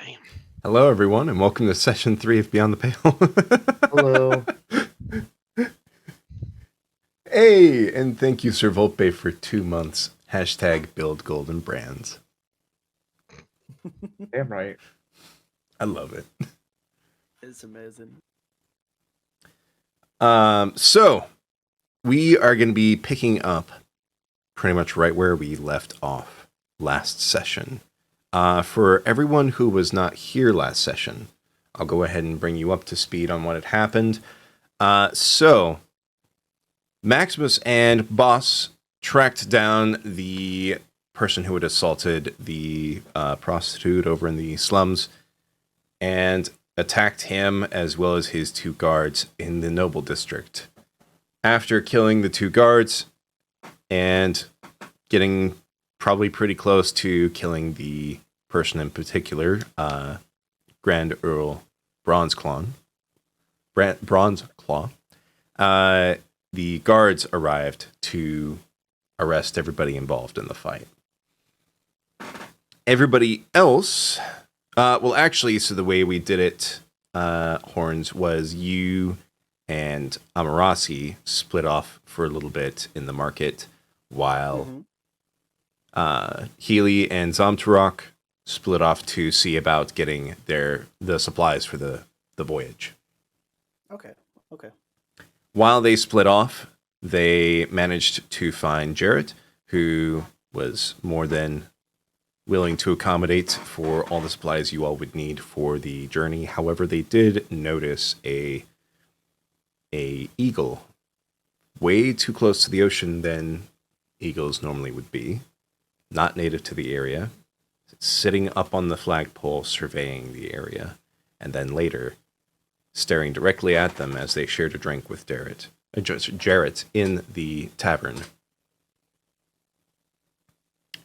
Damn. Hello, everyone, and welcome to Session 3 of Beyond the Pale. Hello. Hey, and thank you, Sir Volpe, for 2 months. Hashtag build golden brands. Damn right. I love it. It's amazing. So, we are going to be picking up pretty much right where we left off last session. For everyone who was not here last session, I'll go ahead and bring you up to speed on what had happened. So, Maximus and Bas tracked down the person who had assaulted the prostitute over in the slums and attacked him as well as his 2 guards in the noble district. After killing the 2 guards and getting probably pretty close to killing the person in particular, Grand Earl Bronzeclaw, the guards arrived to arrest everybody involved in the fight. Everybody else, so the way we did it, Horns, was you and Amarasi split off for a little bit in the market, while Healy and Zomturok split off to see about getting the supplies for the voyage. Okay. While they split off, they managed to find Jarrett, who was more than willing to accommodate for all the supplies you all would need for the journey. However, they did notice a eagle way too close to the ocean than eagles normally would be, not native to the area, sitting up on the flagpole surveying the area, and then later staring directly at them as they shared a drink with Jarrett in the tavern.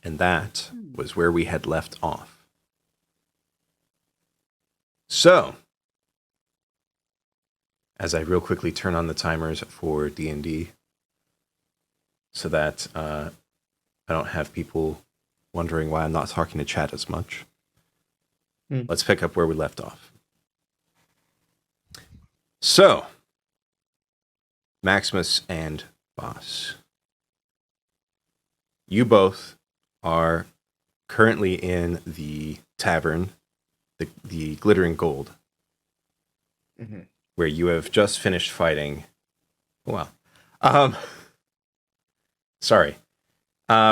And that was where we had left off. So, as I real quickly turn on the timers for D&D, so that I don't have people wondering why I'm not talking to chat as much. Let's pick up where we left off. So, Maximus and Bas, you both are currently in the tavern, the Glittering Gold, where you have just finished fighting.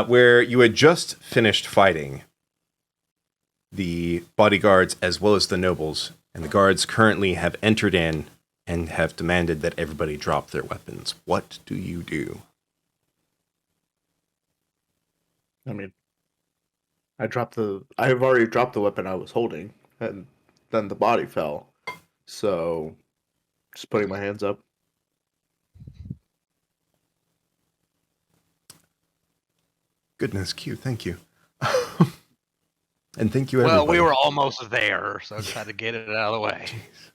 Where you had just finished fighting the bodyguards as well as the nobles, and the guards currently have entered in and have demanded that everybody drop their weapons. What do you do? I mean, I've already dropped the weapon I was holding, and then the body fell. So, just putting my hands up. Goodness, Q, thank you. And thank you, everybody. Well, we were almost there, so I just had to get it out of the way. Jeez.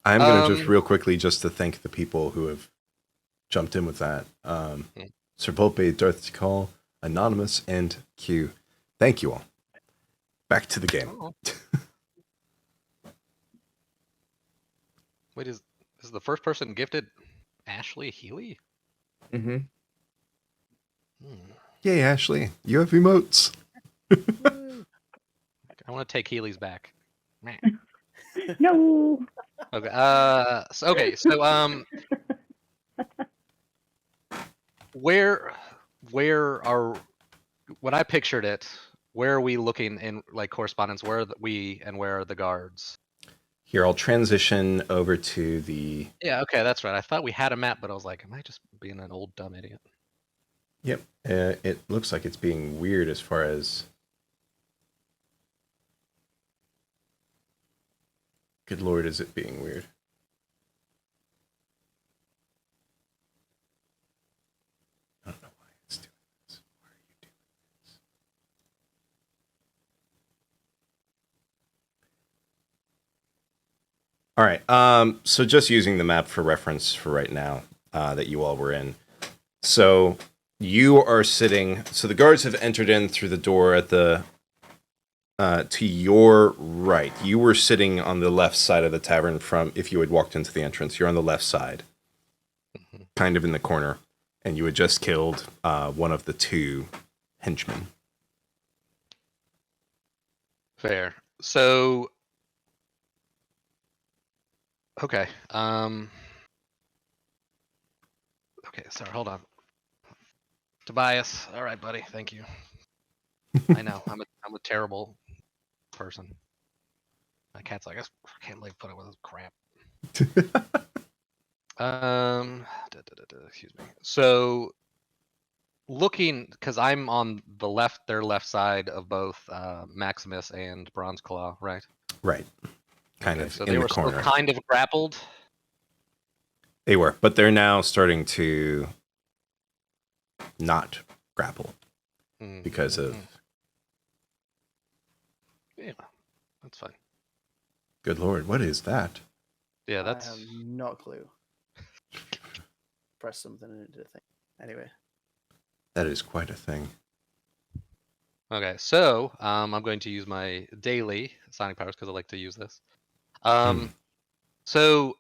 I'm going to just real quickly just to thank the people who have jumped in with that. Sir Volpe, Darth Call, Anonymous, and Q. Thank you all. Back to the game. Oh. Wait, is the first person gifted Ashley Healy? Mm-hmm. Yay, Ashley. You have emotes. I want to take Healy's back. No. Okay. So where are, when I pictured it, where are we looking in like correspondence? Where are where are the guards? Here, I'll transition over to the... Yeah, okay, that's right. I thought we had a map, but I was like, am I just being an old dumb idiot? Yep. It looks like it's being weird as far as... Good lord, is it being weird? I don't know why it's doing this. Why are you doing this? All right. So just using the map for reference for right now that you all were in. So... You are sitting... So the guards have entered in through the door at the to your right. You were sitting on the left side of the tavern from if you had walked into the entrance. You're on the left side, kind of in the corner, and you had just killed one of the two henchmen. Fair. So, okay. Okay, sorry, hold on. Tobias, all right, buddy, thank you. I know, I'm a terrible person. My cat's like, I can't believe put up with this crap. Excuse me. So, looking, because I'm on the left, their left side of both Maximus and Bronze Claw, right? Right. Kind Okay, of so in they the were still corner. kind of grappled. They were, but they're now starting to not grapple because of. Yeah, that's fine. Good lord, what is that? Yeah, that's. I have no clue. Press something and it did a thing. Anyway. That is quite a thing. Okay, so I'm going to use my daily sonic powers because I like to use this. So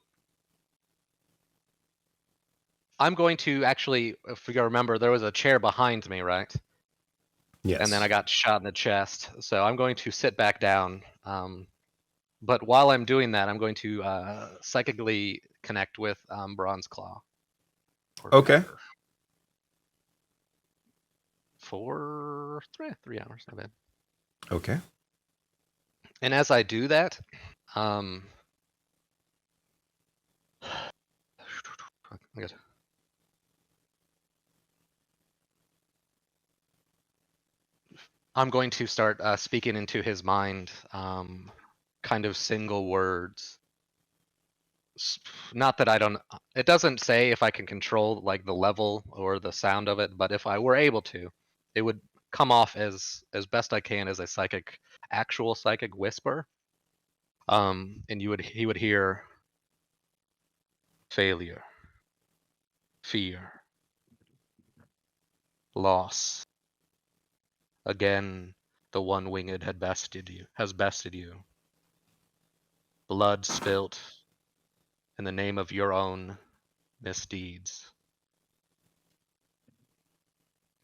I'm going to actually, if you remember, there was a chair behind me, right? Yes. And then I got shot in the chest. So I'm going to sit back down. But while I'm doing that, I'm going to psychically connect with Bronze Claw. Okay. Better. For 3 hours, not bad. Okay. And as I do that, I'm going to start speaking into his mind, kind of single words. Not that I don't. It doesn't say if I can control like the level or the sound of it, but if I were able to, it would come off as best I can as a actual psychic whisper. And he would hear failure, fear, loss. Again, the one-winged has bested you. Blood spilt in the name of your own misdeeds.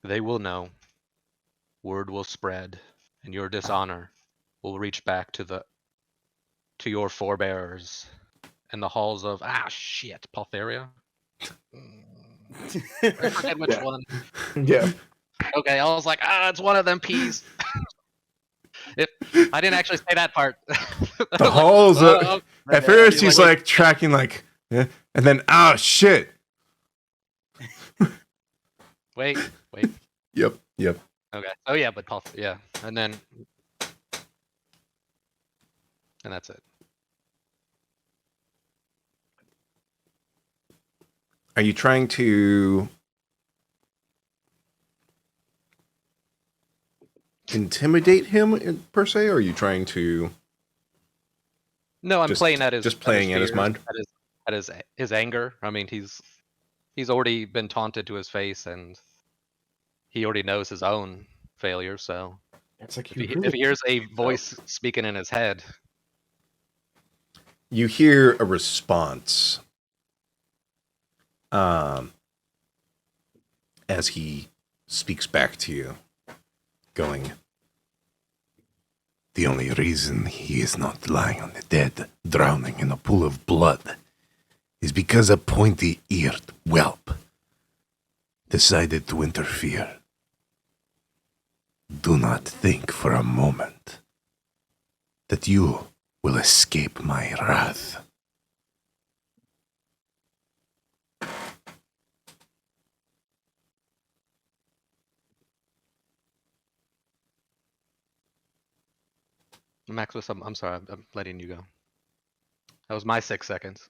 They will know. Word will spread, and your dishonor will reach back to your forebears in the halls of Paltheria? I forget which one. Yeah. Okay, I was like, it's one of them P's. If I didn't actually say that part. The halls of, at first he's like tracking yeah, and then shit. Wait. Yep. Okay. Oh yeah, but yeah, and that's it. Are you trying to intimidate him per se, or are you trying to? No, I'm playing at his his mind, at his anger. I mean, he's already been taunted to his face, and he already knows his own failure. So It's like if he hears a voice speaking in his head, you hear a response as he speaks back to you, going, "The only reason he is not lying on the dead, drowning in a pool of blood, is because a pointy-eared whelp decided to interfere. Do not think for a moment that you will escape my wrath." Maximus, I'm sorry, I'm letting you go. That was my 6 seconds.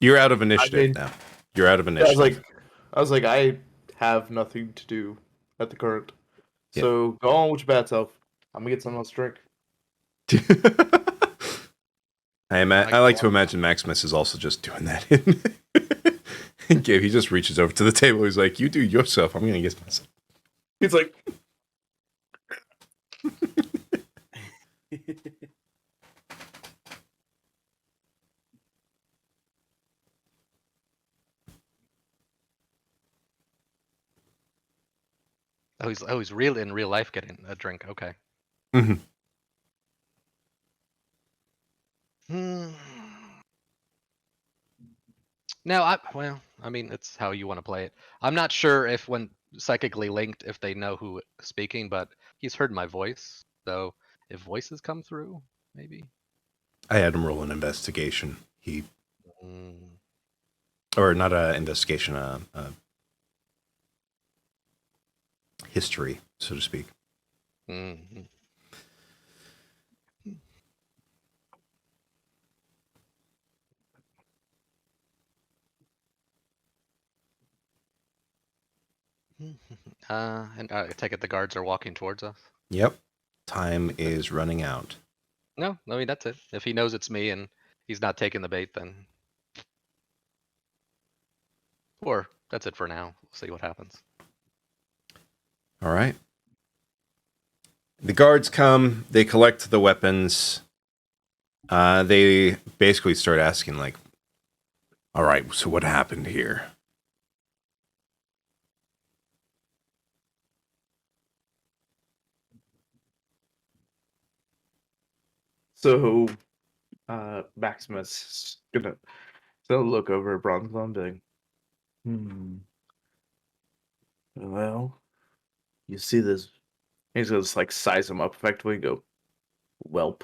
You're out of initiative now. You're out of initiative. I was like, I have nothing to do at the current. So go on with your bad self. I'm gonna get something else to drink. I like to imagine Maximus is also just doing that. And Gabe, he just reaches over to the table. He's like, "You do yourself. I'm gonna get myself." He's like, He's real in real life getting a drink. Okay. Mhm. Hmm. I mean, it's how you want to play it. I'm not sure if when psychically linked, if they know who is speaking, but he's heard my voice. So if voices come through, maybe. I had him roll an investigation. Mm. Or not a investigation, a history, so to speak. Mhm. And I take it the guards are walking towards us. Yep. Time is running out. No, I mean that's it. If he knows it's me and he's not taking the bait, then or that's it for now. We'll see what happens. All right. The guards come. They collect the weapons. They basically start asking, like, "All right, so what happened here?" So, Maximus is gonna look over at Bronze and be like, well, you see this. He's gonna just like size him up effectively and go, Welp.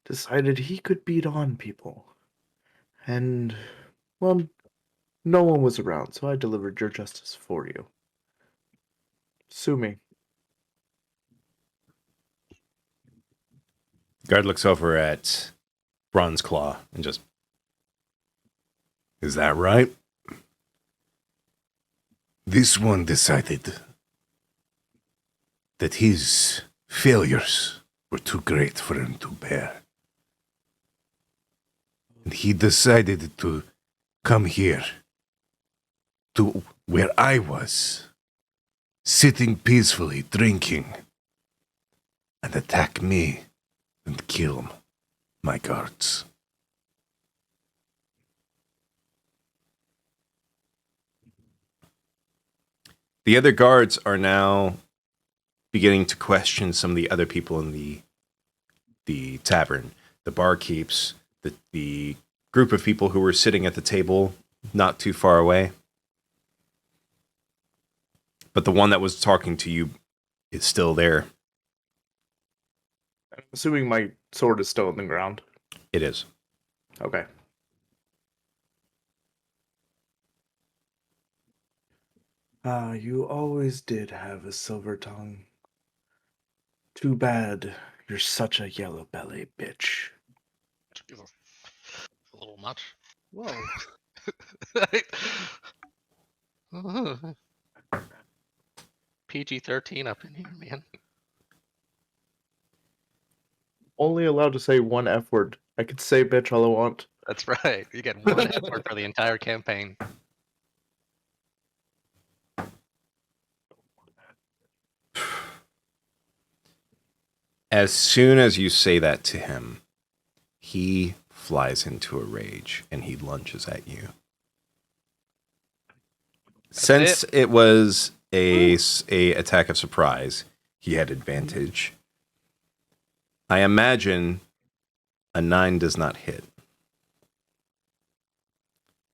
Decided he could beat on people. And, well, no one was around, so I delivered your justice for you. Sue me. Guard looks over at Bronze Claw and just, "Is that right?" This one decided that his failures were too great for him to bear. And he decided to come here to where I was, sitting peacefully, drinking, and attack me and kill my guards. The other guards are now beginning to question some of the other people in the tavern. The barkeeps, the group of people who were sitting at the table not too far away. But the one that was talking to you is still there. I'm assuming my sword is still on the ground. It is. Okay. You always did have a silver tongue. Too bad you're such a yellow belly bitch. Jesus. A little much. Whoa. PG-13 up in here, man. Only allowed to say one F word. I could say bitch all I want. That's right. You get one F-word for the entire campaign. As soon as you say that to him, he flies into a rage and he lunges at you. Since it was a attack of surprise, he had advantage. I imagine a 9 does not hit.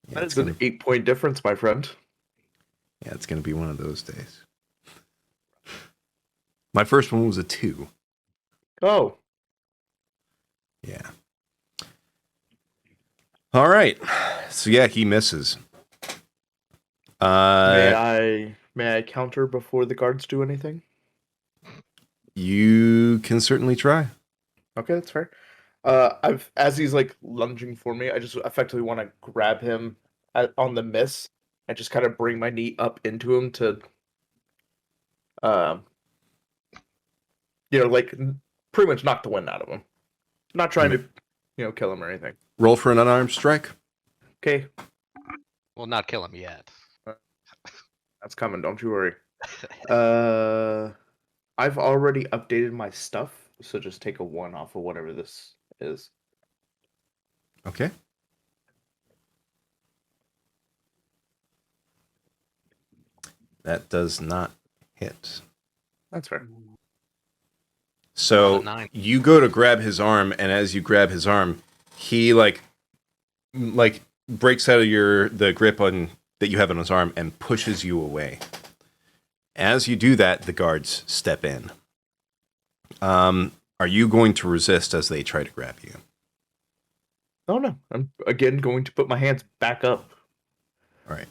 Yeah, That's an 8-point difference, my friend. Yeah, it's going to be one of those days. My first one was a 2. Oh. Yeah. All right. So yeah, he misses. May I counter before the guards do anything? You can certainly try. Okay, that's fair. As he's like lunging for me, I just effectively want to grab him on the miss and just kind of bring my knee up into him to, like pretty much knock the wind out of him. Not trying to, kill him or anything. Roll for an unarmed strike. Okay, Well, not kill him yet. that's coming. Don't you worry. I've already updated my stuff, so just take a 1 off of whatever this is. Okay. That does not hit. That's fair. So 9. you go to grab his arm, and as you grab his arm, he like breaks out of the grip on that you have on his arm and pushes you away. As you do that, the guards step in. Are you going to resist as they try to grab you? Oh no, I'm again going to put my hands back up. All right.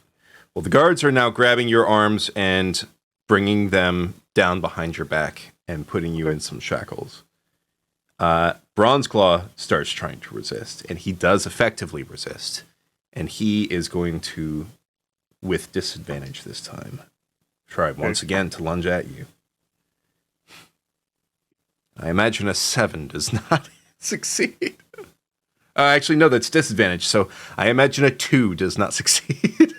Well, the guards are now grabbing your arms and bringing them down behind your back and putting you in some shackles. Bronzeclaw starts trying to resist, and he does effectively resist. And he is going to, with disadvantage this time, try once again to lunge at you. I imagine a 7 does not succeed. Actually, no, that's disadvantage. So I imagine a 2 does not succeed.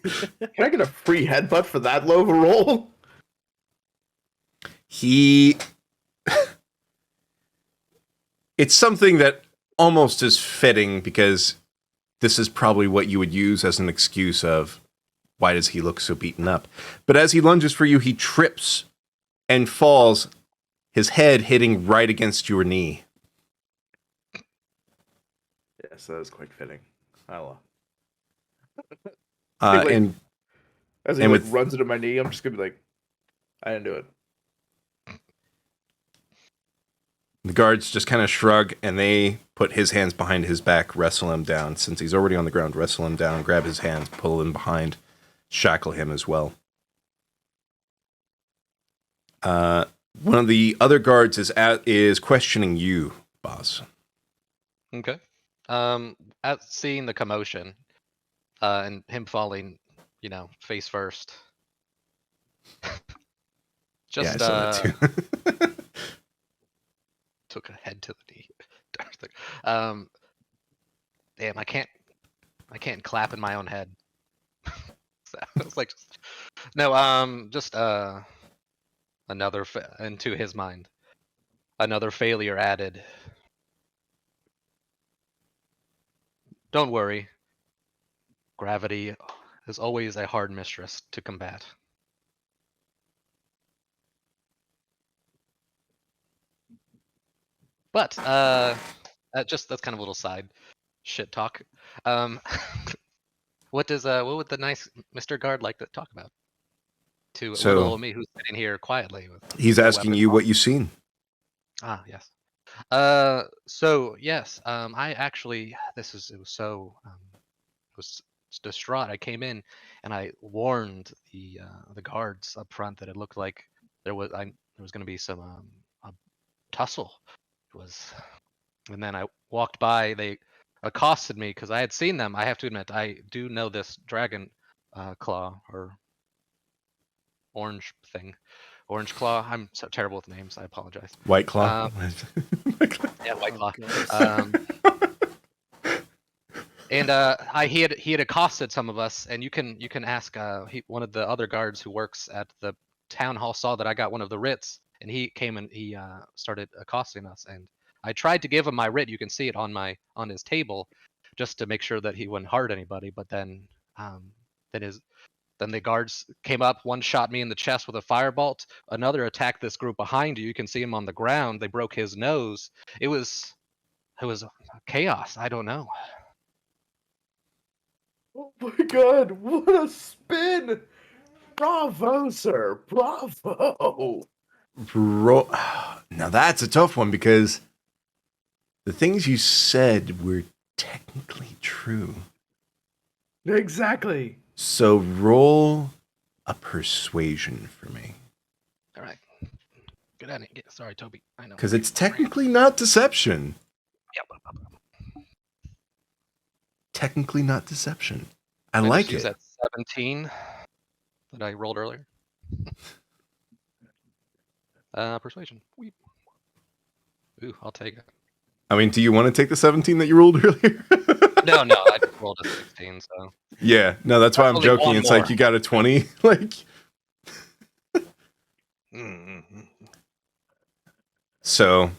Can I get a free headbutt for that low of a roll? It's something that almost is fitting because this is probably what you would use as an excuse of why does he look so beaten up. But as he lunges for you, he trips and falls, his head hitting right against your knee. Yes, that is quite fitting. And as he runs into my knee, I'm just gonna be like, I didn't do it. The guards just kind of shrug, and they put his hands behind his back, wrestle him down. Since he's already on the ground, wrestle him down, grab his hands, pull him behind, shackle him as well. One of the other guards is questioning you, Bas. Okay. At seeing the commotion, and him falling, face first. Yeah, I saw that too. Took a head to the knee. Damn, I can't clap in my own head. So it's like, no, just another into his mind, another failure added. Don't worry. Gravity is always a hard mistress to combat. But that's kind of a little side shit talk. What would the nice Mr. Guard like to talk about? To little old me who's sitting here quietly with he's asking you what you've seen. Ah, yes. So yes, I actually it was distraught. I came in and I warned the guards up front that it looked like there was going to be some a tussle. And then I walked by. They accosted me because I had seen them. I have to admit, I do know this dragon claw or orange thing. Orange Claw. I'm so terrible with names. I apologize. White Claw. Yeah, White Claw. Oh, And he had accosted some of us, and you can ask one of the other guards who works at the town hall saw that I got one of the writs, and he came and he started accosting us, and I tried to give him my writ. You can see it on his table, just to make sure that he wouldn't hurt anybody. But then the guards came up. One shot me in the chest with a firebolt. Another attacked this group behind you. You can see him on the ground. They broke his nose. It was chaos. I don't know. Oh my god, what a spin! Bravo, sir. Bravo. Now that's a tough one because the things you said were technically true. Exactly. So roll a persuasion for me. All right. Good at it. Sorry, Toby. I know. Because it's technically not deception. Yeah. Technically not deception. I Can like just use it. that 17 that I rolled earlier. Persuasion. Weep. Ooh, I'll take it. I mean, do you want to take the 17 that you rolled earlier? No, I just rolled a 16, so. Yeah, no, that's why I'm Only joking. one It's more. like you got a 20. Like, So,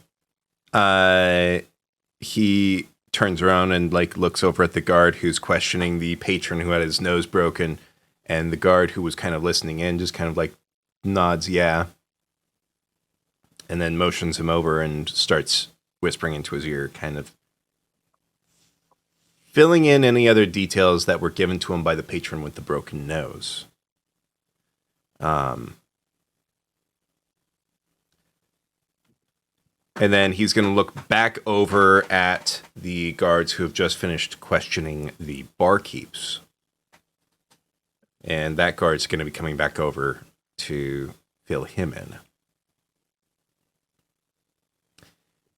he turns around and like looks over at the guard who's questioning the patron who had his nose broken, and the guard who was kind of listening in just kind of like nods, yeah, and then motions him over and starts whispering into his ear, kind of filling in any other details that were given to him by the patron with the broken nose. And then he's going to look back over at the guards who have just finished questioning the barkeeps. And that guard's going to be coming back over to fill him in.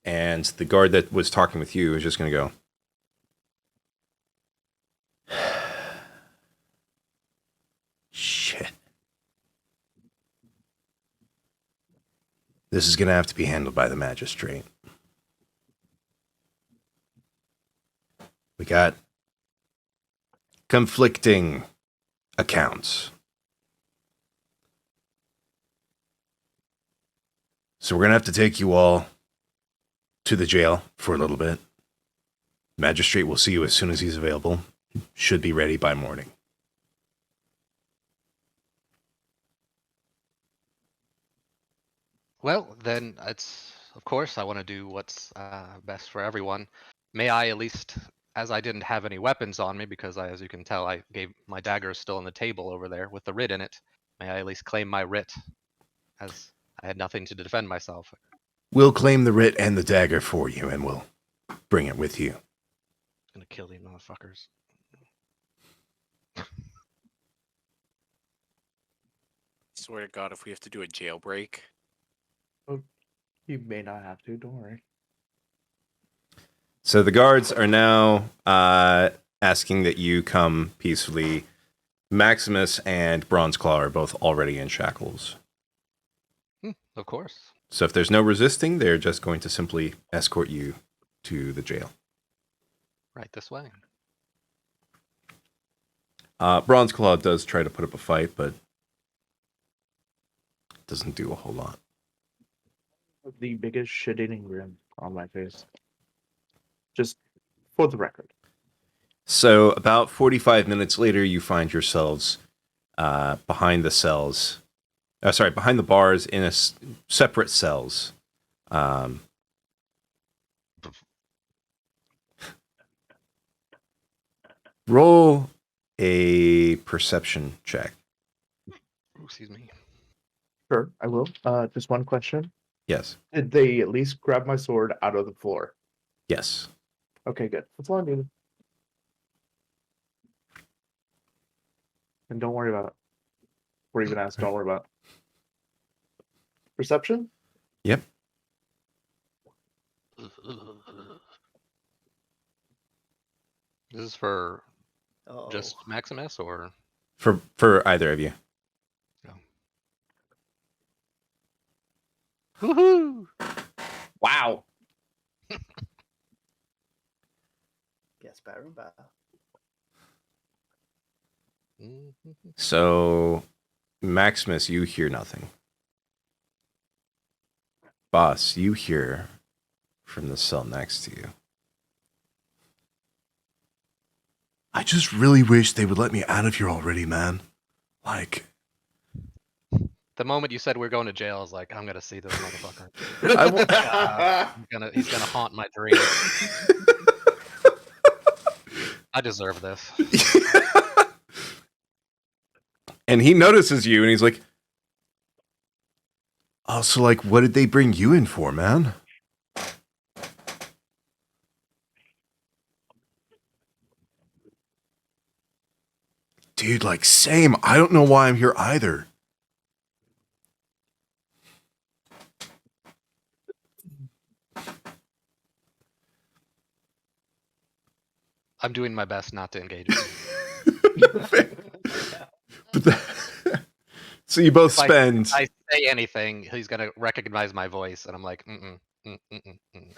And the guard that was talking with you is just going to go, shit. This is going to have to be handled by the magistrate. We got conflicting accounts. So we're going to have to take you all to the jail for a little bit. Magistrate will see you as soon as he's available. Should be ready by morning. Well, then of course, I want to do what's best for everyone. May I at least, as I didn't have any weapons on me, because as you can tell, my dagger is still on the table over there with the writ in it. May I at least claim my writ, as I had nothing to defend myself. We'll claim the writ and the dagger for you, and we'll bring it with you. I'm gonna kill these motherfuckers. Swear to God, if we have to do a jailbreak. You may not have to, don't worry. So the guards are now asking that you come peacefully. Maximus and Bronzeclaw are both already in shackles. Of course. So if there's no resisting, they're just going to simply escort you to the jail. Right this way. Bronzeclaw does try to put up a fight, but doesn't do a whole lot. The biggest shit-eating grin on my face. Just for the record. So about 45 minutes later, you find yourselves behind the cells. Behind the bars in separate cells. Roll a perception check. Ooh, excuse me. Sure, I will. Just one question. Yes. Did they at least grab my sword out of the floor? Yes. Okay, good. That's all I needed. And don't worry about it. Or even ask, don't worry about it. Perception? Yep. This is for Oh, just Maximus, or For either of you. woohoo! Wow. gets better and better. So, Maximus, you hear nothing. Bas, you hear from the cell next to you. I just really wish they would let me out of here already, man. Like, The moment you said we're going to jail, I was like, I'm gonna see this motherfucker. He's gonna haunt my dreams. I deserve this. and he notices you and he's like, oh, so like, what did they bring you in for, man? Dude, like, same. I don't know why I'm here either. I'm doing my best not to engage with So you both If spend. I say anything, he's gonna recognize my voice, and I'm like,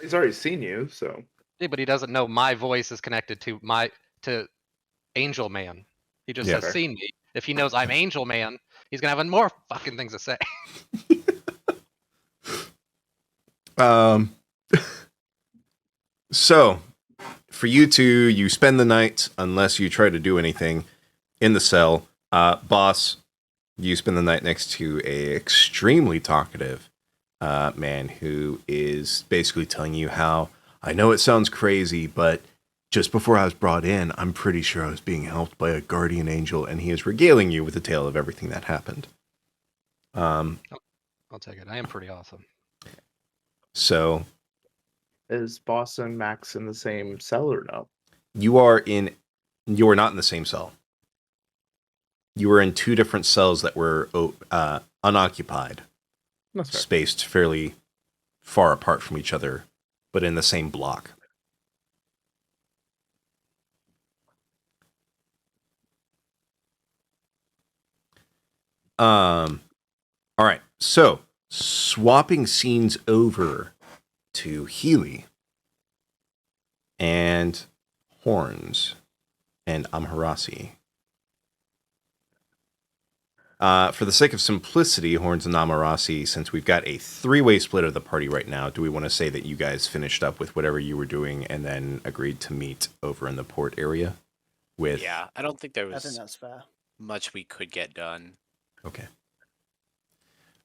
He's already seen you, so. Yeah, but he doesn't know my voice is connected to Angel Man. He just Yeah. has seen me If he knows I'm Angel Man, he's gonna have more fucking things to say. So, for you two, you spend the night, unless you try to do anything, in the cell. Boss, you spend the night next to a extremely talkative man who is basically telling you how, I know it sounds crazy, but just before I was brought in, I'm pretty sure I was being helped by a guardian angel, and he is regaling you with the tale of everything that happened. I'll take it. I am pretty awesome. So, Is Boss and Max in the same cell or no? you are not in the same cell. You were in two different cells that were unoccupied, That's fair. spaced fairly far apart from each other, but in the same block. All right. So, swapping scenes over to Healy and Horns and Amharasi. For the sake of simplicity, Horns and Amharasi, since we've got a three-way split of the party right now, do we want to say that you guys finished up with whatever you were doing and then agreed to meet over in the port area? With Yeah, I don't think there I think was that's fair. much we could get done. Okay.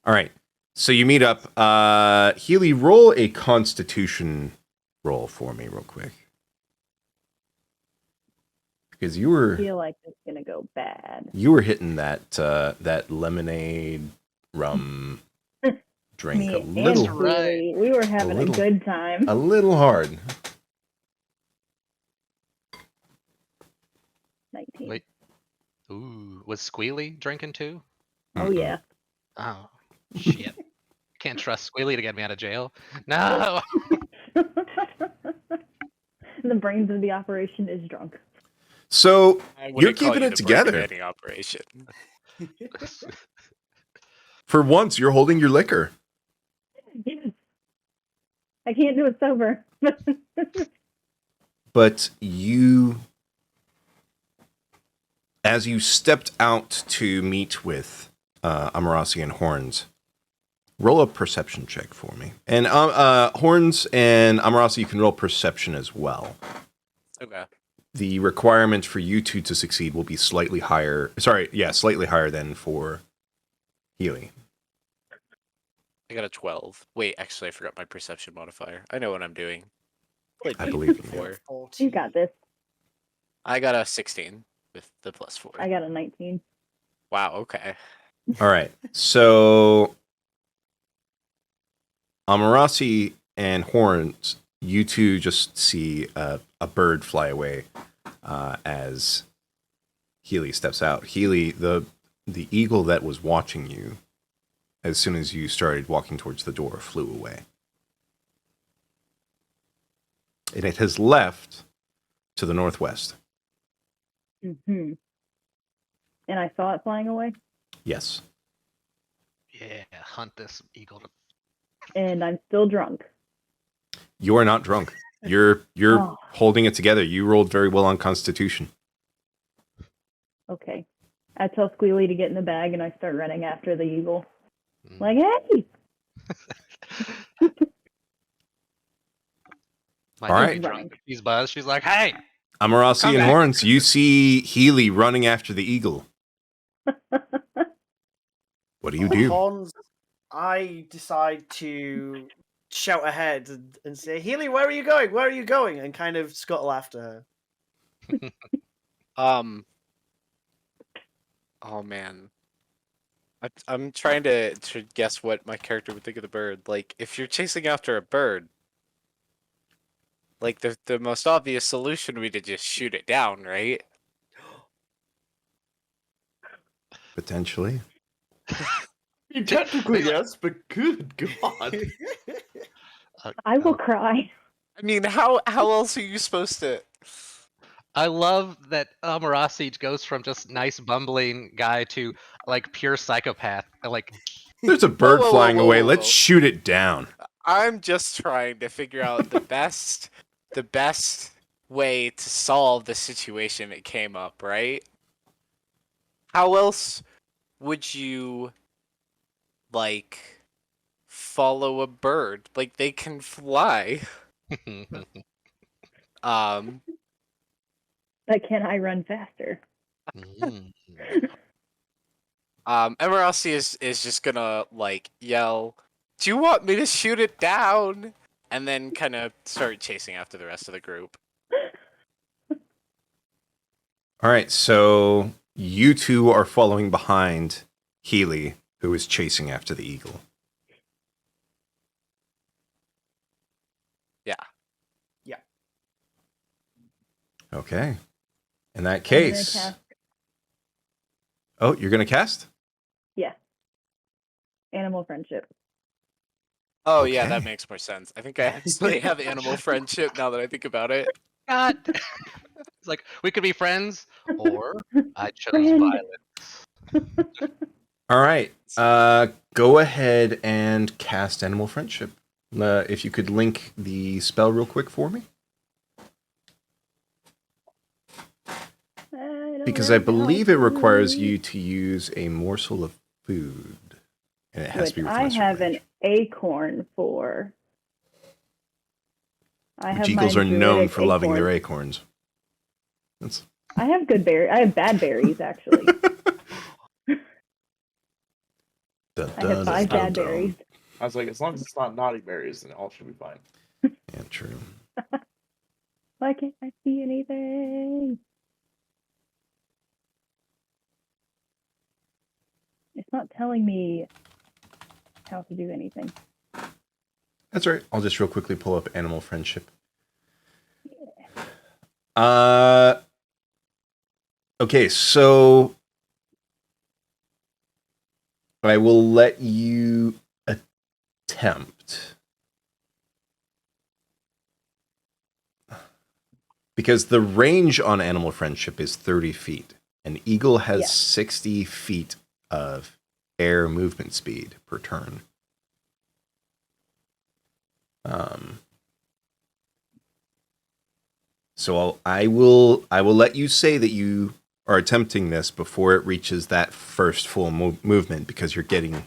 All right. So you meet up. Healy, roll a Constitution roll for me real quick. Because you I were feel like it's gonna go bad. hitting that lemonade rum drink Me a and little Julie, we were having a little- good time. a little hard. 19. Wait. Ooh, was Squealy drinking too? Oh yeah. Oh, shit. Can't trust Squealy to get me out of jail. No! The brains of the operation is drunk. So I you're wouldn't call keeping you it the brain of together. any operation. For once, you're holding your liquor. Yes. I can't do it sober. But you, as you stepped out to meet with Amharasi and Horns, roll a perception check for me. And Horns and Amharasi, you can roll perception as well. Okay. The requirement for you two to succeed will be slightly higher. Slightly higher than for Healy. I got a 12. Wait, actually, I forgot my perception modifier. I know what I'm doing. Played I D&D believe in you. before. 14. You got this. I got a 16 with the +4. I got a 19. Wow, okay. All right. So Amharasi and Horns, you two just see a bird fly away as Healy steps out. Healy, the eagle that was watching you as soon as you started walking towards the door flew away. And it has left to the northwest. Mm-hmm. And I saw it flying away, Yes. Yeah, hunt this eagle to and I'm still drunk. You are not drunk. You're Oh. holding it together. You rolled very well on Constitution. Okay. I tell Squealy to get in the bag, and I start running after the eagle. Mm. Like, hey! My All right. drunk. She's buzzed. She's like, hey! Amharasi Come and back. Horns, you see Healy running after the eagle. What do you do? Hans, I decide to shout ahead and say, Healy, where are you going? Where are you going? And kind of scuttle after her. Oh man. I'm trying to guess what my character would think of the bird. Like, if you're chasing after a bird, like the most obvious solution would be to just shoot it down, right? Potentially. Technically, yes, but good God. I will cry. I mean, how else are you supposed to? I love that Amharasi goes from just nice bumbling guy to like pure psychopath. Like, There's a bird whoa, flying whoa, away. whoa, Let's whoa. shoot it down. I'm just trying to figure out the best way to solve the situation that came up, right? how else would you like follow a bird? Like they can fly. Um, But can I run faster? Mm. Emeraldi is just gonna like yell, "Do you want me to shoot it down?" And then kind of start chasing after the rest of the group. All right, so you two are following behind Healy, who is chasing after the eagle. Yeah. Yeah. Okay. In that I'm gonna case, cast, oh, you're gonna cast? yeah, animal friendship. Oh yeah, Okay. that makes more sense. I think I actually have animal friendship now that I think about it. God. It's like we could be friends, or I chose Friend. violence. All right. Go ahead and cast Animal Friendship. If you could link the spell real quick for me. Because I believe it requires you to use a morsel of food. And it has to be Which within I a certain have an range. acorn for. I Which have eagles my are known druidic for loving their acorn. acorns. That's I have good berries. I have bad berries, actually. I have 5 bad berries. I was like, as long as it's not naughty berries, then all should be fine. Yeah, true. Why can't I see anything? It's not telling me how to do anything. That's right. I'll just real quickly pull up Animal Friendship. Okay, so I will let you attempt. Because the range on Animal Friendship is 30 feet. An eagle has Yeah. 60 feet of air movement speed per turn. So I will let you say that you are attempting this before it reaches that first full movement, because you're getting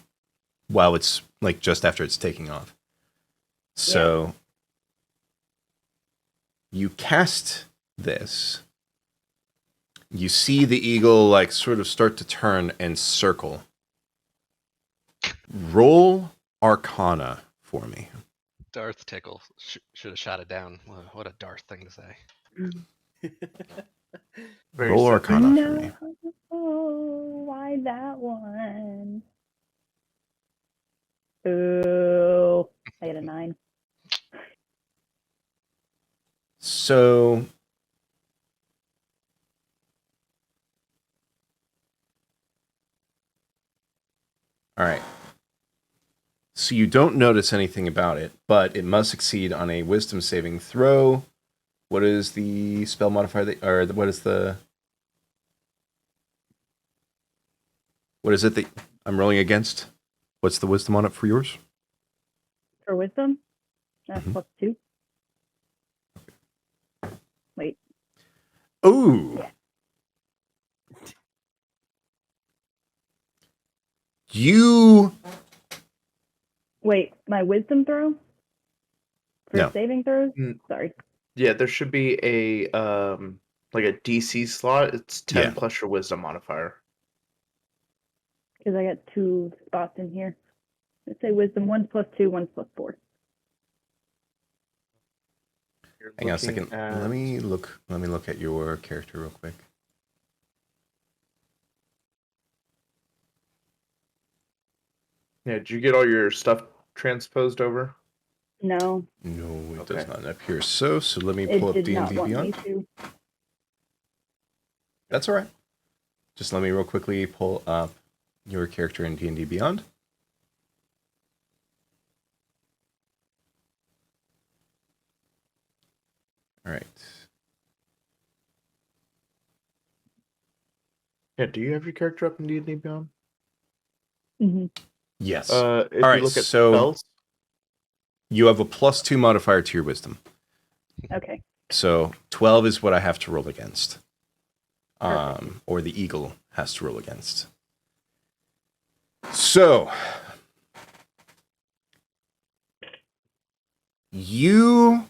while it's like just after it's taking off. So you cast this. You see the eagle like sort of start to turn and circle. Roll Arcana for me. Darth Tickle should have shot it down. What a Darth thing to say. Very Roll simple. Arcana for me. No, why that one? Ooh, I got a 9. So all right. So you don't notice anything about it, but it must succeed on a wisdom saving throw. What is the spell modifier what is it that I'm rolling against? What's the wisdom on it for yours? For wisdom? That's Mhm. +2. Wait. Ooh. Yeah. You Wait, my wisdom throw? For No. saving throws? Mm. Sorry. Yeah, there should be a like a DC slot. It's 10 Yeah. plus your wisdom modifier. Because I got 2 spots in here. Let's say wisdom, 1 +2, 1 +4. You're hang on a looking second. at- Let me look at your character real quick. Yeah, did you get all your stuff transposed over? No, No, it does Okay. not appear so. So let me it pull up did D&D not want me Beyond. to. That's all right. Just let me real quickly pull up your character in D&D Beyond. All right. Yeah, do you have your character up in D&D Beyond? hmm Yes. If All you right, look at so spells, you have a +2 modifier to your wisdom. Okay. So 12 is what I have to roll against. Perfect. Or the eagle has to roll against. So, you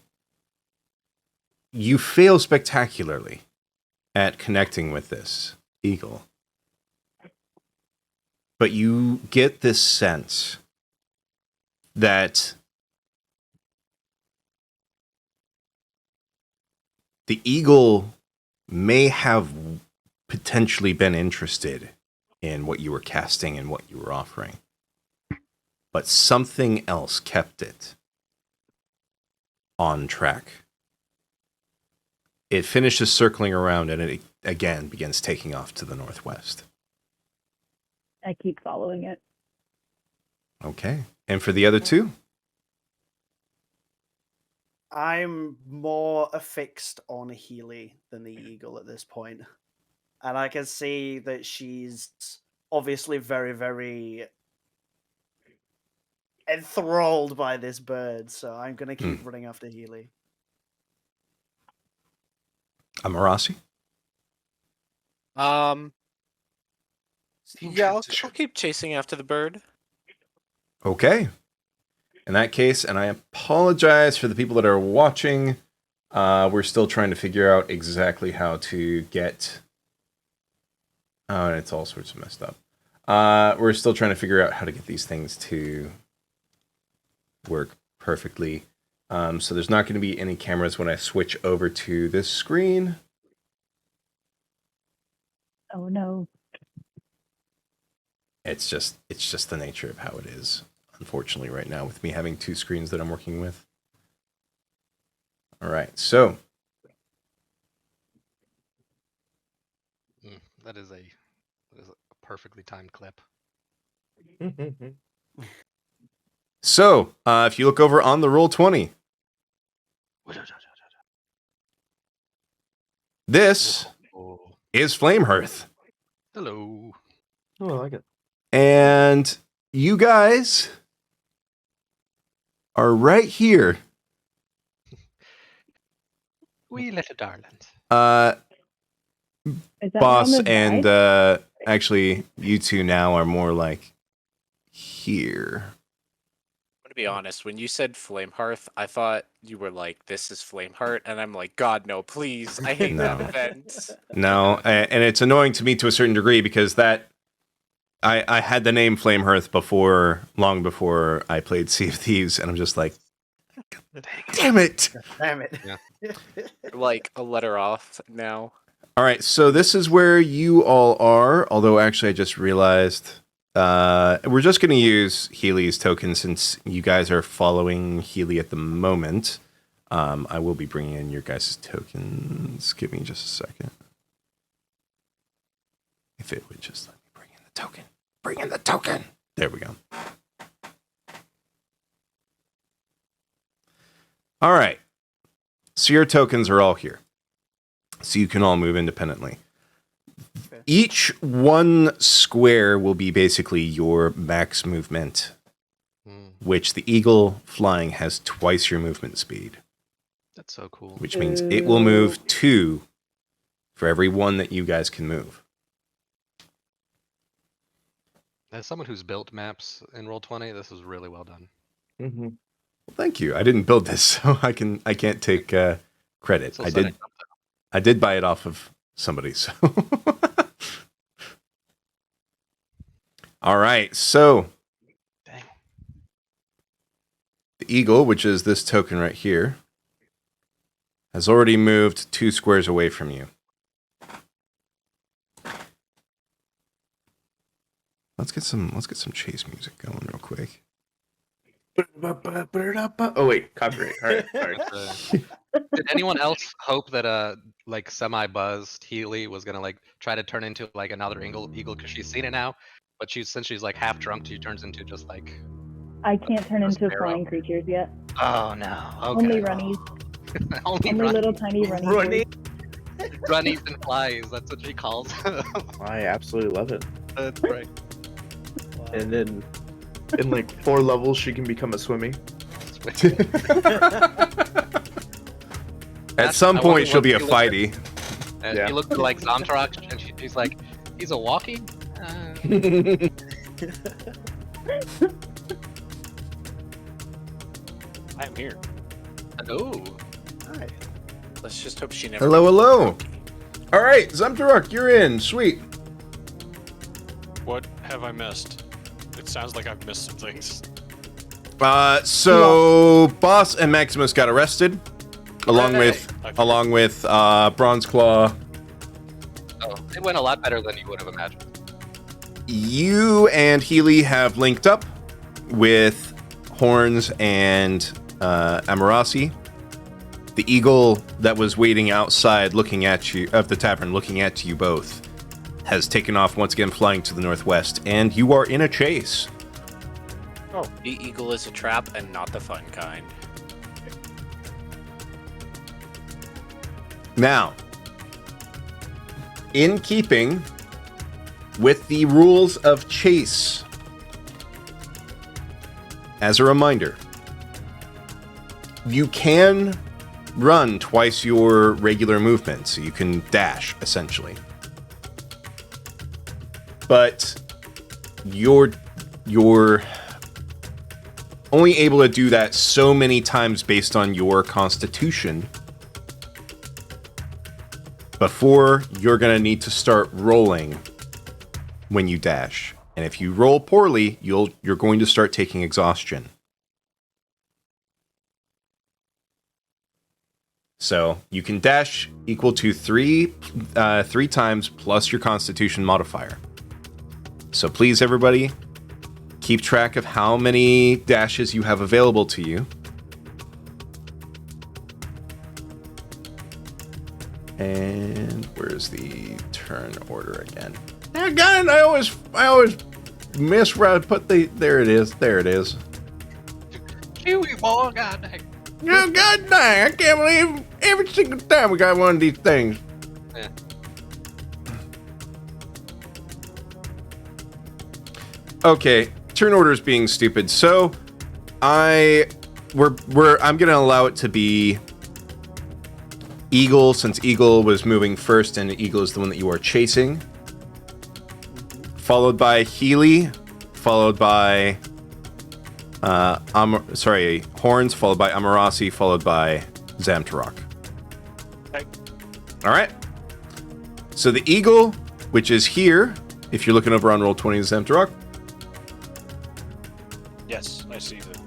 fail spectacularly at connecting with this eagle. But you get this sense that the eagle may have potentially been interested in what you were casting and what you were offering. But something else kept it on track. It finishes circling around and it again begins taking off to the northwest. I keep following it. Okay. And for the other two? I'm more affixed on Healy than the eagle at this point. And I can see that she's obviously very, very enthralled by this bird. So I'm going to keep running after Healy. Amarasi? Yeah, I'll keep chasing after the bird. Okay. In that case, and I apologize for the people that are watching, we're still trying to figure out exactly how to get... Oh, and it's all sorts of messed up. We're still trying to figure out how to get these things to work perfectly. So there's not going to be any cameras when I switch over to this screen. Oh no. It's just the nature of how it is, unfortunately, right now, with me having two screens that I'm working with. All right, so That is a perfectly timed clip. so if you look over on the Roll20, this is Flamehearth. Hello. Oh, I like it. And you guys are right here. We little darlings. Is that Boss on the and side? actually, you two now are more like here. I'm gonna be honest, when you said Flamehearth, I thought you were like, this is Flameheart, and I'm like, God, no, please. I hate No. that event. No, and it's annoying to me to a certain degree because that I had the name Flamehearth long before I played Sea of Thieves, and I'm just like, damn it! Damn it. Yeah. Like a letter off now. All right, so this is where you all are. Although, actually, I just realized we're just going to use Healy's token since you guys are following Healy at the moment. I will be bringing in your guys' tokens. Give me just a second. If it would just let me bring in the token. Bring in the token. There we go. All right. So your tokens are all here. So you can all move independently. Okay. Each one square will be basically your max movement, which the eagle flying has twice your movement speed, That's so cool. which means it will move 2 for every one that you guys can move. As someone who's built maps in Roll20, this is really well done. Mm-hmm. Well, thank you. I didn't build this, so I can't take credit. Still I setting did. up I did buy it off of somebody. So, all right. So, Dang. the eagle, which is this token right here, has already moved 2 squares away from you. Let's get some chase music going real quick. Oh wait, copyright. All right, sorry. Did anyone else hope that like semi-buzzed Healy was gonna like try to turn into like another eagle because she's seen it now, but since she's like half drunk, she turns into just like I can't turn a into sparrow. flying creatures yet. Oh no. Okay. Only runnies. Only Only little tiny runnies. Running. runnies and flies. That's what she calls. I absolutely love it. That's right. And then in like 4 levels, she can become a swimmy. At some I point, wonder she'll what be a she looks like. fighty. And Yeah. she looks like Zamtrox, and she's like, He's a walkie? I'm here. Oh. Hi. Let's just hope she never. Hello, hello. All right, Zamtaruk, you're in. Sweet. What have I missed? It sounds like I've missed some things. So Bas and Maximus got arrested, along Hooray. with Bronze Claw. Oh, it went a lot better than you would have imagined. You and Healy have linked up with Horns and Amarasi. The eagle that was waiting outside looking at you, of the tavern, looking at you both, has taken off once again, flying to the northwest, and you are in a chase. Oh, the eagle is a trap and not the fun kind. Now, in keeping with the rules of chase, as a reminder, you can run twice your regular movement, so you can dash, essentially. But you're only able to do that so many times based on your constitution before you're going to need to start rolling when you dash. And if you roll poorly, you're going to start taking exhaustion. So you can dash equal to three times plus your constitution modifier. So please, everybody, keep track of how many dashes you have available to you. And where's the turn order again? God, I always miss where I put the. There it is. There it is. Chewy boy, god dang. Oh, God dang! I can't believe every single time we got one of these things. Yeah. Okay, turn order is being stupid. So, I'm gonna allow it to be Eagle, since Eagle was moving first, and Eagle is the one that you are chasing. Followed by Healy, followed by Horns, followed by Amarasi, followed by Zamtaruk. Okay. All right. So the Eagle, which is here, if you're looking over on Roll20, Zamtaruk. Yes, I see that.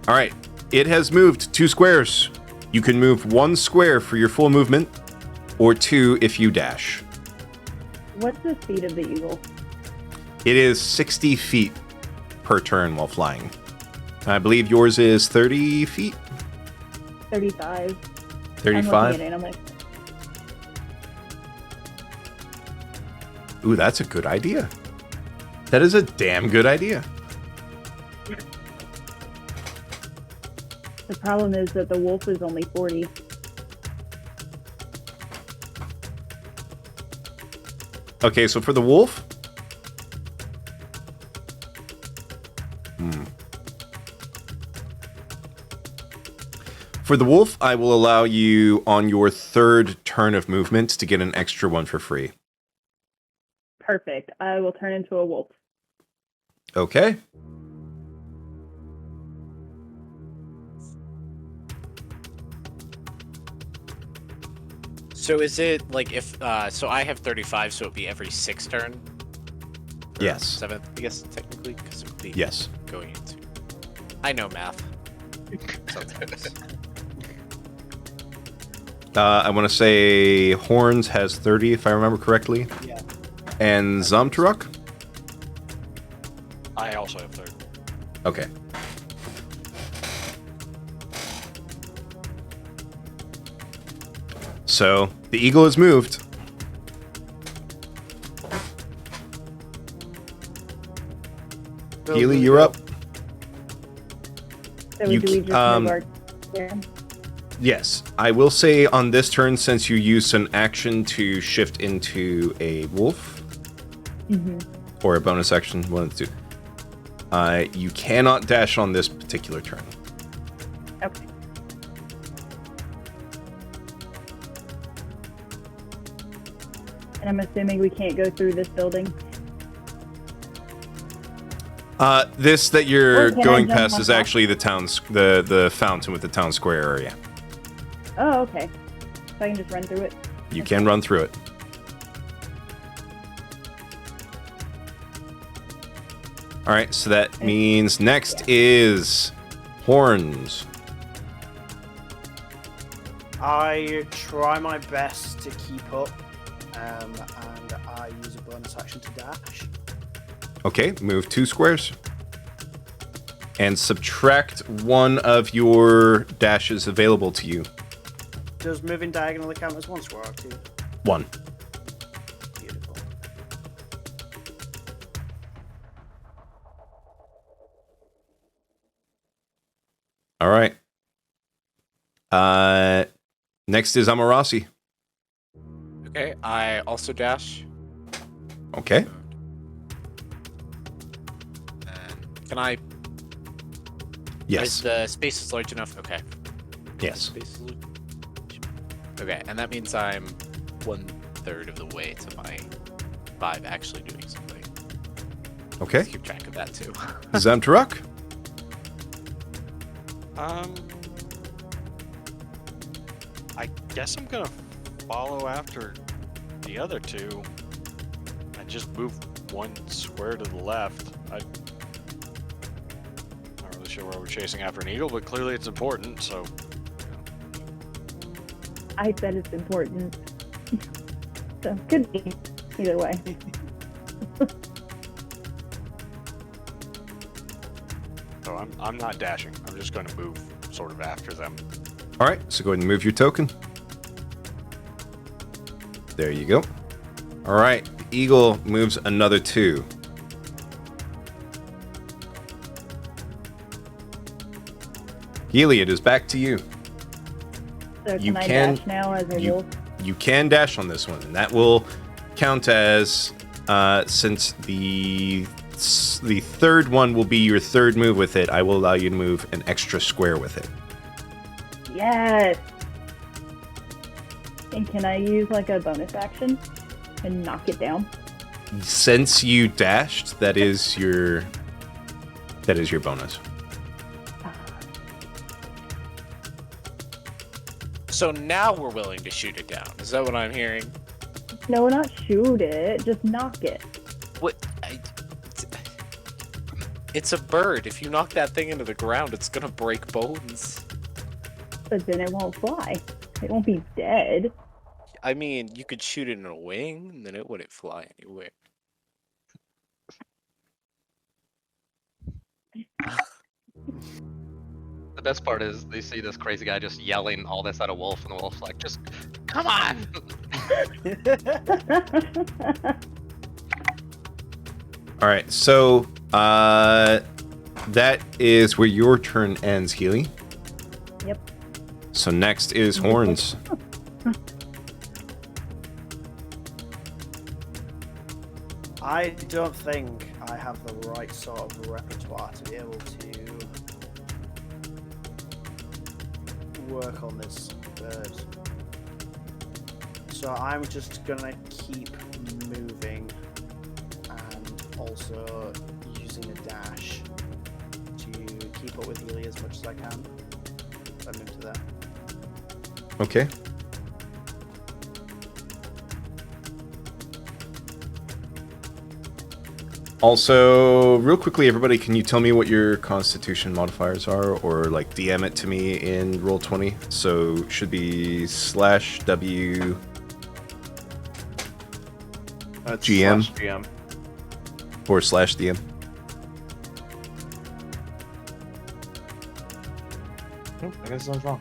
All right. It has moved 2 squares. You can move 1 square for your full movement, or 2 if you dash. What's the speed of the eagle? It is 60 feet per turn while flying. I believe yours is 30 feet? 35. 35? I'm looking at it, I'm like, Ooh, that's a good idea. That is a damn good idea. the problem is that the wolf is only 40. Okay, so for the wolf... For the wolf, I will allow you on your 3rd turn of movement to get an extra 1 for free. Perfect. I will turn into a wolf. Okay. So is it like if so I have 35, so it'd be every 6 turn? Or Yes. 7th, I guess technically, because it would be Yes. going into. I know math. Sometimes. I want to say Horns has 30, if I remember correctly. Yeah. And Zamtaruk? I also have 30. Okay. So, the eagle has moved. Healy, you're up. So You do we c- just um, move our... Yeah. Yes, I will say on this turn, since you used an action to shift into a wolf, or a bonus action, one of the two, you cannot dash on this particular turn. Okay. And I'm assuming we can't go through this building. This that you're Or can I going jump past on is top? actually the fountain with the town square area. Oh, okay. So I can just run through it. You can run through it. All right, so that means next is horns. I try my best to keep up, and I use a bonus action to dash. Okay, move 2 squares. And subtract 1 of your dashes available to you. Does moving diagonally count as 1 square or 2? 1. Beautiful. All right. Next is Amarasi. Okay, I also dash. Okay. And can I? Is Yes. the space is large enough? Okay. Yes. Space is large. Okay, and that means I'm 1/3 of the way to my 5 actually doing something. Okay. Let's keep track of that too. Zamtaruk. I guess I'm gonna follow after the other two and just move 1 square to the left. I'm not really sure why we're chasing after an eagle, but clearly it's important, so. I said it's important. So, could be. Either way. So I'm not dashing. I'm just going to move sort of after them. All right, so go ahead and move your token. There you go. All right, the eagle moves another 2. Healy, it is back to you. So You can I can- dash now as a you- wolf? You can dash on this one, and that will count as since the 3rd one will be your 3rd move with it. I will allow you to move an extra square with it. Yes! And can I use like a bonus action and knock it down? Since you dashed, that is your bonus. So now we're willing to shoot it down. Is that what I'm hearing? No, not shoot it, just knock it. What? It's a bird. If you knock that thing into the ground, it's gonna break bones. But then it won't fly. It won't be dead. I mean, you could shoot it in a wing, and then it wouldn't fly anywhere. The best part is they see this crazy guy just yelling all this at a wolf, and the wolf's like, just come on! All right, so that is where your turn ends, Healy. Yep. So next is horns. I don't think I have the right sort of repertoire to be able to work on this bird. So I'm just gonna keep moving and also using a dash to keep up with Healy as much as I can. So I move to there. Okay. Also, real quickly, everybody, can you tell me what your Constitution modifiers are, or like DM it to me in Roll20? So should be /W GM. GM. /DM. I guess sounds wrong.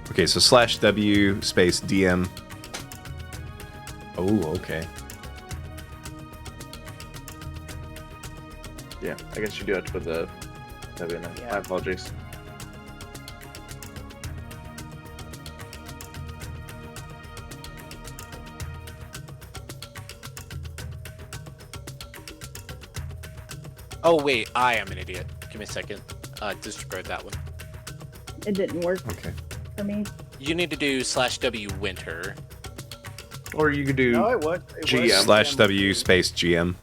Okay, so /W space DM. Oh, okay. Yeah, I guess you do have to put the W in there. Yeah. My apologies. Oh wait, I am an idiot. Give me a second. Disregard that one. It didn't work Okay. for me. You need to do /W winter. Or you could do. No, it worked. It GM. worked. / W space GM.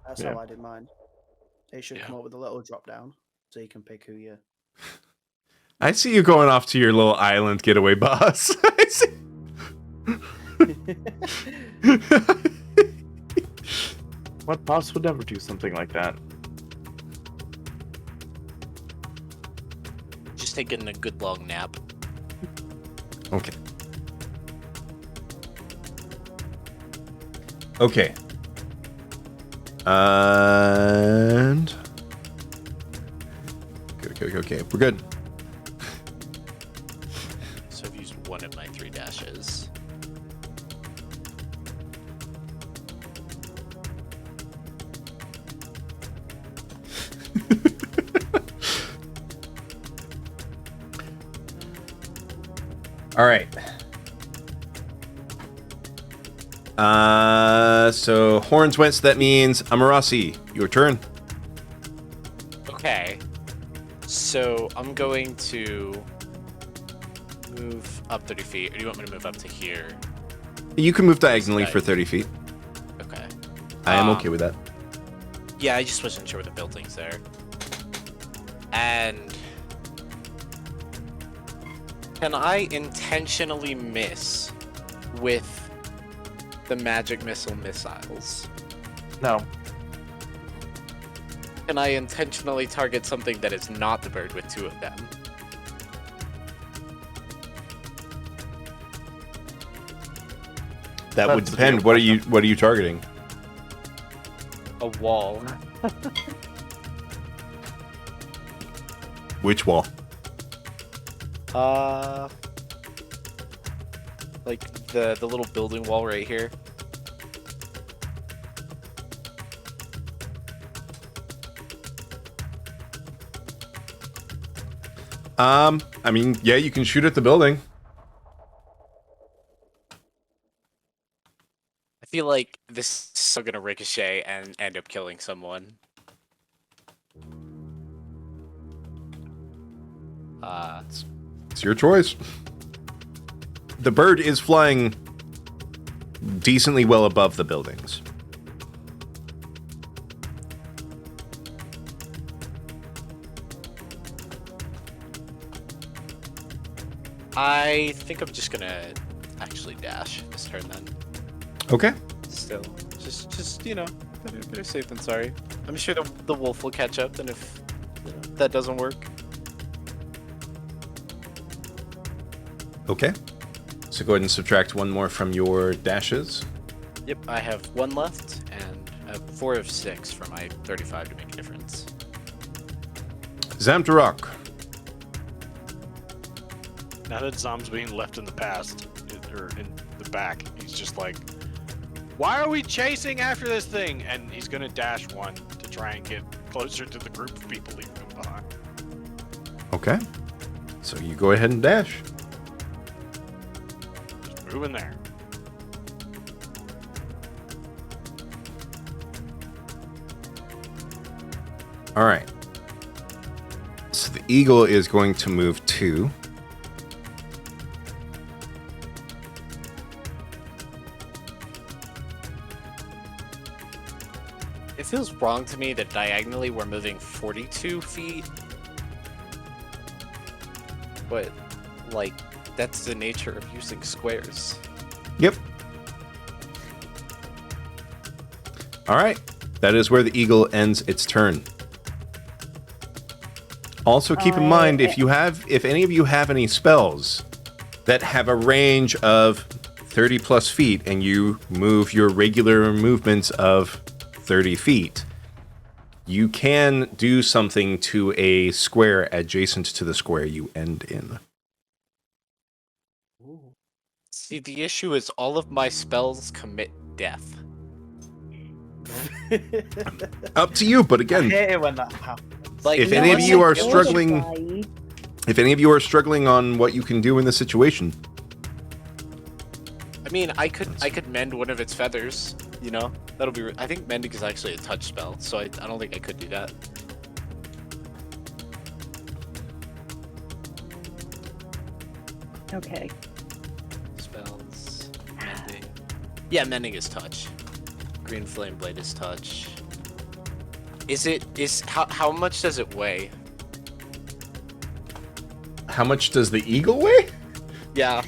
That's Yeah. how I did mine. It should come up with a little drop down, so you can pick who you. I see you going off to your little island getaway, boss. I see. What boss would ever do something like that? Just taking a good long nap. Okay. Okay. And okay. We're good. So I've used one of my 3 dashes. All right. So horns went, so that means Amarasi, your turn. Okay. So I'm going to move up 30 feet, or do you want me to move up to here? You can move diagonally for 30 feet. Okay. I am okay with that. Yeah, I just wasn't sure where the building's there. And can I intentionally miss with the magic missile missiles? No. Can I intentionally target something that is not the bird with 2 of them? That would That's the depend. deal. What are you targeting? A wall. Which wall? Like the little building wall right here. I mean, yeah, you can shoot at the building. I feel like this is still gonna ricochet and end up killing someone. It's your choice. The bird is flying decently well above the buildings. I think I'm just gonna actually dash this turn then. Okay. Still, just better safe than sorry. I'm sure the wolf will catch up, and if that doesn't work, Okay. So go ahead and subtract 1 more from your dashes. yep, I have 1 left, and I have 4 of 6 for my 35 to make a difference. Zamtarok. Now that Zom's being left in the past, or in the back, he's just like, why are we chasing after this thing? And he's gonna dash 1 to try and get closer to the group of people leaving him behind. Okay. So you go ahead and dash. Just move in there. All right. So the eagle is going to move 2. It feels wrong to me that diagonally we're moving 42 feet. But, like, that's the nature of using squares. Yep. All right. That is where the eagle ends its turn. Also keep in mind, if any of you have any spells that have a range of 30 plus feet and you move your regular movements of 30 feet, you can do something to a square adjacent to the square you end in. See, the issue is all of my spells commit death. Up to you, but I again, hate it when that happens. Like, if no, any of it's you like- are struggling, if any of you are struggling on what you can do in this situation, I mean, I could mend one of its feathers. You know, that'll be. I think mending is actually a touch spell, so I don't think I could do that. Okay. Spells. Mending. Yeah, mending is touch. Green flame blade is touch. How much does it weigh? How much does the eagle weigh? Yeah.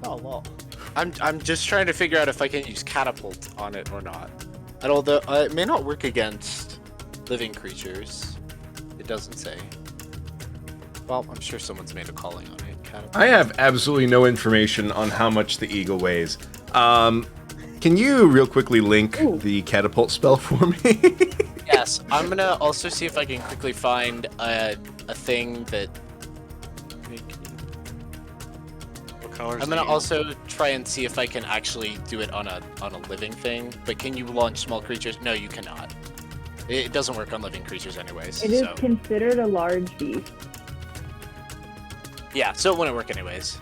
Not a lot. I'm just trying to figure out if I can use catapult on it or not. And although it may not work against living creatures, it doesn't say. Well, I'm sure someone's made a calling on it. Catapult. I have absolutely no information on how much the eagle weighs. Can you real quickly link Ooh. the catapult spell for me? Yes, I'm gonna also see if I can quickly find a thing that. What color? I'm gonna also try and see if I can actually do it on a living thing. But can you launch small creatures? No, you cannot. It doesn't work on living creatures anyways. It is so. considered a large beast. Yeah, so it wouldn't work anyways.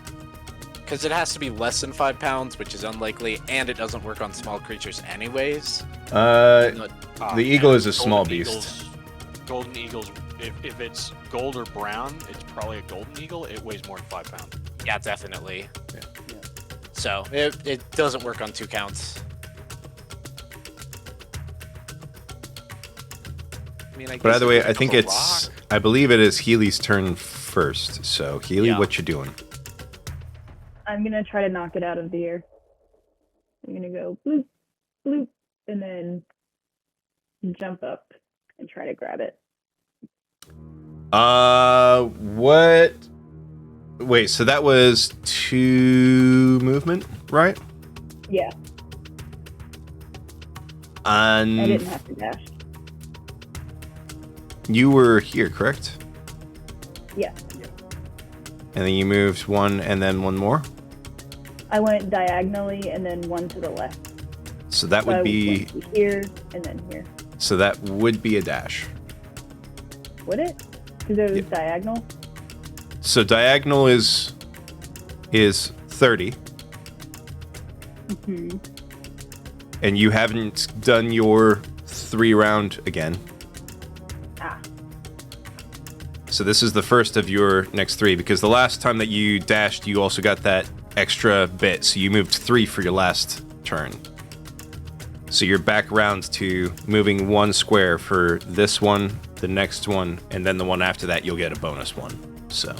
Because it has to be less than 5 pounds, which is unlikely, and it doesn't work on small creatures anyways. The eagle is a small golden beast. Golden eagles, if it's gold or brown, it's probably a golden eagle. It weighs more than 5 pounds. Yeah, definitely. Yeah. So it doesn't work on 2 counts. I mean, By the way, I pick think up a it's... rock. I believe it is Healy's turn first. So, Healy, Yeah. what you doing? I'm gonna try to knock it out of the air. I'm gonna go bloop, bloop, and then jump up and try to grab it. What? Wait, so that was 2 movement, right? Yeah, I didn't have to dash. You were here, correct? Yeah, And then you moved 1 and then 1 more? I went diagonally and then 1 to the left. So that So I would be... went here and then here. So that would be a dash. Would it? Because it was Yeah. diagonal. So diagonal is 30, Hmm. and you haven't done your 3 round again. Ah, So this is the first of your next 3, because the last time that you dashed, you also got that extra bit, so you moved 3 for your last turn. So you're back around to moving 1 square for this one, the next one, and then the one after that, you'll get a bonus 1. So...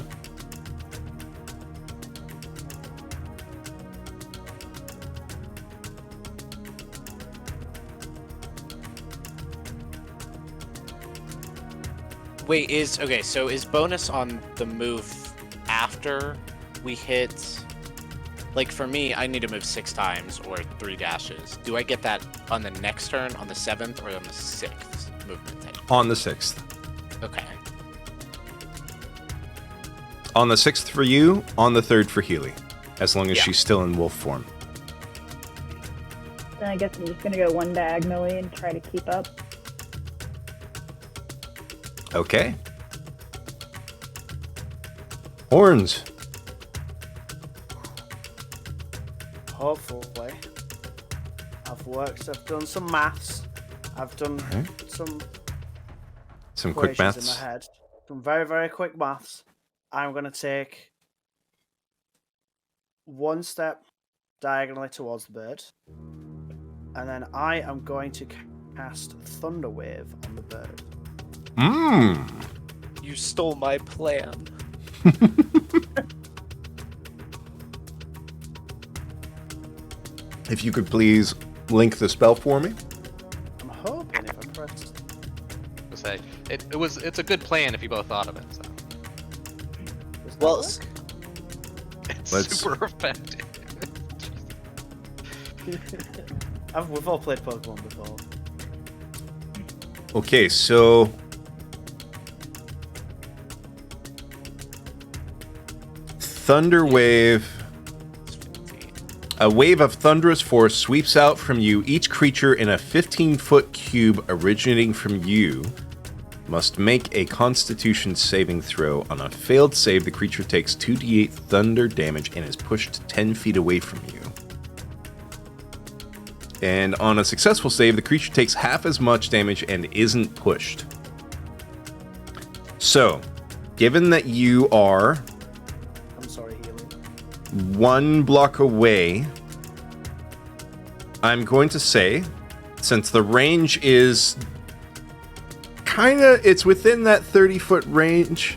Wait, so is bonus on the move after we hit? Like for me, I need to move 6 times or 3 dashes. Do I get that on the next turn, on the 7th, or on the 6th movement thing? On the 6th. Okay. On the 6th for you, on the 3rd for Healy. As long as Yeah. she's still in wolf form. then I guess I'm just gonna go 1 diagonally and try to keep up. Okay. Horns. Hopefully. I've done some maths. I've done Alright. some Quick equations maths. in my head. Some very, very quick maths. I'm going to take 1 step diagonally towards the bird. And then I am going to cast Thunder Wave on the bird. Mmm. You stole my plan. If you could please link the spell for me. I'm hoping if I press... To say it's a good plan if you both thought of it. So Does that Well, work? it's Let's- super effective. We've all played Pokemon before. Okay, so... Thunder Wave. A wave of thunderous force sweeps out from you. Each creature in a 15-foot cube originating from you must make a Constitution saving throw. On a failed save, the creature takes 2d8 thunder damage and is pushed 10 feet away from you. And on a successful save, the creature takes half as much damage and isn't pushed. So, given that you are... I'm sorry, 1 block away. I'm going to say, since the range is it's within that 30-foot range,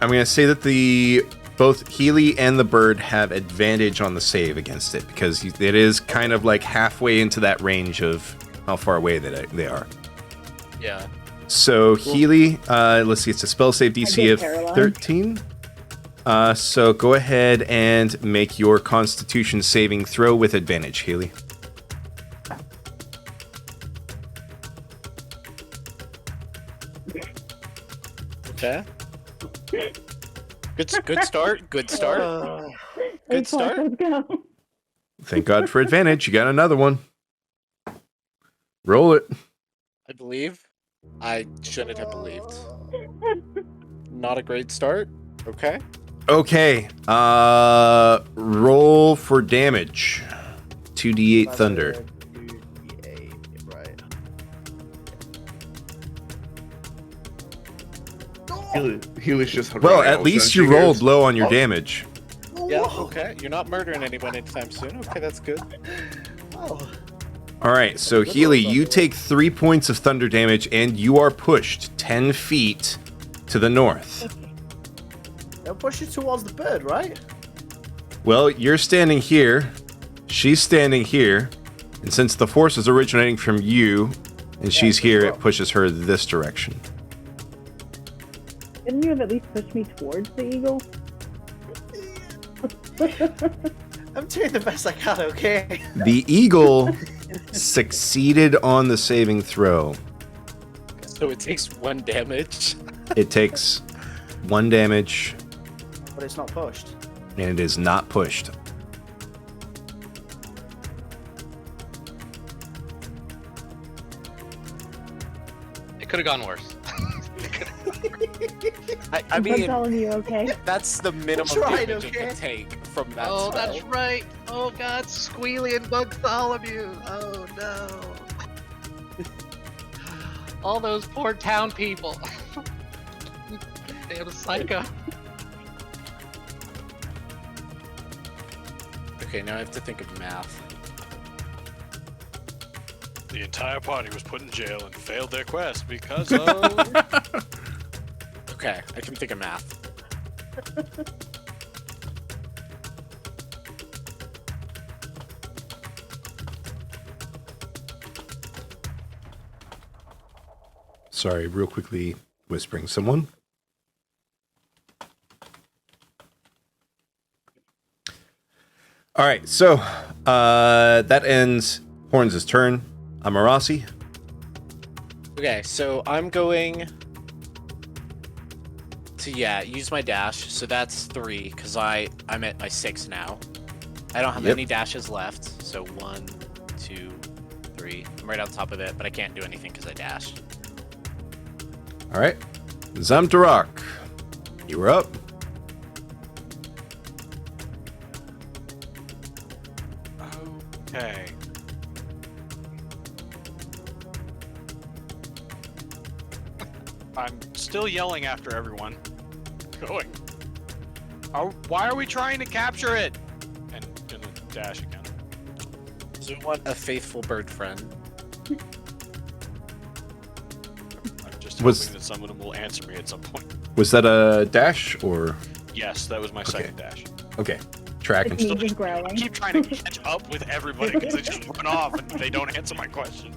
I'm going to say that both Healy and the bird have advantage on the save against it, because it is kind of like halfway into that range of how far away they are. Yeah. So Healy, let's see, it's a spell save DC of 13. So go ahead and make your Constitution saving throw with advantage, Healy. Okay. Good start. Good start. Good start. Let's go. Thank God for advantage. You got another one. Roll it. I believe. I shouldn't have believed. Not a great start. Okay. Okay. Roll for damage. 2d8 thunder. 2d8, right. Healy's just Well, running at all least the you time. She rolled goes, low on your "Oh." damage. Yeah. Okay. You're not murdering anyone anytime soon. Okay, that's good. Oh, All right, so Good Healy, roll, you Thunder. take 3 points of thunder damage, and you are pushed 10 feet to the north. they'll push you towards the bird, right? Well, you're standing here, she's standing here, and since the force is originating from you, and she's here, it pushes her this direction. Couldn't you have at least pushed me towards the eagle? I'm doing the best I can, okay? The eagle succeeded on the saving throw. So it takes 1 damage. It takes 1 damage, But it's not pushed. and it is not pushed. It could have gone worse. I I'm mean, telling you, okay? that's the minimum Tried, damage okay? it could take from that Oh, spell. that's right. Oh God, Squealy and Bartholomew. Oh no. All those poor town people. Damn psycho. Okay, now I have to think of math. The entire party was put in jail and failed their quest because of. Okay, I can think of math. Sorry, real quickly whispering someone. All right, so that ends Horns' turn. Amarasi. Okay, so I'm going to use my dash. So that's 3 because I'm at my 6 now. I don't have Yep. any dashes left. So 1, 2, 3. I'm right on top of it, but I can't do anything because I dashed. All right, Zamtarak, you were up. Okay. I'm still yelling after everyone. Going. Why are we trying to capture it? And gonna dash again. So we want a faithful bird friend. I'm just Was- hoping that some of them will answer me at some point. Was that a dash or Yes, that was my second dash. okay? Tracking. It's me Still just I growling. keep trying to catch up with everybody because they just run off and they don't answer my question.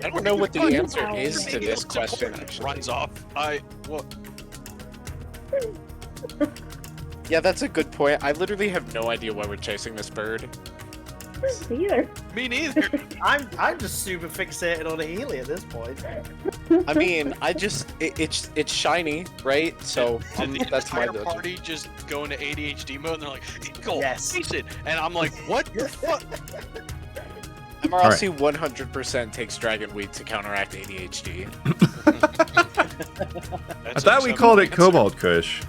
I don't know what the answer Ow. is to this question. Just Actually. runs off. Well, Yeah, that's a good point. I literally have no idea why we're chasing this bird. Me either. me neither. I'm just super fixated on a Healy at this point. I mean, it's shiny, right? So Did the that's my entire logic. party just go into ADHD mode and they're like, "Go, Yes. face it," and I'm like, "What the fuck?" MRLC 100% takes dragon weed to counteract ADHD. I thought we called it Cobalt Kush.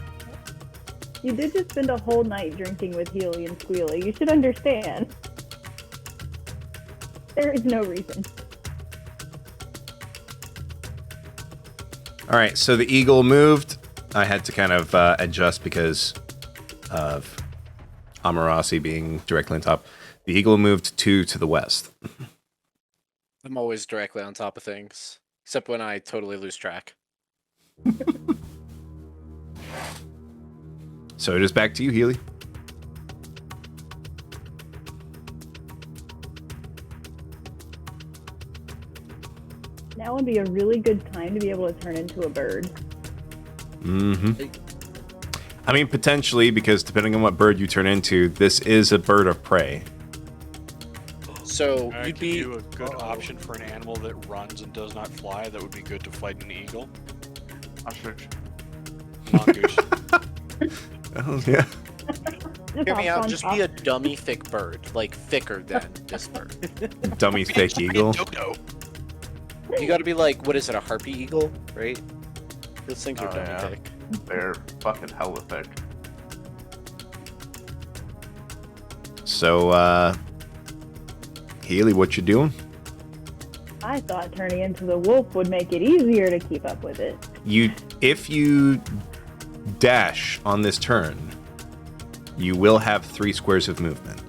You did just spend a whole night drinking with Healy and Squealy. You should understand. There is no reason. All right, so the eagle moved I had to kind of adjust because of Amarasi being directly on top. The eagle moved 2 to the west. I'm always directly on top of things, except when I totally lose track. So it is back to you, Healy. Now would be a really good time to be able to turn into a bird. Mm-hmm. I mean, potentially, because depending on what bird you turn into, this is a bird of prey. So I you'd could be do a good option for an animal that runs and does not fly. That would be good to fight an eagle. Ostrich. Mongoose. Oh, yeah. hear me hop out. on Just top. be a dummy thick bird, like thicker than this bird. Dummy thick eagle. Dodo. You got to be like, what is it, a harpy eagle, right? Those things are Oh, dummy yeah. thick. They're fucking hella thick. So, Healy, what you doing? I thought turning into the wolf would make it easier to keep up with it. If you dash on this turn, you will have 3 squares of movement.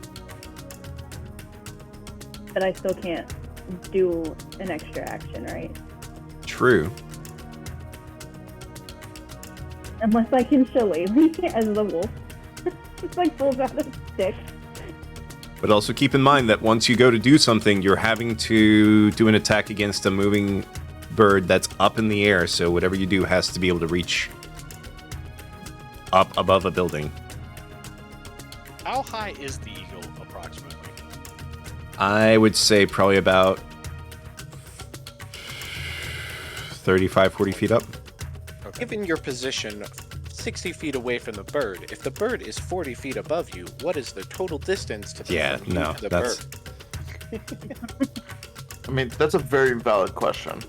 But I still can't do an extra action, right? True. Unless I can shillelagh as the wolf. It's like pulls out a stick. But also keep in mind that once you go to do something, you're having to do an attack against a moving bird that's up in the air, so whatever you do has to be able to reach up above a building. How high is the eagle, approximately? I would say probably about 35, 40 feet up. Given your position 60 feet away from the bird, if the bird is 40 feet above you, what is the total distance to from you to the that's... bird? I mean, that's a very valid question.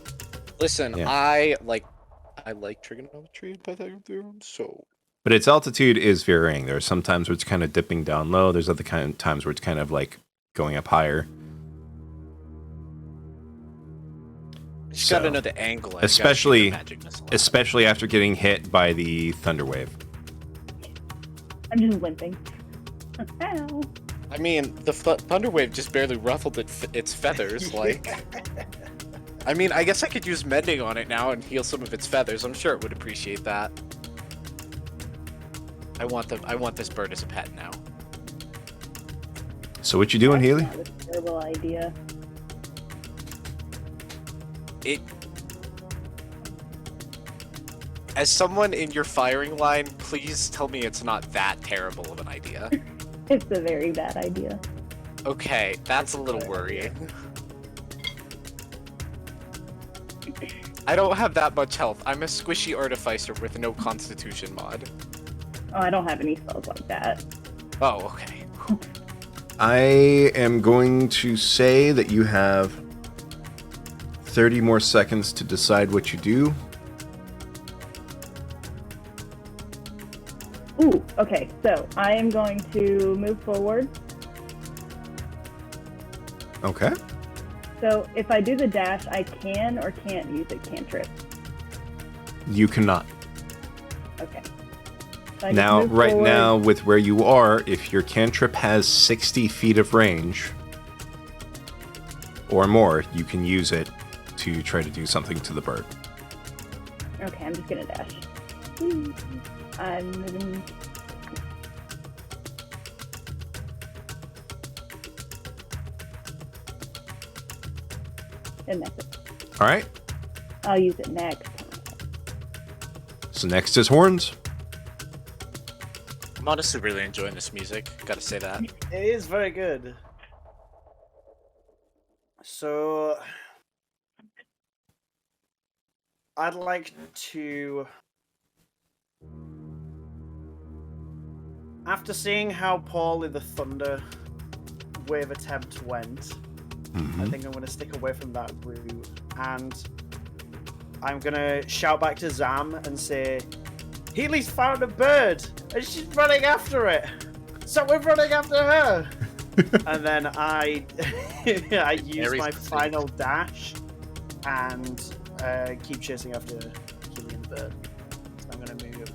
Listen, Yeah. I like trigonometry and Pythagorean theorem, so But its altitude is varying. There are some times where it's kind of dipping down low. There's other kind of times where it's kind of like going up higher. you just gotta know the angle. and you gotta shoot especially- the magic missile out. Especially after getting hit by the thunder wave. I'm just limping. Ow. I mean, the thunder wave just barely ruffled its feathers. Like, I mean, I guess I could use mending on it now and heal some of its feathers. I'm sure it would appreciate that. I want this bird as a pet now. So what you doing, Healy? That was a terrible idea. As someone in your firing line, please tell me it's not that terrible of an idea. It's a very bad idea. Okay, that's a little worrying. I don't have that much health. I'm a squishy artificer with no constitution mod. Oh, I don't have any spells like that. Oh, okay. I am going to say that you have 30 more seconds to decide what you do. Ooh, okay, so I am going to move forward. Okay. So if I do the dash, I can or can't use a cantrip. You cannot. Okay. So I just Now, move right forward. now, with where you are, if your cantrip has 60 feet of range or more, you can use it to try to do something to the bird. Okay, I'm just gonna dash. Whee. I'm moving. And that's it. All right. I'll use it next time. So next is horns. I'm honestly really enjoying this music. Gotta say that. It is very good. So, I'd like to. After seeing how poorly the thunder wave attempt went, I think I'm going to stick away from that route, and I'm going to shout back to Zam and say, Healy's found a bird, and she's running after it, so we're running after her. And then I use Aries my mistake. final dash and keep chasing after Healy and the bird. So I'm going to move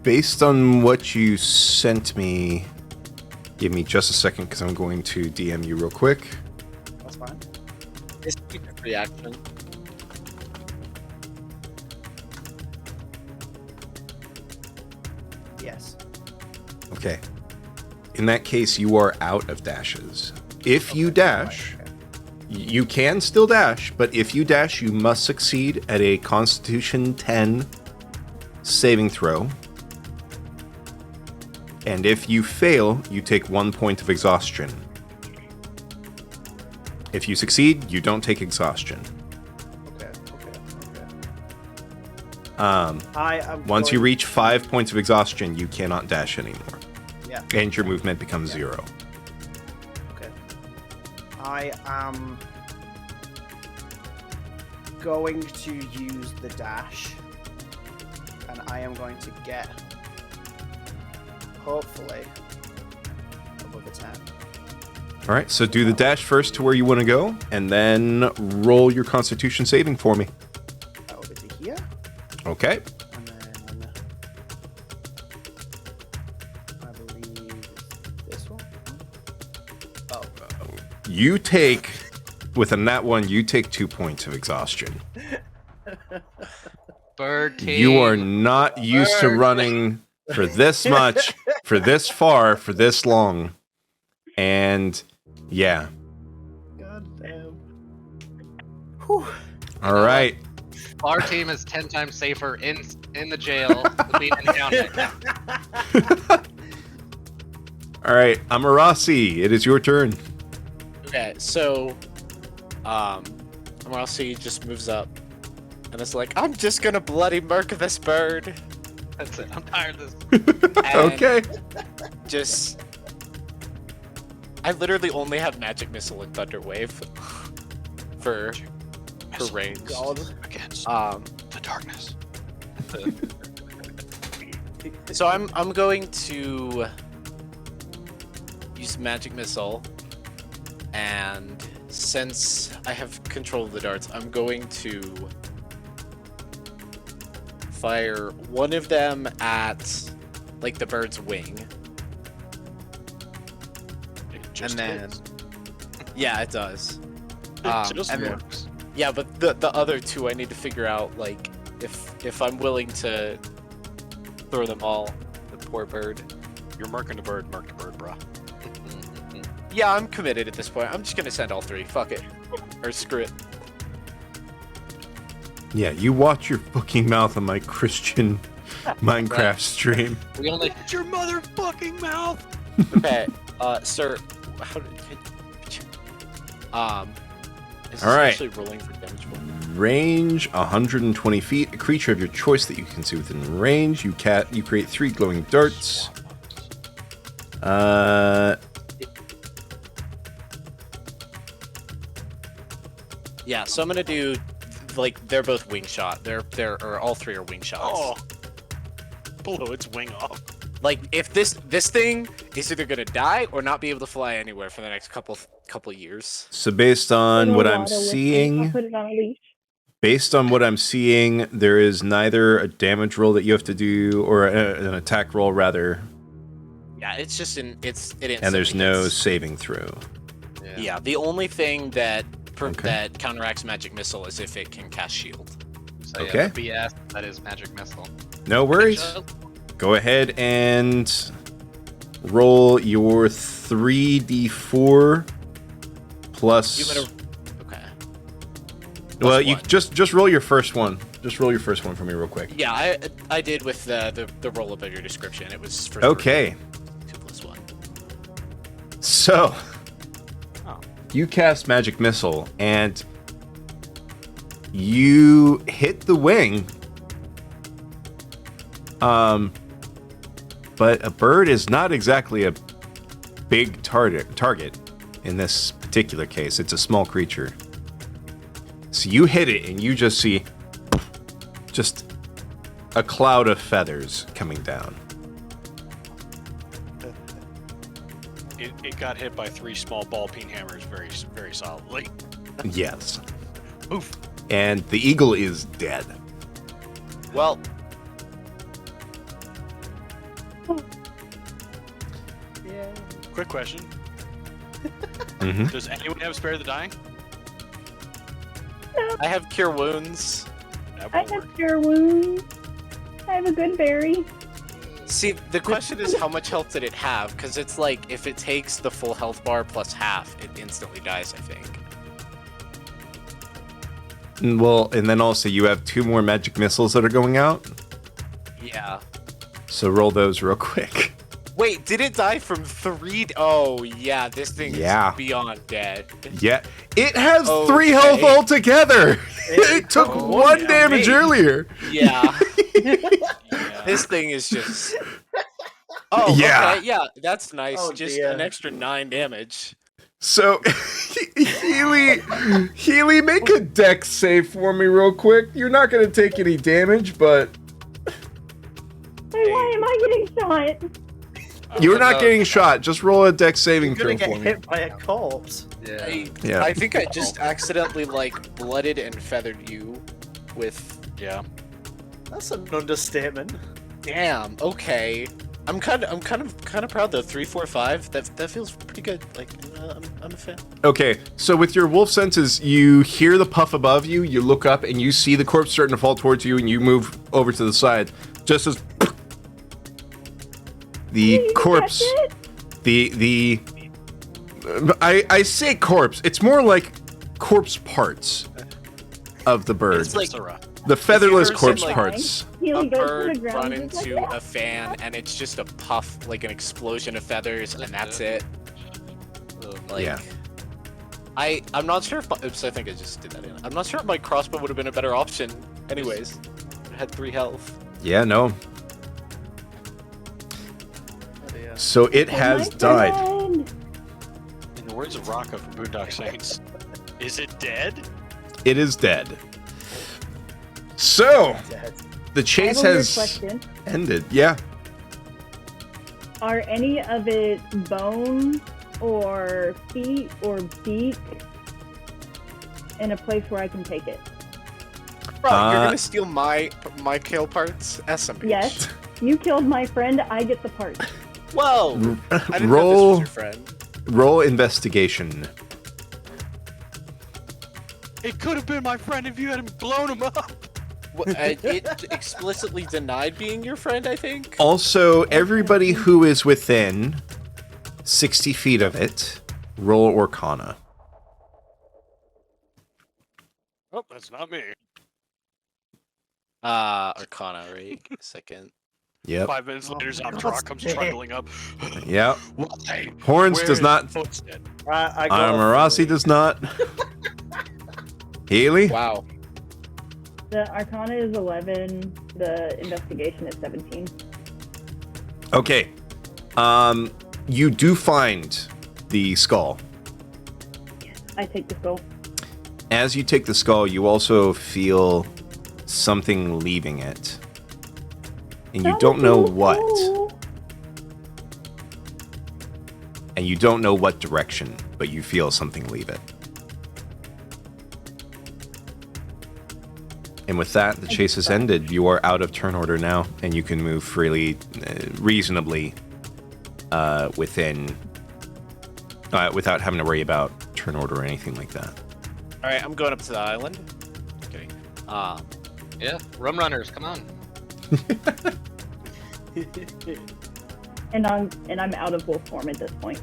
Based on what you sent me, give me just a second because I'm going to DM you real quick. That's fine. It's a reaction. Yes. Okay. In that case, you are out of dashes. If you dash, Right, okay. you can still dash, but if you dash, you must succeed at a Constitution 10 saving throw. And if you fail, you take 1 point of exhaustion. If you succeed, you don't take exhaustion. Okay. Um, am once you going- reach 5 points of exhaustion, you cannot dash anymore. Yeah. And your movement becomes 0. Okay. I am going to use the dash, and I am going to get, hopefully, above a 10. All right, so do the dash first to where you want to go, and then roll your Constitution saving for me. Over to here, Okay. and then I believe this one. Oh, You take, with a nat 1, you take 2 points of exhaustion. Bird team. You are not used to running for this much, for this far, for this long. And yeah. God damn. Whew. All right. Our team is 10 times safer in the jail than being in county. All right, Amarasi, it is your turn. Okay, so Amarasi just moves up and it's like, I'm just gonna bloody murk this bird. That's it. I'm tired of this. And Okay. just I literally only have magic missile and thunder wave for range. God. Against the darkness. So I'm going to use magic missile, and since I have control of the darts, I'm going to fire one of them at like the bird's wing, It and just then hits. yeah, it does. It just and then- works. Yeah, but the other two I need to figure out like if I'm willing to throw them all. The poor bird. You're marking the bird, mark the bird, bruh. Yeah, I'm committed at this point. I'm just gonna send all three. Fuck it. Or screw it. Yeah, you watch your fucking mouth on my Christian Minecraft stream. We only Shut your motherfucking mouth! Okay, sir, how did is All right. this actually rolling for damage? Range 120 feet. A creature of your choice that you can see within range. You create 3 glowing darts. Yeah, so I'm gonna do like they're both wing shot. Or all three are wing shots. Oh! Blow its wing off. Like if this thing is either gonna die or not be able to fly anywhere for the next couple years. So based on Put what a I'm lot of whiskey. I'll seeing, put it on a leash. there is neither a damage roll that you have to do, or an attack roll rather, Yeah, it's just it and there's instantly no hits. saving throw. Yeah, the only thing that Okay. that counteracts magic missile is if it can cast shield. So, yeah, Okay. BS. That is magic missile. No worries. Go ahead and roll your 3d4 plus. You better. Okay. Well, Plus you one. just roll your first one. Just roll your first one for me real quick. Yeah, I did with the roll up of your description. It was for Okay. 2 plus 1. So, Oh. you cast Magic Missile, and you hit the wing. But a bird is not exactly a big target in this particular case. It's a small creature. So you hit it, and you just see just a cloud of feathers coming down. It got hit by 3 small ball peen hammers very, very solidly. Yes. Oof. And the eagle is dead. Well, Yeah. Quick question: Mhm. does anyone have spare the dying? I have cure wounds. That I won't work. have cure wounds. I have a good berry. See, the question is how much health did it have? Because it's like, if it takes the full health bar plus half, it instantly dies, I think. Well, and then also you have 2 more magic missiles that are going out. Yeah. So roll those real quick. Wait, did it die from 3? Oh, yeah, this thing Yeah. is beyond dead. Yeah, it has 3 Okay. health altogether. It took Oh, 1 yeah, damage me. earlier. Yeah. Yeah. This thing is just... Oh, Yeah. okay, yeah, that's nice. Oh, just dear. an extra 9 damage. So, Healy, make a dex save for me real quick. You're not gonna take any damage, but Hey, why am I getting shot? you're Oh, not no. getting shot. Just roll a dex saving You're throw gonna get for me. hit by a corpse. Yeah. Yeah. I think I just accidentally, like, blooded and feathered you with... Yeah. That's an understatement. Damn, okay. I'm kind of proud though. 3, 4, 5. That feels pretty good. Like, I'm a fan. Okay, so with your wolf senses, you hear the puff above you, you look up, and you see the corpse starting to fall towards you, and you move over to the side. Just as the corpse, I say corpse. It's more like corpse parts of the bird. It's like Sarah. The featherless If you ever corpse seen, like, parts. a Healy goes to bird the ground. run and is like, into "Yeah." a fan, and it's just a puff, like an explosion of feathers, and that's it. Like, Yeah. I'm not sure if oops, I think I just did that in. I'm not sure if my crossbow would have been a better option. Anyways, it had 3 health. Yeah, no. Oh, dear. So it has My died. friend. In the words of Rocco from Boondock Saints, is it dead? It is dead. So Dead. the I chase have a weird has question. ended. Yeah. Are any of its bone or feet or beak in a place where I can take it? Bro, you're Uh, gonna steal my kill parts? SMH. Yes. You killed my friend. I get the part. Whoa! I didn't know this Roll was your friend. roll investigation. It could have been my friend if you hadn't blown him up. It explicitly denied being your friend, I think. Also, everybody who is within 60 feet of it, roll Arcana. Oh, that's not me. Arcana, right? Second. Yep. 5 minutes later, my Zomtrak God. comes trundling up. Yep. Why? Horns Where does is not. Footstead? I got a Amarasi 3. does not. Healy? Wow. The Arcana is 11. The investigation is 17. Okay. You do find the skull. I take the skull. As you take the skull, you also feel something leaving it. And you don't know what. And you don't know what direction, but you feel something leave it. And with that, the chase has ended. You are out of turn order now, and you can move freely, reasonably, within, without having to worry about turn order or anything like that. All right, I'm going up to the island. Okay. Yeah. Rum runners, come on. And I'm out of wolf form at this point.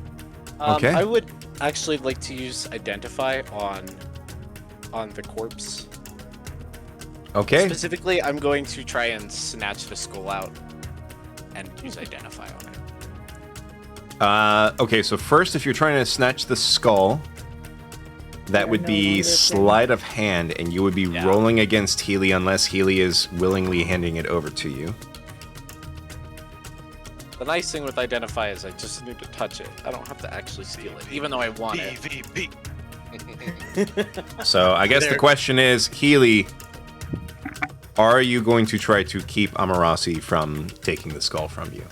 Okay. I would actually like to use identify on the corpse. Okay. Specifically, I'm going to try and snatch the skull out and use identify on it. Okay, so first, if you're trying to snatch the skull, that You're would no be longer sleight of hand, and you would be Yeah. rolling against Healy unless Healy is willingly handing it over to you. The nice thing with identify is I just need to touch it. I don't have to actually steal it, even though I want it. PvP. So I guess the There. question is, Healy, are you going to try to keep Amarasi from taking the skull from you?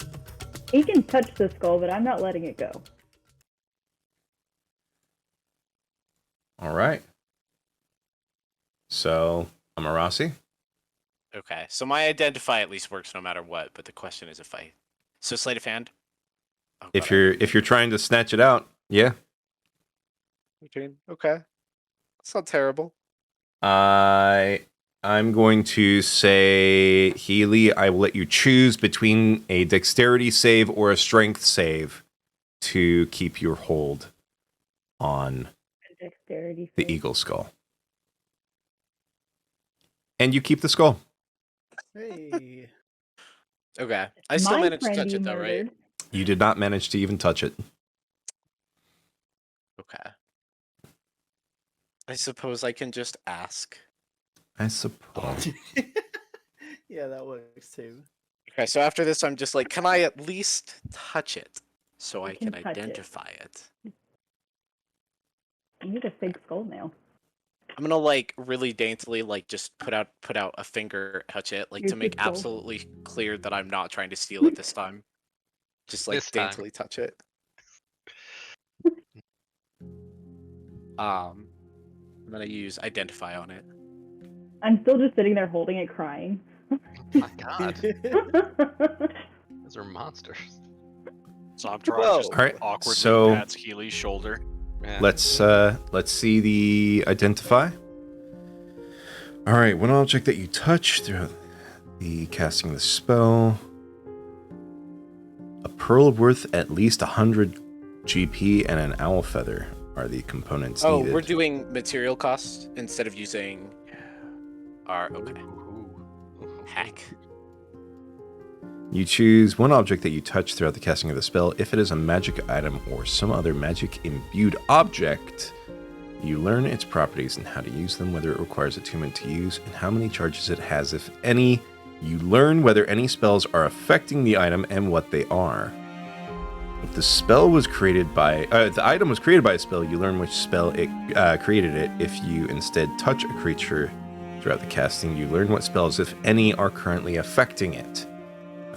He can touch the skull, but I'm not letting it go. All right. So, Amarasi? Okay, so my identify at least works no matter what, but the question is if I So sleight of hand. Oh, If God, you're trying to snatch it out, yeah. 13. Okay, that's not terrible. I'm going to say, Healy, I will let you choose between a dexterity save or a strength save to keep your hold on Dexterity. the save. eagle skull. And you keep the skull. Hey. Okay, I still My managed to friend touch you it though, right? murdered. You did not manage to even touch it. Okay. I suppose I can just ask. I suppose. Yeah, that works too. Okay, so after this, I'm just like, can I at least touch it so I can can touch it. identify it? You need a fake skull nail. I'm gonna like really daintily like just put out a finger, touch it, like Your to make skull. absolutely clear that I'm not trying to steal it this time. Just like This time. daintily touch it. I'm gonna use identify on it. I'm still just sitting there holding it, crying. My God, those are monsters. Zomtron just Whoa. All right, awkwardly so- pats Healy's shoulder. Yeah. Let's see the identify. All right, one object that you touch throughout the casting of the spell. A pearl worth at least 100 GP and an owl feather are the components Oh, needed. we're doing material cost instead of using our okay. Heck. You choose one object that you touch throughout the casting of the spell. If it is a magic item or some other magic imbued object, you learn its properties and how to use them, whether it requires attunement to use, and how many charges it has, if any. You learn whether any spells are affecting the item and what they are. If the spell was created by, the item was created by a spell, you learn which spell it created it. If you instead touch a creature throughout the casting, you learn what spells, if any, are currently affecting it.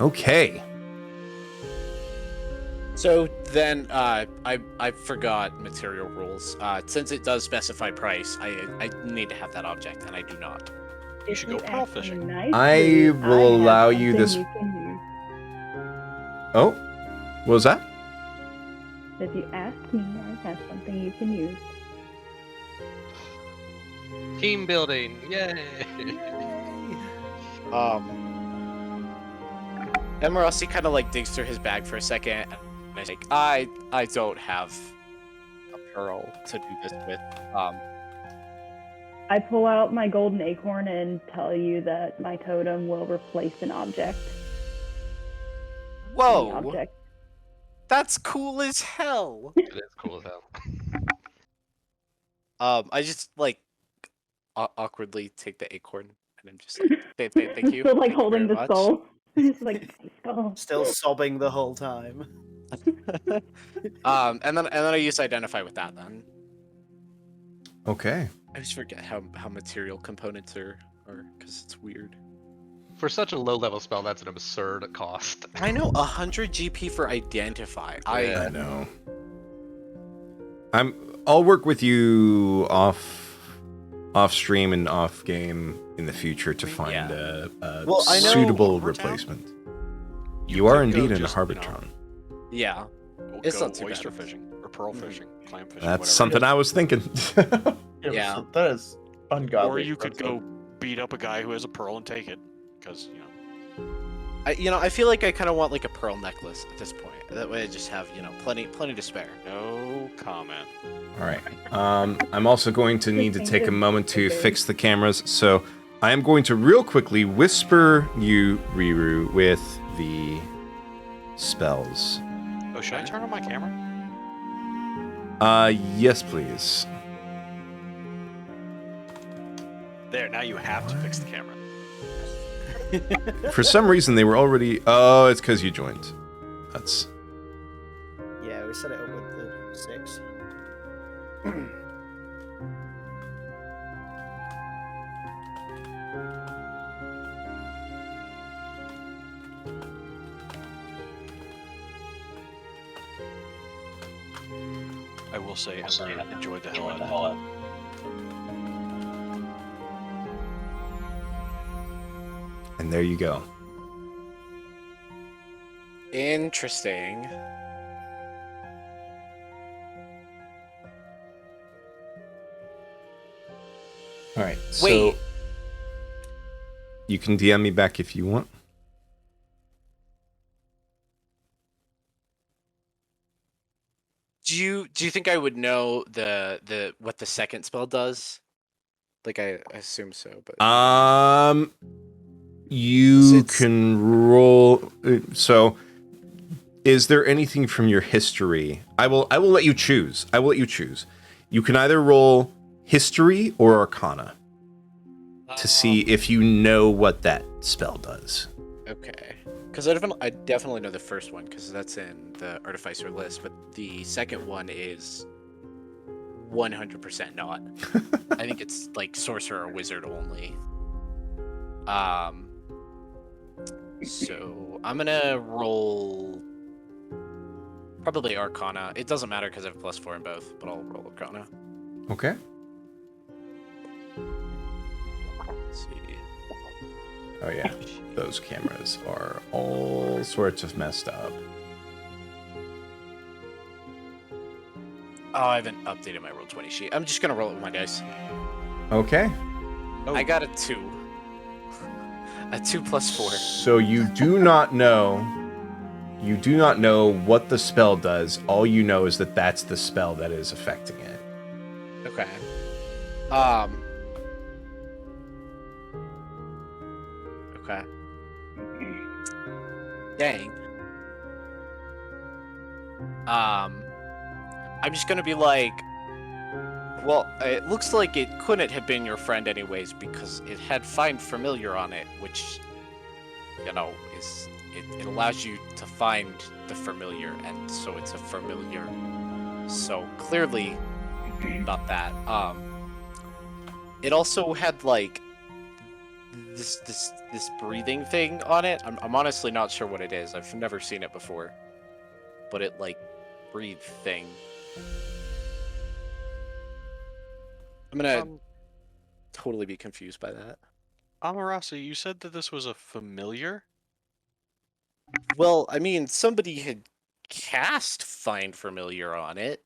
Okay. So then, I forgot material rules. Since it does specify price, I need to have that object, and I do not. You should go If pearl ask me fishing. nicely, I will have allow you something this- You can use. Oh, what was that? If you ask me, I have something you can use. Team building, yay! Emerossi kind of like digs through his bag for a second, and he's like, I don't have a pearl to do this with. I pull out my golden acorn and tell you that my totem will replace an object. Any Whoa, object. that's cool as hell. It is cool as hell. I just like awkwardly take the acorn, and I'm just like, thank you. Still like thank you holding very the much." skull. Just like skull. Still sobbing the whole time. And then I use identify with that. Then Okay. I just forget how material components are because it's weird. For such a low level spell, that's an absurd cost. I know 100 GP for identify. I know. I'll work with you off stream and off game in the future to find Yeah. a Well, I know- suitable Harbortown? replacement. You are could go indeed in just, Harbitron. Yeah, We'll It's go not too oyster bad. fishing or pearl fishing, clam fishing. That's whatever. something I was thinking. Yeah. That is ungodly. Or you could expensive. go beat up a guy who has a pearl and take it, because I feel like I kind of want like a pearl necklace at this point. That way I just have plenty to spare. no comment. All right. I'm also going to need to take a moment to fix the cameras, so I am going to real quickly whisper you, Riru, with the spells. Oh, should I turn on my camera? Yes, please. There, now you have to fix the camera. For some reason, they were already. Oh, it's because you joined. That's. Yeah, we set it up with the 6. I will say, Ember enjoyed the hell out of it. And there you go. Interesting. All right. So Wait. you can DM me back if you want. Do you think I would know the what the second spell does? Like I assume so, but you It's- can roll. So, is there anything from your history? I will let you choose. I will let you choose. You can either roll history or arcana to see if you know what that spell does. Okay. Because I definitely know the first one because that's in the artificer list, but the second one is 100% not. I think it's like sorcerer or wizard only. So I'm gonna roll probably arcana. It doesn't matter because I have +4 in both, but I'll roll arcana. Okay. Let's see. Oh yeah, those cameras are all sorts of messed up. Oh, I haven't updated my roll20 sheet. I'm just gonna roll it with my dice. Okay. I got a 2. A 2 + 4. So you do not know. You do not know what the spell does. All you know is that that's the spell that is affecting it. Okay. Okay. Dang. I'm just gonna be like, well, it looks like it couldn't have been your friend anyways because it had Find Familiar on it, which, you know, it allows you to find the familiar, and so it's a familiar. So clearly, not that. It also had like this breathing thing on it. I'm honestly not sure what it is. I've never seen it before, but it like breathe thing. I'm gonna totally be confused by that. Amarasa, you said that this was a familiar? Well, I mean, somebody had cast Find Familiar on it,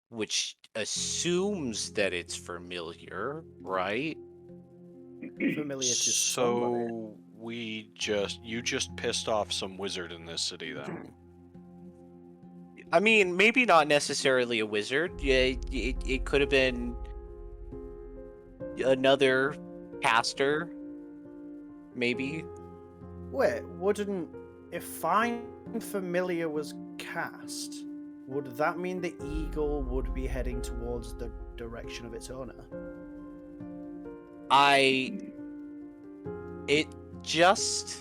which assumes that it's familiar, right? Familiar to somebody. So you just pissed off some wizard in this city then. I mean, maybe not necessarily a wizard. Yeah, it could have been another caster, maybe. Wait, wouldn't if Find Familiar was cast, would that mean the eagle would be heading towards the direction of its owner? It just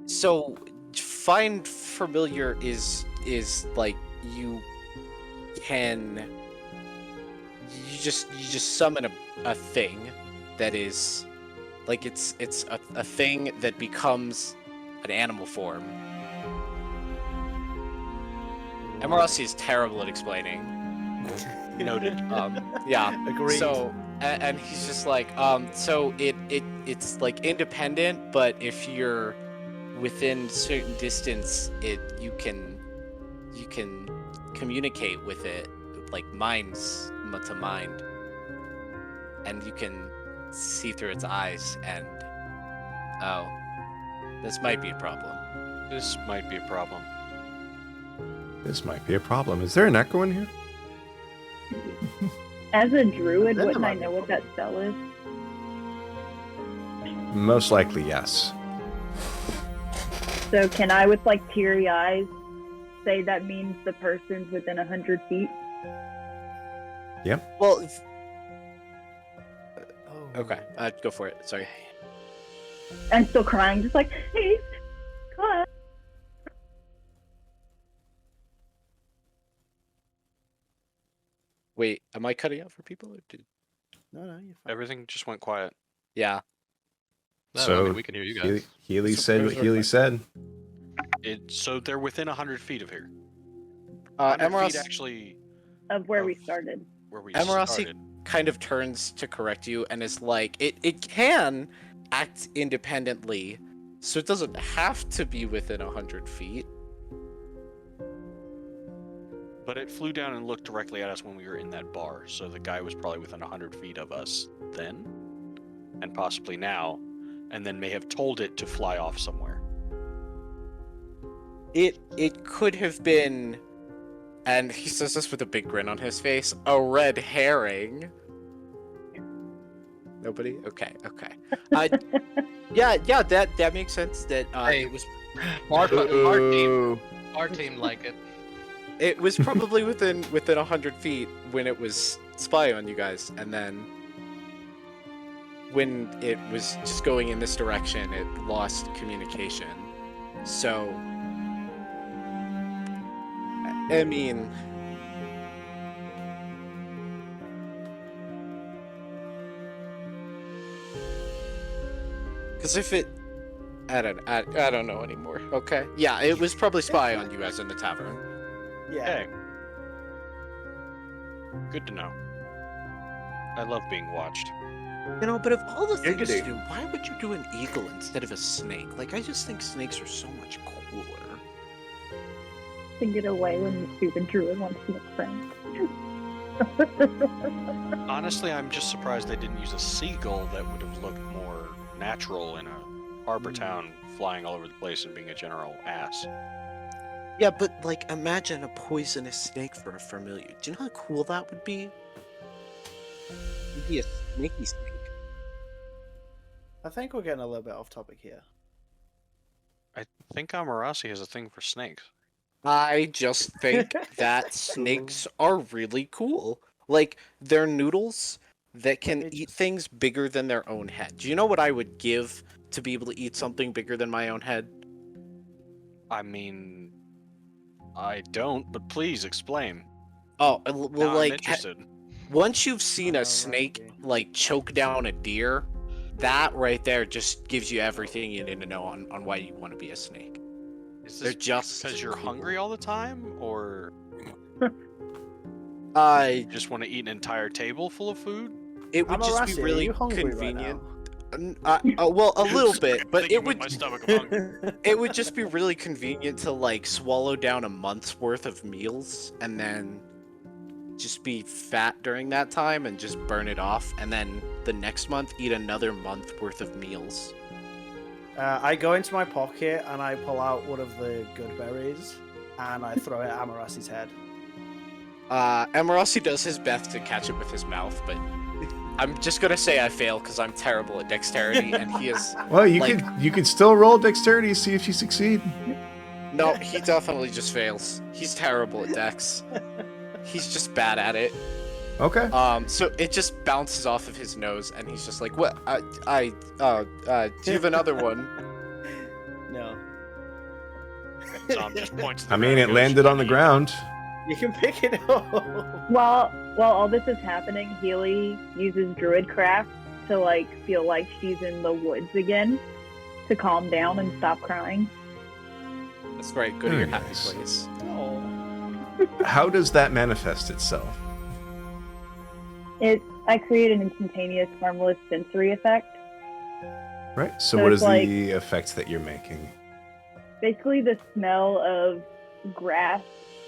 so Find Familiar is like you just summon a thing that is like it's a thing that becomes an animal form. Emerasi is terrible at explaining. Noted. Yeah. Agreed. So and he's just like so it's like independent, but if you're within certain distance, you can communicate with it like minds to mind, and you can see through its eyes. And this might be a problem. This might be a problem. This might be a problem. Is there an echo in here? As a druid, Then wouldn't there I might know what that spell is? Most likely, yes. So can I, with like teary eyes, say that means the person's within 100 feet? Well, Oh. okay, go for it. Sorry. I'm still crying, just like, hey, God. Wait, am I cutting out for people? Or No, you're fine. Everything just went quiet. Yeah. No, So, I mean, we can hear you guys. Healy said what Healy said. So they're within 100 feet of here. 100 Emerald feet actually Of where we Of- started. where we Emerasi started. kind of turns to correct you and is like, it can act independently, So it doesn't have to be within 100 feet. But it flew down and looked directly at us when we were in that bar, so the guy was probably within 100 feet of us then, and possibly now, and then may have told it to fly off somewhere. It could have been, and he says this with a big grin on his face, a red herring. Nobody? Okay. Yeah, that makes sense. That Hey. it was Our team like it. It was probably within 100 feet when it was spy on you guys, and then when it was just going in this direction, it lost communication. So, I mean, because if it, I don't know anymore. Okay, yeah, it was probably spy on you guys in the tavern. Yeah. Okay. Good to know. I love being watched. You know, but of all the things to Giggity. do, why would you do an eagle instead of a snake? Like, I just think snakes are so much cooler. To get away when the stupid druid wants to make friends. Honestly, I'm just surprised they didn't use a seagull that would have looked more natural in a harbor town, flying all over the place and being a general ass. Yeah, but, like, imagine a poisonous snake for a familiar. Do you know how cool that would be? It'd be a snaky snake. I think we're getting a little bit off topic here. I think Amarasi has a thing for snakes. I just think that snakes are really cool. Like, they're noodles that can eat things bigger than their own head. Do you know what I would give to be able to eat something bigger than my own head? I mean, I don't, but please explain. Oh, Now well, I'm like, interested. once you've seen Oh, a right, snake, okay. like, choke down a deer, that right there just gives you everything you need to know on why you want to be a snake. Is They're this just because you're cool. hungry all the time, or I you just want to eat an entire table full of food? It would just be Amarasi, are really you hungry right convenient. now? Well, a little bit, but Thinking it with would my stomach of hunger. it would just be really convenient to like swallow down a month's worth of meals and then just be fat during that time and just burn it off, and then the next month eat another month worth of meals. I go into my pocket and I pull out one of the good berries and I throw it at Amarasi's head. Amarasi does his best to catch it with his mouth, but I'm just gonna say I fail because I'm terrible at dexterity, and he is. Well, you Like- could still roll dexterity, see if you succeed. No, he definitely just fails. He's terrible at dex. He's just bad at it. Okay. So it just bounces off of his nose, and he's just like, "What? Do you have another one?" No. Zom just points to the I mean, ground it and goes, landed on the ground. You can pick it up. While all this is happening, Healy uses druidcraft to like feel like she's in the woods again, to calm down and stop crying. That's right. Go to your happy Nice. place. Oh. How does that manifest itself? I create an instantaneous harmless sensory effect. Right. So So what it's is like- the effect that you're making? Basically, the smell of grass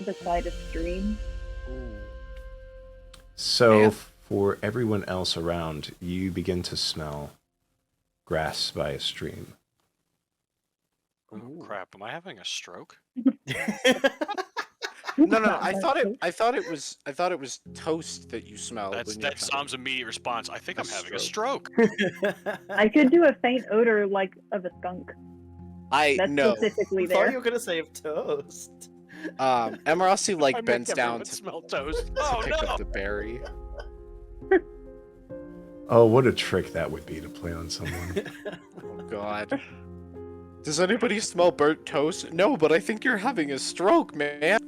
beside a stream. So Man. for everyone else around, you begin to smell grass by a stream. Oh, crap, am I having a stroke? No. I thought it was toast that you smelled. That's when you're Zom's immediate response. I think A I'm having a stroke. stroke. I could do a faint odor like of a skunk. I That's know. specifically I thought you there. were gonna say of toast. Emerasi I like make bends down everyone to smell toast. to Oh pick no! up the berry. Oh, what a trick that would be to play on someone. Oh God. Does anybody smell burnt toast? No, but I think you're having a stroke, man.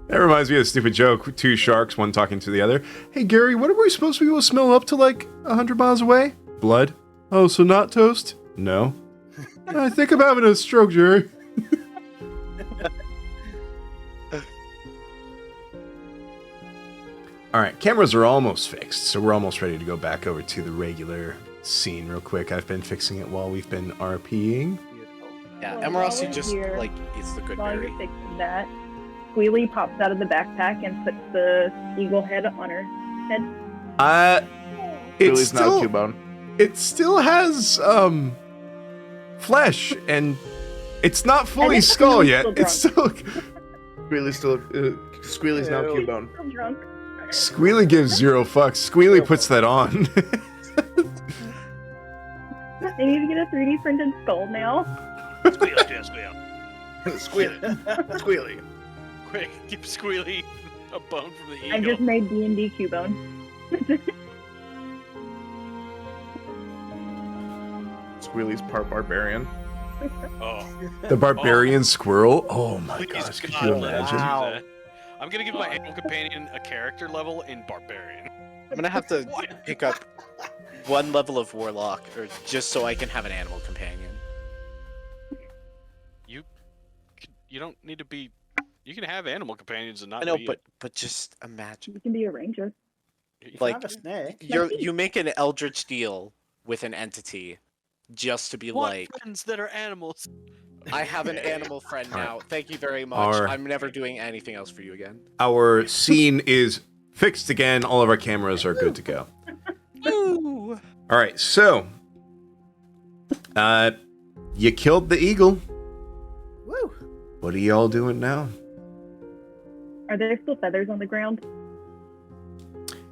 That reminds me of a stupid joke. Two sharks, one talking to the other. Hey, Gary, what are we supposed to be able to smell up to like 100 miles away? Blood. Oh, so not toast? No. I think I'm having a stroke, Jerry. All right, cameras are almost fixed, so we're almost ready to go back over to the regular scene real quick. I've been fixing it while we've been RPing. Yeah, Well, Emerald while we're just here, like eats the good While berry. you're fixing that, Squealy pops out of the backpack and puts the eagle head on her head. Billy's now Cubone. It still has flesh, and it's not fully think skull Squealy's yet. still It's still Squealy's now Ew. Cubone. I'm drunk. Squealy gives 0 fucks. Squealy puts that on. I need to get a 3D printed skull now. Squealy, yeah, squeal. Squealy. Squealy. Quick, give Squealy a bone from the eagle. I just made D&D Cubone. Squealy's part barbarian. Oh, The barbarian squirrel. Oh my please gosh, could God, you let us imagine? do Wow. that. I'm gonna give my animal companion a character level in barbarian. I'm gonna have to pick up one level of warlock, or just so I can have an animal companion. You don't need to be. You can have animal companions and not. I know, be but just imagine, You can be a ranger. You can like, have a snake. you make an eldritch deal with an entity, just to be want like, friends that are animals. I have an animal friend Alright. now. Thank you very much. Our- I'm never doing anything else for you again. Our scene is fixed again. All of our cameras are good to go. Ooh. All right, so you killed the eagle. Woo! What are y'all doing now? Are there still feathers on the ground?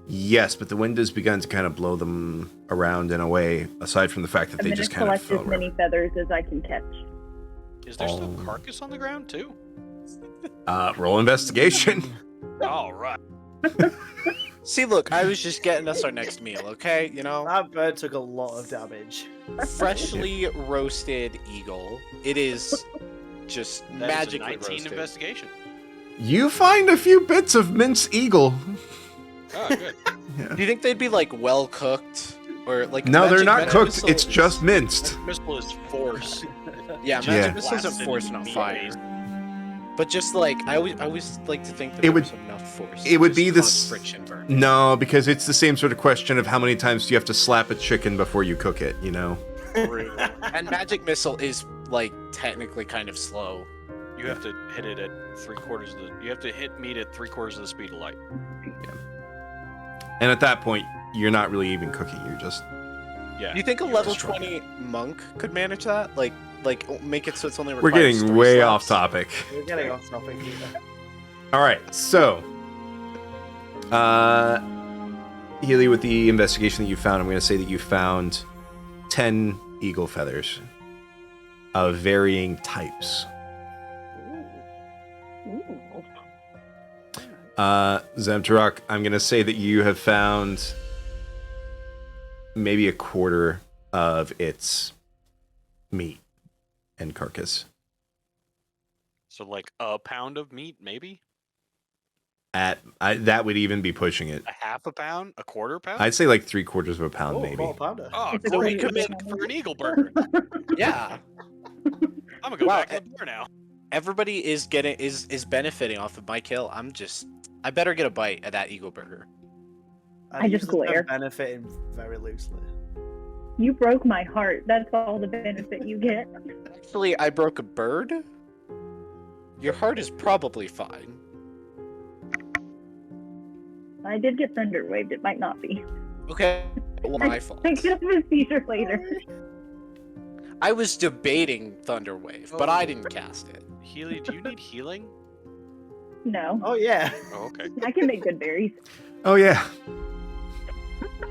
Yes, but the wind has begun to kind of blow them around in a way, aside from the fact that I'm they going to just kind of collect fell as many around. feathers as I can catch. Is there still Oh. carcass on the ground too? Roll investigation. All right. See, look, I was just getting us our next meal, okay? You know, That bird took a lot of damage. freshly roasted eagle. It is just That is a magically 19 roasted. investigation. You find a few bits of minced eagle. Oh, good. Do you think they'd be like well cooked, or like? No, they're magic not missile cooked. It's is- just minced. Missile is force. Yeah, Yeah. magic missile isn't Blasted force, not meat fire. based. But just like I always like to think that It there would- was enough force. it would to be just the cause s- friction burn. No, because it's the same sort of question of how many times do you have to slap a chicken before you cook it, you know? True. And magic missile is like technically kind of slow. You have to hit it at 3/4 of the. You have to hit meat at 3/4 of the speed of light. And at that point, you're not really even cooking. You're just Yeah. Do you think a You're level just trying 20 monk could manage that? Like make it so it's only we're requires getting 3 way slaps? off topic. We're getting off topic here. All right, so Healy, with the investigation that you found, I'm going to say that you found 10 eagle feathers of varying types. Ooh. Zemtarak, I'm going to say that you have found maybe a quarter of its meat and carcass. So like a pound of meat, maybe That would even be pushing it. a half a pound, a quarter pound. I'd say like 3/4 of a pound, Oh, maybe. quarter pounder. Oh, It's a quarter quarter commit pound. for an eagle burger. Yeah. I'm gonna go Wow, back to the bar now. Everybody is benefiting off of my kill. I better get a bite at that eagle burger. I just use the term glare. benefiting very loosely. You broke my heart. That's all the benefit you get. Actually, I broke a bird. Your heart is probably fine. I did get thunder waved. It might not be. Okay, well, my fault. I could have a seizure later. I was debating Thunderwave, but I didn't cast it. Healy, do you need healing? No, Oh yeah. Oh, okay. I can make good berries. Oh, yeah.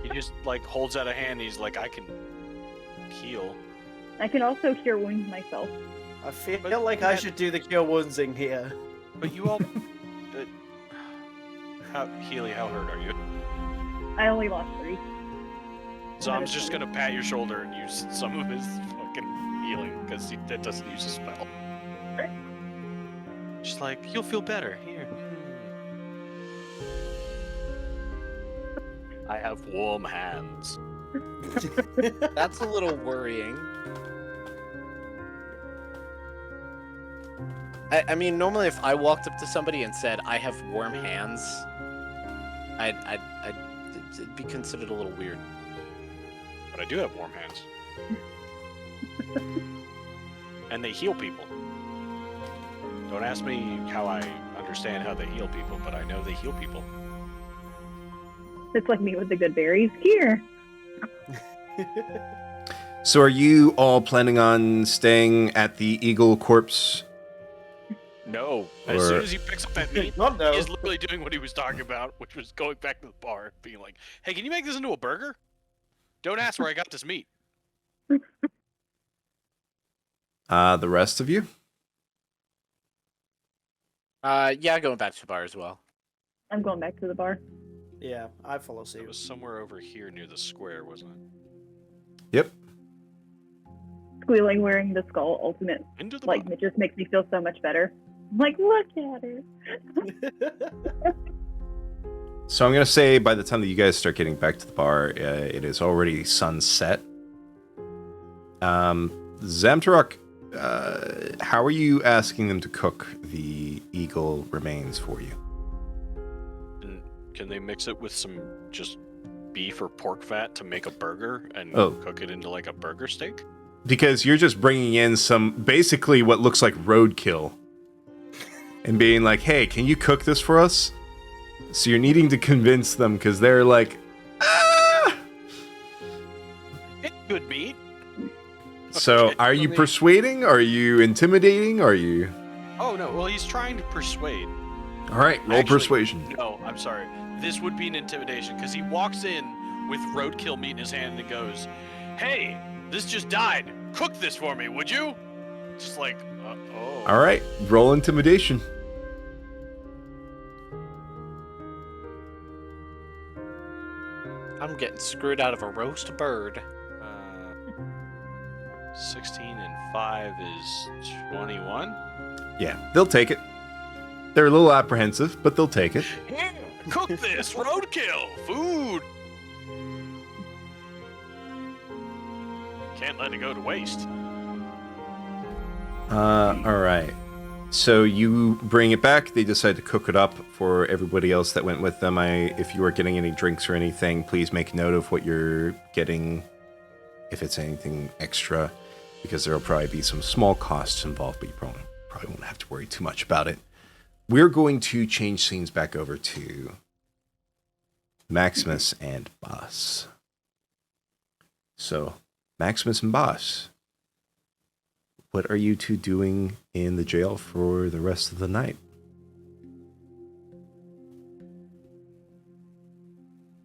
He just like holds out a hand. He's like, I can heal. I can also cure wounds myself. I feel But like you I had- should do the cure wounds thing here. But you all. Healy, how hurt are you? I only lost 3. So I'm just gonna pat your shoulder and use some of his fucking healing because that doesn't use a spell. Just like you'll feel better here. I have warm hands. That's a little worrying. I mean, normally if I walked up to somebody and said, I have warm hands, it'd be considered a little weird. but I do have warm hands. And they heal people. Don't ask me how I understand how they heal people, but I know they heal people. It's like me with the good berries. Here. So are you all planning on staying at the Eagle Corpse? No. As Or- soon as he picks up that meat, Not no. he is literally doing what he was talking about, which was going back to the bar, being like, "Hey, can you make this into a burger? Don't ask where I got this meat." The rest of you? Yeah, going back to the bar as well. I'm going back to the bar. Yeah, I follow It suit. was somewhere over here near the square, wasn't it? Yep. Squealing wearing the skull ultimate. Into the Like, bar. it just makes me feel so much better. I'm like, look at her. So I'm going to say by the time that you guys start getting back to the bar, it is already sunset. Zamtarok, how are you asking them to cook the eagle remains for you? And can they mix it with some just beef or pork fat to make a burger and Oh. cook it into like a burger steak? Because you're just bringing in some, basically what looks like roadkill. And being like, hey, can you cook this for us? So you're needing to convince them because they're like, ah! It's good meat. So Okay, are let you me- persuading? Are you intimidating? Are you... Oh no, well he's trying to persuade. All right, roll Actually, persuasion. No, I'm sorry. This would be an intimidation because he walks in with roadkill meat in his hand and goes, "Hey, this just died. Cook this for me, would you?" Just like, oh. All right, roll intimidation. I'm getting screwed out of a roast bird. 16 and 5 is 21. Yeah, they'll take it. They're a little apprehensive, but they'll take it. Yeah, cook this roadkill food. Can't let it go to waste. All right. So you bring it back. They decide to cook it up for everybody else that went with them. If you are getting any drinks or anything, please make note of what you're getting, if it's anything extra, because there'll probably be some small costs involved, but you probably won't have to worry too much about it. We're going to change scenes back over to Maximus and Bas. So, Maximus and Bas, what are you two doing in the jail for the rest of the night?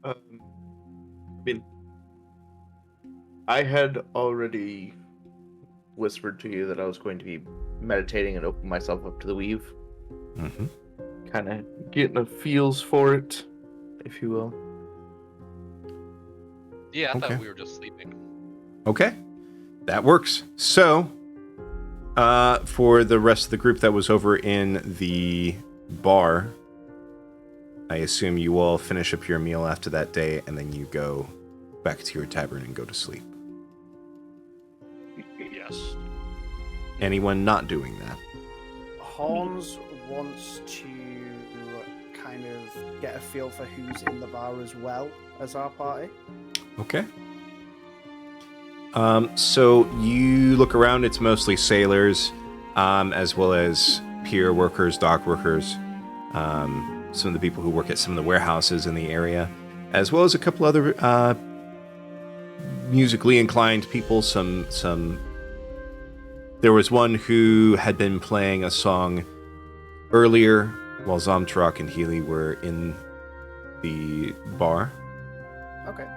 I mean, I had already whispered to you that I was going to be meditating and open myself up to the weave. Mm-hmm. Kind of getting a feels for it, if you will. Yeah, I Okay. thought we were just sleeping. Okay, that works. So, for the rest of the group that was over in the bar, I assume you all finish up your meal after that day, and then you go back to your tavern and go to sleep. Yes. Anyone not doing that? Horns wants to kind of get a feel for who's in the bar as well as our party. Okay. So you look around, it's mostly sailors, as well as pier workers, dock workers, some of the people who work at some of the warehouses in the area, as well as a couple other musically inclined people. There was one who had been playing a song earlier while Zomtrok and Healy were in the bar. Okay.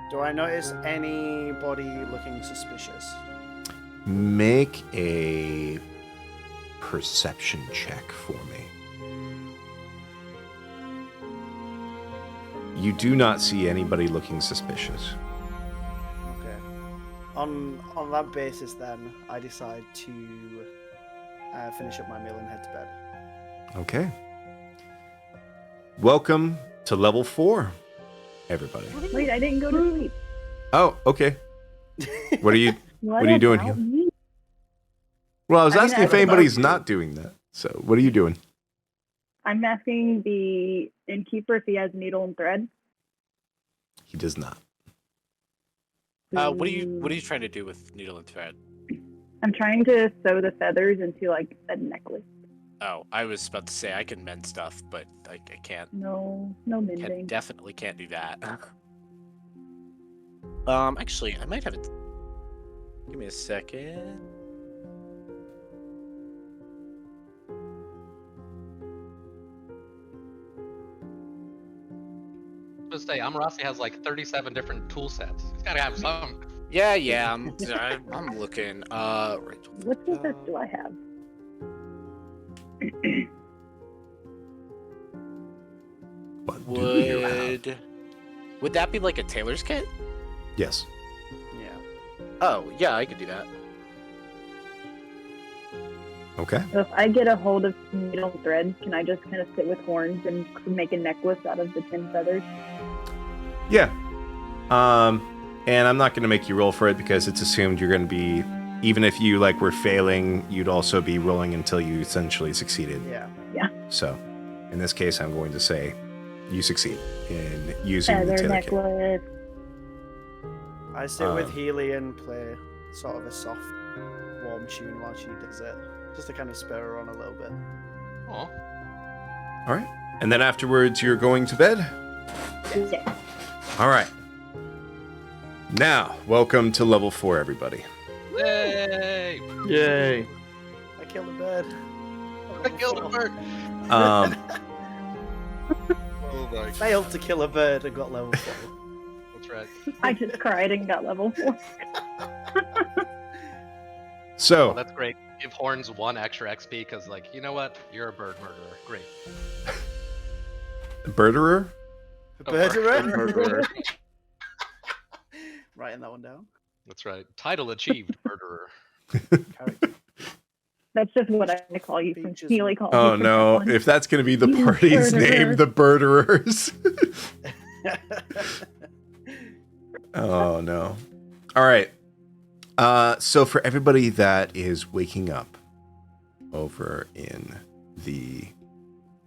Do I notice anybody looking suspicious? Make a perception check for me. You do not see anybody looking suspicious. Okay. On that basis, then I decide to finish up my meal and head to bed. Okay. Welcome to level 4, everybody. Wait, I didn't go to sleep. Oh, okay. What are you? What are you doing about here? me? Well, I was I mean, asking I if was anybody's about to. not doing that. So, what are you doing? I'm asking the innkeeper if he has needle and thread. He does not. What are you trying to do with needle and thread? I'm trying to sew the feathers into like a necklace. Oh, I was about to say I can mend stuff, but I can't. No mending. Definitely can't do that. Actually, I might have it. Give me a second. Let's say Amarasi has like 37 different tool sets. He's gotta have some. Yeah, I'm looking. Right. What tool sets do I have? What do you have? Would that be like a tailor's kit? Yes. Yeah. Oh, yeah, I could do that. Okay. So if I get a hold of needle and thread, can I just kind of sit with horns and make a necklace out of the 10 feathers? Yeah. And I'm not going to make you roll for it because it's assumed you're going to be, even if you like were failing, you'd also be rolling until you essentially succeeded. Yeah. So, in this case, I'm going to say you succeed in using the Feather tailor kit. necklace. I sit with Healy and play sort of a soft, warm tune while she does it, just to kind of spur her on a little bit. Oh, All right. And then afterwards, you're going to bed? Yeah. All right. Now, welcome to level 4, everybody. yay! Yay. I killed a bird. I killed a bird. Um, Oh my Failed to kill a bird and got level 4. That's right. I just cried and got level 4. Oh, so, that's great. Give Horns 1 extra XP because, like, you know what? You're a bird murderer. Great. Birderer? Birderer? Writing that one down. That's right. Title achieved, murderer. Character. That's just what I call you from Features. Healy calls Oh you from no, that one. if that's going to be the You party's birderer. name, the Birderers. Oh no. All right. So for everybody that is waking up over in the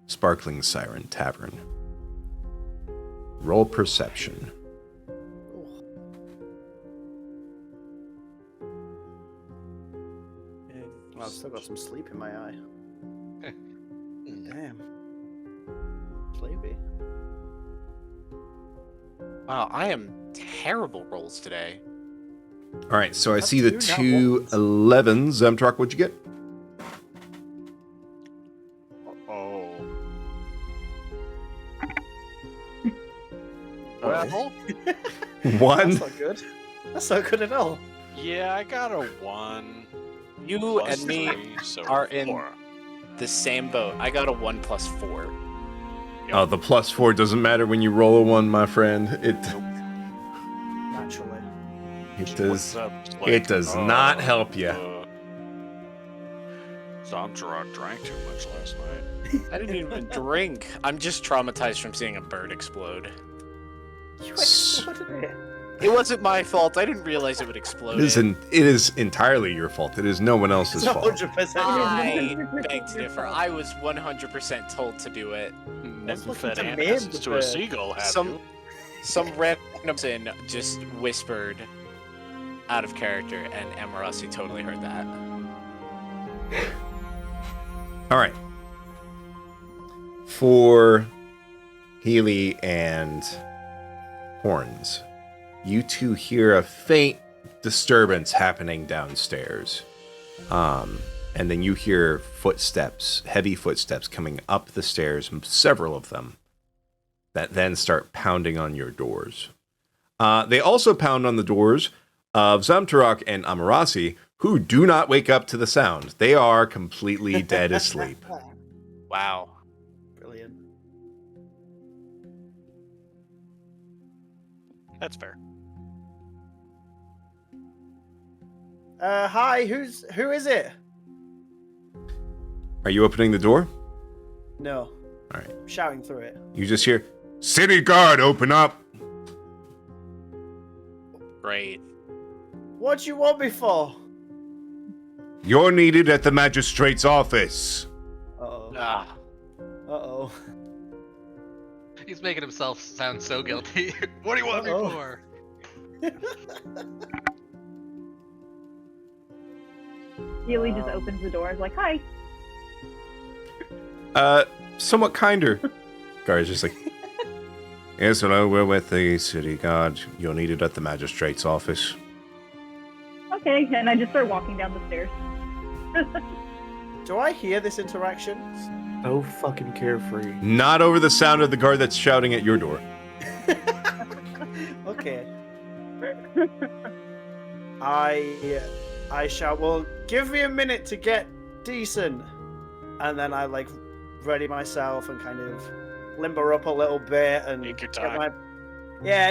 Sparkling Siren Tavern, roll perception. Well, I've still got some sleep in my eye. Damn. Sleepy. Wow, I am terrible rolls today. All right, so I That's see the two, not 2 11s. Zemtrak, what'd you get? Oh. Well, One. that's not good. That's not good at all. Yeah, I got a 1. You plus and me 3, so are in 4. the same boat. I got a 1 plus 4. Oh, the +4 doesn't matter when you roll a 1, my friend. Naturally. It What's does. up? It does not help ya. Zomtarok drank too much last night. I didn't even drink. I'm just traumatized from seeing a bird explode. You exploded it. It wasn't my fault. I didn't realize it would explode. It is entirely your fault. It is no one else's It's fault. 100% I beg to differ. I was 100% told to do it. Never looking fed to maim antacids the to a bird. seagull, have Some you? some random person just whispered out of character, and Amarasi totally heard that. All right. For Healy and Horns, you two hear a faint disturbance happening downstairs. And then you hear footsteps, heavy footsteps coming up the stairs, several of them, that then start pounding on your doors. They also pound on the doors of Zamtarok and Amarasi, who do not wake up to the sound. They are completely dead asleep. Wow. Brilliant. That's fair. Hi, who is it? Are you opening the door? No. All right. I'm shouting through it. You just hear, "City guard, open up!" Great. What do you want me for? You're needed at the magistrate's office. Uh-oh. Ah. Uh-oh. He's making himself sound so guilty. What do you want Uh-oh. me for? Healy just opens the door. Is like, "Hi." Somewhat kinder. Guard's just like, yes, hello, we're with the city guard. You're needed at the magistrate's office. Okay, and I just start walking down the stairs. Do I hear this interaction? So fucking carefree. Not over the sound of the guard that's shouting at your door. Okay. I shout, well, give me a minute to get decent. And then I like ready myself and kind of limber up a little bit and Take your get time.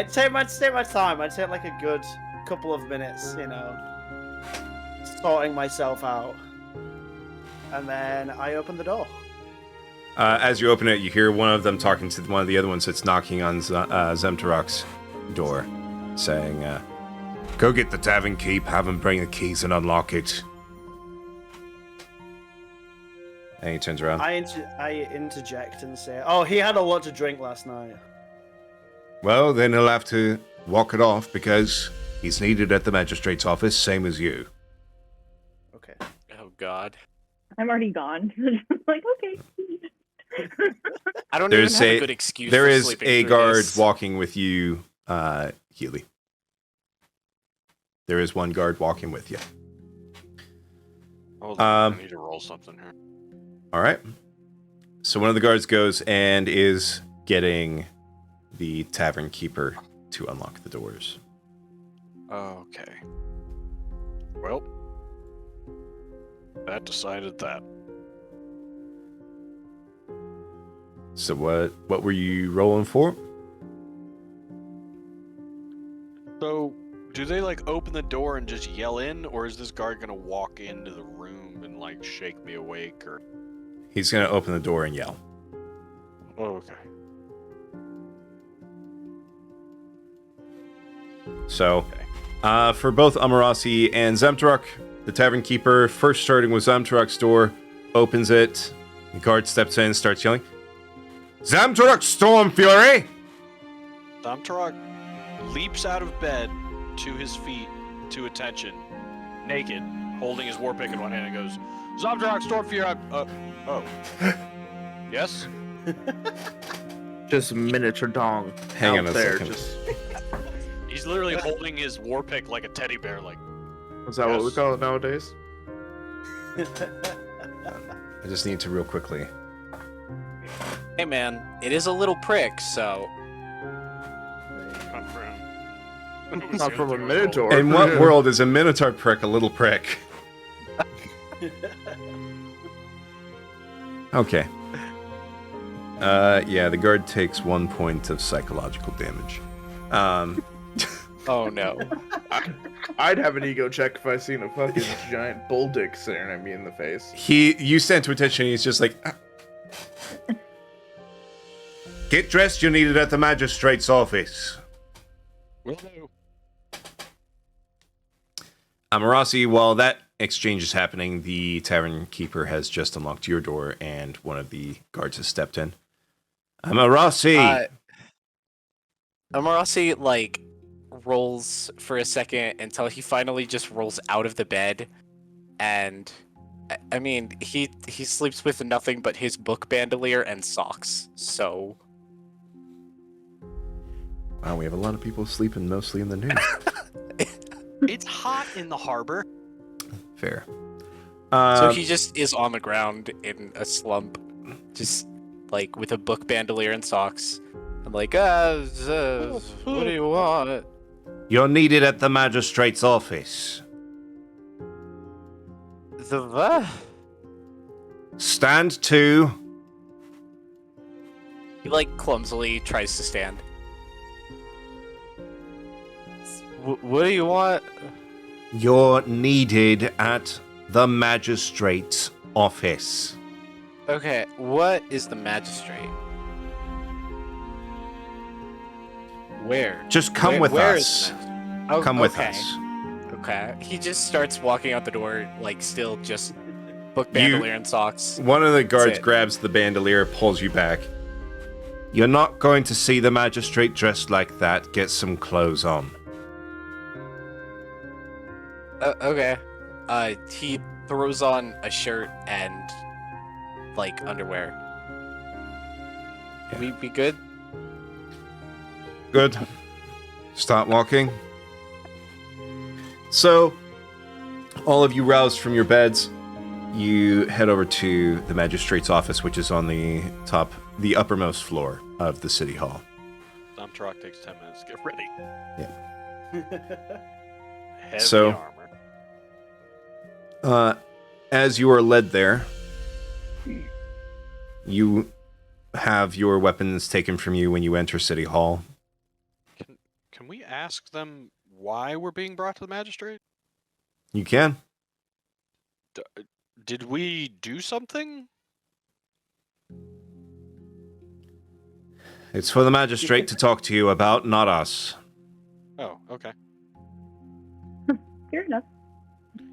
take my time. I'd take like a good couple of minutes, you know, sorting myself out. And then I open the door. As you open it, you hear one of them talking to one of the other ones that's knocking on Zemturok's door, saying, go get the tavern keep, have him bring the keys and unlock it. And he turns around. I interject and say, oh, he had a lot to drink last night. Well, then he'll have to walk it off because he's needed at the magistrate's office, same as you. Okay. Oh God. I'm already gone. Like, okay. I don't There's even have a- a good excuse. There for is sleeping a through guard this. walking with you, Healy. There is one guard walking with you. Hold on, Um, I need to roll something here. All right. So one of the guards goes and is getting the tavern keeper to unlock the doors. Okay. Well, that decided that. So what were you rolling for? So, do they like open the door and just yell in, or is this guard gonna walk into the room and like shake me awake, or? He's going to open the door and yell. Oh, okay. So, for both Amarasi and Zemturok, the tavern keeper, first starting with Zemturok's door, opens it. The guard steps in and starts yelling, Zemturok Storm Fury! Zamtarok leaps out of bed to his feet, to attention, naked, holding his war pick in one hand, and goes, Zamtarok Stormfury, oh. Yes? Just miniature dong. Hang out on a there. second. Just, He's literally holding his war pick like a teddy bear, like, is that what we Yes. call it nowadays? I just need to real quickly. Hey man, it is a little prick, so not for him. Not from a minotaur. In what world is a minotaur prick a little prick? Okay. Yeah, the guard takes 1 point of psychological damage. oh no. I'd have an ego check if I seen a fucking giant bull dick staring at me in the face. You stand to attention, he's just like, get dressed, you're needed at the magistrate's office. Will do. Amarasi, while that exchange is happening, the tavern keeper has just unlocked your door, and one of the guards has stepped in. Amarasi! Amarasi, like, rolls for a second until he finally just rolls out of the bed. And, I mean, he sleeps with nothing but his book bandolier and socks, so... Wow, we have a lot of people sleeping mostly in the nude. It's hot in the harbor. Fair. So he just is on the ground in a slump, just, like, with a book bandolier and socks. I'm like, what do you want? You're needed at the magistrate's office. The what? Stand to. He, like, clumsily tries to stand. What do you want? You're needed at the magistrate's office. Okay, what is the magistrate? Where? Just come with where us. is the mag- Oh, Come with okay. us. Okay. He just starts walking out the door, like, still just book bandolier and socks. One of the guards it. grabs the bandolier, pulls you back. You're not going to see the magistrate dressed like that. Get some clothes on. Okay. He throws on a shirt and like underwear. Yeah. We be good? Good. Start walking. So, all of you roused from your beds, you head over to the magistrate's office, which is on the uppermost floor of the city hall. Truck takes 10 minutes to get ready. Heavy So- armor. As you are led there, you have your weapons taken from you when you enter City Hall. Can we ask them why we're being brought to the magistrate? You can. Did we do something? It's for the magistrate to talk to you about, not us. Oh, okay. Fair enough.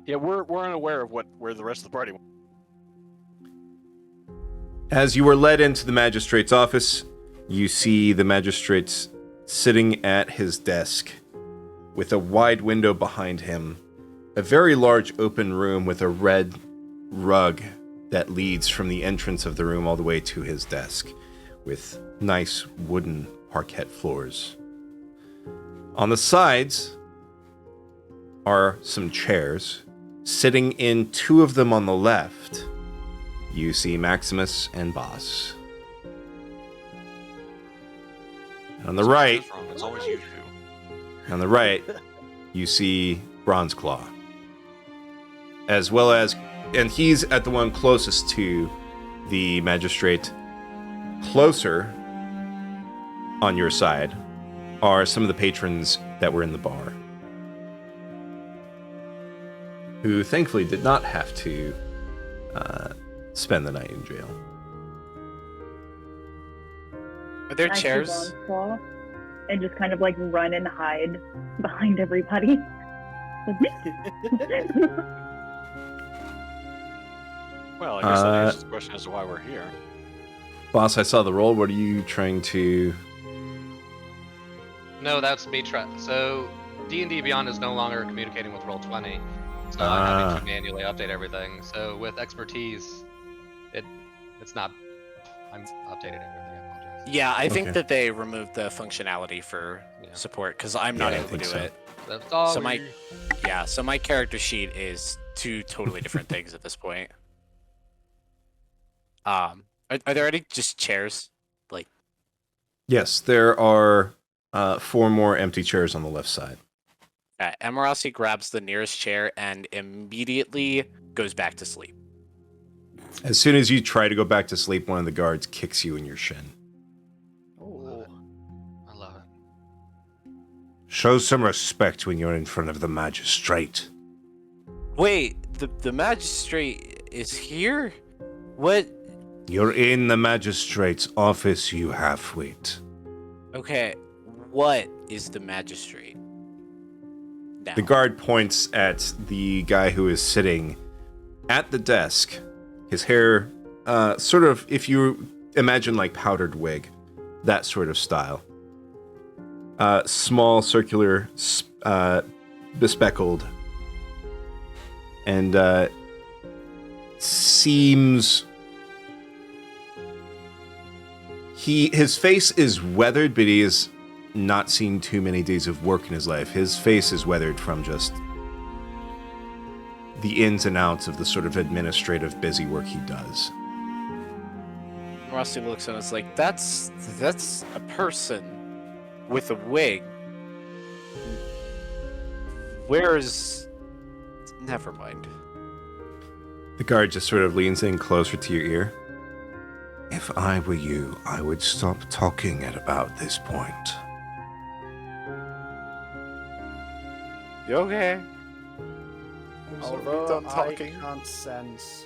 Yeah, we're unaware of where the rest of the party went. As you are led into the magistrate's office, you see the magistrate sitting at his desk with a wide window behind him, a very large open room with a red rug that leads from the entrance of the room all the way to his desk, with nice wooden parquet floors. On the sides are some chairs. Sitting in two of them on the left, you see Maximus and Bas. On the right, What's wrong? It's always you two. on the right, you see Bronze Claw. As well as, and he's at the one closest to the magistrate. Closer on your side are some of the patrons that were in the bar, who thankfully did not have to spend the night in jail. Are there I keep chairs? on claw and just kind of like run and hide behind everybody. Well, I guess that answers the question as to why we're here. Boss, I saw the roll. What are you trying to... No, that's me. So D&D Beyond is no longer communicating with Roll20, so I'm having to manually update everything. So with expertise, it's not. I'm updating everything. I apologize. Yeah, I think Okay. that they removed the functionality for Yeah. support because I'm not Yeah, I able to think do so. it. That's all. So my character sheet is two totally different things at this point. Are there any just chairs? Like, Yes, there are 4 more empty chairs on the left side. Emerasi grabs the nearest chair and immediately goes back to sleep. As soon as you try to go back to sleep, one of the guards kicks you in your shin. Oh, I love it. Show some respect when you're in front of the magistrate. Wait, the magistrate is here? What? You're in the magistrate's office, you half-wit. Okay, what is the magistrate? Now. The guard points at the guy who is sitting at the desk. His hair, sort of, if you imagine like powdered wig, that sort of style. Small, circular, bespeckled, and seems... His face is weathered, but he has not seen too many days of work in his life. His face is weathered from just the ins and outs of the sort of administrative busy work he does. Rusty looks at us like, that's a person with a wig. Where's... Never mind. The guard just sort of leans in closer to your ear. If I were you, I would stop talking at about this point. You okay? Although done I talking. can't sense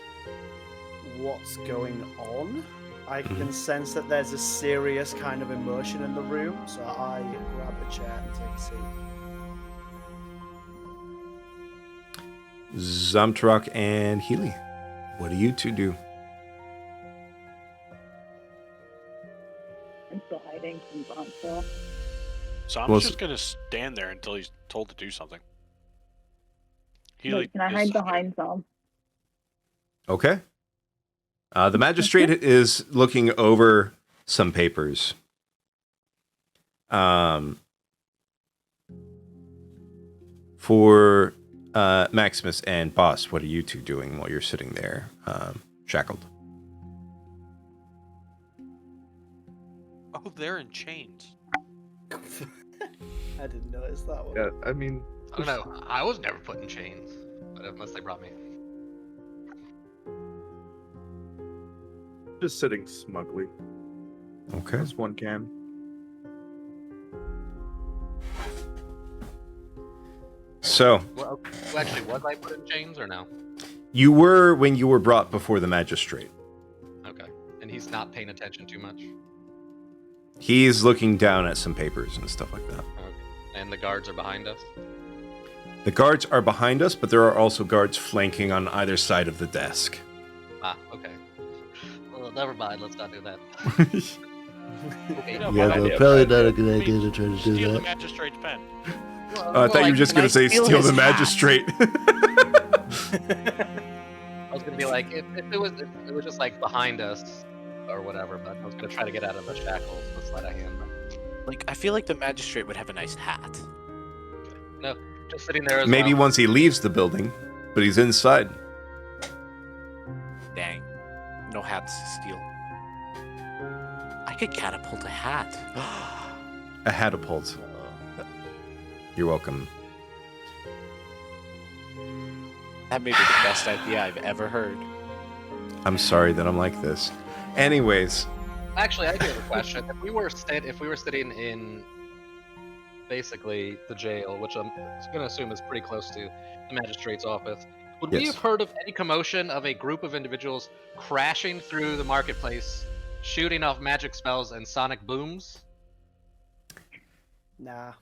what's going on, I can sense that there's a serious kind of emotion in the room, so I grab a chair and take a seat. Zamtrak and Healy, what do you two do? I'm still hiding from Bonzo. So I'm Well, just gonna stand there until he's told to do something. Wait, can I hide behind some? Okay. The magistrate is looking over some papers. For Maximus and Bas, what are you two doing while you're sitting there, shackled? Oh, they're in chains. I didn't notice that one. Yeah, I mean, I don't know. I was never put in chains, but unless they brought me. just sitting smugly Okay. as one can. So, Well, actually, was I put in chains or no? you were when you were brought before the magistrate. Okay. And he's not paying attention too much. He's looking down at some papers and stuff like that. Okay. And the guards are behind us. The guards are behind us, but there are also guards flanking on either side of the desk. Ah, okay. Well, never mind. Let's not do that. Okay. No, Yeah, bad no, idea, probably bad not a idea. good I idea mean, to try to do Steal the that. magistrate's pen. I thought you were just going to say steal the magistrate. I was gonna be like, if it was just like behind us or whatever, but I was gonna try to get out of the shackles with sleight of hand. Like, I feel like the magistrate would have a nice hat. No, just sitting there as Maybe well. once he leaves the building, but he's inside. Dang. No hats to steal. I could catapult a hat. A catapult. You're welcome. That may be the best idea I've ever heard. I'm sorry that I'm like this. Anyways, Actually, I do have a question. If we were sitting in basically the jail, which I'm gonna assume is pretty close to the magistrate's office, would we Yes. have heard of any commotion of a group of individuals crashing through the marketplace, shooting off magic spells and sonic booms? Nah.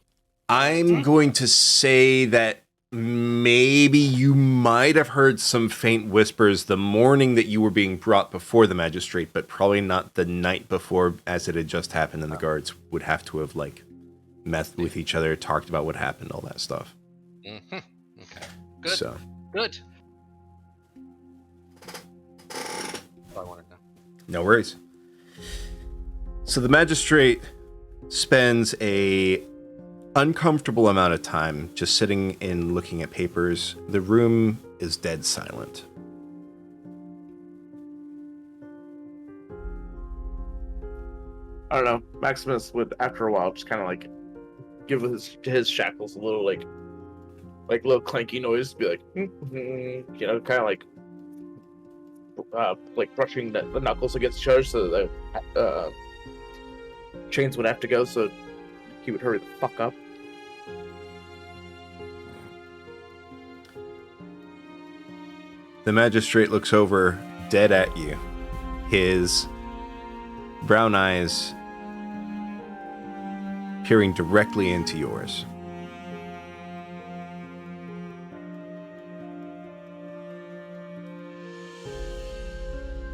I'm going to say that maybe you might have heard some faint whispers the morning that you were being brought before the magistrate, but probably not the night before, as it had just happened, and the guards would have to have like met with each other, talked about what happened, all that stuff. Mm-hmm. Okay. Good. So, Good. That's all I wanted to know. no worries. So the magistrate spends a uncomfortable amount of time just sitting and looking at papers. The room is dead silent. I don't know. Maximus would, after a while, just kind of like give his shackles a little like little clanky noise. Be like, you know, kind of like brushing the knuckles against each other, so the chains would have to go. So he would hurry the fuck up. The magistrate looks over, dead at you. His brown eyes peering directly into yours.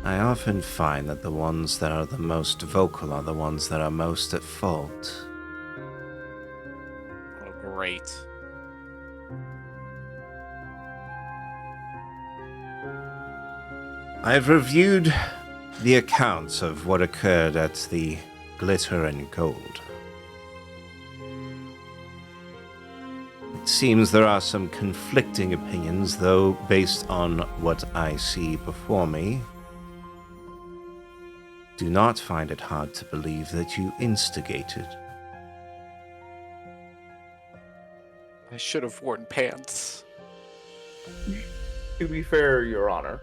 I often find that the ones that are the most vocal are the ones that are most at fault. Oh, great. I've reviewed the accounts of what occurred at the Glitter and Gold. It seems there are some conflicting opinions, though, based on what I see before me. Do not find it hard to believe that you instigated. I should have worn pants. To be fair, Your Honor,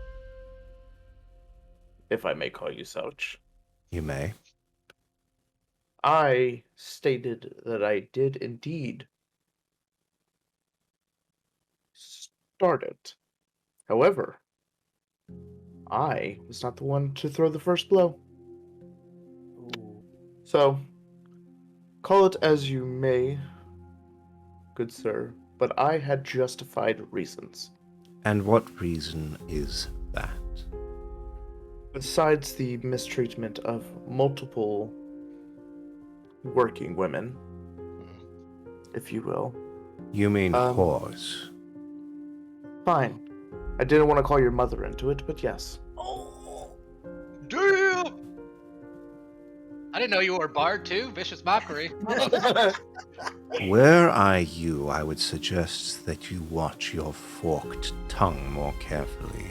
if I may call you such, You may. I stated that I did indeed start it. However, I was not the one to throw the first blow. So, call it as you may, good sir, but I had justified reasons. And what reason is that? Besides the mistreatment of multiple working women, if you will. You mean Um, whores? Fine. I didn't want to call your mother into it, but yes. Damn! I didn't know you were a bard too. Vicious mockery. Were I you, I would suggest that you watch your forked tongue more carefully.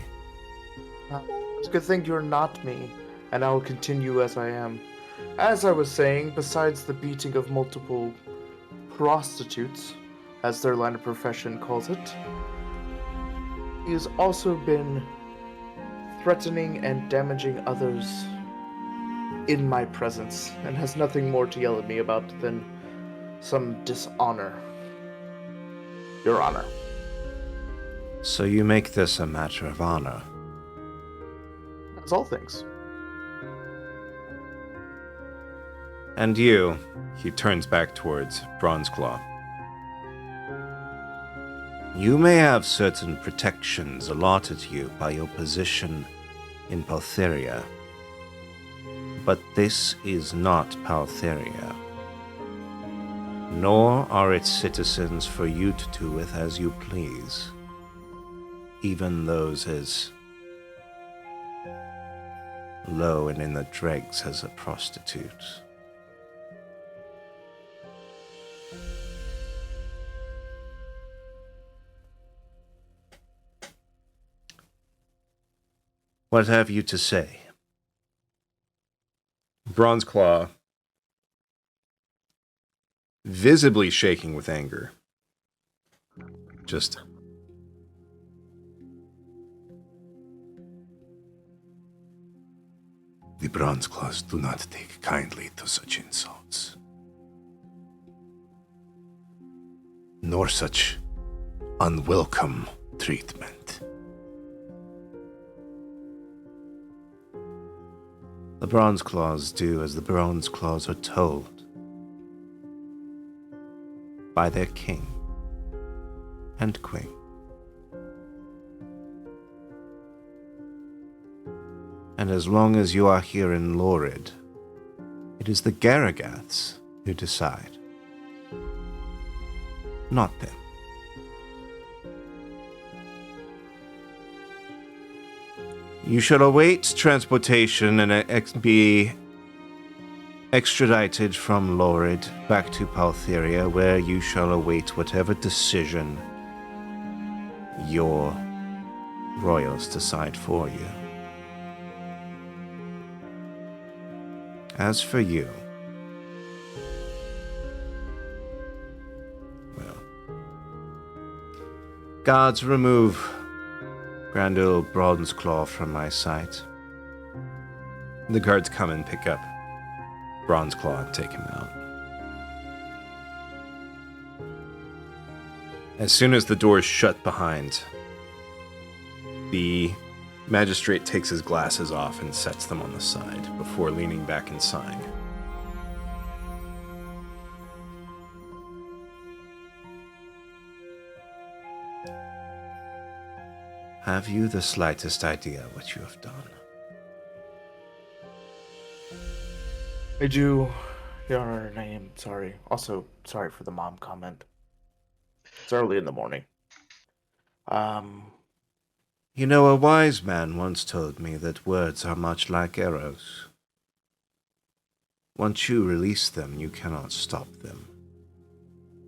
It's a good thing you're not me, and I will continue as I am. As I was saying, besides the beating of multiple prostitutes, as their line of profession calls it, he has also been threatening and damaging others in my presence, and has nothing more to yell at me about than some dishonor. Your Honor. So you make this a matter of honor. As all things. And you, he turns back towards Bronzeclaw. You may have certain protections allotted to you by your position in Paltheria, but this is not Paltheria, nor are its citizens for you to do with as you please, even those as low and in the dregs as a prostitute. What have you to say? Bronzeclaw, visibly shaking with anger, just the Bronzeclaws do not take kindly to such insults, nor such unwelcome treatment. The Bronzeclaws do as the Bronzeclaws are told by their king and queen. And as long as you are here in Lorid, it is the Garagaths who decide, not them. You shall await transportation and be extradited from Lorid back to Paltheria, where you shall await whatever decision your royals decide for you. As for you, well, guards, remove Grandel Bronzeclaw from my sight. The guards come and pick up Bronzeclaw and take him out. As soon as the doors shut behind, the magistrate takes his glasses off and sets them on the side before leaning back and sighing. Have you the slightest idea what you have done? I do, Your Honor, and I am sorry. Also, sorry for the mom comment. It's early in the morning. You know, a wise man once told me that words are much like arrows. Once you release them, you cannot stop them.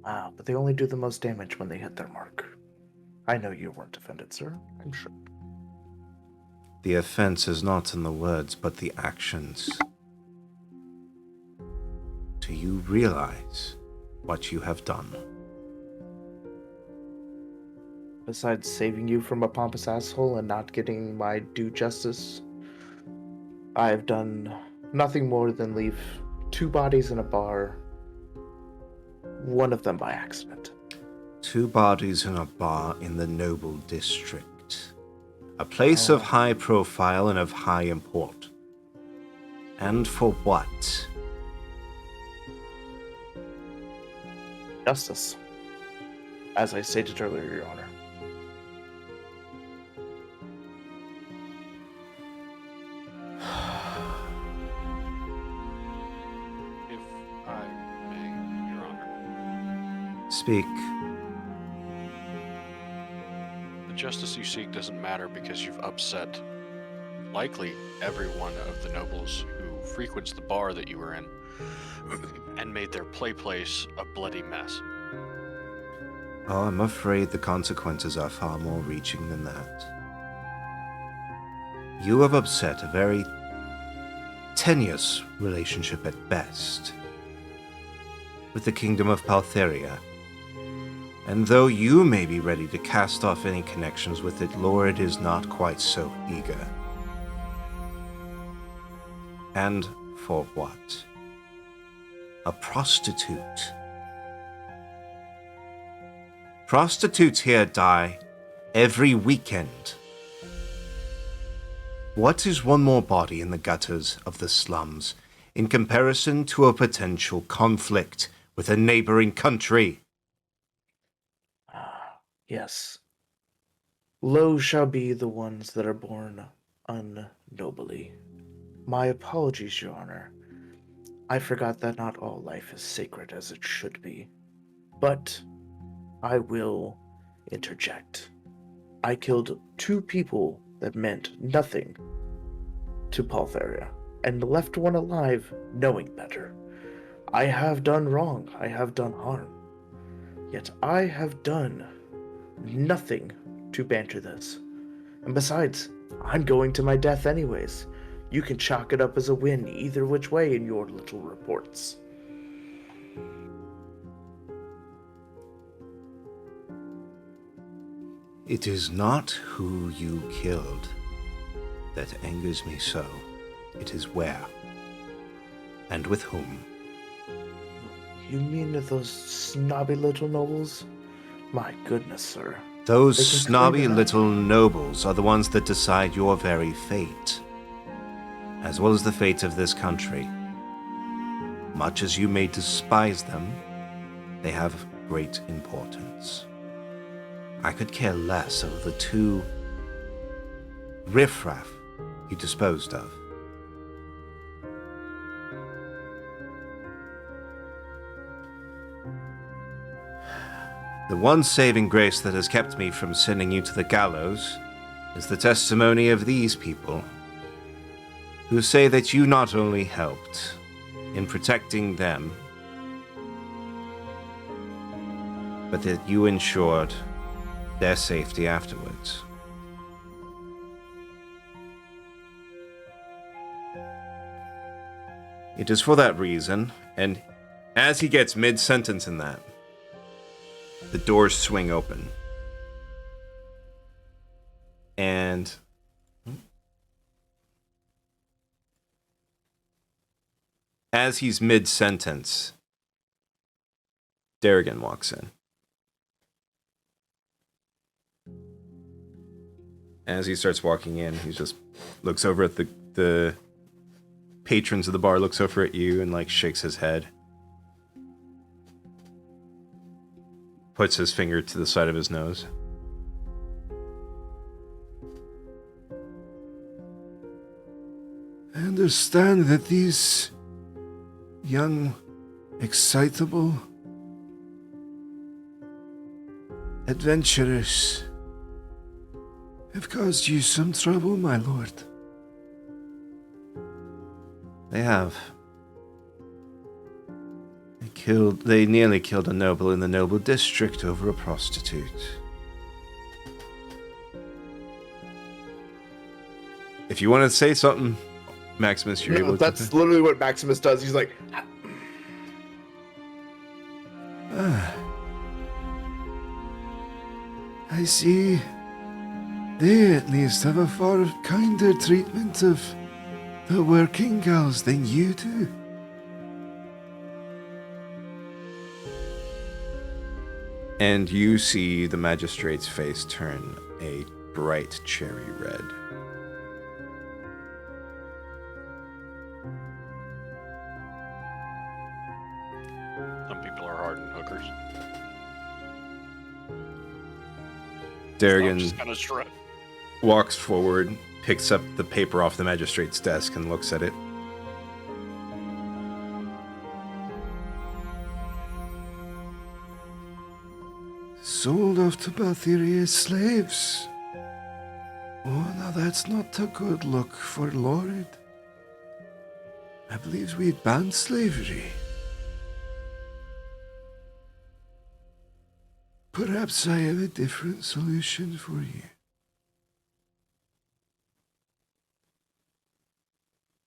Wow, but they only do the most damage when they hit their mark. I know you weren't offended, sir. I'm sure. The offense is not in the words, but the actions. Do you realize what you have done? Besides saving you from a pompous asshole and not getting my due justice, I have done nothing more than leave 2 bodies in a bar, one of them by accident. 2 bodies in a bar in the Noble District. A place of high profile and of high import. And for what? Justice. As I stated earlier, Your Honor. If I may, Your Honor. Speak. The justice you seek doesn't matter because you've upset likely every one of the nobles who frequents the bar that you were in and made their place a bloody mess. Oh, I'm afraid the consequences are far more reaching than that. You have upset a very tenuous relationship at best with the kingdom of Paltheria. And though you may be ready to cast off any connections with it, Lord is not quite so eager. And for what? A prostitute. Prostitutes here die every weekend. What is one more body in the gutters of the slums in comparison to a potential conflict with a neighboring country? Yes. Low shall be the ones that are born unnobly. My apologies, Your Honor. I forgot that not all life is sacred as it should be. But I will interject. I killed 2 people that meant nothing to Paltheria, and left one alive knowing better. I have done wrong. I have done harm. Yet I have done nothing to banter this. And besides, I'm going to my death anyways. You can chalk it up as a win either which way in your little reports. It is not who you killed that angers me so. It is where and with whom. You mean those snobby little nobles? My goodness, sir. Those They can snobby claim it. little nobles are the ones that decide your very fate, as well as the fate of this country. Much as you may despise them, they have great importance. I could care less of the 2 riffraff you disposed of. The one saving grace that has kept me from sending you to the gallows is the testimony of these people, who say that you not only helped in protecting them, but that you ensured their safety afterwards. It is for that reason, and as he gets mid-sentence in that, the doors swing open. And as he's mid-sentence, Darrigan walks in. As he starts walking in, he just looks over at the patrons of the bar, looks over at you and like shakes his head. Puts his finger to the side of his nose. I understand that these young, excitable adventurers have caused you some trouble, my lord. They have. They nearly killed a noble in the noble district over a prostitute. If you want to say something, Maximus, you're able to. That's literally what Maximus does. He's like, I see. They at least have a far kinder treatment of the working girls than you do. And you see the magistrate's face turn a bright cherry red. Some people are hardened hookers. Darrigan I'm just gonna shrug. walks forward, picks up the paper off the magistrate's desk and looks at it. Sold off to Baltheria as slaves. that's not a good look for Lord. I believe we'd banned slavery. Perhaps I have a different solution for you.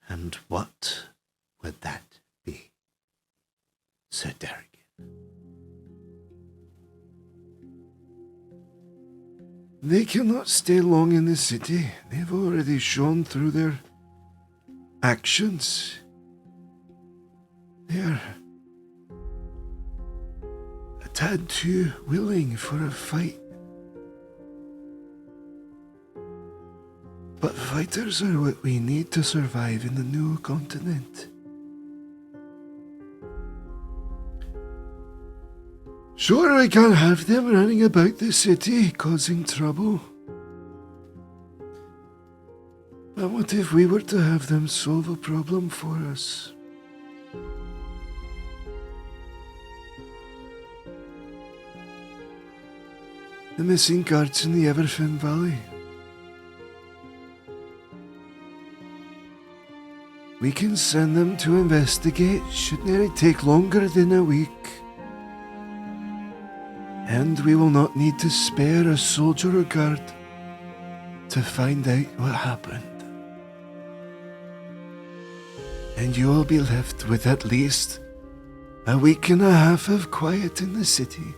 And what would that be, Sir Derek? They cannot stay long in the city. They've already shown through their actions. They are a tad too willing for a fight. But fighters are what we need to survive in the new continent. Sure, I can't have them running about the city causing trouble. But what if we were to have them solve a problem for us? The missing guards in the Everfen Valley. We can send them to investigate. Should nearly take longer than a week. And we will not need to spare a soldier or guard to find out what happened. And you will be left with at least a week and a half of quiet in the city.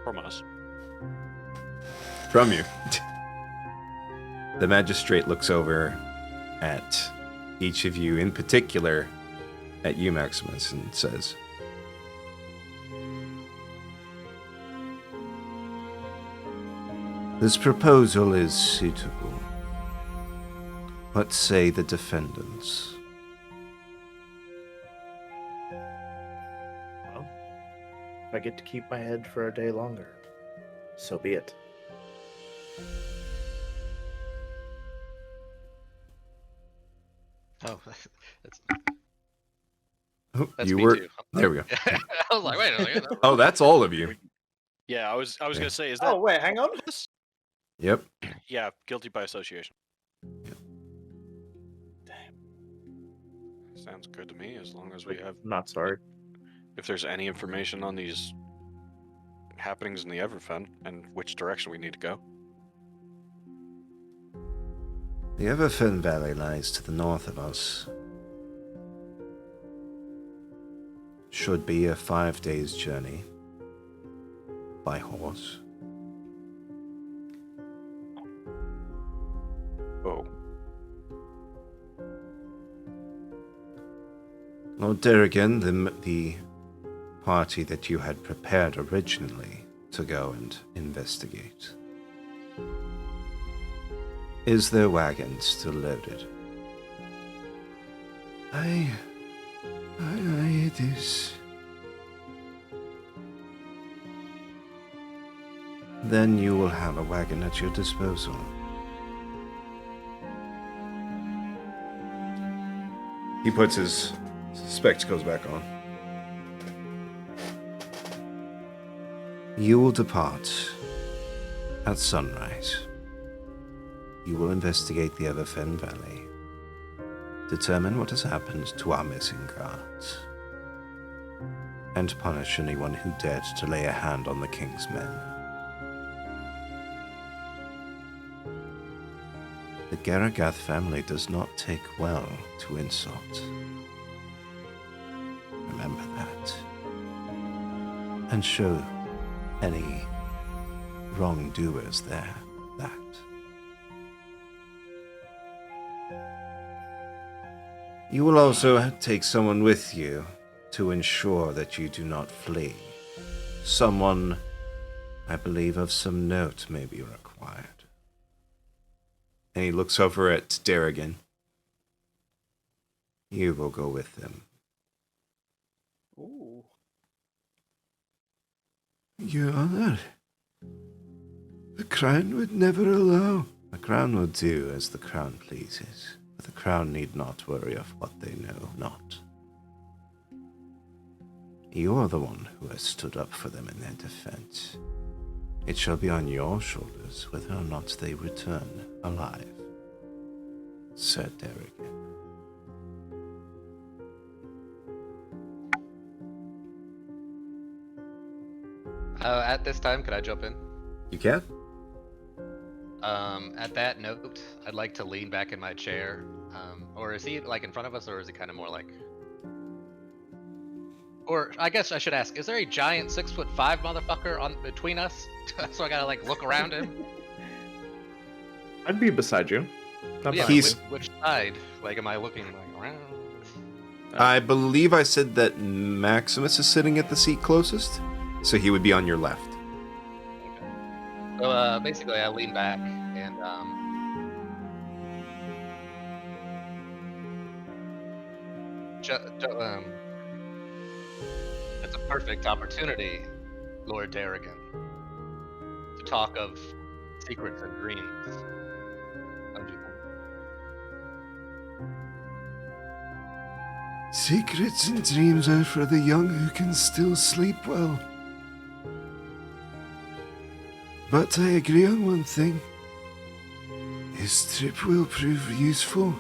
From us. From you. The magistrate looks over at each of you, in particular at you, Maximus, and says, "This proposal is suitable. What say the defendants?" Well, if I get to keep my head for a day longer, so be it. Oh, that's, Oh, that's you me were too. there. We go. I was like, wait a second. Oh, that's all of you. Yeah, I was Yeah. gonna say, is that Oh, wait, hang on. us? Yep. Yeah, guilty by association. Sounds good to me, as long as we have, I'm not sorry. if there's any information on these happenings in the Everfen and which direction we need to go. The Everfen Valley lies to the north of us. Should be a 5 days journey by horse. Oh, Lord Derrigan, the party that you had prepared originally to go and investigate, is their wagon still loaded? Aye, it is. Then you will have a wagon at your disposal. He puts his spectacles back on. You will depart at sunrise. You will investigate the Everfen Valley, determine what has happened to our missing guards, and punish anyone who dared to lay a hand on the king's men. The Garagath family does not take well to insult. Remember that. And show any wrongdoers there that. You will also take someone with you to ensure that you do not flee. Someone, I believe, of some note may be required. And he looks over at Derrigan. You will go with them. Ooh. Your Honor, the Crown would never allow. The Crown will do as the Crown pleases, but the Crown need not worry of what they know not. You are the one who has stood up for them in their defense. It shall be on your shoulders whether or not they return alive, Sir Derek. At this time, could I jump in? You can? At that note, I'd like to lean back in my chair. Or is he like in front of us, or is he kind of more like? Or I guess I should ask: is there a giant 6'5" motherfucker on between us? So I gotta like look around him. I'd be beside you. Not Yeah, behind He's- you. which side? Like, am I looking like around? I believe I said that Maximus is sitting at the seat closest, so he would be on your left. So basically, I lean back and it's a perfect opportunity, Lord Darrigan, to talk of secrets and dreams. Don't you think? Secrets and dreams are for the young who can still sleep well. But I agree on one thing. His trip will prove useful.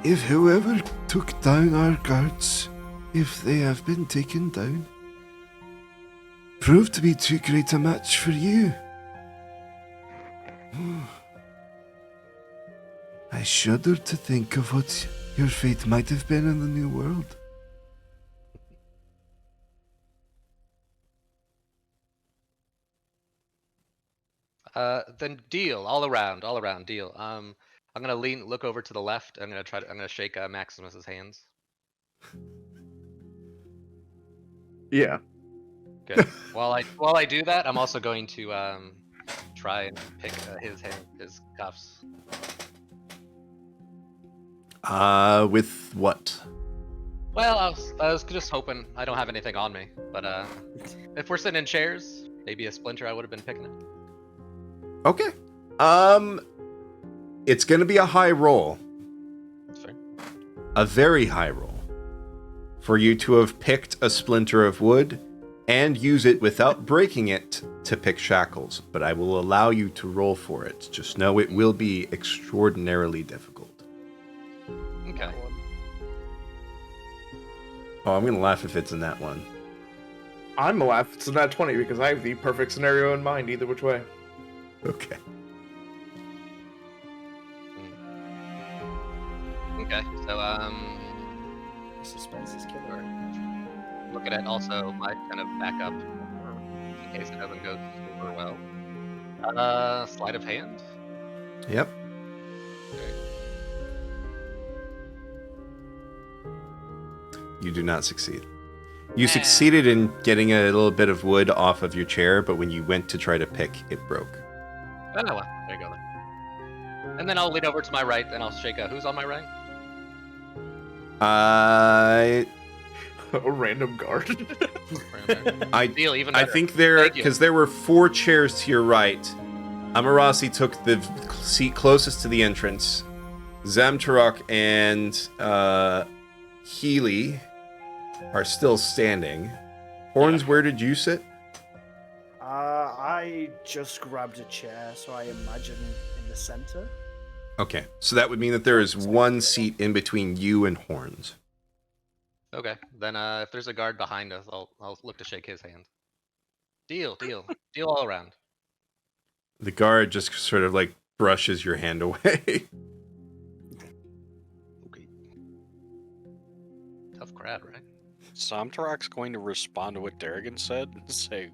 If whoever took down our guards, if they have been taken down, proved to be too great a match for you. I shudder to think of what your fate might have been in the New World. Then deal all around, deal. I'm gonna look over to the left. I'm gonna shake Maximus's hands. Yeah. Good. While I do that, I'm also going to try and pick his cuffs. With what? Well, I was just hoping. I don't have anything on me, but if we're sitting in chairs, maybe a splinter I would have been picking it. Okay. It's gonna be a high roll. That's fair. A very high roll. For you to have picked a splinter of wood and use it without breaking it to pick shackles, but I will allow you to roll for it. Just know it will be extraordinarily difficult. Okay. Oh, I'm gonna laugh if it's in that one. I'm gonna laugh. It's not 20 because I have the perfect scenario in mind either which way. Okay. Okay. So Suspense is killer. we're looking at also my kind of backup in case it doesn't go super well. Sleight of hand. Yep. You do not succeed. You succeeded in getting a little bit of wood off of your chair, but when you went to try to pick, it broke. Oh well, there you go then. And then I'll lean over to my right and I'll shake who's on my right? A random guard. I Deal even I better. think there, Thank you. because there were 4 chairs to your right. Amarasi took the seat closest to the entrance. Zamtarok and Healy are still standing. Horns, where did you sit? I just grabbed a chair, so I imagine in the center. Okay, so that would mean that there is one seat in between you and Horns. Okay, then if there's a guard behind us, I'll look to shake his hand. Deal all around. The guard just sort of like brushes your hand away. Okay. Tough crowd, right? Samtarak's going to respond to what Darrigan said and say,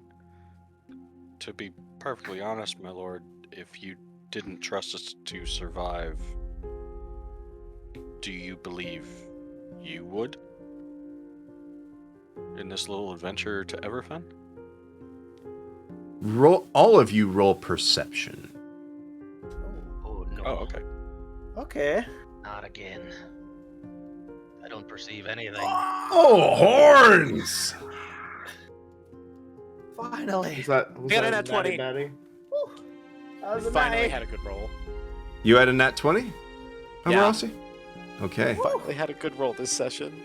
to be perfectly honest, my lord, if you didn't trust us to survive, do you believe you would? In this little adventure to Everfen? Roll, all of you roll perception. Oh no. Oh, okay. Okay. Not again. I don't perceive anything. Oh, Horns! Finally. Was that Get a it at 20. natty? That was We a finally night. had a good roll. You had a nat 20? Amarasi? Okay. Finally had a good roll this session.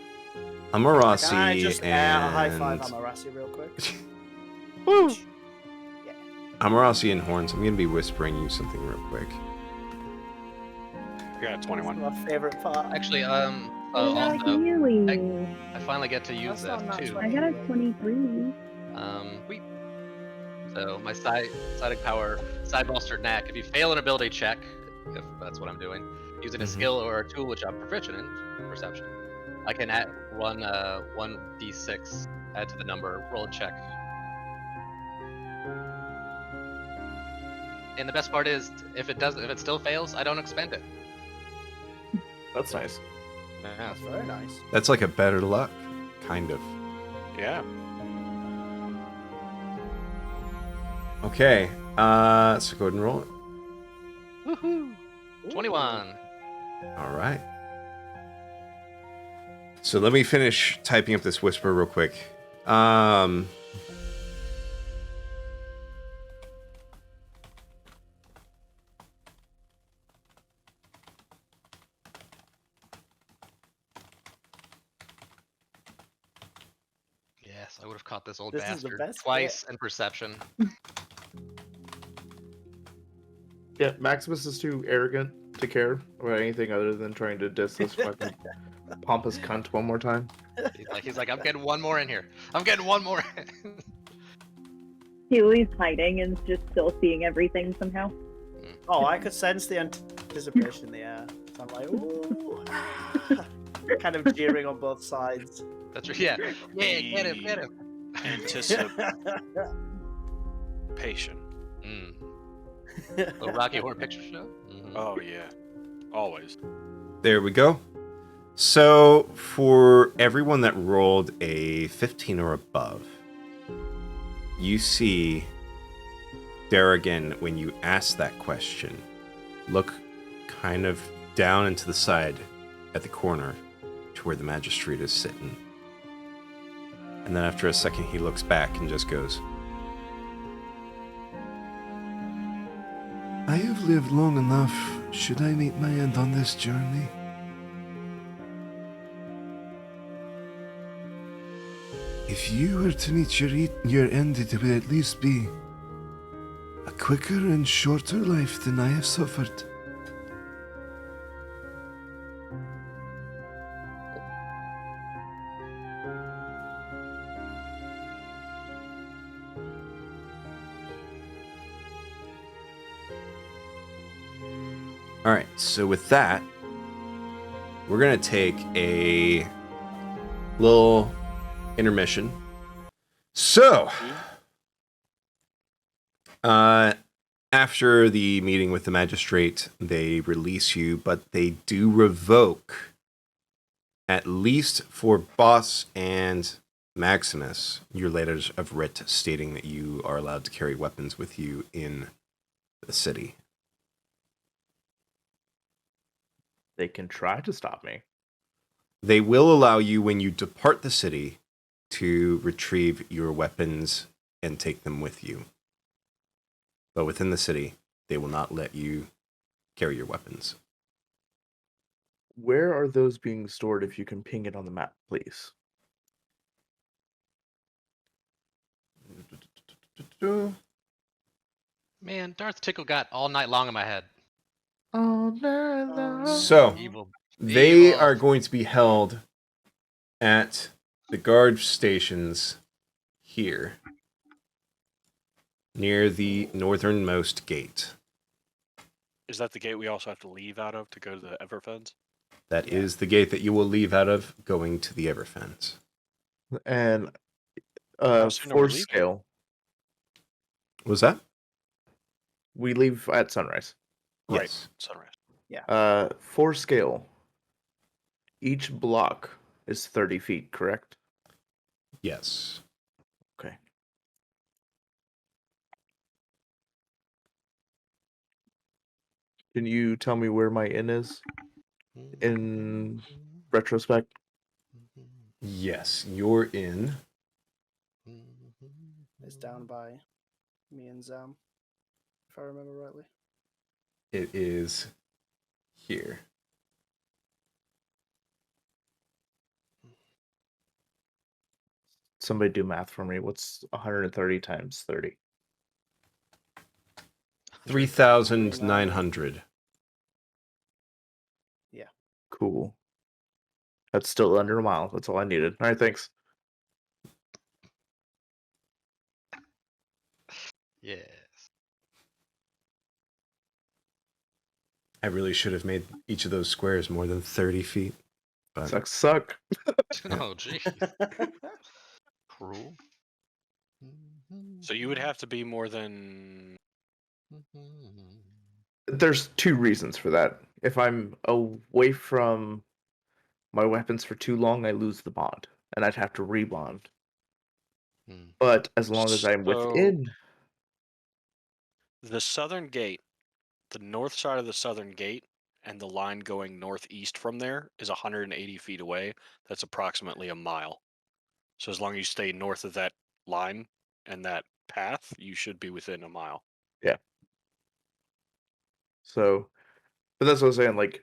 Amarasi Can I just and... high five Amarasi real quick? Woo! Amarasi and Horns, I'm going to be whispering you something real quick. Yeah, This is 21. my favorite part. Actually, Oh, also, really? I finally get to use That's not that too. I got a 23. Sweet. So my siding power, side bolstered knack. If you fail an ability check, if that's what I'm doing, using a Mhm. skill or a tool which I'm proficient in, perception, I can add one 1d6, add to the number, roll a check. And the best part is, if it still fails, I don't expend it. That's nice. Yeah. That's very nice. That's like a better luck, kind of. Yeah. Okay, so go ahead and roll it. Woohoo! 21. All right. So let me finish typing up this whisper real quick. Yes, I would have caught this old This is the bastard best twice in perception. Yeah, Maximus is too arrogant to care about anything other than trying to diss this fucking pompous cunt one more time. He's like, I'm getting one more in here. I'm getting one more in. Healy's hiding and just still seeing everything somehow. Oh, I could sense the anticipation in the air. So I'm like, ooh. Kind of jeering on both sides. That's right. Yeah. Yeah, get him, get him. Anticipation. Little Rocky Horror Picture Show. Mhm. Oh, yeah. Always. There we go. So for everyone that rolled a 15 or above, you see Darrigan, when you ask that question, look kind of down into the side at the corner to where the magistrate is sitting. And then after a second, he looks back and just goes, I have lived long enough. Should I meet my end on this journey? If you were to meet your end, it would at least be a quicker and shorter life than I have suffered. all right, so with that, we're going to take a little intermission. So, after the meeting with the magistrate, they release you, but they do revoke, at least for Bas and Maximus, your letters of writ stating that you are allowed to carry weapons with you in the city. They can try to stop me. They will allow you, when you depart the city, to retrieve your weapons and take them with you. But within the city, they will not let you carry your weapons. Where are those being stored if you can ping it on the map, please? Man, Darth Tickle got all night long in my head. Oh, no. So, Evil. they Evil. are going to be held at the guard stations here, near the northernmost gate. Is that the gate we also have to leave out of to go to the Everfens? That is the gate that you will leave out of going to the Everfens. And How soon are we force leaving? scale. Was that? We leave at sunrise. Right. Yes. Sunrise. For scale. Each block is 30 feet, correct? Yes. Okay. Can you tell me where my inn is in retrospect? Yes, you're in. It's down by me and Zam, if I remember rightly. It is here. Somebody do math for me. What's 130 times 30? 3,900. Cool. That's still under a mile. That's all I needed. All right, thanks. Yes. I really should have made each of those squares more than 30 feet. But Suck. Oh, jeez. Cruel. So you would have to be more than. There's two reasons for that. If I'm away from my weapons for too long, I lose the bond, and I'd have to rebond. Hmm. But as long as I'm So- within, The southern gate, the north side of the southern gate, and the line going northeast from there is 180 feet away. That's approximately a mile. So as long as you stay north of that line and that path, you should be within a mile. so, but that's what I'm saying. Like,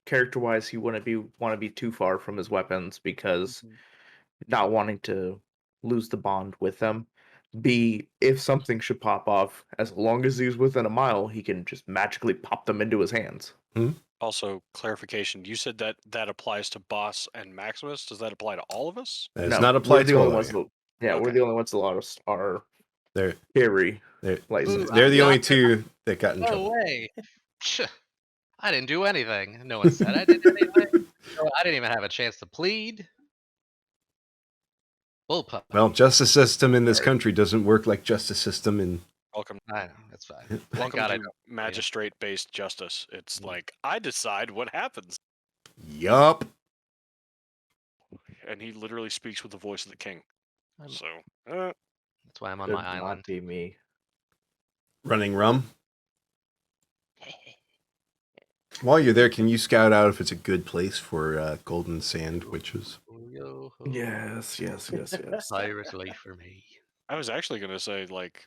character-wise, he wouldn't want to be too far from his weapons because not wanting to lose the bond with them. B, if something should pop off, as long as he's within a mile, he can just magically pop them into his hands. Also, clarification, you said that that applies to Bas and Maximus. Does that apply to all of us? that does No, not apply we're the to only all ones. of you. We're Okay. the only ones that are They're, carry they're, license. they're the I'm only not- two that got in No trouble. way. I didn't do anything. No one said I did anything. No, I didn't even have a chance to plead. Bullpup. Well, justice system in this Sorry. country doesn't work like justice system in. Welcome, I know, that's fine. Thank welcome God I to don't. magistrate-based justice. It's Mm. like I decide what happens, Yup. and he literally speaks with the voice of the king. I'm- So, That's why I'm on Could my island. not be me. Running rum. While you're there, can you scout out if it's a good place for golden sand witches? Yo-ho. Yes. Cyrus late for me. I was actually gonna say, like,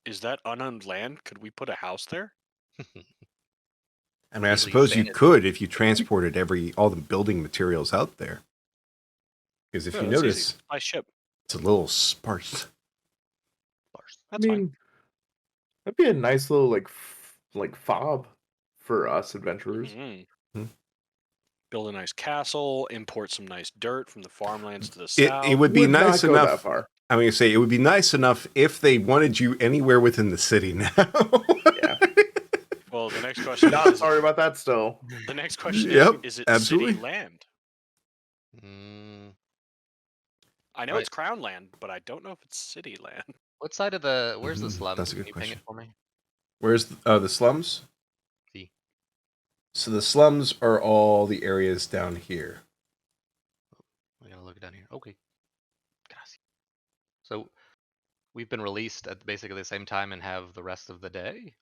is that unowned land? Could we put a house there? I mean, I Easily suppose you abandoned. could if you transported all the building materials out there. Because if No, you that's notice, easy. By ship. it's a little sparse. That's I fine. mean, that'd be a nice little like fob for us adventurers. Mhm. Hmm. Build a nice castle. Import some nice dirt from the farmlands to the It south. would be nice not go enough. that far. I'm going to say it would be nice enough if they wanted you anywhere within the city now. Yeah. Well, the next question Not is: sorry about that. Still, the next question Yep, is it absolutely. city land? Mm, I know Right. it's crown land, but I don't know if it's city land. what side of the? Where's the slums? That's a Can good you ping question. it for me? Where's the slums? See. So the slums are all the areas down here. I gotta look down here. Okay. Gracias. So we've been released at basically the same time and have the rest of the day.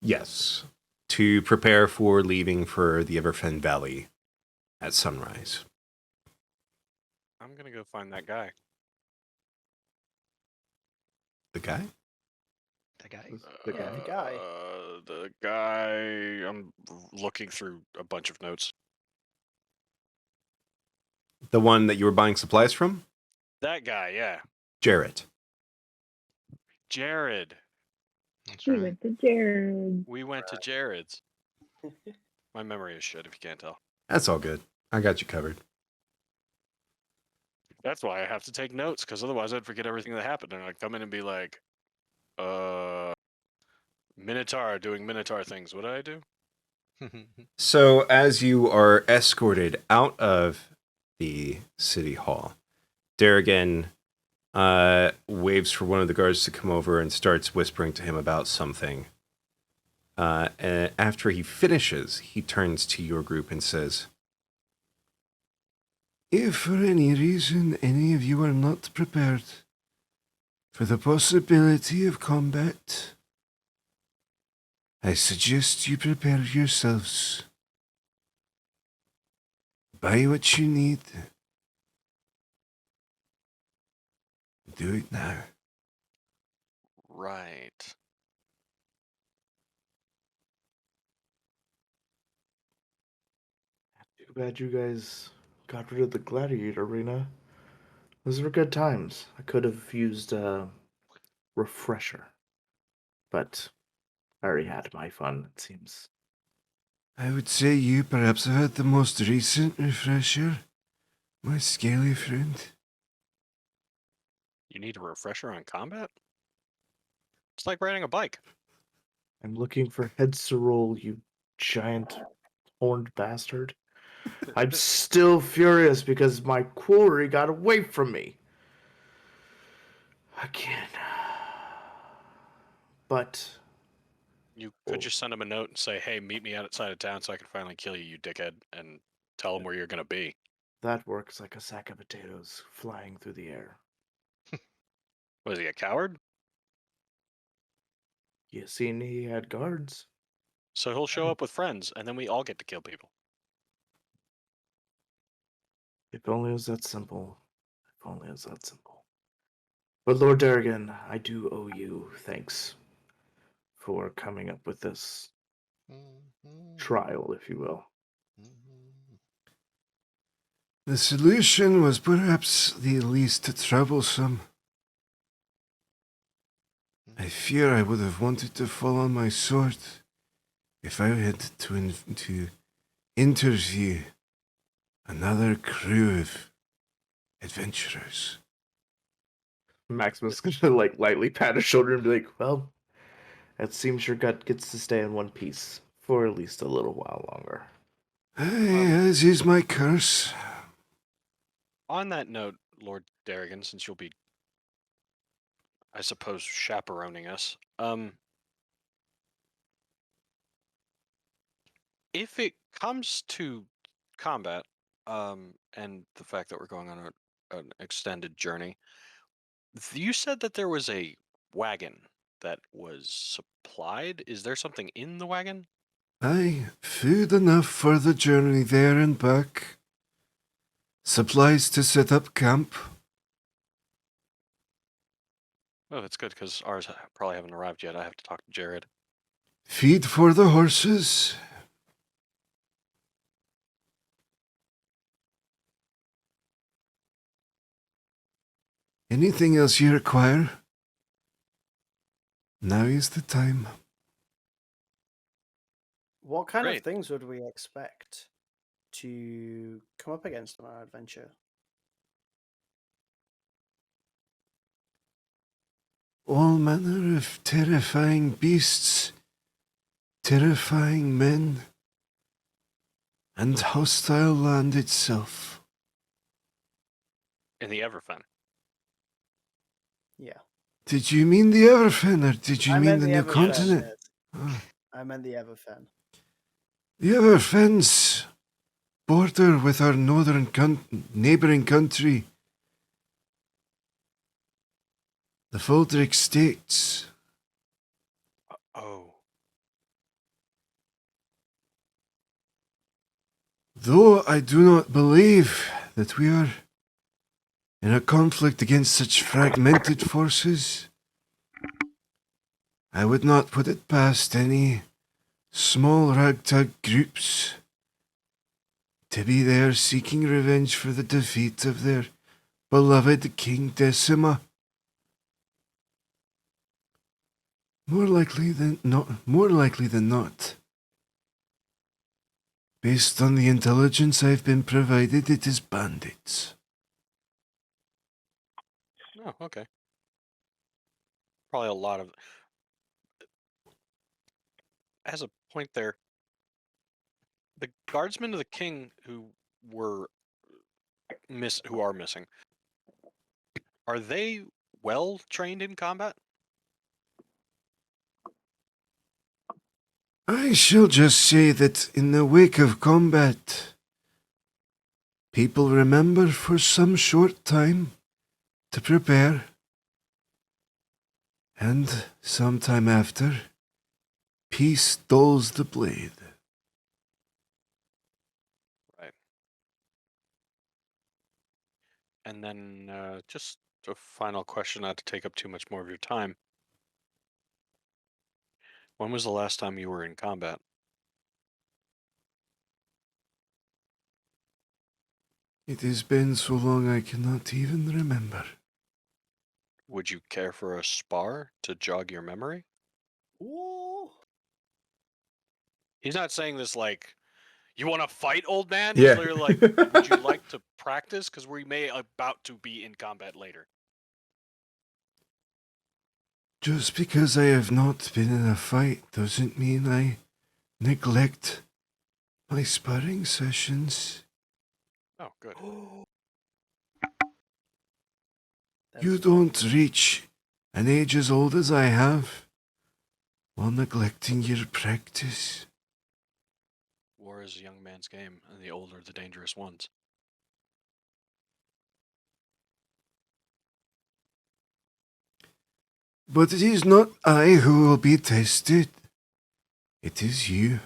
Yes. To prepare for leaving for the Everfen Valley at sunrise. I'm gonna go find that guy. The guy? That guy. the Yeah, guy. the guy. The guy. I'm looking through a bunch of notes. The one that you were buying supplies from? That guy, yeah, Jarrett. Jared. That's We right. went to Jared. We went to Jared's. My memory is shit if you can't tell. That's all good. I got you covered. That's why I have to take notes, because otherwise I'd forget everything that happened. And I'd come in and be like, Minotaur doing Minotaur things. What did I do? So as you are escorted out of the city hall, Darrigan waves for one of the guards to come over and starts whispering to him about something. And after he finishes, he turns to your group and says, If for any reason any of you are not prepared for the possibility of combat, I suggest you prepare yourselves. Buy what you need. Do it now. Right. Too bad you guys got rid of the gladiator arena. Those were good times. I could have used a refresher, but I already had my fun, it seems. I would say you perhaps have had the most recent refresher, my scaly friend. You need a refresher on combat? It's like riding a bike. I'm looking for heads to roll, you giant horned bastard. I'm still furious because my quarry got away from me. Again. But You could just send him a note and say, hey, meet me outside of town so I can finally kill you, you dickhead, and tell him where you're going to be. that works like a sack of potatoes flying through the air. Was he a coward? You seen he had guards? So he'll show up with friends, and then we all get to kill people. If only it was that simple. If only it was that simple. But Lord Darrigan, I do owe you thanks for coming up with this trial, if you will. The solution was perhaps the least troublesome. I fear I would have wanted to fall on my sword if I had to interview another crew of adventurers. Maximus gonna like lightly pat his shoulder and be like, well, it seems your gut gets to stay in one piece for at least a little while longer. Aye, as is my curse. On that note, Lord Darrigan, since you'll be, I suppose, chaperoning us, if it comes to combat, and the fact that we're going on an extended journey, you said that there was a wagon that was supplied. Is there something in the wagon? Aye, food enough for the journey there and back. Supplies to set up camp. Oh, that's good because ours probably haven't arrived yet. I have to talk to Jared. Feed for the horses. Anything else you require? Now is the time. What kind Great. of things would we expect to come up against on our adventure? All manner of terrifying beasts, terrifying men, and hostile land itself. In the Everfen. Yeah. Did you mean the Everfen, or did you I mean meant the the new Everfen. continent? Yes. Ah. I meant the Everfen. The Everfens border with our northern neighbouring country, the Foldrick States. Oh. Though I do not believe that we are in a conflict against such fragmented forces, I would not put it past any small ragtag groups to be there seeking revenge for the defeat of their beloved King Decima. More likely than not. Based on the intelligence I've been provided, it is bandits. Oh, okay. Probably a lot of. As a point there, the guardsmen of the king who were who are missing, are they well trained in combat? I shall just say that in the wake of combat, people remember for some short time to prepare, and sometime after, peace dulls the blade. Right. And then just a final question, not to take up too much more of your time. When was the last time you were in combat? It has been so long I cannot even remember. Would you care for a spar to jog your memory? Ooh. He's not saying this like, you want to fight, old man? Yeah. He's literally like, would you like to practice? Because we may about to be in combat later. Just because I have not been in a fight doesn't mean I neglect my sparring sessions. Oh, good. You don't reach an age as old as I have while neglecting your practice. War is a young man's game, and the old are the dangerous ones. But it is not I who will be tested. It is you.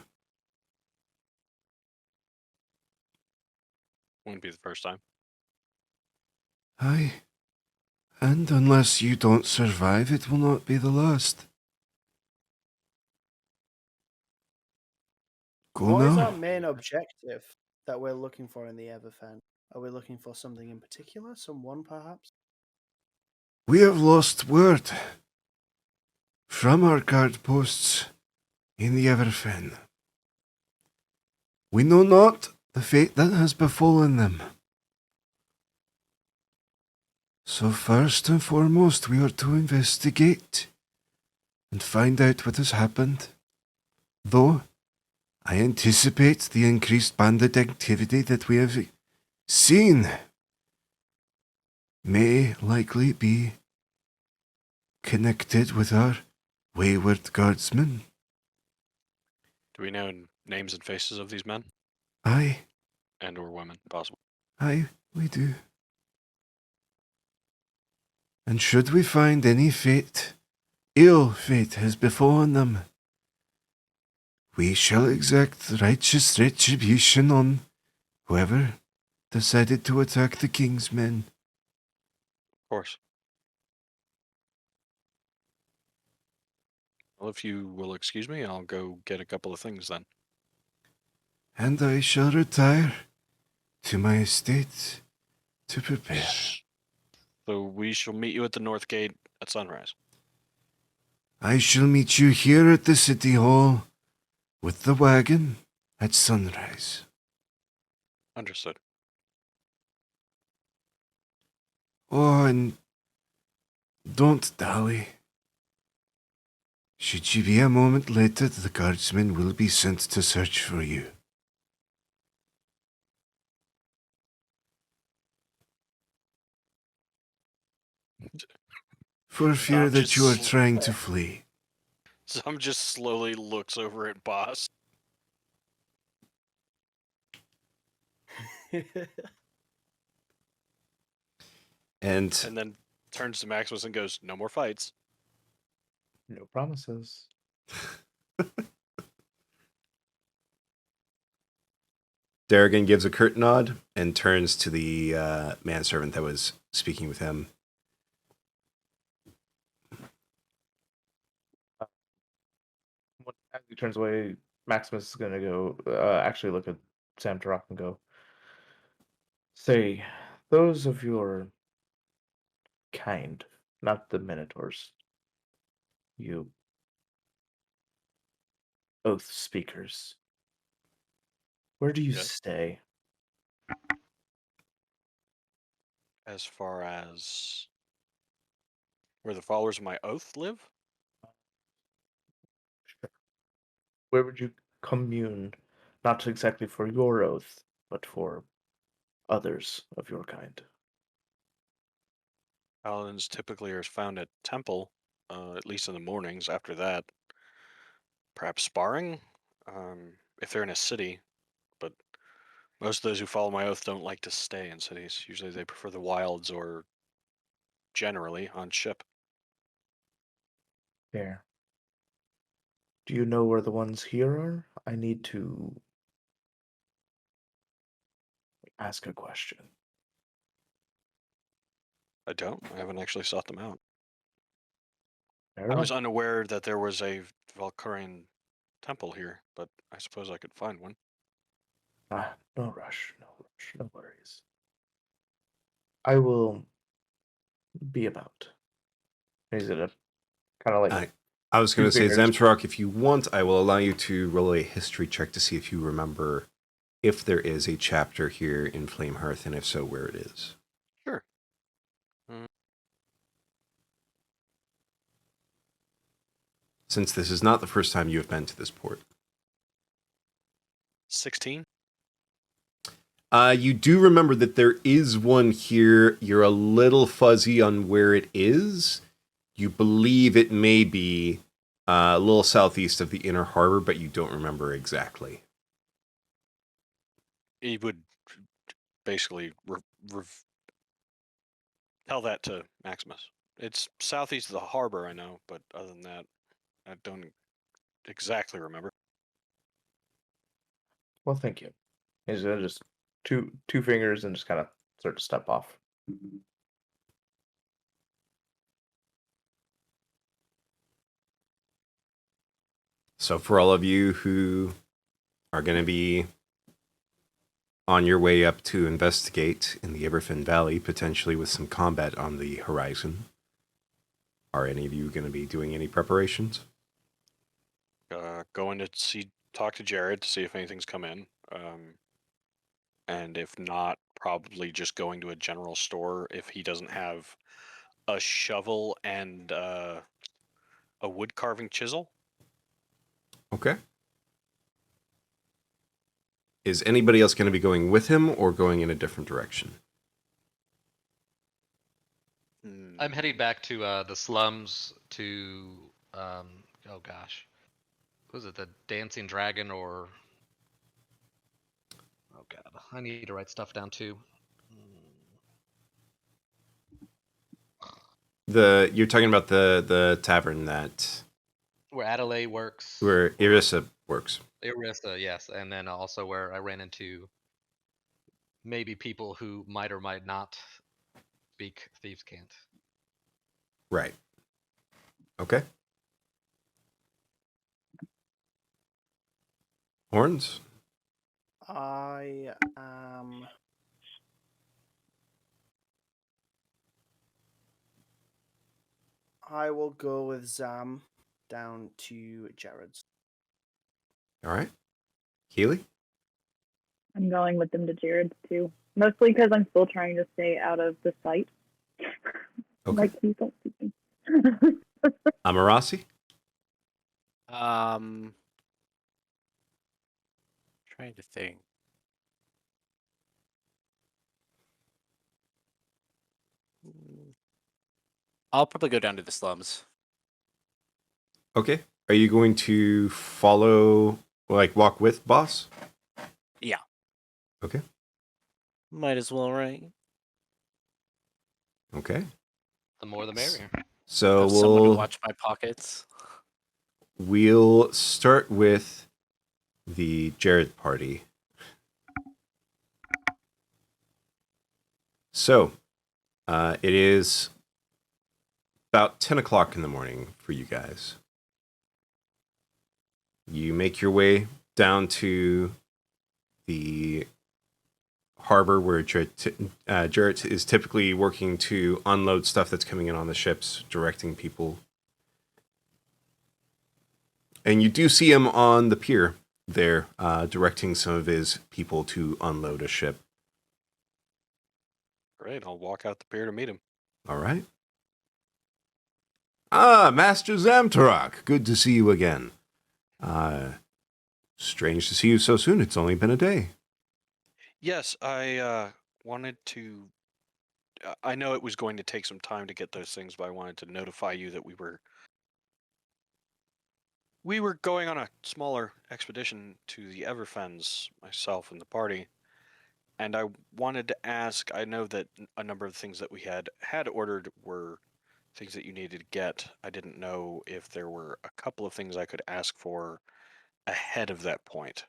Wouldn't be the first time. Aye. And unless you don't survive, it will not be the last. Go What is our now. main objective that we're looking for in the Everfen? Are we looking for something in particular? Someone, perhaps? We have lost word from our guard posts in the Everfen. We know not the fate that has befallen them. So first and foremost, we are to investigate and find out what has happened. Though I anticipate the increased bandit activity that we have seen may likely be connected with our wayward guardsmen. Do we know names and faces of these men? Aye, And or women, possible. aye, we do. And should we find any fate, ill fate has befallen them, we shall exact righteous retribution on whoever decided to attack the king's men. Of course. Well, if you will excuse me, I'll go get a couple of things then. And I shall retire to my estate to prepare. So we shall meet you at the north gate at sunrise. I shall meet you here at the city hall with the wagon at sunrise. Understood. Oh, and don't dally. Should you be a moment later, the guardsmen will be sent to search for you. For fear that you are trying to flee. Some just slowly looks over at Bas. And And then turns to Maximus and goes, no more fights. No promises. Darrigan gives a curt nod and turns to the manservant that was speaking with him. As he turns away, Maximus is going to go, actually look at Sam Tarok and go, say, those of your kind, not the Minotaurs, you oath speakers, where do you Yes. stay? As far as where the followers of my oath live? Where would you commune, not exactly for your oath, but for others of your kind? Paladins typically are found at temple, at least in the mornings. After that, perhaps sparring, if they're in a city. But most of those who follow my oath don't like to stay in cities. Usually they prefer the wilds or generally on ship. Fair. Do you know where the ones here are? I need to ask a question. I don't. I haven't actually sought them out. Fair I was enough. unaware that there was a Valkyrian temple here, but I suppose I could find one. No rush, no worries. I will be about. And he's gonna kind of like I was going to say, fingers. Zamtrok, if you want, I will allow you to roll a history check to see if you remember if there is a chapter here in Flamehearth, and if so, where it is. Sure. Since this is not the first time you have been to this port. 16. You do remember that there is one here. You're a little fuzzy on where it is. You believe it may be a little southeast of the inner harbor, but you don't remember exactly. He would basically tell that to Maximus. It's southeast of the harbor, I know, but other than that, I don't exactly remember. Well, thank you. He's gonna just two fingers and just kind of start to step off. So for all of you who are going to be on your way up to investigate in the Iberfin Valley, potentially with some combat on the horizon, are any of you going to be doing any preparations? Going to talk to Jared to see if anything's come in. And if not, probably just going to a general store if he doesn't have a shovel and a wood carving chisel. Okay. Is anybody else going to be going with him or going in a different direction? I'm heading back to the slums to oh gosh, was it the Dancing Dragon or oh god, I need to write stuff down too. You're talking about the tavern that Where Adelaide works. where Irissa works. Irissa, yes, and then also where I ran into maybe people who might or might not speak Thieves' Cant. Right. Okay. Horns? I will go with Zam down to Jared's. All right. Keely? I'm going with them to Jared's too. Mostly because I'm still trying to stay out of the sight. Okay. Like, please don't see me. Amarasi? Trying to think. I'll probably go down to the slums. Okay. Are you going to follow, like, walk with Boss? Yeah. Okay. Might as well, right? Okay. The more the merrier. So Have someone to watch my pockets. we'll start with the Jared party. So, it is about 10 o'clock in the morning for you guys. You make your way down to the harbor where Jarrett is typically working to unload stuff that's coming in on the ships, directing people. And you do see him on the pier there, directing some of his people to unload a ship. Great, I'll walk out the pier to meet him. All right. Ah, Master Zamtarok, good to see you again. Strange to see you so soon. It's only been a day. Yes, I wanted to. I know it was going to take some time to get those things, but I wanted to notify you that we were going on a smaller expedition to the Everfens, myself and the party. And I wanted to ask, I know that a number of things that we had ordered were things that you needed to get. I didn't know if there were a couple of things I could ask for ahead of that point.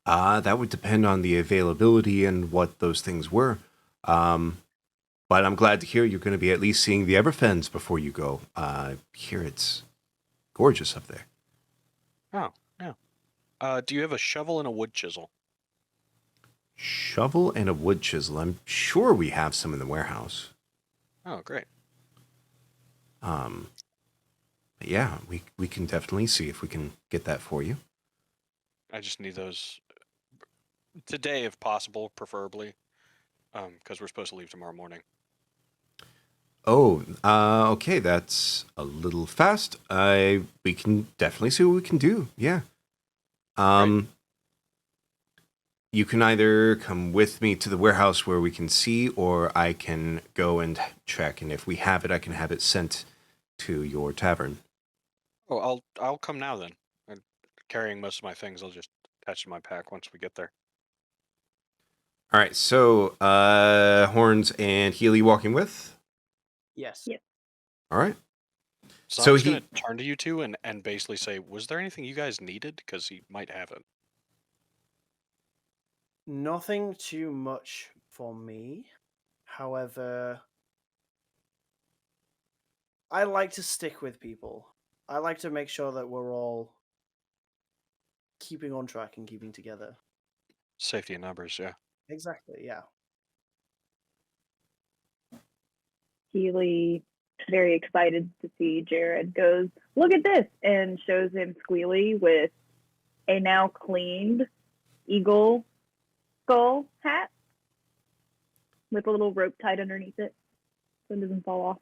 That would depend on the availability and what those things were. But I'm glad to hear you're going to be at least seeing the Everfens before you go. Here it's gorgeous up there. Oh, yeah. Do you have a shovel and a wood chisel? shovel and a wood chisel. I'm sure we have some in the warehouse. Oh, great. But yeah, we can definitely see if we can get that for you. I just need those today, if possible, preferably, because we're supposed to leave tomorrow morning. Oh, okay, that's a little fast. We can definitely see what we can do. Yeah. You can either come with me to the warehouse where we can see, or I can go and check, and if we have it, I can have it sent to your tavern. Oh, I'll come now then. I'm carrying most of my things. I'll just attach to my pack once we get there. All right, so Horns and Healy walking with. Yes. Yep. All right. So, So I'm just he- gonna turn to you two and basically say, was there anything you guys needed? Because he might have it. Nothing too much for me. However, I like to stick with people. I like to make sure that we're all keeping on track and keeping together. Safety in numbers, yeah. Exactly, yeah. Healy, very excited to see Jared, goes, "Look at this," and shows him Squealy with a now cleaned eagle skull hat with a little rope tied underneath it so it doesn't fall off.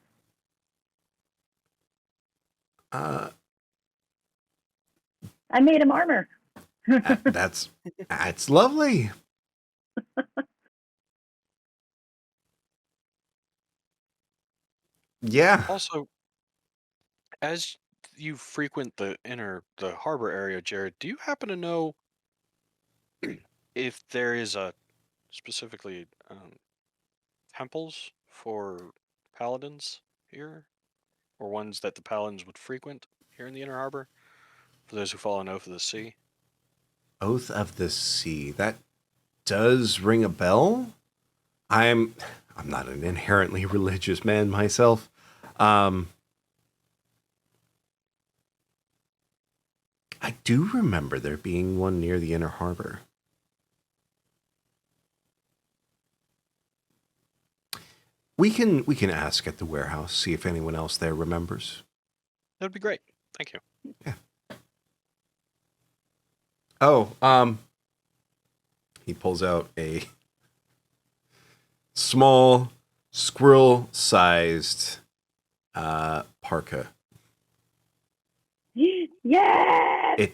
I made him armor. That's lovely. Yeah. Also, as you frequent the harbor area, Jared, do you happen to know if there is specifically temples for paladins here, or ones that the paladins would frequent here in the inner harbor for those who follow an oath of the sea? Oath of the Sea. That does ring a bell. I'm not an inherently religious man myself. I do remember there being one near the inner harbor. We can ask at the warehouse, see if anyone else there remembers. That'd be great. Thank you. Oh, he pulls out a small squirrel-sized parka. Yes!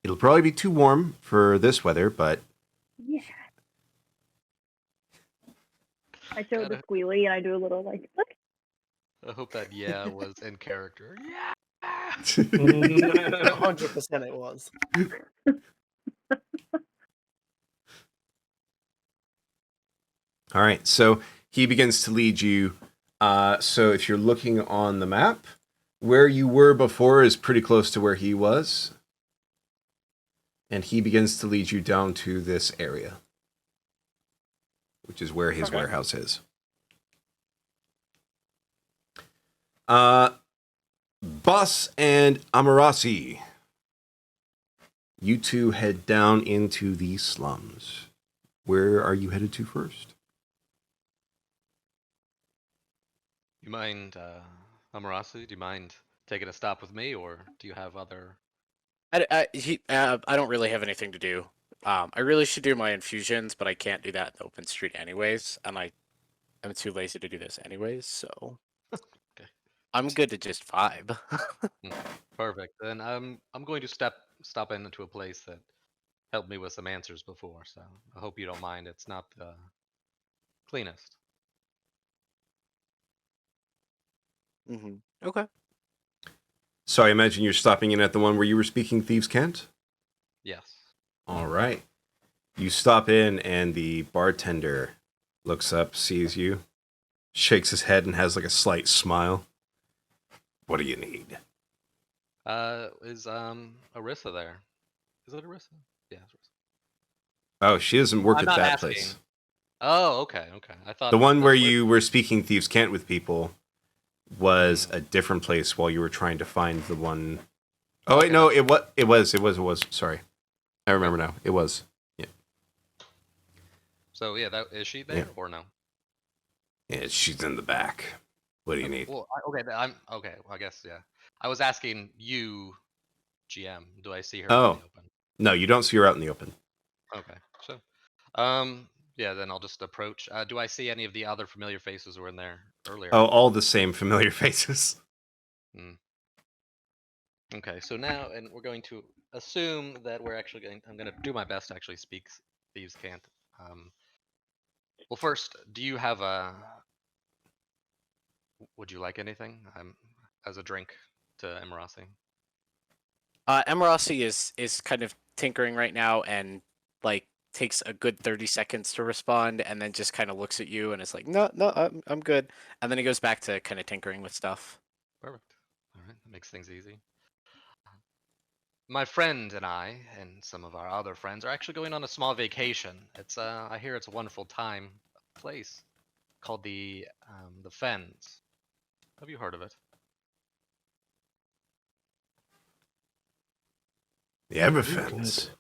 It'll probably be too warm for this weather, but Yeah. I show the Squealy and I do a little like, look. I hope that was in character. Yeah. 100% it was. all right. So he begins to lead you. So if you're looking on the map, where you were before is pretty close to where he was. And he begins to lead you down to this area, which is where his warehouse is. Bas and Amarasi, you two head down into the slums. Where are you headed to first? You mind, Amarasi, do you mind taking a stop with me, or do you have other... I don't really have anything to do. I really should do my infusions, but I can't do that in the open street anyways, and I'm too lazy to do this anyways, so Okay. I'm good to just vibe. Perfect. Then I'm going to stop into a place that helped me with some answers before, so I hope you don't mind. It's not the cleanest. Okay. So I imagine you're stopping in at the one where you were speaking Thieves' Cant? Yes. All right. You stop in, and the bartender looks up, sees you, shakes his head, and has like a slight smile. What do you need? Is Arissa there? Is it Arissa? Yeah, it's Arissa. Oh, she doesn't work I'm at not that asking. place. Oh, okay. I thought The one where that's you were speaking Thieves' Cant with people was a different place while you were trying to find the one. Oh wait, no, it was. Sorry, I remember now. It was. Yeah. So yeah, that is she there Yeah. or no? Yeah, she's in the back. What do you need? Well, I'm okay. Well, I guess yeah. I was asking you, GM. Do I see her out in Oh, the open? no, you don't see her out in the open. Okay. So, yeah. Then I'll just approach. Do I see any of the other familiar faces who were in there earlier? Oh, all the same familiar faces. Hmm. Okay. So now, and we're going to assume that we're actually going. I'm going to do my best to actually speak thieves' cant. Well, first, do you have a? Would you like anything? As a drink to Emirasi. Emirasi is kind of tinkering right now and like takes a good 30 seconds to respond and then just kind of looks at you and is like, no, I'm good. And then he goes back to kind of tinkering with stuff. Perfect. All right, that makes things easy. My friend and I, and some of our other friends, are actually going on a small vacation. It's I hear it's a wonderful place called the Fens. Have you heard of it? The Everfens.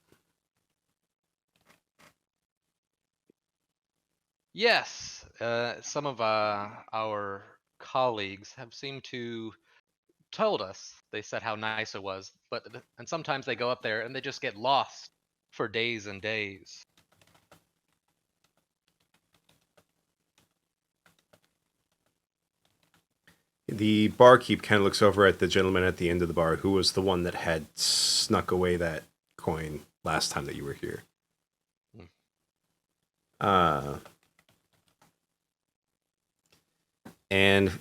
Yes. Some of our colleagues have seemed to told us. They said how nice it was, and sometimes they go up there and they just get lost for days and days. The barkeep kind of looks over at the gentleman at the end of the bar, who was the one that had snuck away that coin last time that you were here. And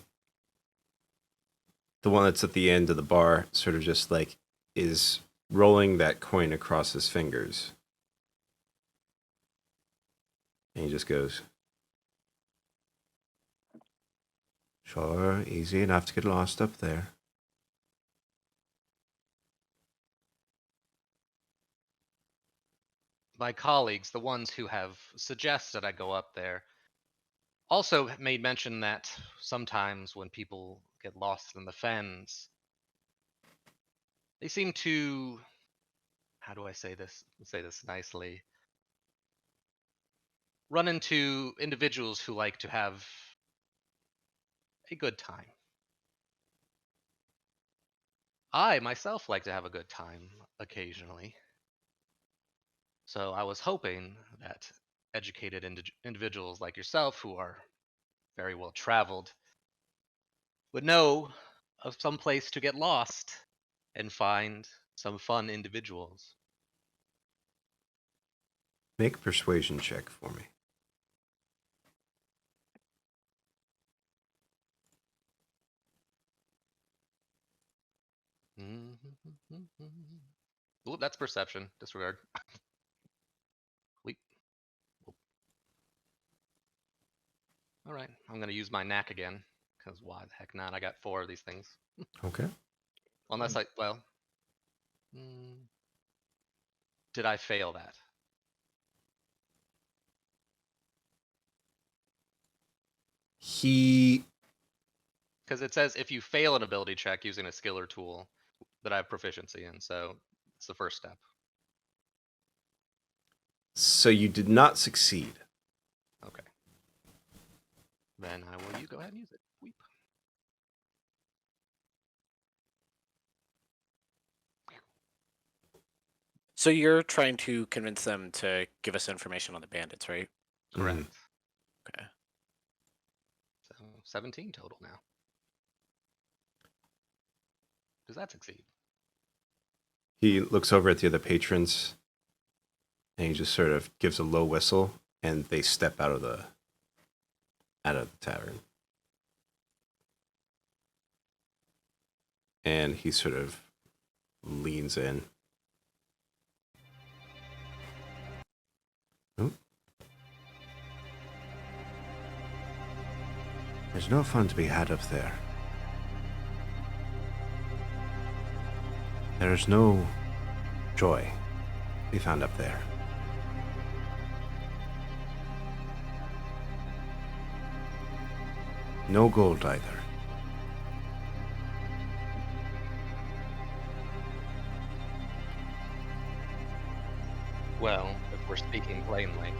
the one that's at the end of the bar sort of just like is rolling that coin across his fingers. And he just goes, sure, easy enough to get lost up there. My colleagues, the ones who have suggested I go up there, also made mention that sometimes when people get lost in the fens, they seem to, how do I say this? Say this nicely. Run into individuals who like to have a good time. I myself like to have a good time occasionally. So I was hoping that educated individuals like yourself, who are very well traveled, would know of some place to get lost and find some fun individuals. Make a persuasion check for me. Ooh, that's perception. Disregard. Leap. All right, I'm going to use my knack again, because why the heck not? I got 4 of these things. Okay. Unless did I fail that? Because it says if you fail an ability check using a skill or tool that I have proficiency in, so it's the first step. So you did not succeed. Okay. Then I will go ahead and use it. Weep. So you're trying to convince them to give us information on the bandits, right? Correct. Okay. So 17 total now. Does that succeed? He looks over at the other patrons and he just sort of gives a low whistle and they step out of the tavern. And he sort of leans in. Oh. There's no fun to be had up there. There is no joy to be found up there. No gold either. Well, if we're speaking plainly.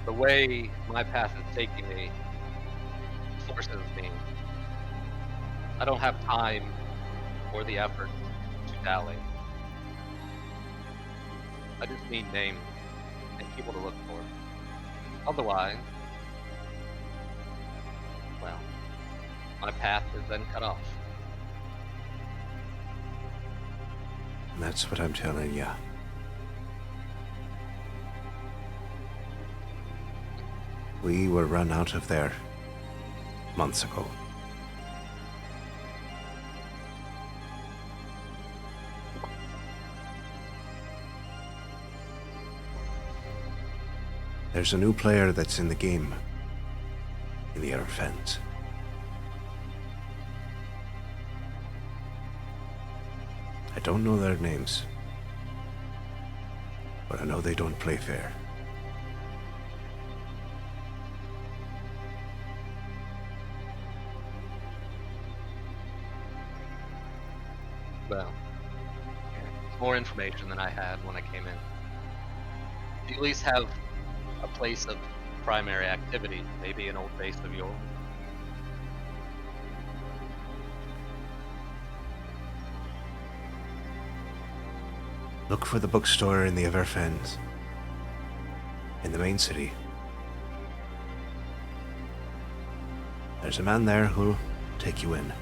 the way my path is taking me forces me. I don't have time or the effort to dally. I just need names and people to look for. Otherwise, well, my path is then cut off. And that's what I'm telling ya. We were run out of there months ago. There's a new player that's in the game, in the Everfens. I don't know their names, but I know they don't play fair. Well, it's more information than I had when I came in. Do you at least have a place of primary activity? Maybe an old base of yours? Look for the bookstore in the Everfens, in the main city. There's a man there who'll take you in.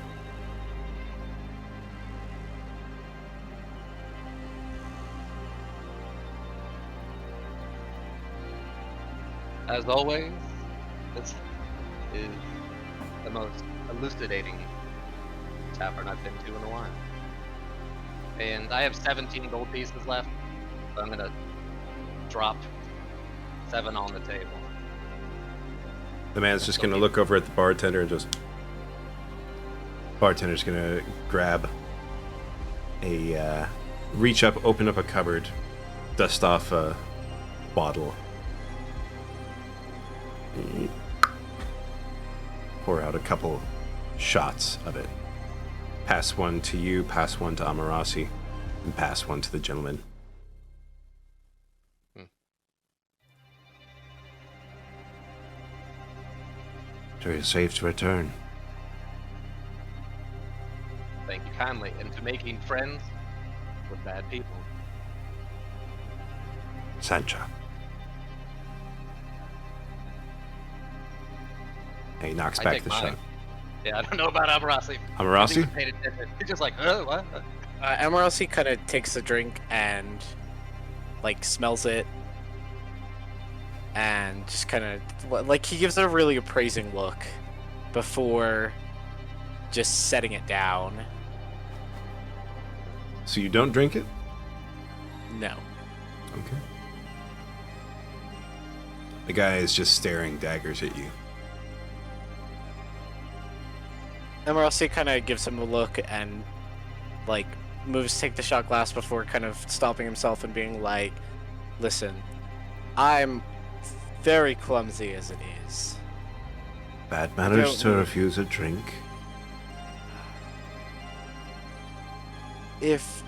As always, this is the most elucidating tavern I've been to in a while. And I have 17 gold pieces left, so I'm gonna drop 7 on the table. The man's just gonna look over at the bartender and just... Bartender's gonna grab a... reach up, open up a cupboard, dust off a bottle. Pour out a couple shots of it. Pass one to you, pass one to Amarasi, and pass one to the gentleman. So you're safe to return. Thank you kindly. And to making friends with bad people. Sancha. And he knocks I back take the mine. shot. Yeah, I don't know about Amarasi. Amarasi? He's just like, oh, what? Amarasi kind of takes the drink and, like, smells it. And just kind of, like, he gives it a really appraising look before just setting it down. So you don't drink it? No. Okay. The guy is just staring daggers at you. Amarasi kind of gives him a look and, like, moves to take the shot glass before kind of stopping himself and being like, listen, I'm very clumsy as it is. Bad manners to Don't- refuse a drink. If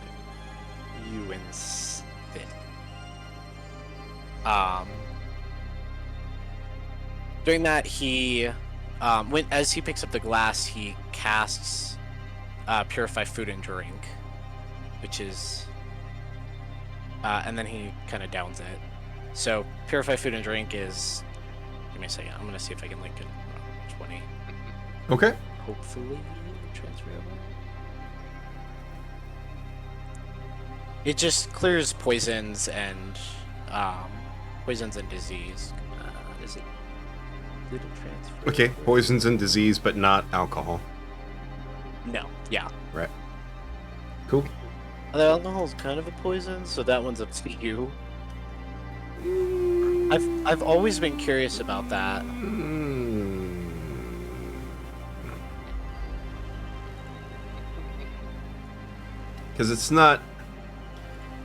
you insist. During that, he, as he picks up the glass, he casts Purify Food and Drink, which is, and then he kind of downs it. So Purify Food and Drink is, give me a second, I'm gonna see if I can link it. 20, Okay. hopefully transferable. It just clears poisons and disease. Is it? Did it transfer? Okay. Poisons and disease, but not alcohol. No. Yeah. Right. Cool. The alcohol's kind of a poison, so that one's up to you. I've always been curious about that. Because it's not...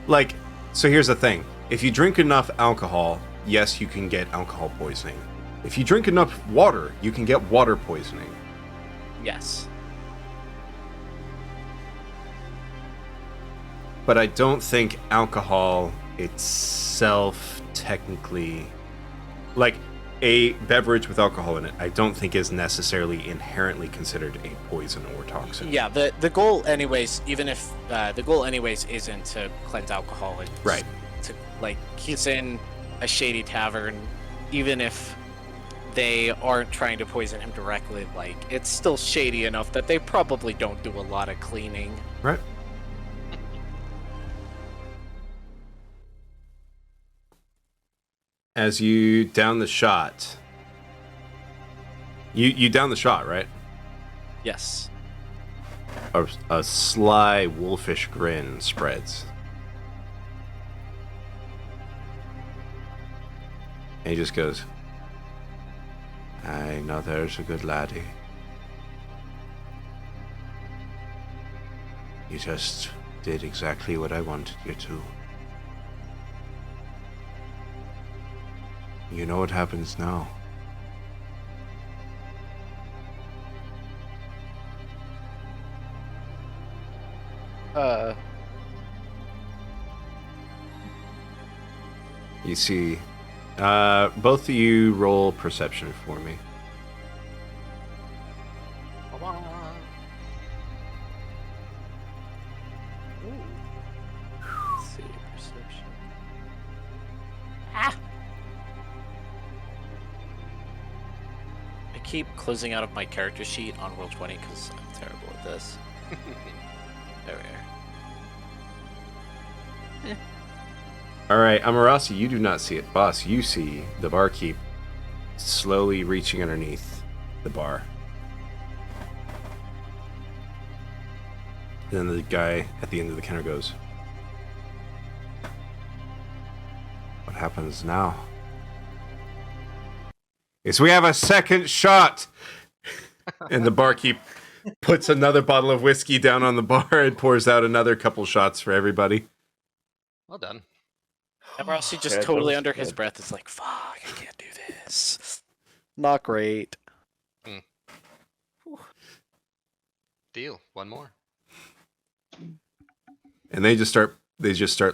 Like, so here's the thing. If you drink enough alcohol, yes, you can get alcohol poisoning. If you drink enough water, you can get water poisoning. Yes. But I don't think alcohol itself technically like a beverage with alcohol in it, I don't think is necessarily inherently considered a poison or toxin. Yeah, the goal anyways, even if the goal anyways isn't to cleanse alcohol, it's Right. to, like, he's in a shady tavern, even if they aren't trying to poison him directly, like, it's still shady enough that they probably don't do a lot of cleaning. Right. As you down the shot, you down the shot, right? Yes. A sly wolfish grin spreads. And he just goes, "Aye, now there's a good laddie. You just did exactly what I wanted you to. You know what happens now." You see, both of you roll perception for me. Come on. Let's see, perception. Ah! I keep closing out of my character sheet on Roll20 because I'm terrible at this. There we are. All right, Amarasi, you do not see it. Boss, you see the barkeep slowly reaching underneath the bar. Then the guy at the end of the counter goes, "What happens now?" Is we have a second shot. And the barkeep puts another bottle of whiskey down on the bar and pours out another couple shots for everybody. Well done. Emerald just Yeah, that totally was under his good. breath is like, fuck, I can't do this. Not great. Deal. One more. And they just start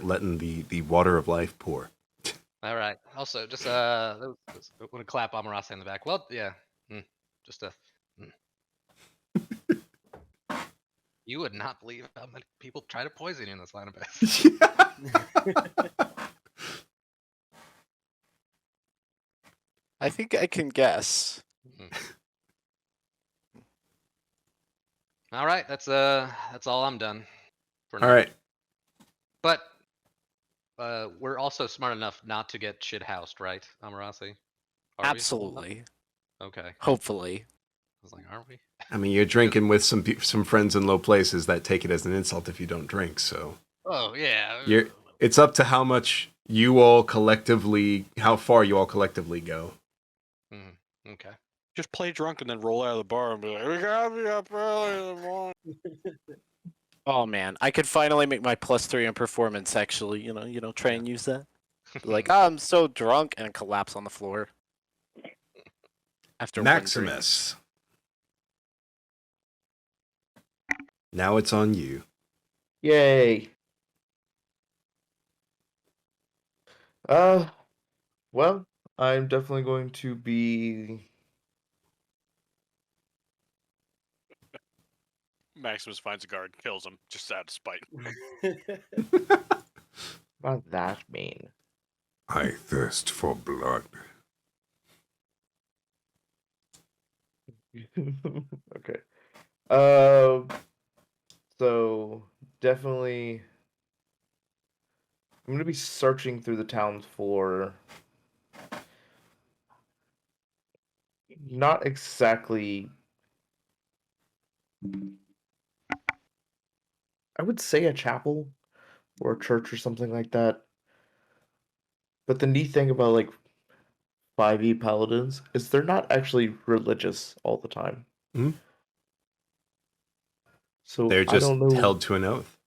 letting the water of life pour. All right. Also, just I want to clap Amarasa in the back. Well, yeah. Just a. You would not believe how many people try to poison you in this line of business. I think I can guess. All right. That's all I'm done. For now. All right. But we're also smart enough not to get shit housed, right, Amarasi? Are we? Absolutely. Okay. Hopefully. I was like, aren't we? I mean, you're drinking with some friends in low places that take it as an insult if you don't drink. So Oh yeah. it's up to how far you all collectively go. Okay. Just play drunk and then roll out of the bar and be like, "We gotta be up early in the morning." Oh man, I could finally make my +3 in performance. Actually, try and use that. Be like, oh, I'm so drunk, and collapse on the floor. After Maximus. Now it's on you. Yay. Well, I'm definitely going to be. Maximus finds a guard, kills him, just out of spite. Not that mean. I thirst for blood. Okay. So definitely, I'm gonna be searching through the town for not exactly. I would say a chapel or a church or something like that. But the neat thing about like 5e paladins is they're not actually religious all the time. Mhm. So They're I just don't know. held to an oath.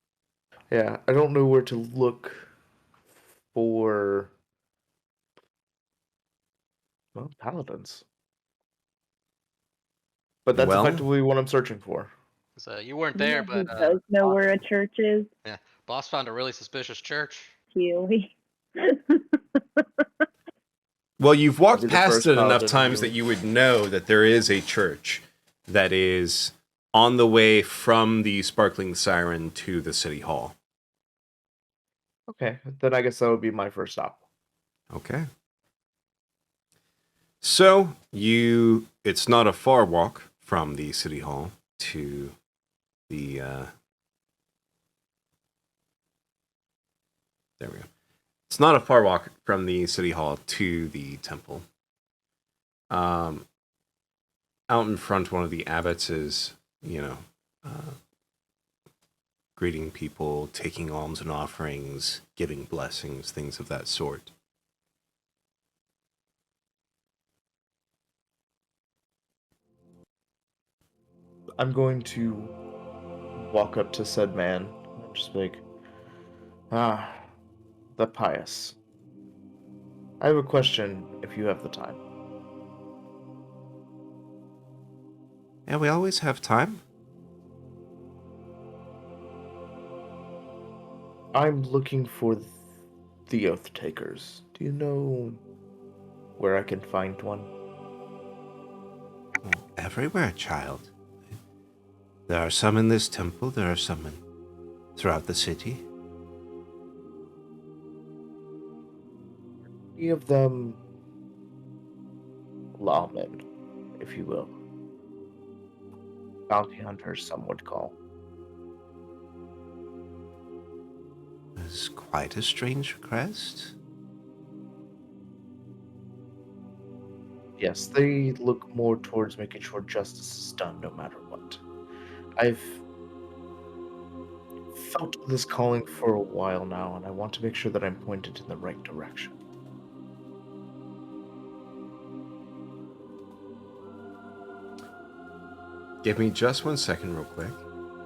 Yeah, I don't know where to look for paladins. But that's Well- effectively what I'm searching for. So you weren't You there, know who but does know where a church is? boss found a really suspicious church. Keely. Well, you've I'll walked be the past first it enough paladin times who- that you would know that there is a church that is on the way from the Sparkling Siren to the City Hall. Okay, then I guess that would be my first stop. Okay. So, it's not a far walk from the City Hall to the, there we go. It's not a far walk from the City Hall to the temple. Out in front, one of the abbots is, greeting people, taking alms and offerings, giving blessings, things of that sort. I'm going to walk up to said man and just be like, the pious. I have a question if you have the time. Yeah, we always have time. I'm looking for the Oath Takers. Do you know where I can find one? Everywhere, child. There are some in this temple, there are some throughout the city. Any of them lawmen, if you will. Bounty hunters, some would call. It's quite a strange request. Yes, they look more towards making sure justice is done no matter what. I've felt this calling for a while now, and I want to make sure that I'm pointed in the right direction. Give me just 1 second real quick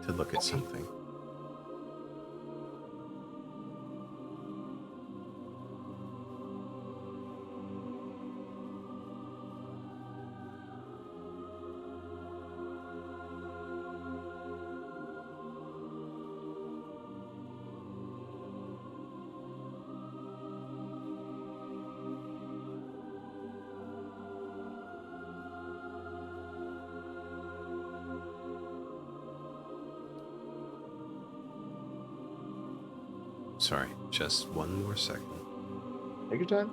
to look at something. Sorry, just 1 more second. Take your time.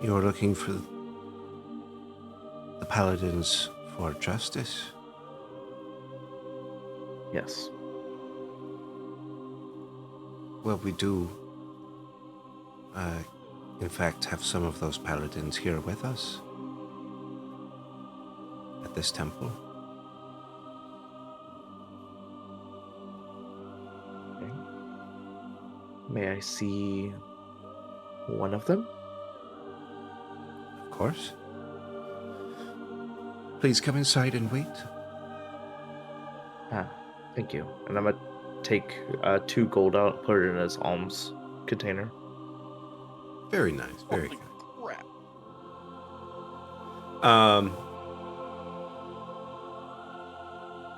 You're looking for the paladins for justice? Yes. Well, we do, in fact, have some of those paladins here with us at this temple. Okay. May I see one of them? Of course. Please come inside and wait. Thank you. And I'm gonna take 2 gold out, put it in his alms container. Very nice, very Holy good. crap.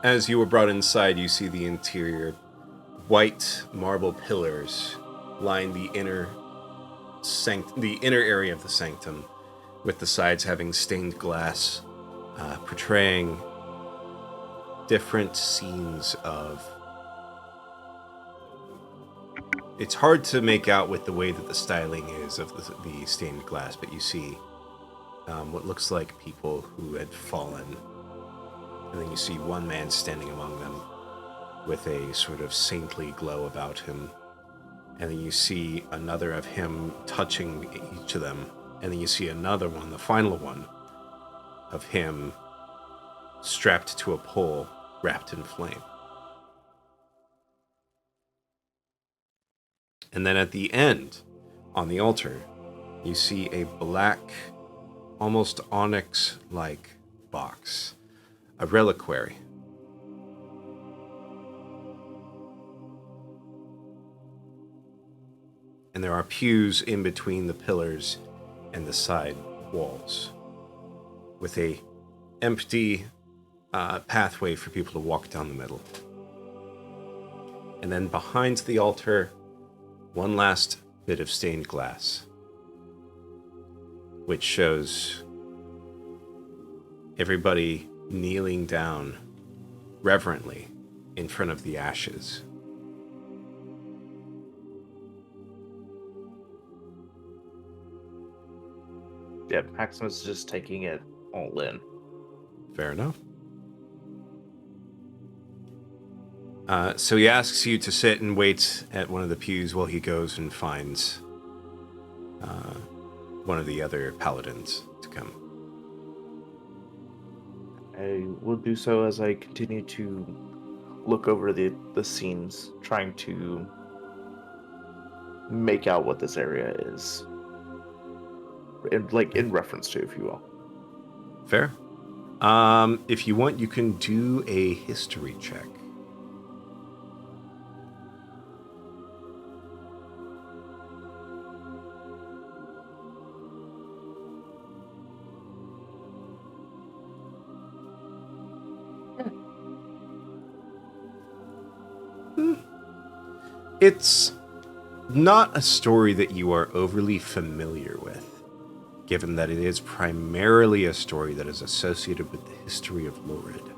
As you were brought inside, you see the interior. White marble pillars line the inner area of the sanctum, with the sides having stained glass, portraying different scenes of... It's hard to make out with the way that the styling is of the stained glass, but you see what looks like people who had fallen. And then you see one man standing among them with a sort of saintly glow about him. And then you see another of him touching each of them. And then you see another one, the final one, of him strapped to a pole, wrapped in flame. And then at the end, on the altar, you see a black, almost onyx-like box, a reliquary. and there are pews in between the pillars and the side walls, with a empty pathway for people to walk down the middle. And then behind the altar, one last bit of stained glass, which shows everybody kneeling down reverently in front of the ashes. Yeah, Maximus is just taking it all in. Fair enough. So he asks you to sit and wait at one of the pews while he goes and finds one of the other paladins to come. I will do so as I continue to look over the scenes, trying to make out what this area is. In reference to, if you will. Fair. If you want, you can do a history check. It's not a story that you are overly familiar with, given that it is primarily a story that is associated with the history of Lorid.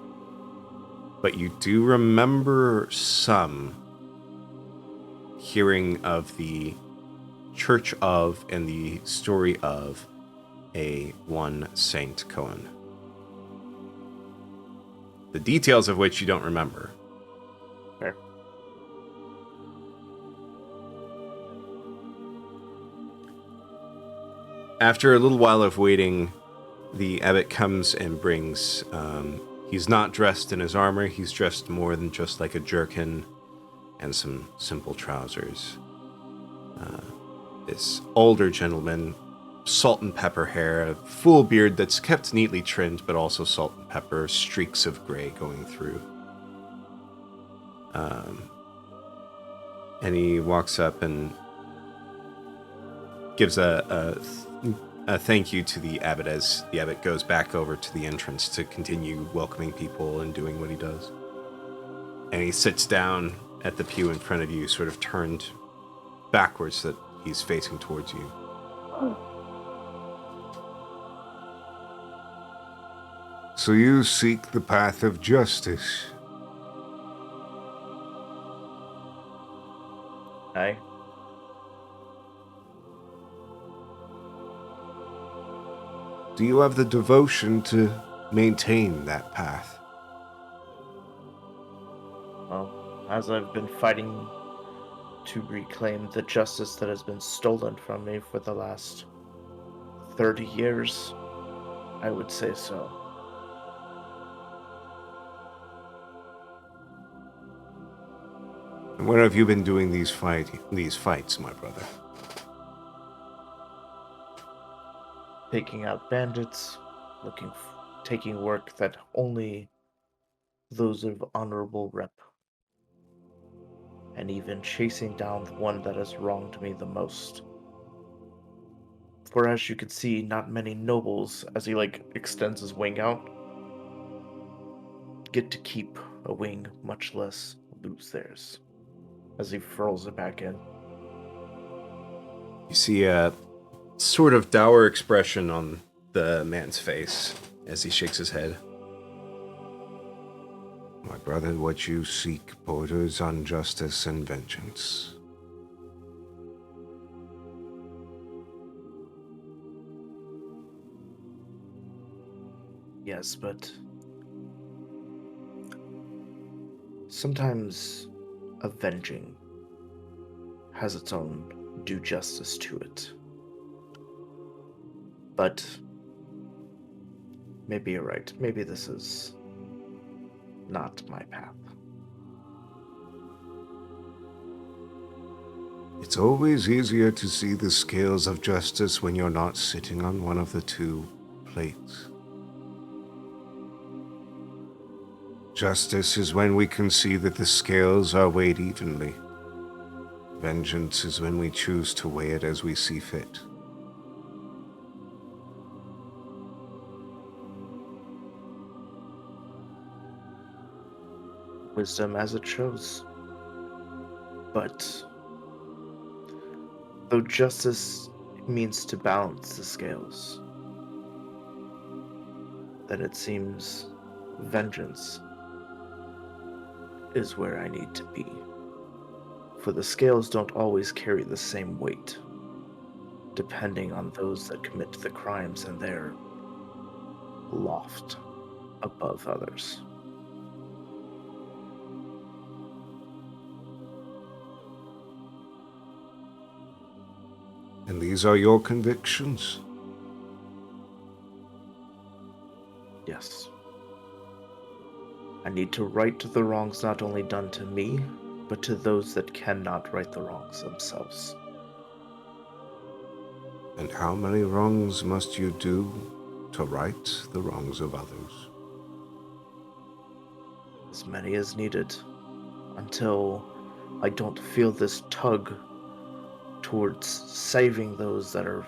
But you do remember some hearing of the Church of and the story of a one Saint Cohen. The details of which you don't remember. Fair. After a little while of waiting, the abbot comes and brings... he's not dressed in his armor, he's dressed more than just like a jerkin and some simple trousers. This older gentleman, salt and pepper hair, a full beard that's kept neatly trimmed, but also salt and pepper, streaks of gray going through. And he walks up and gives a thank you to the abbot as the abbot goes back over to the entrance to continue welcoming people and doing what he does. And he sits down at the pew in front of you, sort of turned backwards so that he's facing towards you. So you seek the path of justice. Aye. Do you have the devotion to maintain that path? Well, as I've been fighting to reclaim the justice that has been stolen from me for the last 30 years, I would say so. And where have you been doing these fights, my brother? Taking out bandits, taking work that only those of honorable rep, and even chasing down the one that has wronged me the most. For as you can see, not many nobles, as he extends his wing out, get to keep a wing, much less lose theirs. As he furls it back in. You see a sort of dour expression on the man's face as he shakes his head. My brother, what you seek borders on justice and vengeance. Yes, but sometimes avenging has its own due justice to it. But maybe you're right. Maybe this is not my path. It's always easier to see the scales of justice when you're not sitting on one of the two plates. Justice is when we can see that the scales are weighed evenly. Vengeance is when we choose to weigh it as we see fit. Wisdom as it shows. But though justice means to balance the scales, then it seems vengeance is where I need to be. For the scales don't always carry the same weight, depending on those that commit the crimes and their loft above others. And these are your convictions? Yes. I need to right the wrongs not only done to me, but to those that cannot right the wrongs themselves. And how many wrongs must you do to right the wrongs of others? As many as needed, until I don't feel this tug towards saving those that are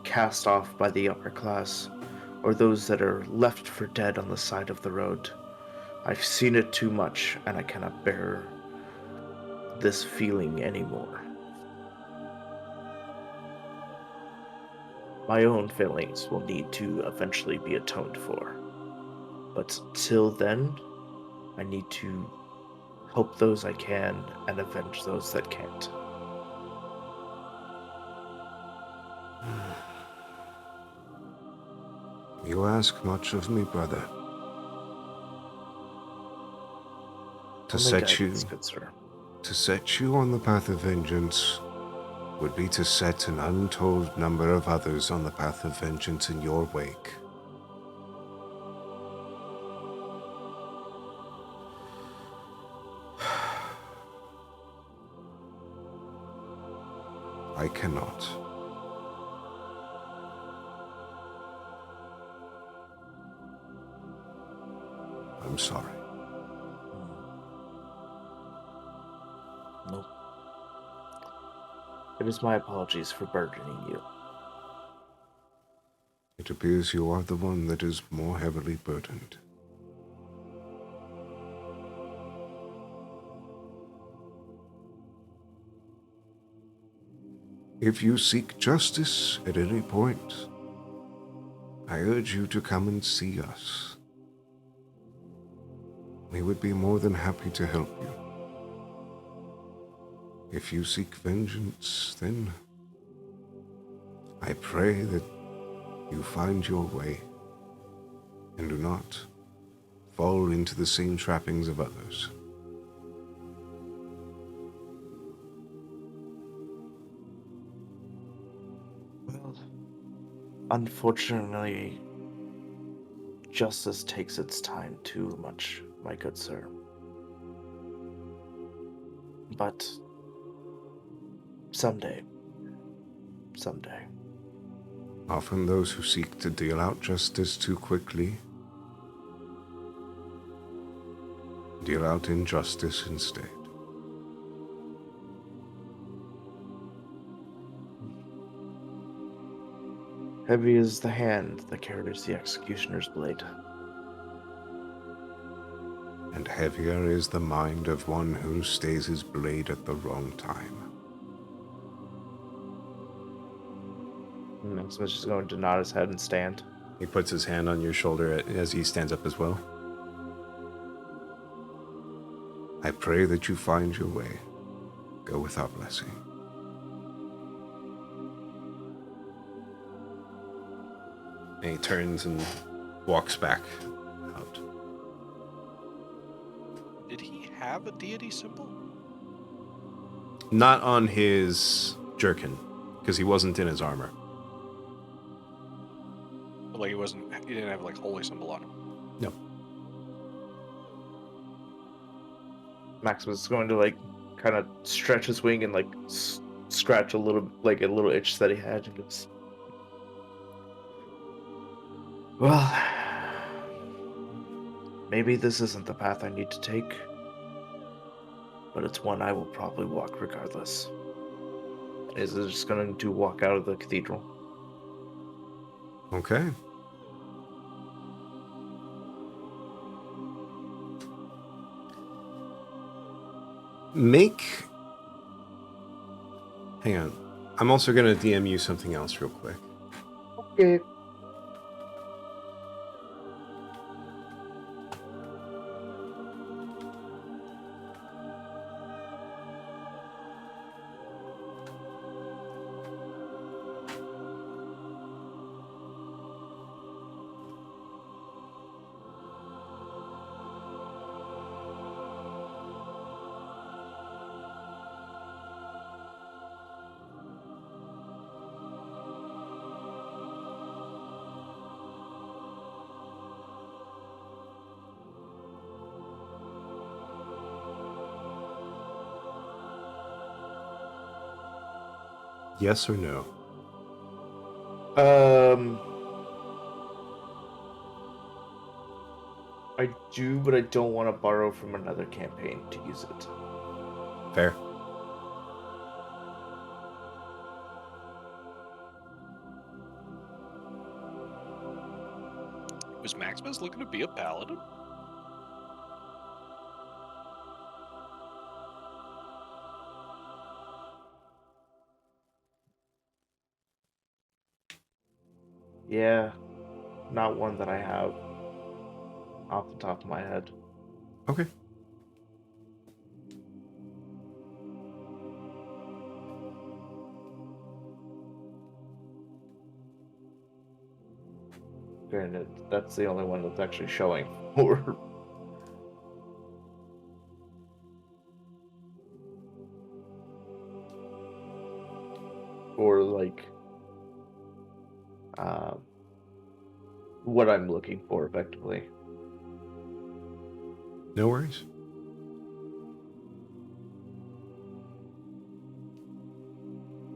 cast off by the upper class, or those that are left for dead on the side of the road. I've seen it too much, and I cannot bear this feeling anymore. My own failings will need to eventually be atoned for. But till then, I need to help those I can and avenge those that can't. You ask much of me, brother. To Only set you, guidance, good sir. to set you on the path of vengeance would be to set an untold number of others on the path of vengeance in your wake. I cannot. I'm sorry. Nope. It is my apologies for burdening you. It appears you are the one that is more heavily burdened. If you seek justice at any point, I urge you to come and see us. We would be more than happy to help you. If you seek vengeance, then I pray that you find your way and do not fall into the same trappings of others. Well, unfortunately, justice takes its time too much, my good sir. But someday. Often those who seek to deal out justice too quickly deal out injustice instead. Heavy is the hand that carries the executioner's blade. And heavier is the mind of one who stays his blade at the wrong time. Maximus is going to nod his head and stand. He puts his hand on your shoulder as he stands up as well. I pray that you find your way. Go with our blessing. And he turns and walks back out. Did he have a deity symbol? Not on his jerkin, because he wasn't in his armor. Like he didn't have like holy symbol on him. No. Maximus is going to kind of stretch his wing and scratch a little itch that he had and goes, well, maybe this isn't the path I need to take, but it's one I will probably walk regardless. Is just going to walk out of the cathedral. Okay. Hang on. I'm also going to DM you something else real quick. Okay. Yes or no? I do, but I don't want to borrow from another campaign to use it. Fair. Was Maximus looking to be a paladin? Yeah, not one that I have off the top of my head. Okay. Granted, that's the only one that's actually showing for. Or like what I'm looking for effectively. No worries.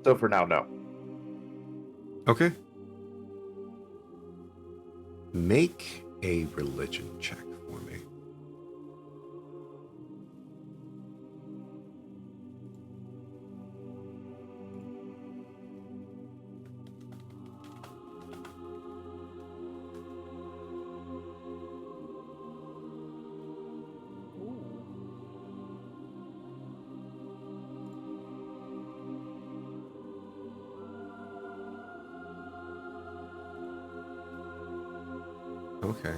So for now, no. Okay. Make a religion check for me. Okay.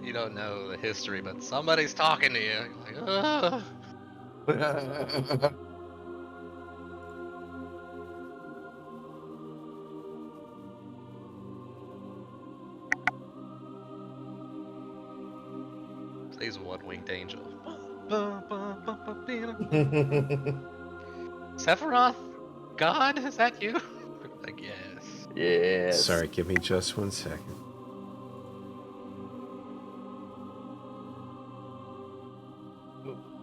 You don't know the history, but somebody's talking to you. You're like, ugh. Please, one-winged angel. Sephiroth? God, is that you? Like, yes. Yes. Sorry, give me just 1 second.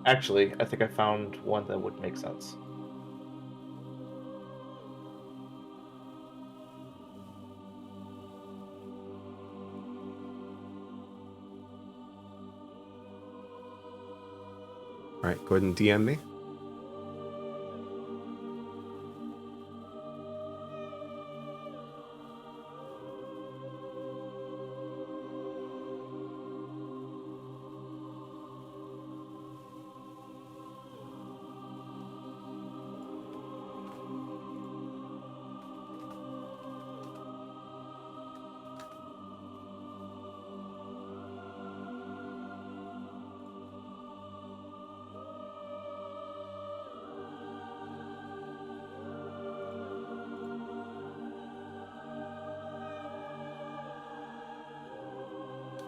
Actually, I think I found one that would make sense. All right, go ahead and DM me.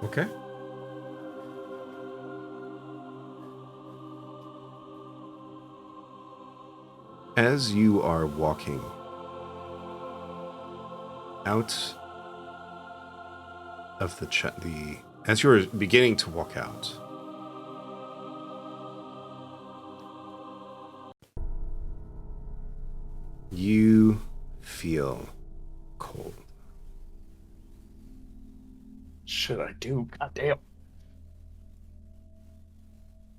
Okay. As you are walking out of as you are beginning to walk out, you feel cold. should I do? God damn.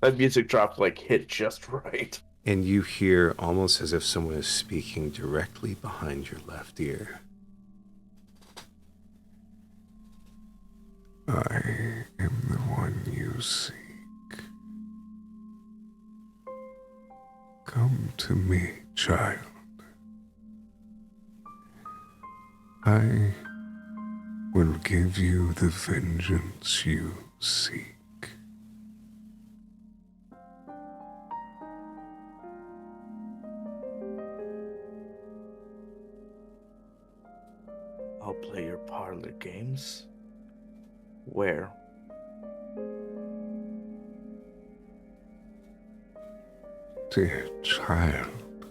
That music drop like hit just right. And you hear almost as if someone is speaking directly behind your left ear. I am the one you seek. Come to me, child. I will give you the vengeance you seek. I'll play your parlor games. Where? Dear child,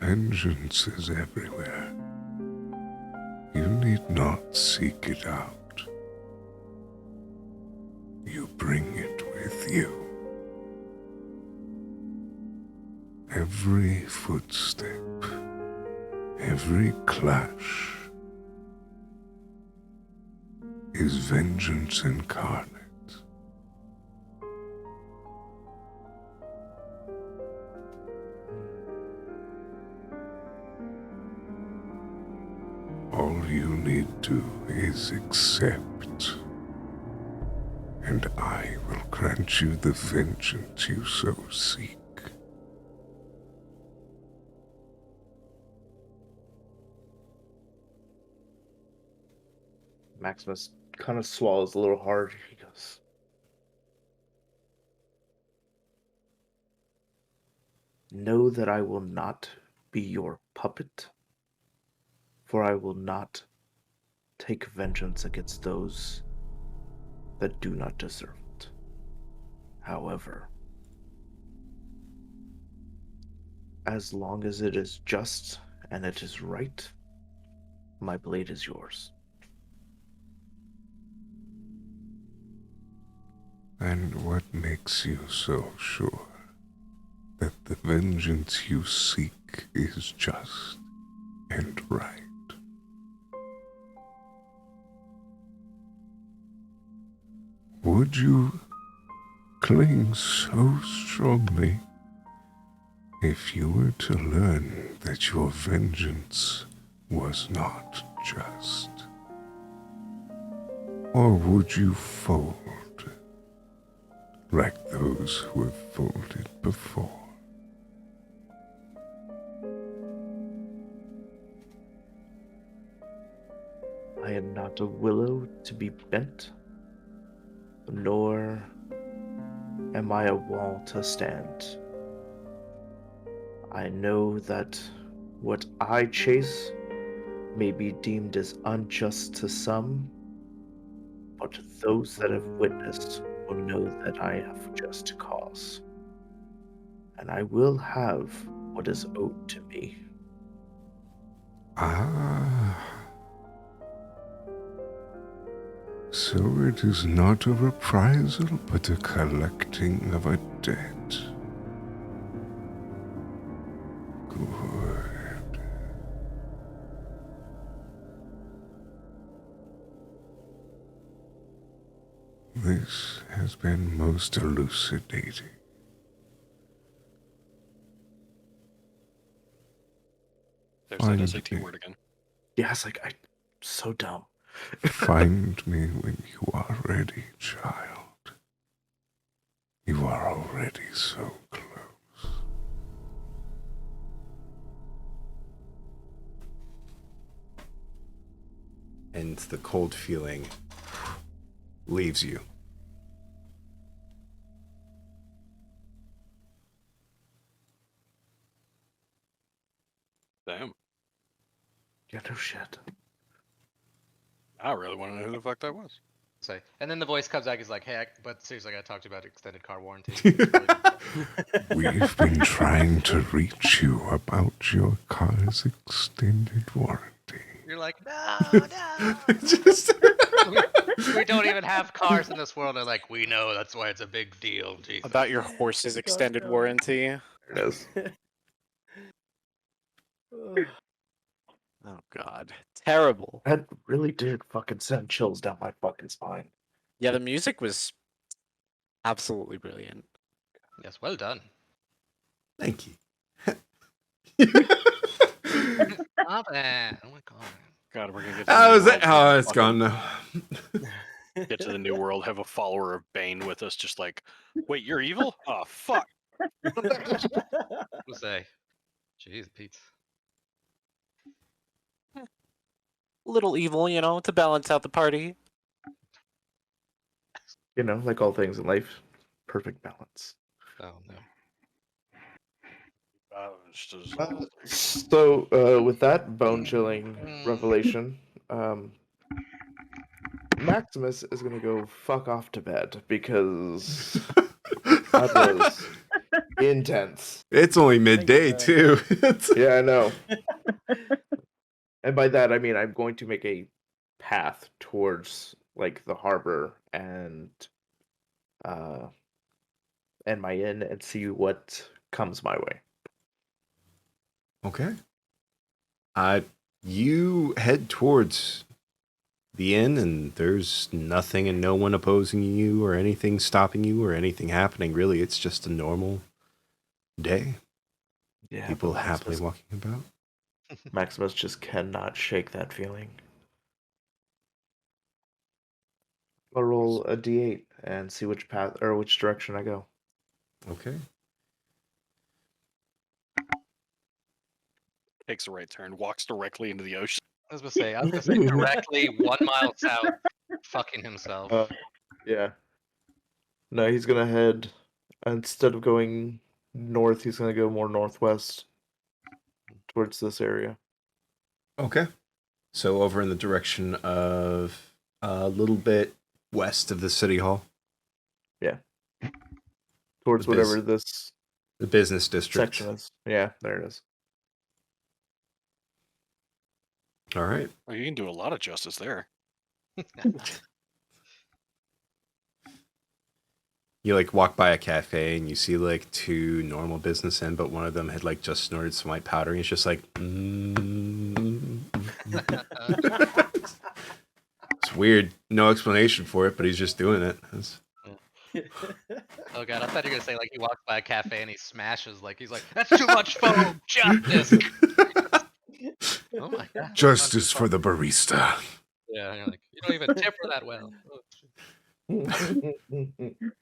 vengeance is everywhere. You need not seek it out. You bring it with you. Every footstep, every clash is vengeance incarnate. All you need do is accept, and I will grant you the vengeance you so seek. Maximus kind of swallows a little hard. He goes, know that I will not be your puppet, for I will not take vengeance against those that do not deserve it. However, as long as it is just and it is right, my blade is yours. And what makes you so sure that the vengeance you seek is just and right? Would you cling so strongly if you were to learn that your vengeance was not just? Or would you fold like those who have folded before? I am not a willow to be bent, nor am I a wall to stand. I know that what I chase may be deemed as unjust to some, but those that have witnessed will know that I have just cause, and I will have what is owed to me. Ah. So it is not a reprisal, but a collecting of a debt. Good. This has been most elucidating. There's that Find SAT me. word again. Yeah, it's like, so dumb. Find me when you are ready, child. You are already so close. And the cold feeling leaves you. Damn. Yeah, no shit. I really want to know who the fuck that was. Say, and then the voice comes back. He's like, "Hey, but seriously, I gotta talk to you about extended car warranty." We've been trying to reach you about your car's extended warranty. You're like, no. Just we don't even have cars in this world. They're like, we know. That's why it's a big deal. Jesus. About your horse's extended warranty. There it is. Oh god, terrible. That really did fucking send chills down my fucking spine. Yeah, the music was absolutely brilliant. Yes, well done. Thank you. Stop it. Oh my god. God, we're gonna get to the How new is world. it? Oh, and it's gone now. Get to the new world. Have a follower of Bane with us. Just like, wait, you're evil? Oh fuck. We'll say. Jeez, Pete. Little evil, you know, to balance out the party. You know, like all things in life, perfect balance. Oh no. So, with that bone-chilling revelation, Maximus is gonna go fuck off to bed because that was intense. It's only midday Thank too. Yeah, I know. And by that I mean I'm going to make a path towards like the harbor and my inn and see what comes my way. Okay. You head towards the inn, and there's nothing and no one opposing you or anything stopping you or anything happening. Really, it's just a normal day. Yeah, People but happily walking about. Maximus just cannot shake that feeling. I'll roll a d8 and see which path or which direction I go. Okay. Takes a right turn, walks directly into the ocean. I was gonna say directly 1 mile south, fucking himself. Yeah. No, he's gonna head instead of going north, he's gonna go more northwest towards this area. Okay. So over in the direction of a little bit west of the city hall, Towards The biz- whatever this the business district. section is. Yeah, there it is. All right. Oh, you can do a lot of justice there. You like walk by a cafe and you see like two normal businessmen, but one of them had like just snorted some white powder. And he's just like, It's weird. No explanation for it, but he's just doing it. Oh god, I thought you were gonna say like he walks by a cafe and he smashes like he's like, that's too much foam, justice. Oh my god. Justice for the barista. Yeah, you're like, you don't even tip her that well. Oh,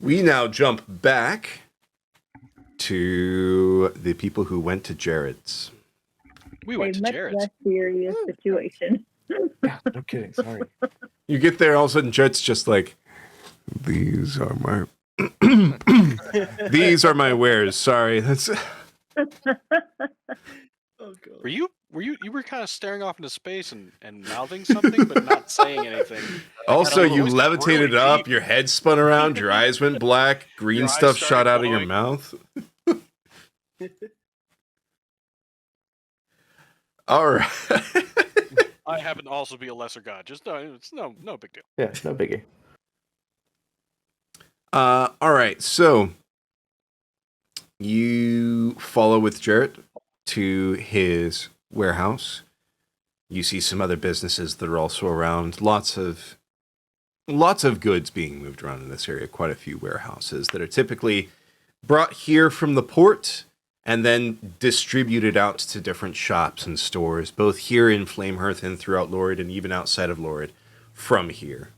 We now jump back to the people who went to Jared's. We A went to much Jared's. less serious situation. Yeah, no kidding. Sorry. You get there, all of a sudden, Jared's just like, these are my these are my wares. Sorry, that's. Oh god. You were kind of staring off into space and mouthing something, but not saying anything. Also, And our you voice got levitated really up. deep. Your head spun around. Your eyes went black. Green Your eyes stuff shot started out of your glowing. mouth. All right. I happen to also be a lesser god. Just no, it's no big deal. Yeah, no biggie. All right. So you follow with Jarrett to his warehouse. You see some other businesses that are also around. Lots of goods being moved around in this area. Quite a few warehouses that are typically brought here from the port and then distributed out to different shops and stores, both here in Flamehearth and throughout Lord, and even outside of Lord from here.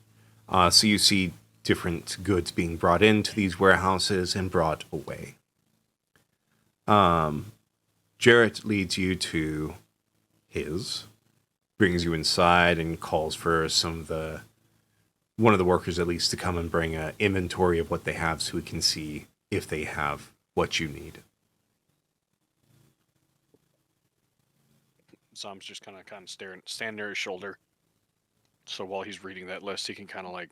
So you see different goods being brought into these warehouses and brought away. Jarrett leads you to his, brings you inside and calls for one of the workers at least to come and bring an inventory of what they have so we can see if they have what you need. Zom's just kind of stand near his shoulder. So while he's reading that list, he can kind of like,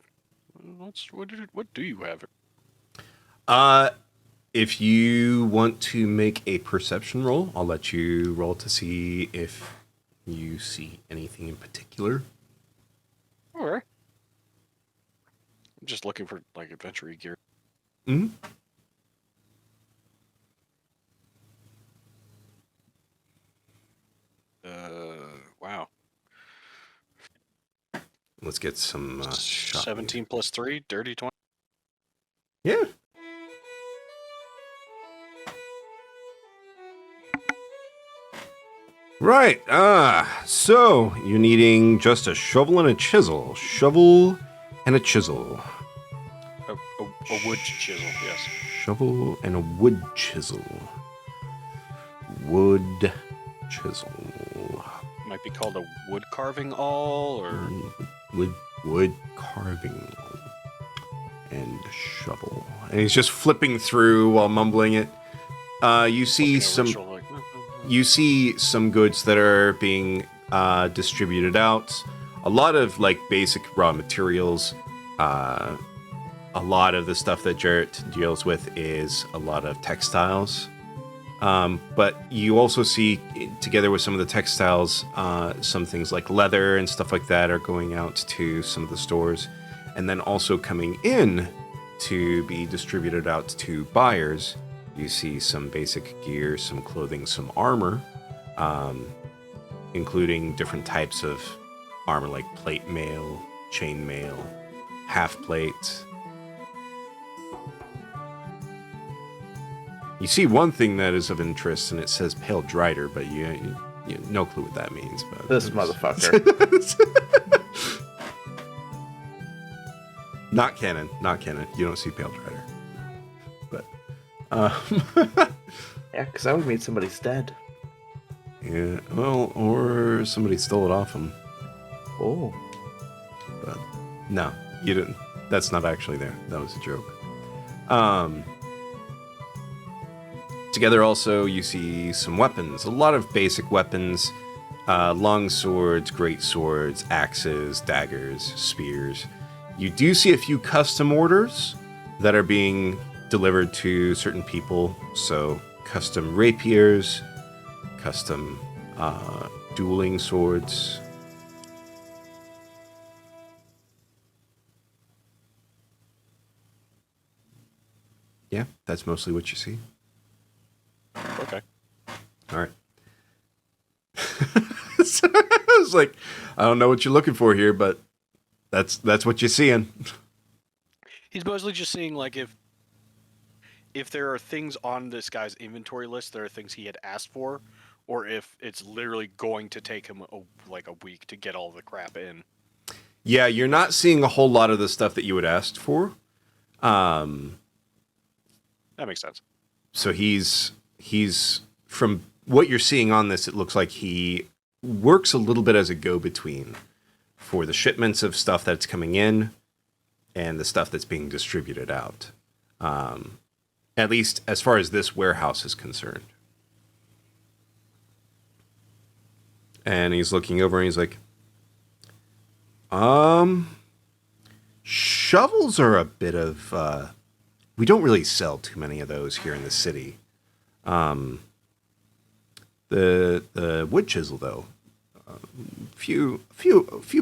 what do you have? If you want to make a perception roll, I'll let you roll to see if you see anything in particular. Or I'm just looking for like adventure gear. Mm-hmm. Wow. let's get some shot. 17 plus 3, dirty 20. Yeah. Right. So you're needing just a shovel and a chisel. Shovel and a chisel. A wood chisel, yes. Shovel and a wood chisel. Wood chisel. Might be called a wood carving awl, or Wood carving and shovel. And he's just flipping through while mumbling it. You see some. ritual, like, You see some goods that are being distributed out. A lot of like basic raw materials. A lot of the stuff that Jarrett deals with is a lot of textiles. But you also see, together with some of the textiles, some things like leather and stuff like that are going out to some of the stores. And then also coming in to be distributed out to buyers. You see some basic gear, some clothing, some armor, including different types of armor like plate mail, chain mail, half plate. You see one thing that is of interest, and it says pale drider, but you no clue what that means. But This motherfucker. Not canon. You don't see pale drider. But Yeah, because that would mean somebody's dead. yeah, well, or somebody stole it off him. Oh. But no, you didn't. That's not actually there. That was a joke. Together also, you see some weapons. A lot of basic weapons. Long swords, great swords, axes, daggers, spears. You do see a few custom orders that are being delivered to certain people. So, custom rapiers, custom dueling swords. Yeah, that's mostly what you see. okay. All right. So, I was like, I don't know what you're looking for here, but that's what you're seeing. He's mostly just seeing like if there are things on this guy's inventory list, there are things he had asked for, or if it's literally going to take him like a week to get all the crap in. Yeah, you're not seeing a whole lot of the stuff that you had asked for. That makes sense. So he's from what you're seeing on this, it looks like he works a little bit as a go-between for the shipments of stuff that's coming in and the stuff that's being distributed out. At least as far as this warehouse is concerned. And he's looking over and he's like, shovels are a bit of, we don't really sell too many of those here in the city. The wood chisel, though, few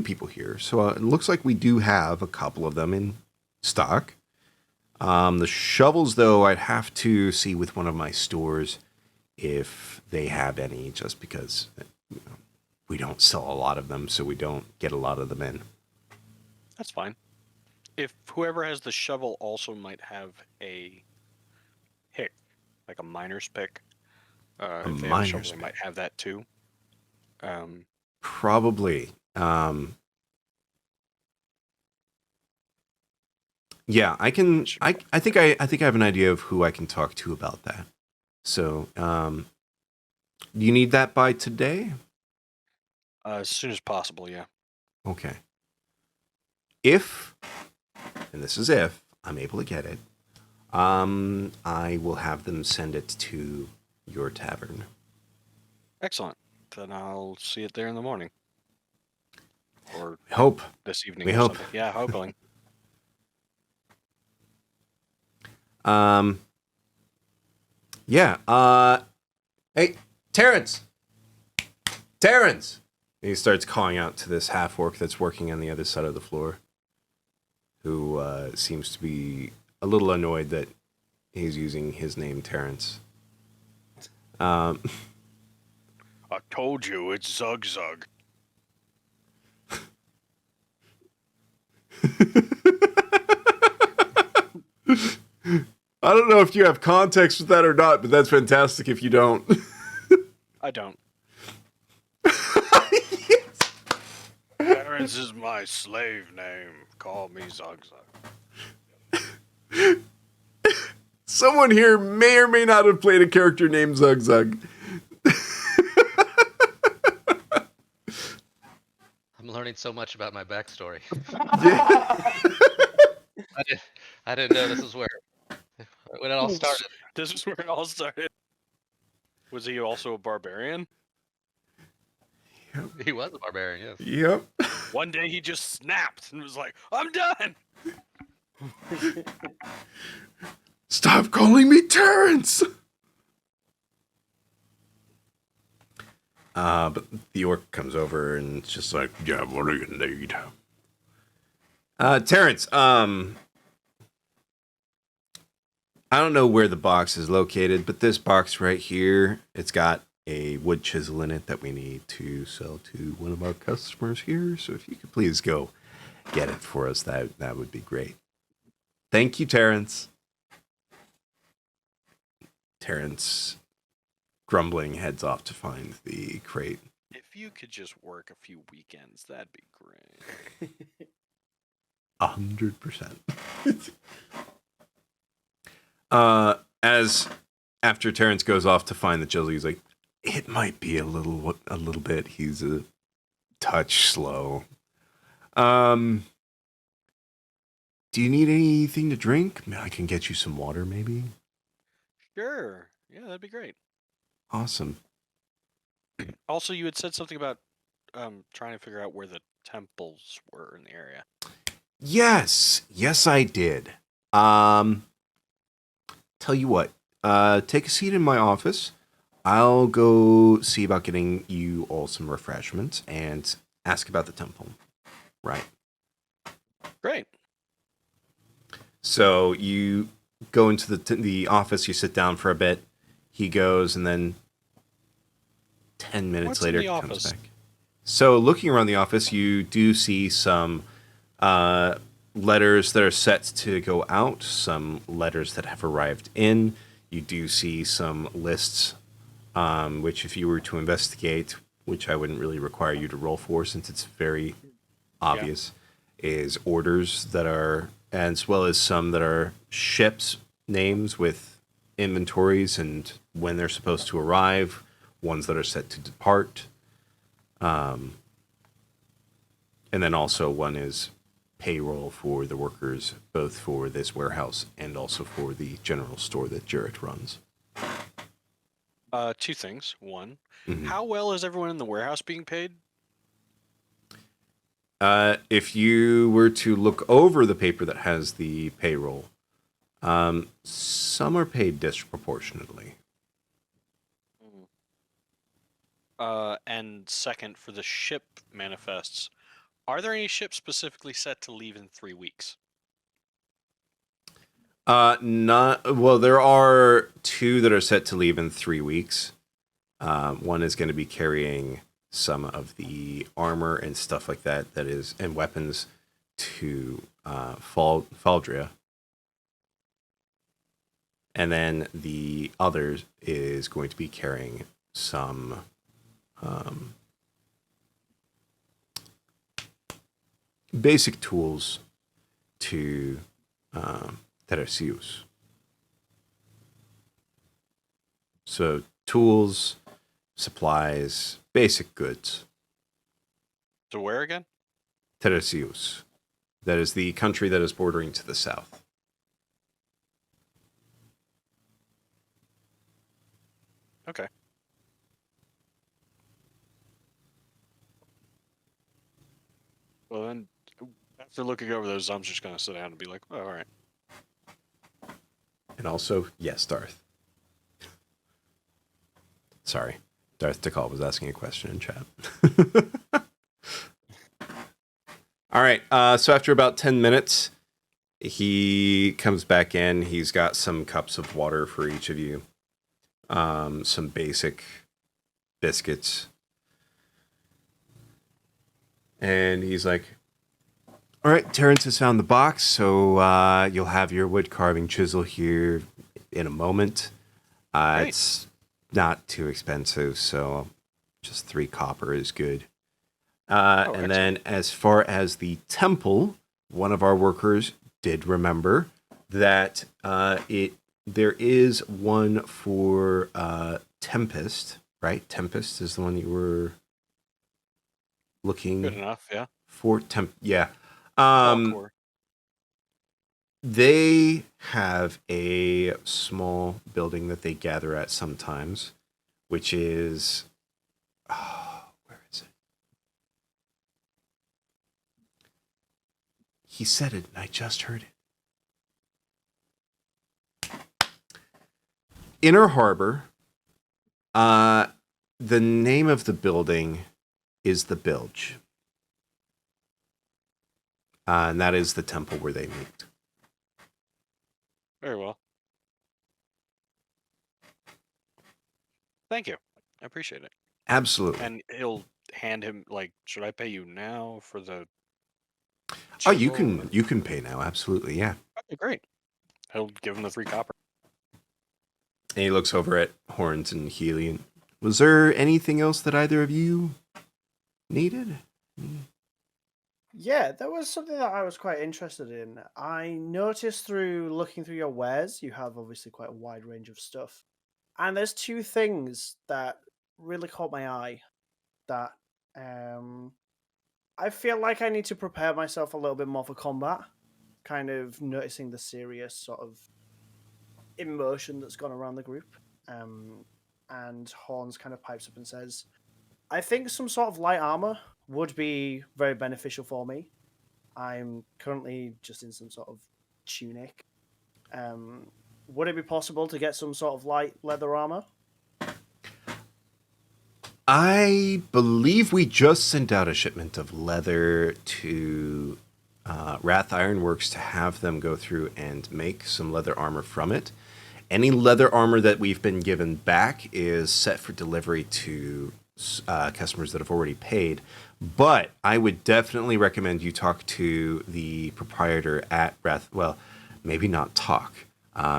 people here. So it looks like we do have a couple of them in stock. The shovels, though, I'd have to see with one of my stores if they have any, just because we don't sell a lot of them, so we don't get a lot of them in. That's fine. If whoever has the shovel also might have a pick, like a miner's pick. If they have a shovel, they might have that too. Probably. Yeah, I can. I think I have an idea of who I can talk to about that. So, do you need that by today? As soon as possible, yeah. Okay. If, and this is if I'm able to get it, I will have them send it to your tavern. Excellent. Then I'll see it there in the morning. Or Hope. this evening. We or hope. Something. Yeah, hoping. Yeah. Hey, Terrence. Terrence. And he starts calling out to this half orc that's working on the other side of the floor, who seems to be a little annoyed that he's using his name, Terrence. I told you it's Zug Zug. I don't know if you have context with that or not, but that's fantastic if you don't. I don't. Yes. Terrence is my slave name. Call me Zug Zug. Someone here may or may not have played a character named Zug Zug. I'm learning so much about my backstory. Yeah. I didn't know this is where when it all started. This is where it all started. Was he also a barbarian? He was a barbarian, yes. Yep. One day he just snapped and was like, I'm done! Stop calling me Terrence! But the orc comes over and it's just like, yeah, what are you gonna need? Terrence, I don't know where the box is located, but this box right here, it's got a wood chisel in it that we need to sell to one of our customers here. So if you could please go get it for us, that would be great. Thank you, Terrence. Terrence, grumbling, heads off to find the crate. If you could just work a few weekends, that'd be great. 100%. As after Terrence goes off to find the chisel, he's like, it might be a little bit. He's a touch slow. Do you need anything to drink? I can get you some water, maybe. Sure. Yeah, that'd be great. Awesome. Also, you had said something about trying to figure out where the temples were in the area. Yes, I did. Tell you what, take a seat in my office. I'll go see about getting you all some refreshments and ask about the temple. Right. Great. So you go into the office, you sit down for a bit. He goes, and then 10 minutes What's later in the he comes office? back. So looking around the office, you do see some letters that are set to go out, some letters that have arrived in. You do see some lists, which if you were to investigate, which I wouldn't really require you to roll for since it's very obvious, is orders that are, as well as some that are ships names with inventories and when they're supposed to arrive, ones that are set to depart. And then also one is payroll for the workers, both for this warehouse and also for the general store that Jarrett runs. Two things. One, Mhm. how well is everyone in the warehouse being paid? If you were to look over the paper that has the payroll, some are paid disproportionately. And second, for the ship manifests, are there any ships specifically set to leave in 3 weeks? Not well. There are two that are set to leave in 3 weeks. One is going to be carrying some of the armor and stuff like that is and weapons to Faldria. And then the other is going to be carrying some basic tools to Teresius. So tools, supplies, basic goods. To where again? Teresius. That is the country that is bordering to the south. Okay. Well then, after looking over those, I'm just gonna sit down and be like, oh, all right. And also, yes, Darth. Sorry. Darth Tikal was asking a question in chat. All right. So after about 10 minutes, he comes back in. He's got some cups of water for each of you. Some basic biscuits. And he's like, All right, Terrence has found the box, so you'll have your wood carving chisel here in a moment. Great. It's not too expensive, so just 3 copper is good. And then as far as the temple, one of our workers did remember that there is one for Tempest, right? Tempest is the one you were looking Good enough, yeah. for. Yeah. Falcor. They have a small building that they gather at sometimes, which is where is it? He said it, and I just heard it. Inner Harbor. The name of the building is the Bilge. And that is the temple where they meet. Very well. Thank you. I appreciate it. Absolutely. And he'll hand him like, should I pay you now for the? Oh, you chisel? can pay now. Absolutely, yeah. Okay, great. He'll give him the 3 copper. And he looks over at Horns and Healy. And was there anything else that either of you needed? Yeah, there was something that I was quite interested in. I noticed through looking through your wares, you have obviously quite a wide range of stuff. And there's 2 things that really caught my eye that I feel like I need to prepare myself a little bit more for combat. Kind of noticing the serious sort of emotion that's gone around the group. And Horns kind of pipes up and says, I think some sort of light armor would be very beneficial for me. I'm currently just in some sort of tunic. Would it be possible to get some sort of light leather armor? I believe we just sent out a shipment of leather to Wrath Ironworks to have them go through and make some leather armor from it. Any leather armor that we've been given back is set for delivery to customers that have already paid. But I would definitely recommend you talk to the proprietor at Wrath. Well, maybe not talk.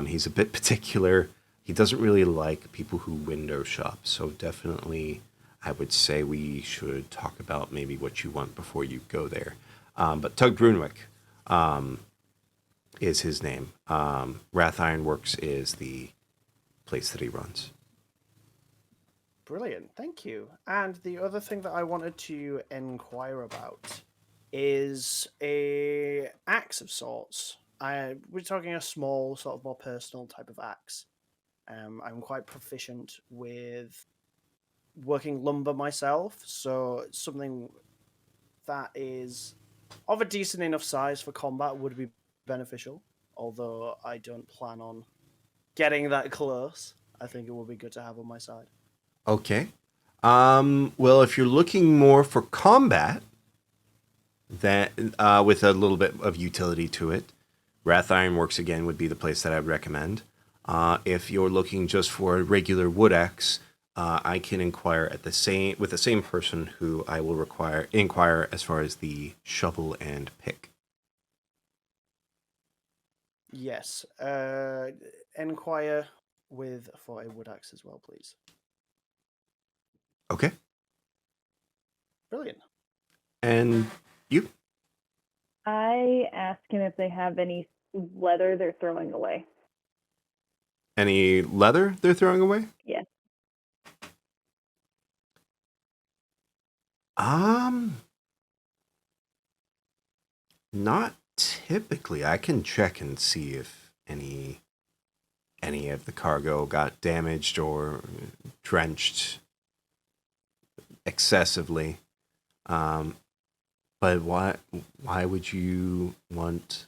He's a bit particular. He doesn't really like people who window shop. So definitely, I would say we should talk about maybe what you want before you go there. But Tug Brunwick is his name. Wrath Ironworks is the place that he runs. Brilliant, thank you. And the other thing that I wanted to inquire about is a axe of sorts. We're talking a small, sort of more personal type of axe. I'm quite proficient with working lumber myself, so something that is of a decent enough size for combat would be beneficial, although I don't plan on getting that close. I think it would be good to have on my side. Okay. Well, if you're looking more for combat, that with a little bit of utility to it, Wrath Ironworks again would be the place that I'd recommend. If you're looking just for a regular wood axe, I can inquire with the same person who I will inquire as far as the shovel and pick. Yes. Inquire for a wood axe as well, please. Okay. Brilliant. And you? I ask him if they have any leather they're throwing away. Any leather they're throwing away? Yes. Not typically. I can check and see if any of the cargo got damaged or drenched excessively. But why would you want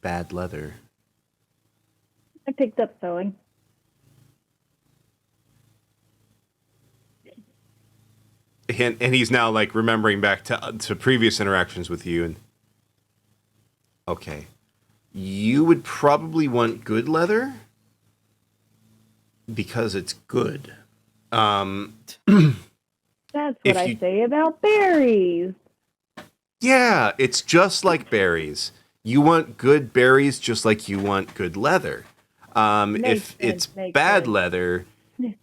bad leather? I picked up sewing. And he's now like remembering back to previous interactions with you. And okay, you would probably want good leather because it's good. That's what I say about berries. Yeah, it's just like berries. You want good berries just like you want good leather. Makes If sense, it's makes bad sense. leather,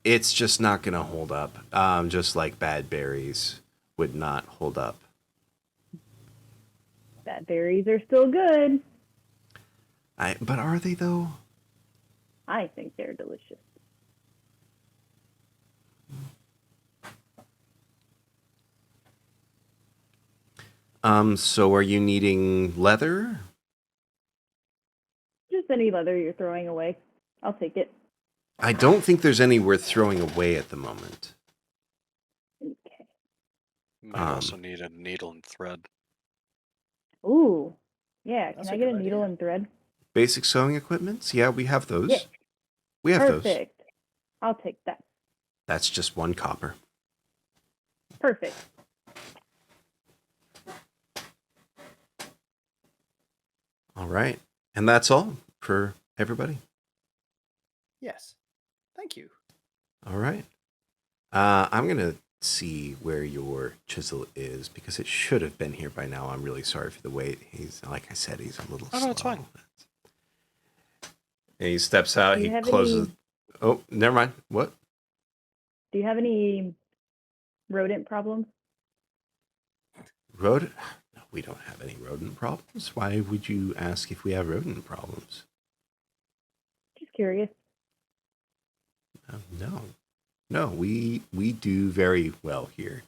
it's just not going to hold up. Just like bad berries would not hold up. Bad berries are still good. But are they though? I think they're delicious. So are you needing leather? Just any leather you're throwing away. I'll take it. I don't think there's any worth throwing away at the moment. Okay. Might also need a needle and thread. Ooh. Yeah, That's can a I get a good needle idea. and thread? Basic sewing equipments? Yeah, we have those. Yeah. We have those. Perfect. I'll take that. That's just 1 copper. Perfect. All right. And that's all for everybody. Yes. Thank you. All right. I'm going to see where your chisel is because it should have been here by now. I'm really sorry for the wait. He's, like I said, he's a little slow. No, it's fine. And he steps out. Do you He have closes. any- Oh, never mind. What? Do you have any rodent problems? Rodent? No, we don't have any rodent problems. Why would you ask if we have rodent problems? Just curious. No, we do very well here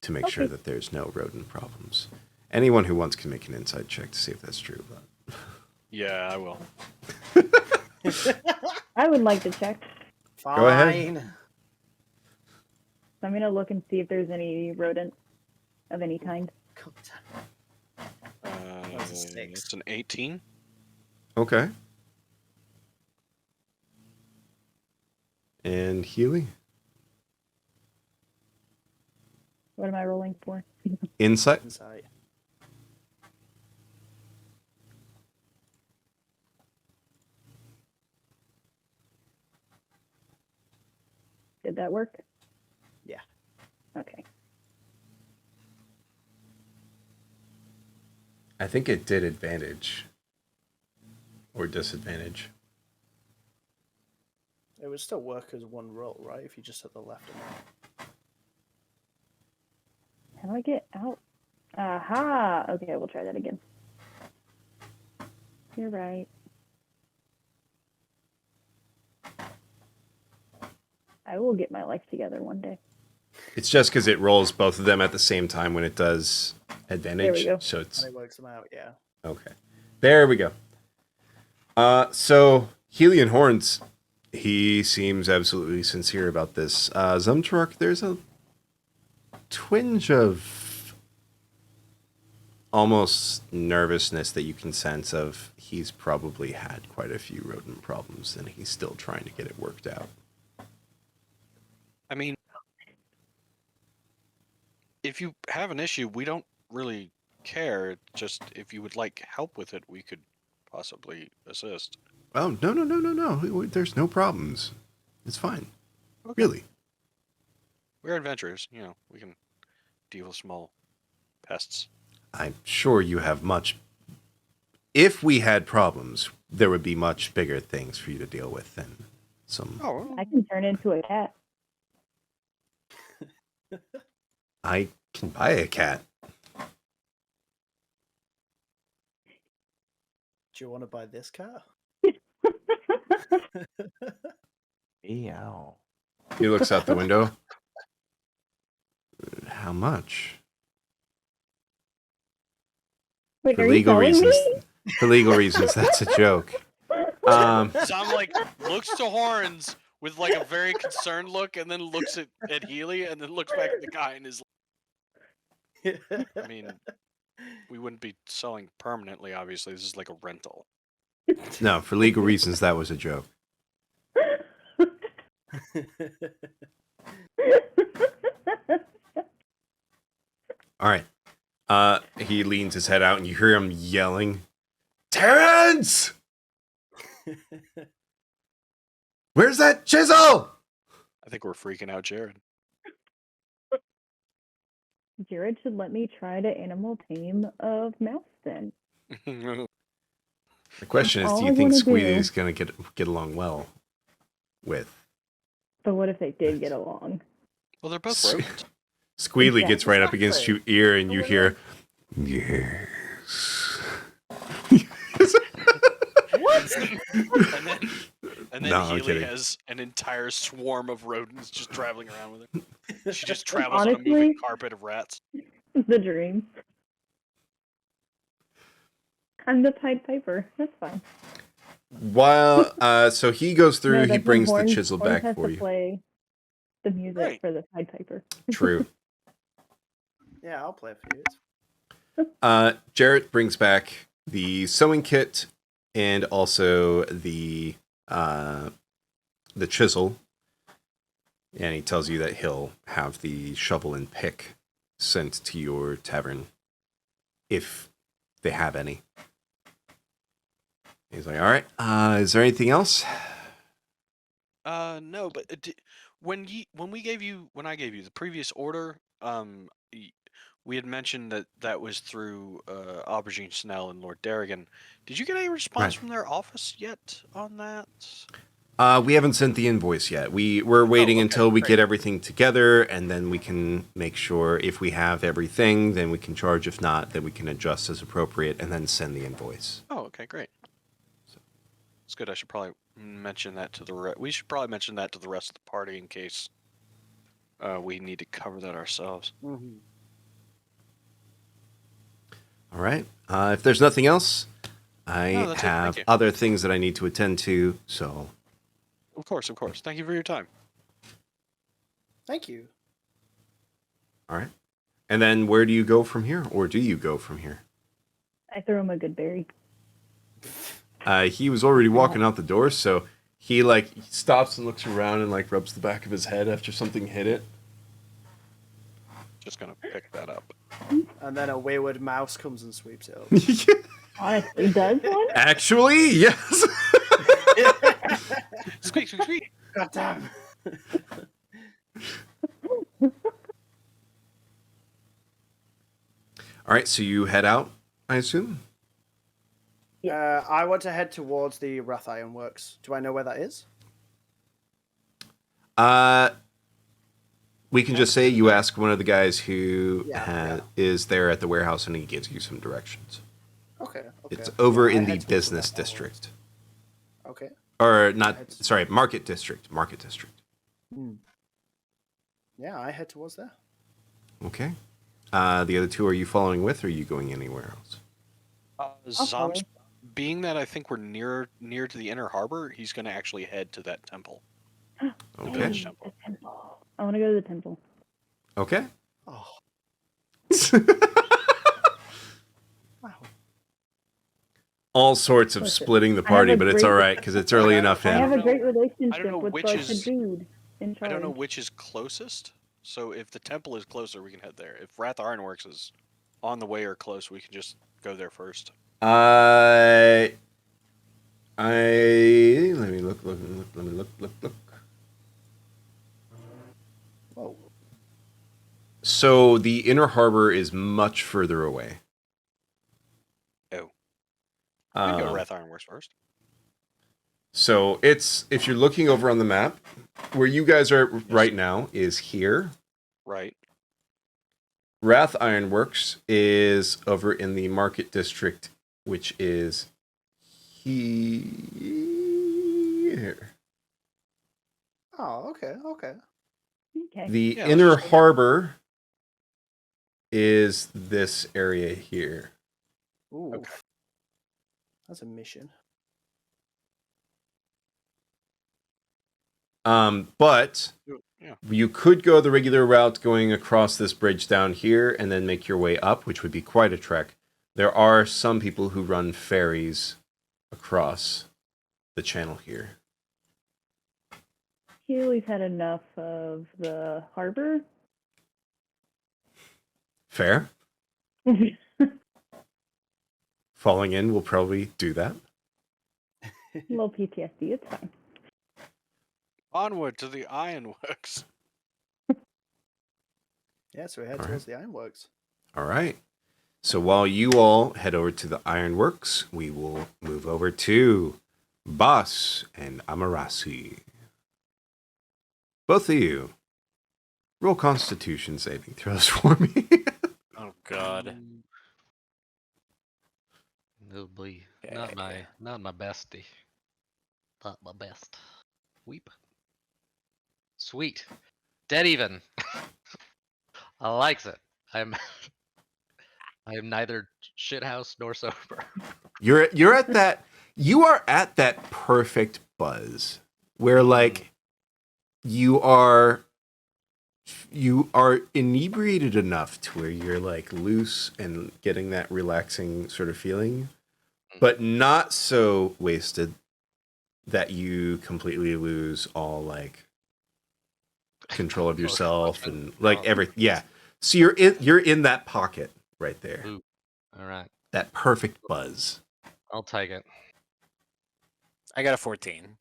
to make sure Okay. that there's no rodent problems. Anyone who wants can make an inside check to see if that's true. But Yeah, I will. I would like to check. Fine. Go ahead. So I'm gonna look and see if there's any rodents of any kind. God damn. That's a 6. It's an 18. okay. And Healy, What am I rolling for? insight. Insight. Did that work? Yeah. Okay. I think it did advantage or disadvantage. It would still work as one roll, right? If you just hit the left and right. How do I get out? Aha! Okay, we'll try that again. You're right. I will get my life together one day. It's just because it rolls both of them at the same time when it does advantage. There we go. So it's And it works them out, yeah. okay. There we go. So Healy and Horns, he seems absolutely sincere about this. Zumtruck, there's a twinge of almost nervousness that you can sense of he's probably had quite a few rodent problems and he's still trying to get it worked out. I mean, if you have an issue, we don't really care. Just if you would like help with it, we could possibly assist. Oh, no. There's no problems. It's fine. Okay. Really. We're adventurers, you know. We can deal with small pests. I'm sure you have much. If we had problems, there would be much bigger things for you to deal with than some. Oh, I can turn into a cat. I can buy a cat. Do you want to buy this cat? Meow. He looks out the window. How much? Wait, For are you legal selling reasons. me? For legal reasons, that's a joke. Tom like looks to Horns with like a very concerned look, and then looks at Healy, and then looks back at the guy and is like, I mean, we wouldn't be selling permanently, obviously. This is like a rental. No, for legal reasons, that was a joke. All right. He leans his head out, and you hear him yelling, "Terrence! Where's that chisel?" I think we're freaking out Jared. Jared should let me try to animal tame a mouse then. The question is, All do I you think wanna do- Squealy's going to get along well with? But what if they did get along? Well, they're both S- rodents. Squealy gets right up against Exactly. your ear, and you Oh, hear, Yes. What? And then No, I'm Healy kidding. has an entire swarm of rodents just traveling around with her. She just travels on a moving Honestly, carpet of rats. the dream. I'm the Pied Piper. That's fine. while so he goes through, No, he that's when brings the Horns- chisel Horns back has for to you. play the music Right. for the Pied Piper. True. Yeah, I'll play for you. It's Jarrett brings back the sewing kit and also the chisel, and he tells you that he'll have the shovel and pick sent to your tavern if they have any. He's like, all right, is there anything else? No, but when I gave you the previous order, we had mentioned that was through Aubergine Snell and Lord Darrigan. Did you get any response Right. from their office yet on that? We haven't sent the invoice yet. We're waiting okay, until we great. get everything together, and then we can make sure if we have everything, then we can charge. If not, then we can adjust as appropriate, and then send the invoice. Oh, okay, great. It's good. I should probably mention that to we should probably mention that to the rest of the party in case we need to cover that ourselves. Mhm. All right. If there's nothing else, I No, that's it. Thank have you. other things that I need to attend to. So, Of course. Thank you for your time. Thank you. all right. And then where do you go from here, or do you go from here? I throw him a good berry. He was already walking out the door, so he stops and looks around and rubs the back of his head after something hit it. Just gonna pick that up. And then a wayward mouse comes and sweeps it up. Honestly, does one? Actually, yes. Squeak, squeak, squeak. God damn. All right, so you head out, I assume. I want to head towards the Wrath Iron Works. Do I know where that is? We can just say you ask one of the guys who Yeah. is there at the warehouse, and he gives you some directions. Okay. It's over Yeah, I in the head towards business Wrath Iron district, Works. Okay. or not? It's- Sorry, market district. Market district. Yeah, I head towards there. Okay. The other two, are you following with, or are you going anywhere else? follow. Zoms, being that I think we're near to the inner harbor, he's gonna actually head to that temple. The Okay. village temple. The temple. I want to go to the temple. Okay. Oh, wow. All sorts of Listen, splitting the I have party, a but it's great- all right because it's early enough I have in. a great know relationship with which like is- the dude in I charge. don't know which is closest. So if the temple is closer, we can head there. If Wrath Ironworks is on the way or close, we can just go there first. Let me look. Whoa. So the inner harbor is much further away. Oh. We can go to Um, Wrath Ironworks first. So it's, if you're looking over on the map, where you guys are right now is here. Right. Wrath Ironworks is over in the market district, which is here. Oh, okay. Okay. The Yeah, inner let's just go. harbor is this area here. Ooh. Okay. That's a mission. But Yeah. you could go the regular route going across this bridge down here and then make your way up, which would be quite a trek. There are some people who run ferries across the channel here. Healy's had enough of the harbor. Fair. Falling in will probably do that. Little PTSD, it's fine. Onward to the Ironworks. Yeah, so we head All towards the ironworks. All right. So while you all head over to the ironworks, we will move over to Bas and Amarasi. Both of you, roll Constitution saving throws for me. Oh God. It'll be Okay. not my bestie. Not my best. Weep. Sweet. Dead even. I likes it. I am neither shithouse nor sober. You are at that perfect buzz where like you are inebriated enough to where you're like loose and getting that relaxing sort of feeling, but not so wasted that you completely lose all like control of yourself and like everything. Yeah. So you're in that pocket right there. Ooh. All right. That perfect buzz. I'll take it. I got a 14.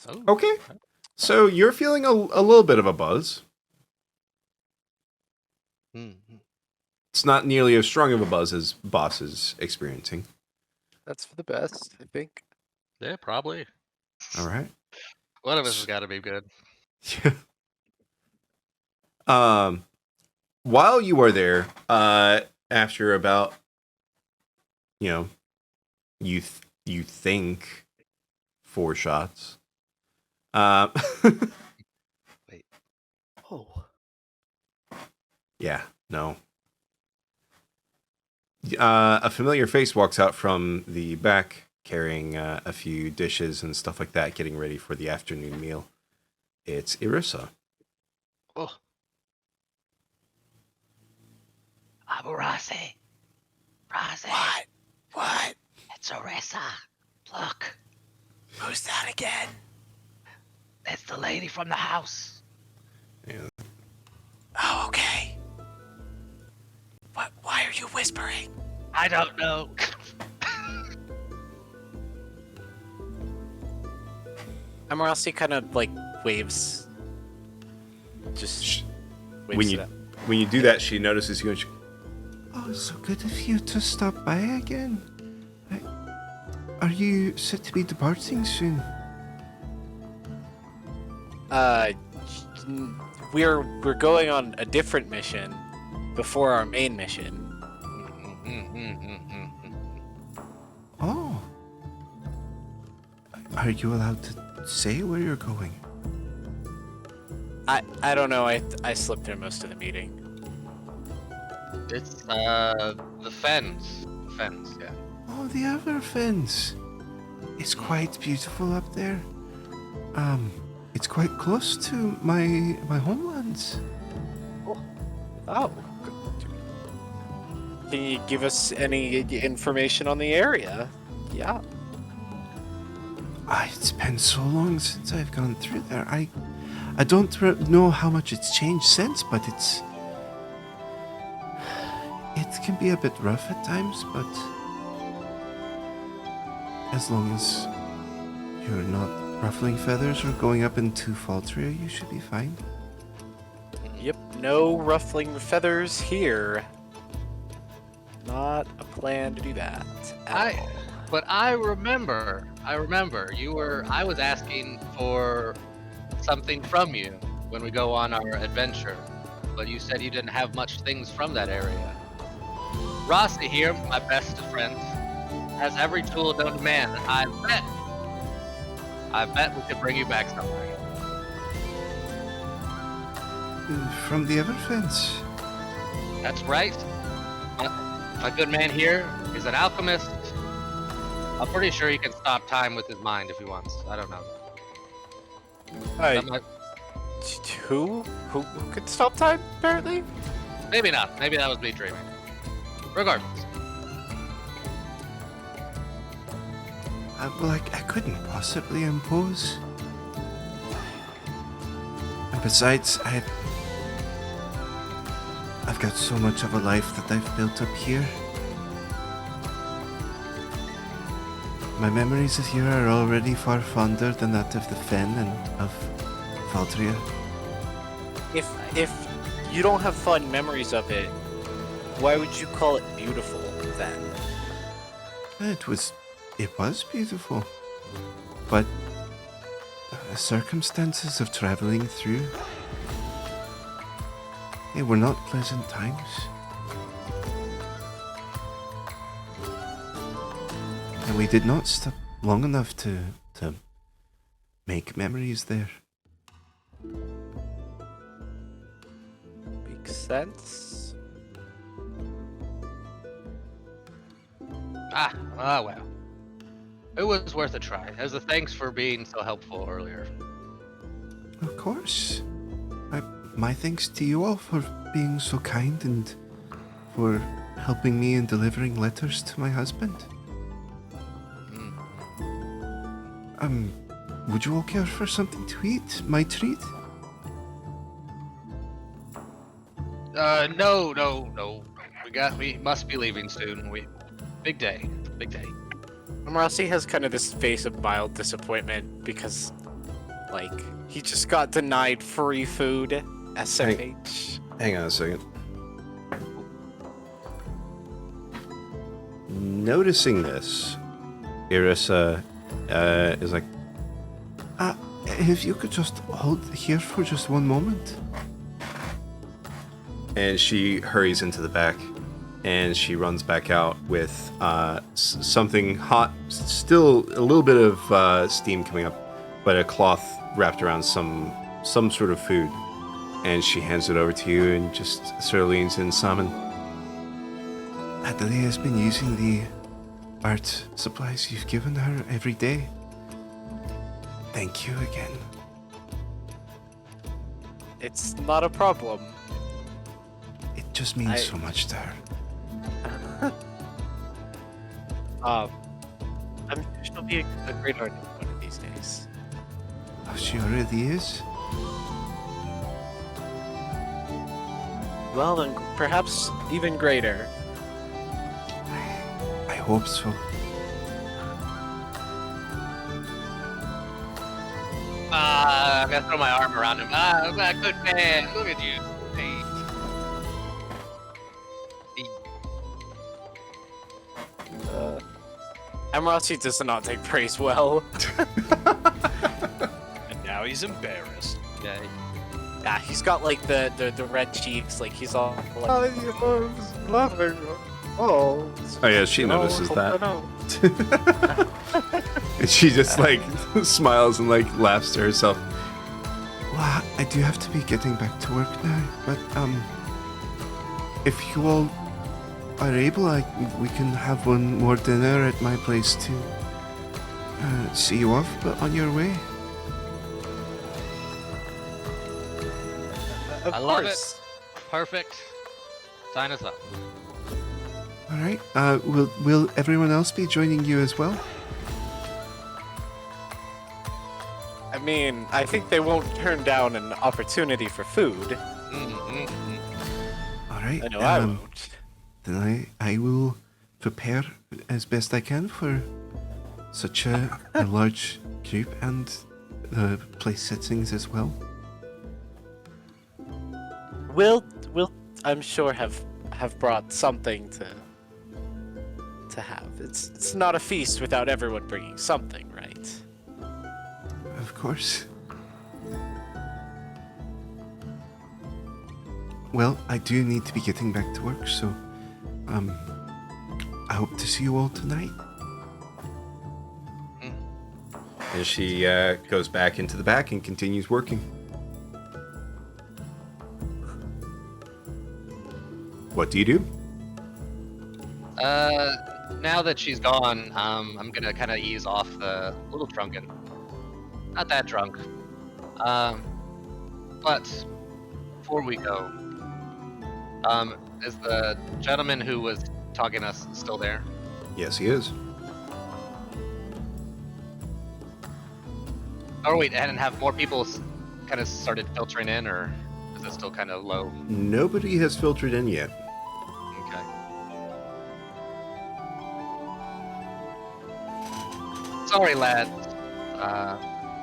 Oh. Okay. So you're feeling a little bit of a buzz. It's not nearly as strong of a buzz as Bas is experiencing. That's for the best, I think. Yeah, probably. All right. One of us has got to be good. While you are there, after about, you think 4 shots. Wait. Oh. Yeah, no. A familiar face walks out from the back carrying a few dishes and stuff like that, getting ready for the afternoon meal. It's Irissa. Oh. Aburase. Rase. What? It's Orissa. Look. Who's that again? It's the lady from the house. Yeah. Oh, okay. Why are you whispering? I don't know. Amarasi kind of like waves. Just waves When you do that, she notices you and she, Oh, so good of you to stop by again. Are you set to be departing soon? We're going on a different mission before our main mission. Oh. Are you allowed to say where you're going? I don't know. I slipped through most of the meeting. It's the fens. The fens, yeah. Oh, the Everfens. It's quite beautiful up there. It's quite close to my homelands. Oh. Can you give us any information on the area? Yeah. It's been so long since I've gone through there. I don't know how much it's changed since, but it can be a bit rough at times, but as long as you're not ruffling feathers or going up into Faltria, you should be fine. Yep, no ruffling feathers here. Not a plan to do that. But I remember I was asking for something from you when we go on our adventure, but you said you didn't have much things from that area. Rossi here, my best of friends, has every tool known to man. I bet we could bring you back something. From the Everfens. That's right. My good man here is an alchemist. I'm pretty sure he can stop time with his mind if he wants. I don't know. Who could stop time? Apparently. Maybe not. Maybe that was me dreaming. Regardless. I couldn't possibly impose. And besides, I've got so much of a life that I've built up here. My memories of here are already far fonder than that of the Fen and of Valdria. If you don't have fond memories of it, why would you call it beautiful then? It was beautiful, but the circumstances of traveling through, they were not pleasant times. And we did not stop long enough to make memories there. Makes sense. Well. It was worth a try. As a thanks for being so helpful earlier. Of course. My thanks to you all for being so kind and for helping me in delivering letters to my husband. Would you all care for something to eat? My treat? No. We must be leaving soon. Big day. Rossi has kind of this face of mild disappointment because, like, he just got denied free food. SMH. Hang on a second. Noticing this, Irissa is like, If you could just hold here for just one moment. and she hurries into the back, and she runs back out with something hot, still a little bit of steam coming up, but a cloth wrapped around some sort of food, and she hands it over to you and just sort of leans in, Salmon. Adelie has been using the art supplies you've given her every day. Thank you again. It's not a problem. It just means so much to her. I'm sure she'll be a great artist one of these days. Oh, she already is? Well, and perhaps even greater. I hope so. I'm gonna throw my arm around him. Good man. Look at you. Hey. Amrossi does not take praise well. And now he's embarrassed. Yeah. Yeah, he's got like the red cheeks, like he's all like, oh, laughing. Oh yeah, she notices that. that. And she just like smiles and like laughs to herself. Well, I do have to be getting back to work now, but if you all are able, we can have one more dinner at my place to see you off, but on your way. Of I love course. it. Perfect. Sign us up. All right. Will everyone else be joining you as well? I mean, I think they won't turn down an opportunity for food. All right. I know I won't. Then I will prepare as best I can for such a large group and the place settings as well. We'll I'm sure have brought something to have. It's not a feast without everyone bringing something, right? Of course. Well, I do need to be getting back to work, so I hope to see you all tonight. And she goes back into the back and continues working. What do you do? Now that she's gone, I'm gonna kind of ease off a little drunken. Not that drunk. But before we go, is the gentleman who was talking to us still there? Yes, he is. Oh wait, and have more people kind of started filtering in, or is it still kind of low? Nobody has filtered in yet. Okay. Sorry, lads.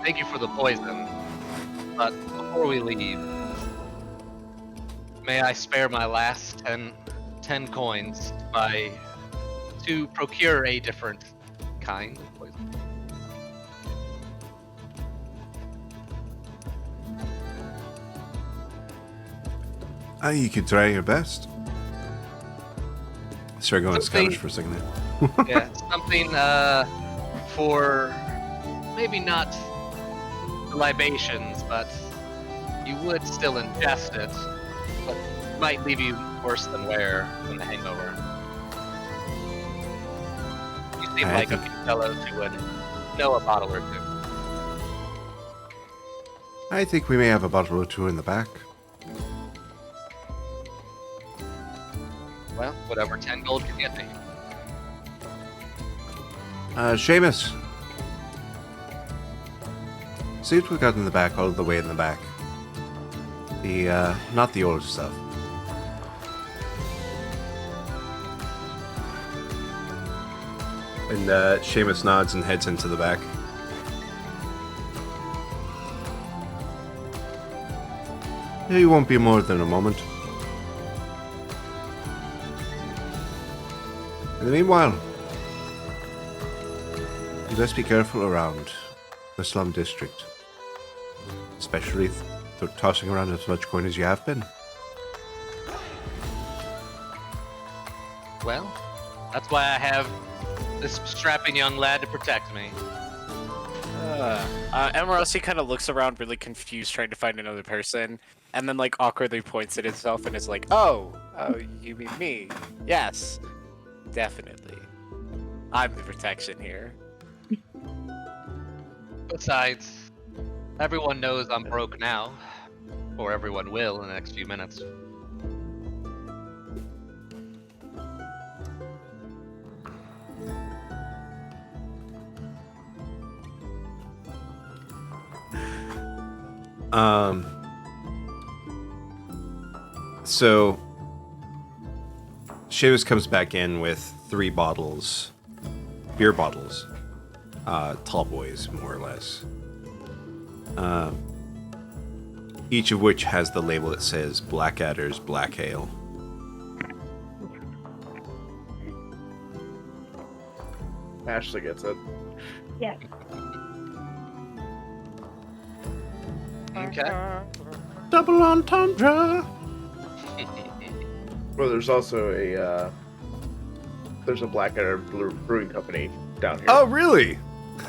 Thank you for the poison. But before we leave, May I spare my last 10 coins to procure a different kind of poison? You could try your best. Start going Something- Scottish for a second there. Yeah, something for maybe not the libations, but you would still ingest it, but might leave you worse than the hangover. You seem I like a think- few fellows who would know a bottle or two. I think we may have a bottle or two in the back. Well, whatever 10 gold can get me. Seamus. See what we got in the back, all the way in the back. Not the old stuff. And Seamus nods and heads into the back. It won't be more than a moment. In the meanwhile, you best be careful around the slum district. Especially tossing around as much coin as you have been. Well, that's why I have this strapping young lad to protect me. Emerossi kind of looks around really confused, trying to find another person, and then like awkwardly points at itself and is like, oh, you mean me? Yes, definitely. I'm the protection here. Besides, everyone knows I'm broke now, or everyone will in the next few minutes. So Seamus comes back in with 3 bottles, beer bottles, tall boys, more or less. Each of which has the label that says Blackadder's Black Ale. Ashley gets it. Yes. Okay. Double entendre. Well, there's also a Blackadder Brewing Company down here. Oh, really?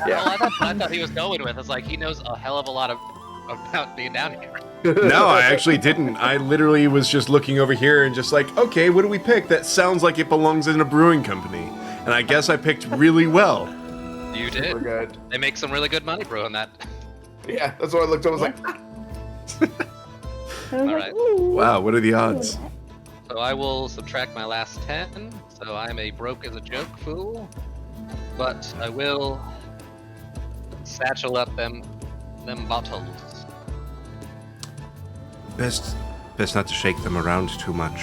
Yeah. Well, that's what I thought he was going with. It's like he knows a hell of a lot about being down here. No, I actually didn't. I literally was just looking over here and just like, okay, what do we pick? That sounds like it belongs in a brewing company. And I guess I picked really well. You We're did. good. They make some really good money brewing that. Yeah, that's why I looked. I was like, I was Alright. "Ooh, Wow, what are the odds? So I will subtract my last 10. So I'm a broke as a joke fool. But I will satchel up them bottles. Best not to shake them around too much.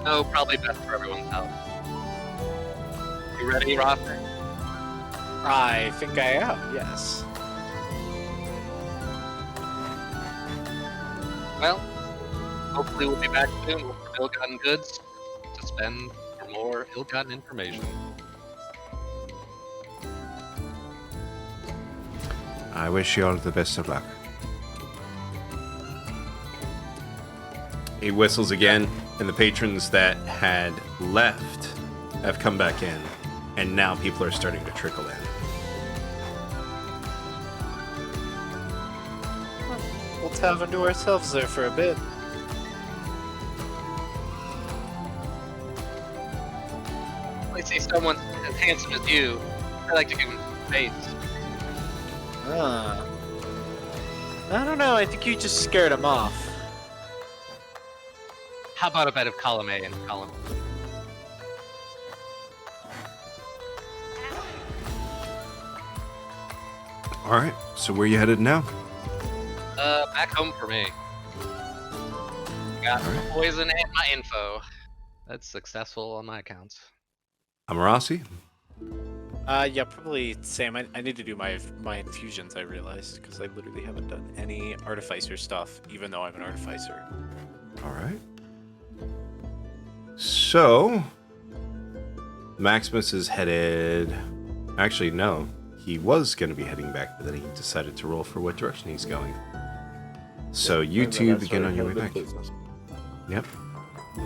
No, probably best for everyone's health. You ready, Roster? I think I am, yes. Well, hopefully we'll be back soon with some ill-gotten goods to spend for more ill-gotten information. I wish you all the best of luck. He whistles again, and the patrons that had left have come back in, and now people are starting to trickle in. We'll tavern to ourselves there for a bit. When I see someone as handsome as you, I like to give him some face. I don't know, I think you just scared him off. How about a bit of column A and column B? Alright, so where you headed now? Back home for me. Got my poison and my info. That's successful on my accounts. Amarasi? Yeah, probably Sam. I need to do my infusions. I realized because I literally haven't done any artificer stuff, even though I'm an artificer. All right. So, Maximus is headed. Actually, no. He was going to be heading back, but then he decided to roll for what direction he's going. So, you And then two I begin started on your way heading to back. business. Yep.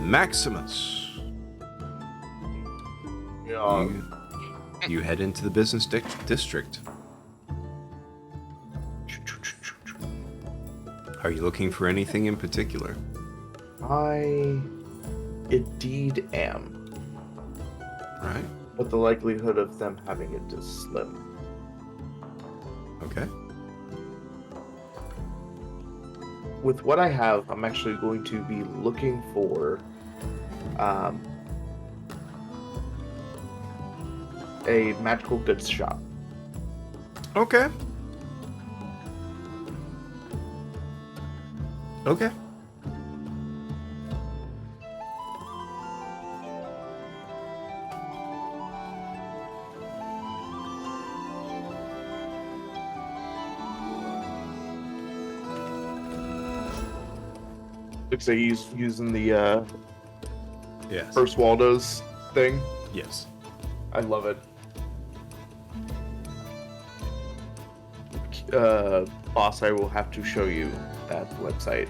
Maximus. Yeah. You head into the business district. Are you looking for anything in particular? I indeed am. Right. But the likelihood of them having it is slim. Okay. With what I have, I'm actually going to be looking for a magical goods shop. Okay. Okay. Looks like he's using the Yes. First Waldo's thing. Yes. I love it. Boss, I will have to show you that website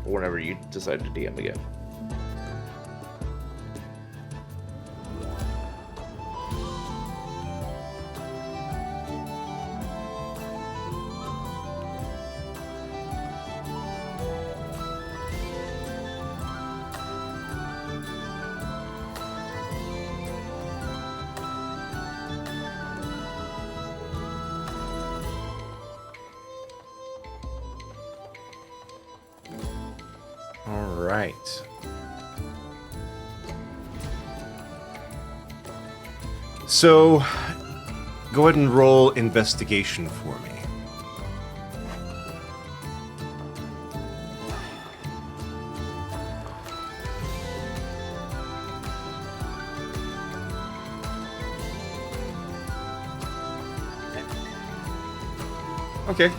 whenever you decide to DM again. All right. So, go ahead and roll investigation for me. Okay.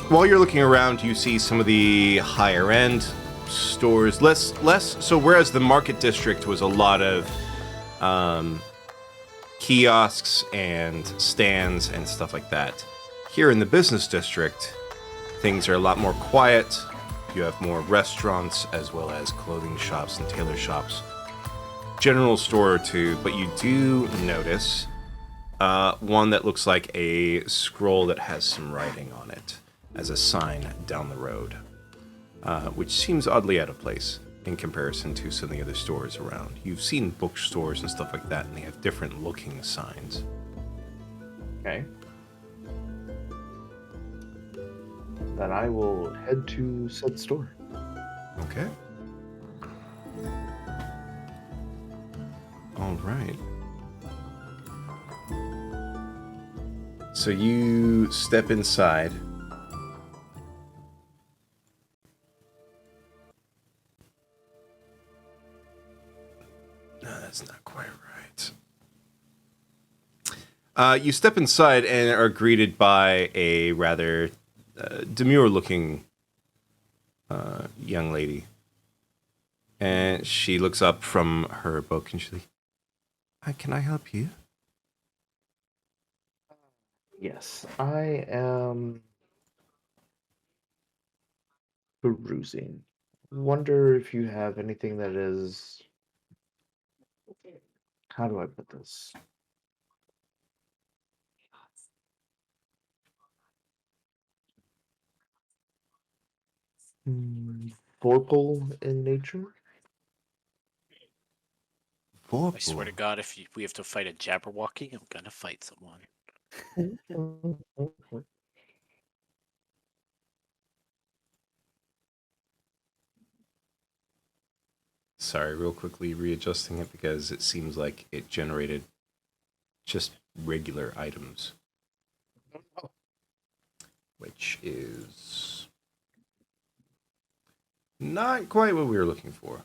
While you're looking around, you see some of the higher end stores. Less. So whereas the market district was a lot of kiosks and stands and stuff like that, here in the business district, things are a lot more quiet. You have more restaurants as well as clothing shops and tailor shops. General store or two, but you do notice one that looks like a scroll that has some writing on it as a sign down the road, which seems oddly out of place in comparison to some of the other stores around. You've seen bookstores and stuff like that, and they have different looking signs. Okay. Then I will head to said store. Okay. All right. So you step inside. No, that's not quite right. You step inside and are greeted by a rather demure-looking young lady. And she looks up from her book and she's like, "Hi, can I help you?" Yes, I am perusing. Wonder if you have anything that is. How do I put this? Vorpal in nature? I swear to God, if we have to fight a Jabberwocky, I'm gonna fight someone. Sorry, real quickly readjusting it because it seems like it generated just regular items. Which is not quite what we were looking for.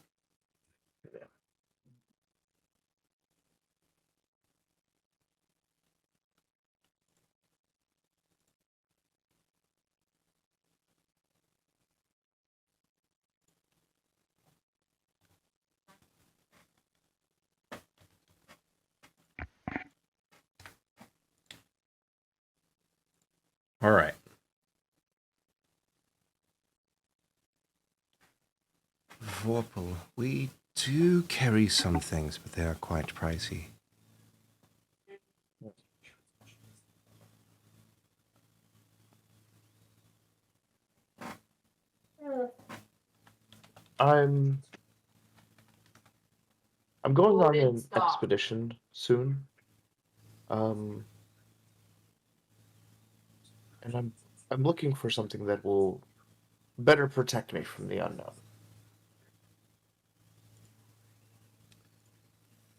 Vorpal, we do carry some things, but they are quite pricey. I'm going on an expedition soon. And I'm looking for something that will better protect me from the unknown.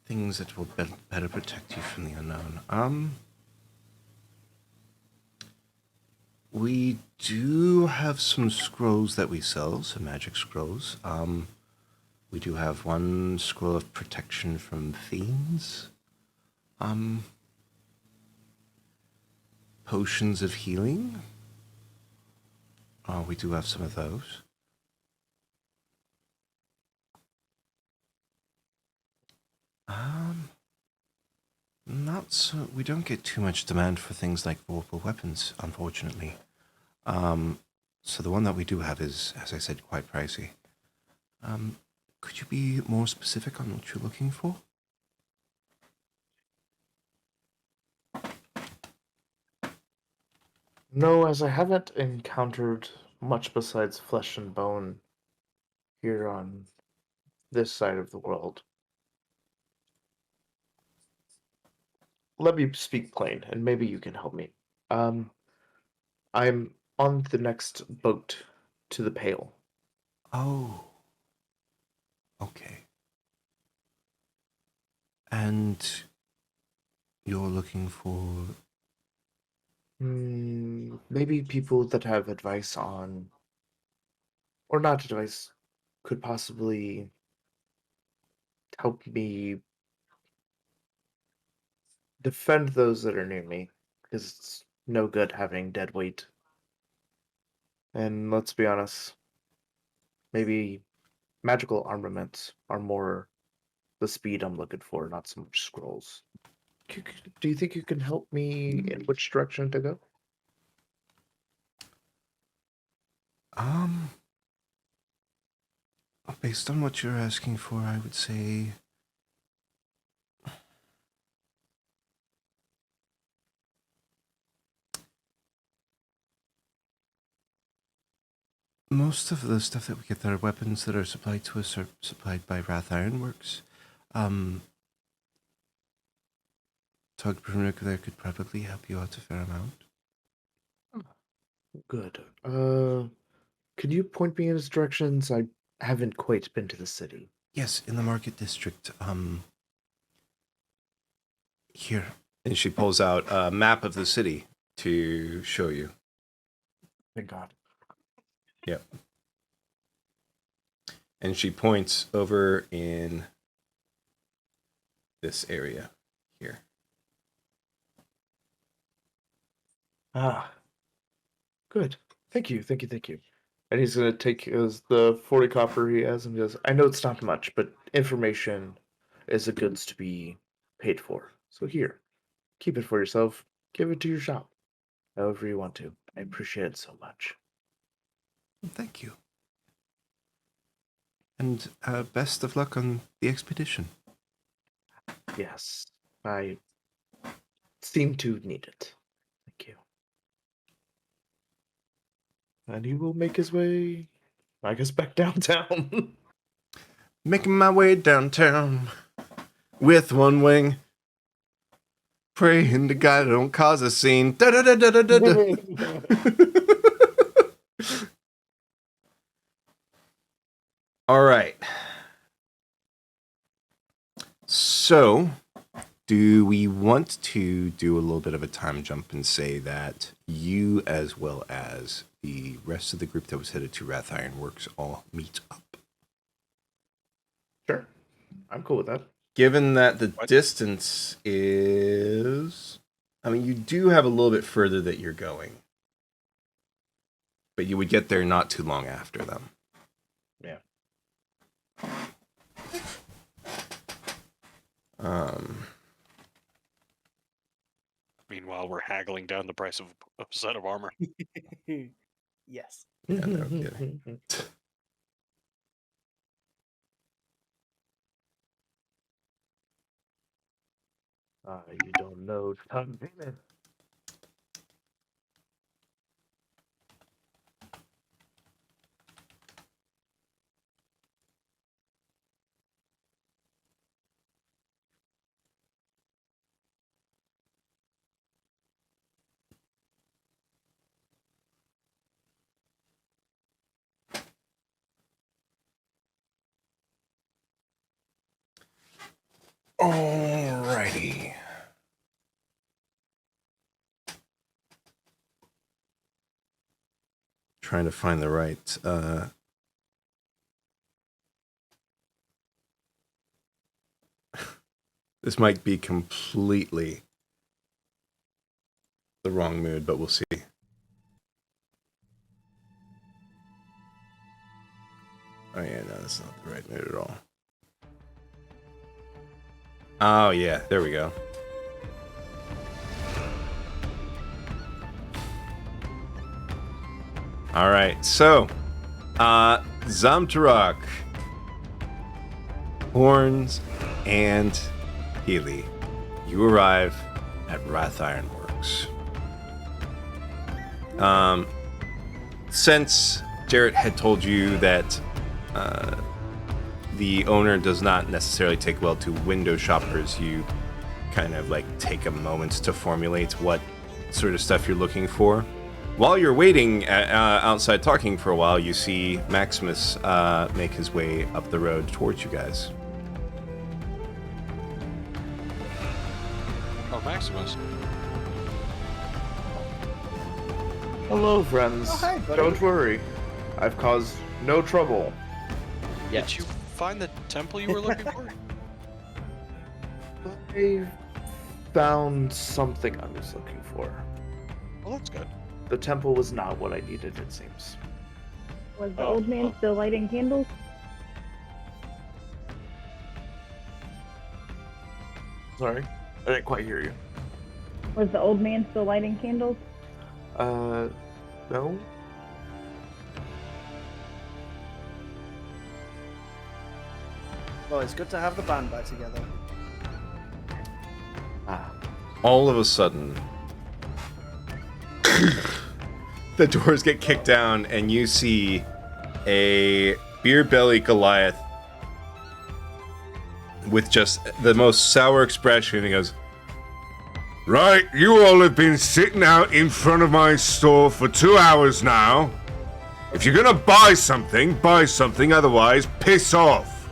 Things that will better protect you from the unknown. We do have some scrolls that we sell, some magic scrolls. We do have one scroll of protection from fiends. Potions of healing. We do have some of those. Not so. We don't get too much demand for things like vorpal weapons, unfortunately. So the one that we do have is, as I said, quite pricey. Could you be more specific on what you're looking for? No, as I haven't encountered much besides flesh and bone here on this side of the world. Let me speak plain, and maybe you can help me. I'm on the next boat to the Pale. Oh. Okay. And you're looking for... Maybe people that have advice on, or not advice, could possibly help me defend those that are near me, because it's no good having dead weight. And let's be honest, maybe magical armaments are more the speed I'm looking for, not so much scrolls. Do you think you can help me in which direction to go? Based on what you're asking for, I would say... Most of the stuff that we get that are weapons that are supplied to us are supplied by Wrath Ironworks. Tugbrunner there could probably help you out a fair amount. Good. Could you point me in his directions? I haven't quite been to the city. Yes, in the market district. Here. And she pulls out a map of the city to show you. Thank God. Yep. And she points over in this area here. Ah. Good. Thank you. And he's gonna take the 40 copper he has and goes, I know it's not much, but information is a goods to be paid for. So here, keep it for yourself. Give it to your shop. However you want to. I appreciate it so much. Thank you. And best of luck on the expedition. Yes. I seem to need it. Thank you. And he will make his way, I guess, back downtown. Making my way downtown with one wing. Praying to God don't cause a scene. Da da da da da da. All right. So, do we want to do a little bit of a time jump and say that you, as well as the rest of the group that was headed to Wrath Ironworks, all meet up? Sure. I'm cool with that. Given that the distance is... I mean, you do have a little bit further that you're going. But you would get there not too long after them. Yeah. Meanwhile, we're haggling down the price of a set of armor. Yes. Yeah, no kidding. You don't know Tavern. Alrighty. Trying to find the right. This might be completely the wrong mood, but we'll see. Oh yeah, no, that's not the right mood at all. Oh yeah, there we go. All right, so Zamtarak, Horns, and Healy, you arrive at Wrath Ironworks. Since Jarrett had told you that the owner does not necessarily take well to window shoppers, you kind of like take a moment to formulate what sort of stuff you're looking for. While you're waiting outside talking for a while, you see Maximus make his way up the road towards you guys. Oh, Maximus. Hello, friends. Oh, hi, buddy. Don't worry. I've caused no trouble. Did you find the temple you were looking for? I found something I was looking for. Well, that's good. The temple was not what I needed, it seems. Was the old man still lighting candles? Sorry? I didn't quite hear you. Was the old man still lighting candles? No? Well, it's good to have the band back together. All of a sudden, the doors get kicked down, and you see a beer belly Goliath with just the most sour expression. He goes, Right, you all have been sitting out in front of my store for 2 hours now. If you're gonna buy something, otherwise, piss off.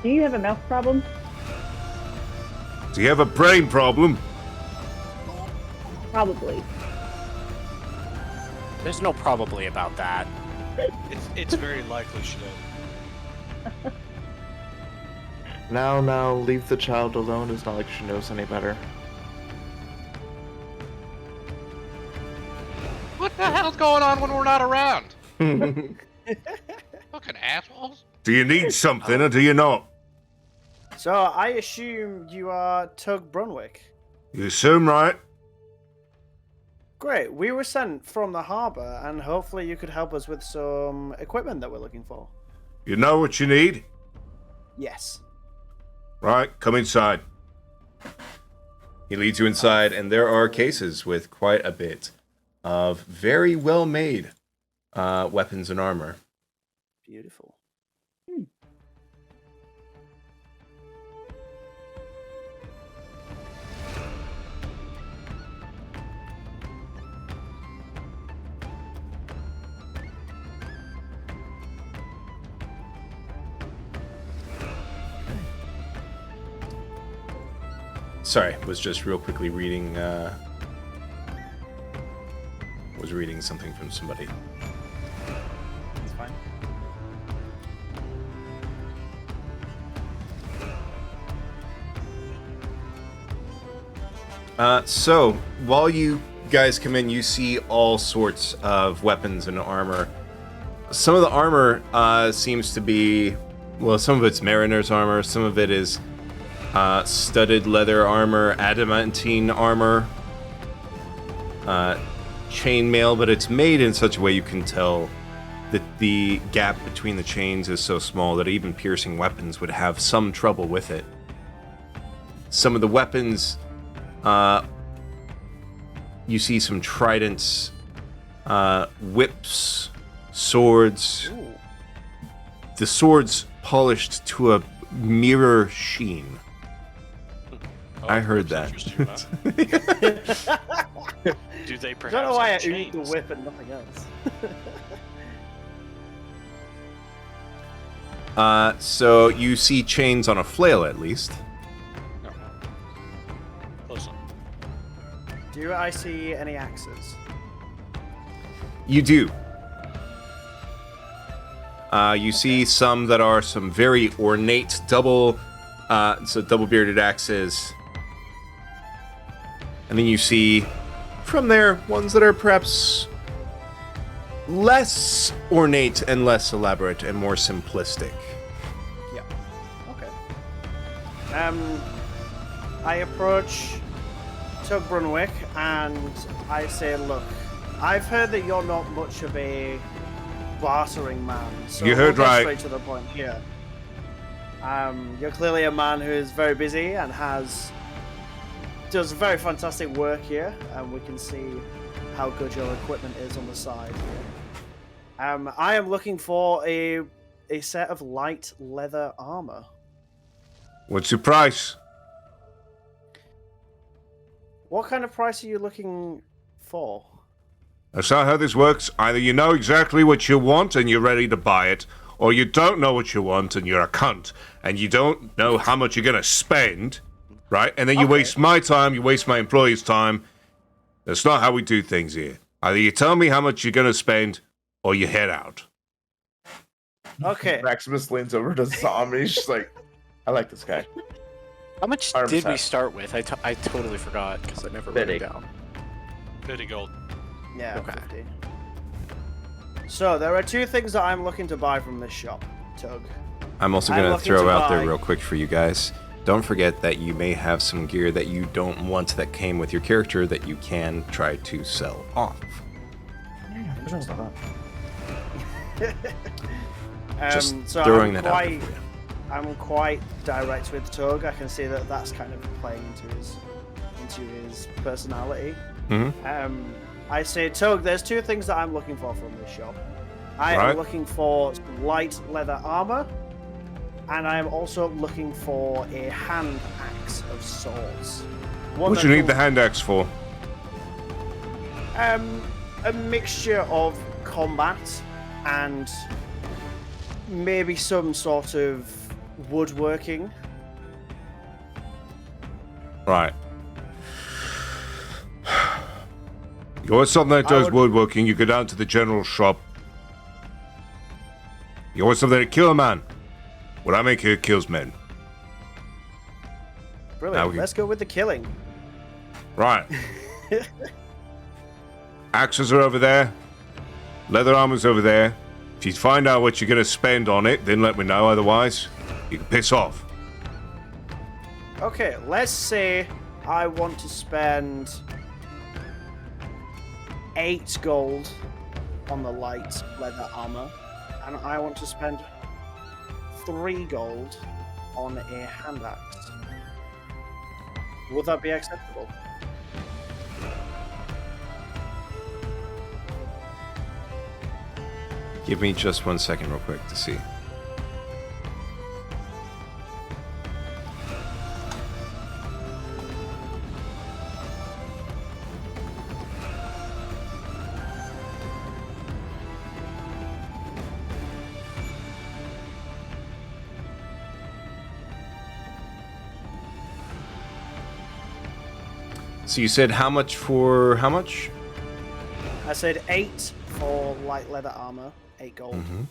Do you have a mouth problem? Do you have a brain problem? Probably. There's no probably about that. It's very likely she does. Now, leave the child alone. It's not like she knows any better. What the hell's going on when we're not around? Fucking assholes. Do you need something or do you not? So I assume you are Tug Brunwick. You assume right. Great. We were sent from the harbour, and hopefully you could help us with some equipment that we're looking for. You know what you need? Yes. Right, come inside. he leads you inside, and there are cases with quite a bit of very well-made weapons and armor. Beautiful. Sorry, was just real quickly reading. Was reading something from somebody. That's fine. So while you guys come in, you see all sorts of weapons and armor. Some of the armor seems to be, well, some of it's mariner's armor, some of it is studded leather armor, adamantine armor, chainmail, but it's made in such a way you can tell that the gap between the chains is so small that even piercing weapons would have some trouble with it. some of the weapons, you see some tridents, whips, swords. Ooh. The swords polished to a mirror sheen. Oh, I heard that's that. interesting, huh? Do they I perhaps don't know why I have oozed the chains? whip and nothing else. So you see chains on a flail at least. No. Close enough. Do I see any axes? You do. You see some that are some very ornate double bearded axes. And then you see from there ones that are perhaps less ornate and less elaborate and more simplistic. Yeah. Okay. I approach Tug Brunwick and I say, look, I've heard that you're not much of a bartering man. So You heard we'll get right. straight to the point here. You're clearly a man who is very busy and does very fantastic work here, and we can see how good your equipment is on the side here. I am looking for a set of light leather armor. What's your price? What kind of price are you looking for? That's not how this works. Either you know exactly what you want and you're ready to buy it, or you don't know what you want and you're a cunt and you don't know how much you're going to spend, right? And then you Okay. waste my time, you waste my employees' time. That's not how we do things here. Either you tell me how much you're going to spend or you head out. Okay. Maximus leans over to Zom and he's just like, I like this guy. How much did we 100%. start with? I totally forgot because I never wrote it 50. down. 50 gold. Yeah, Okay. 50. So there are two things that I'm looking to buy from this shop, Tug. I'm also I'm going to looking throw to out buy- there real quick for you guys. Don't forget that you may have some gear that you don't want that came with your character that you can try to sell off. Just So throwing I'm that out there quite, for you. I'm quite direct with Tug. I can see that that's kind of playing into his personality. Mhm. I say, Tug, there's two things that I'm looking for from this shop. I Right. am looking for light leather armor, and I am also looking for a hand axe of sorts. One What that do you need can- the hand axe for? A mixture of combat and maybe some sort of woodworking. Right. You want something that I does would- woodworking, you go down to the general shop. You want something to kill a man? What I make here kills men. Brilliant. Now we- Let's go with the killing. Right. Axes are over there. Leather armor's over there. If you find out what you're going to spend on it, then let me know. Otherwise, you can piss off. Okay, let's say I want to spend 8 gold on the light leather armor, and I want to spend 3 gold on a hand axe. Would that be acceptable? Give me just 1 second real quick to see. So you said how much for how much? I said 8 for light leather armor, 8 gold, Mhm.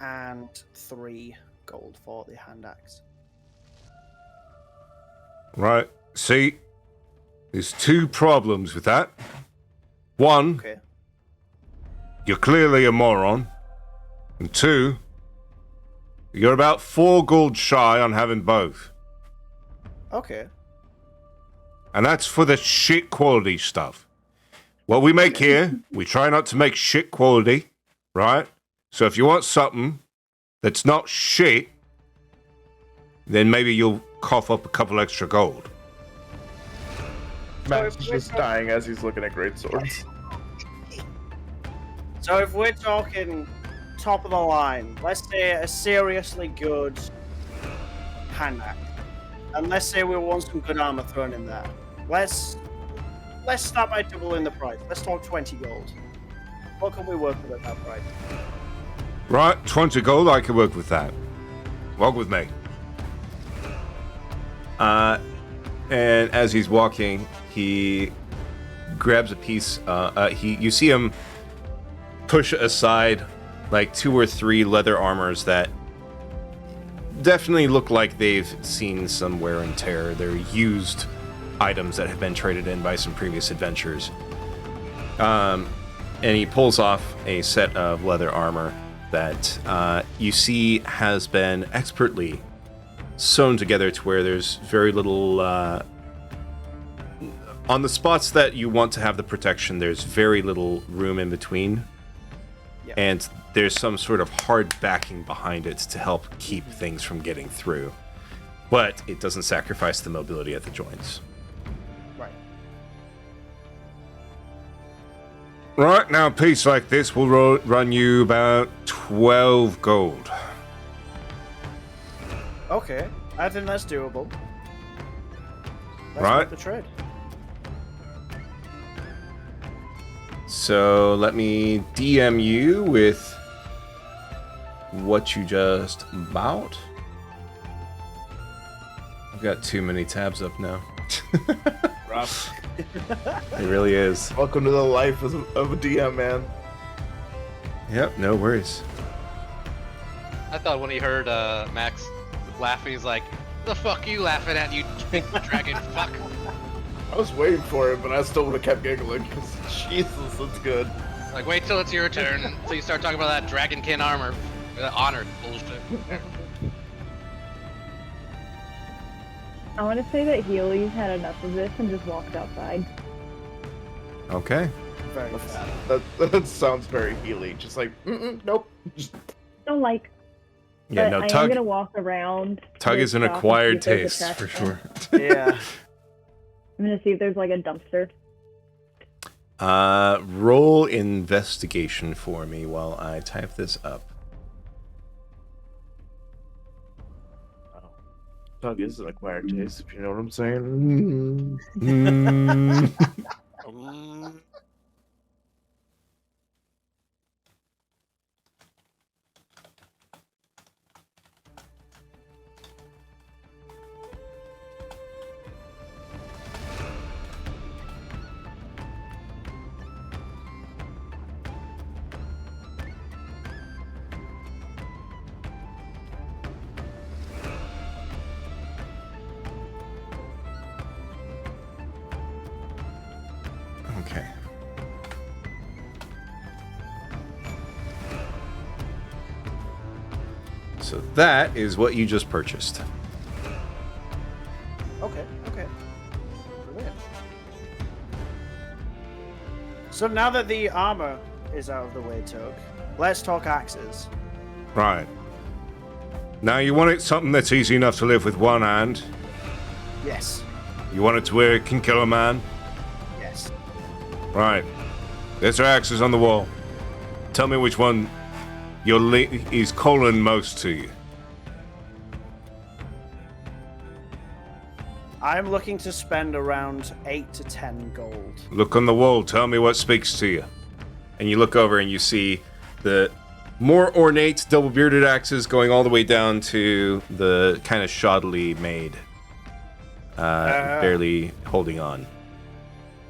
and 3 gold for the hand axe. Right. See, there's two problems with that. One, Okay. you're clearly a moron. And two, you're about 4 gold shy on having both. Okay. And that's for the shit quality stuff. What we make here, we try not to make shit quality, right? So if you want something that's not shit, then maybe you'll cough up a couple extra gold. Max is just dying as he's looking at great swords. So if we're talking top of the line, let's say a seriously good hand axe, and let's say we want some good armor thrown in there. Let's start by doubling the price. Let's talk 20 gold. What can we work with at that price? Right, 20 gold, I can work with that. Walk with me. And as he's walking, he grabs a piece. You see him push aside like 2 or 3 leather armors that definitely look like they've seen some wear and tear. They're used items that have been traded in by some previous adventurers. And he pulls off a set of leather armor that you see has been expertly sewn together to where there's very little on the spots that you want to have the protection, there's very little room in between. Yeah. And there's some sort of hard backing behind it to help keep things from getting through. But it doesn't sacrifice the mobility at the joints. Right. Right, now a piece like this will run you about 12 gold. Okay, I think that's doable. Let's Right. make the trade. So let me DM you with what you just bought. I've got too many tabs up now. Rough. It really is. Welcome to the life of a DM, man. Yep, no worries. I thought when he heard Max laughing, he's like, "The fuck you laughing at, you big dragon fuck?" I was waiting for it, but I still would have kept giggling because Jesus, that's good. Like, wait till it's your turn until you start talking about that dragonkin armor, honor bullshit. I want to say that Healy's had enough of this and just walked outside. Okay. Very fair. That sounds very Healy. Just like, nope. Just Don't like. Yeah, But no, I am Tug gonna walk around. Tug to is an stop and acquired see if there's a taste, for trash sure. can. Yeah. I'm gonna see if there's like a dumpster. Roll investigation for me while I type this up. Tug is an acquired taste, if you know what I'm saying. Okay. So that is what you just purchased. Okay. Brilliant. So now that the armor is out of the way, Toke, let's talk axes. Right. Now you want it something that's easy enough to live with one hand. Yes. You want it to where it can kill a man. Yes. Right. There's our axes on the wall. Tell me which one is calling most to you. I'm looking to spend around 8 to 10 gold. Look on the wall. Tell me what speaks to you. And you look over and you see the more ornate double-bearded axes going all the way down to the kind of shoddily made, barely holding on.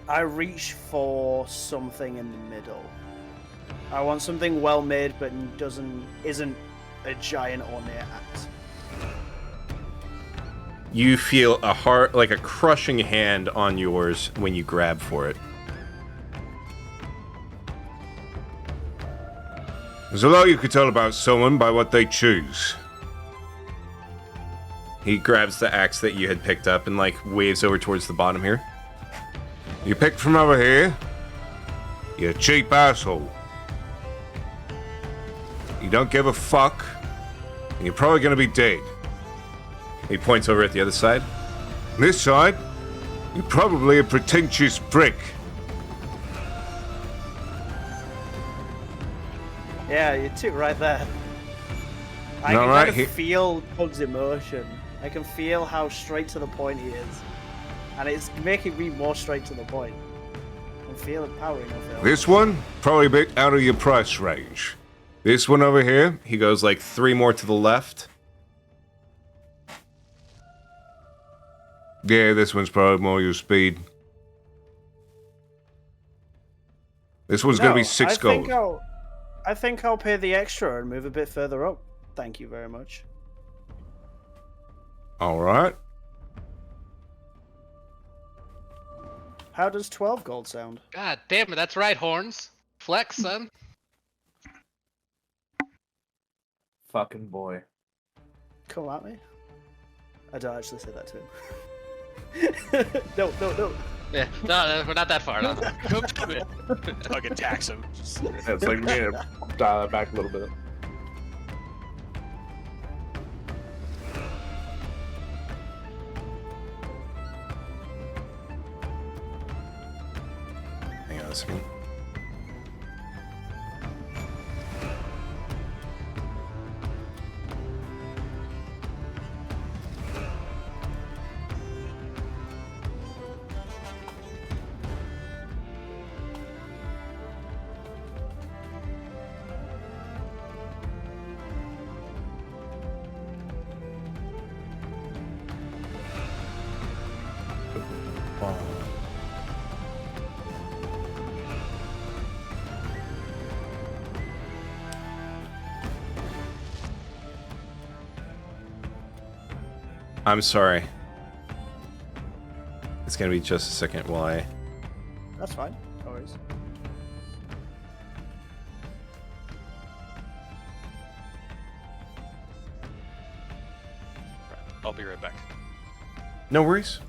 I reach for something in the middle. I want something well made, but isn't a giant ornate axe. You feel a hard, like a crushing hand on yours when you grab for it. There's a lot you could tell about someone by what they choose. He grabs the axe that you had picked up and like waves over towards the bottom here. You picked from over here. You a cheap asshole. You don't give a fuck. And you're probably gonna be dead. He points over at the other side. This side, You're probably a pretentious prick. Yeah, you're too right there. I No, can right, kind he- of feel Pug's emotion. I can feel how straight to the point he is. And it's making me more straight to the point. I'm feeling powering off it. This one, probably a bit out of your price range. This one over here, He goes like 3 more to the left. yeah, this one's probably more your speed. This one's gonna be 6 gold. I think I'll pay the extra and move a bit further up. Thank you very much. Alright. How does 12 gold sound? God damn it, that's right, Horns. Flex, son. Fucking boy. Come at me. I don't actually say that to him. No. Yeah, no, we're not that far, no. Tug attacks him. It's like me to dial that back a little bit. Hang on a second. I'm sorry. It's gonna be just a second while I... That's fine. No worries. I'll be right back. No worries.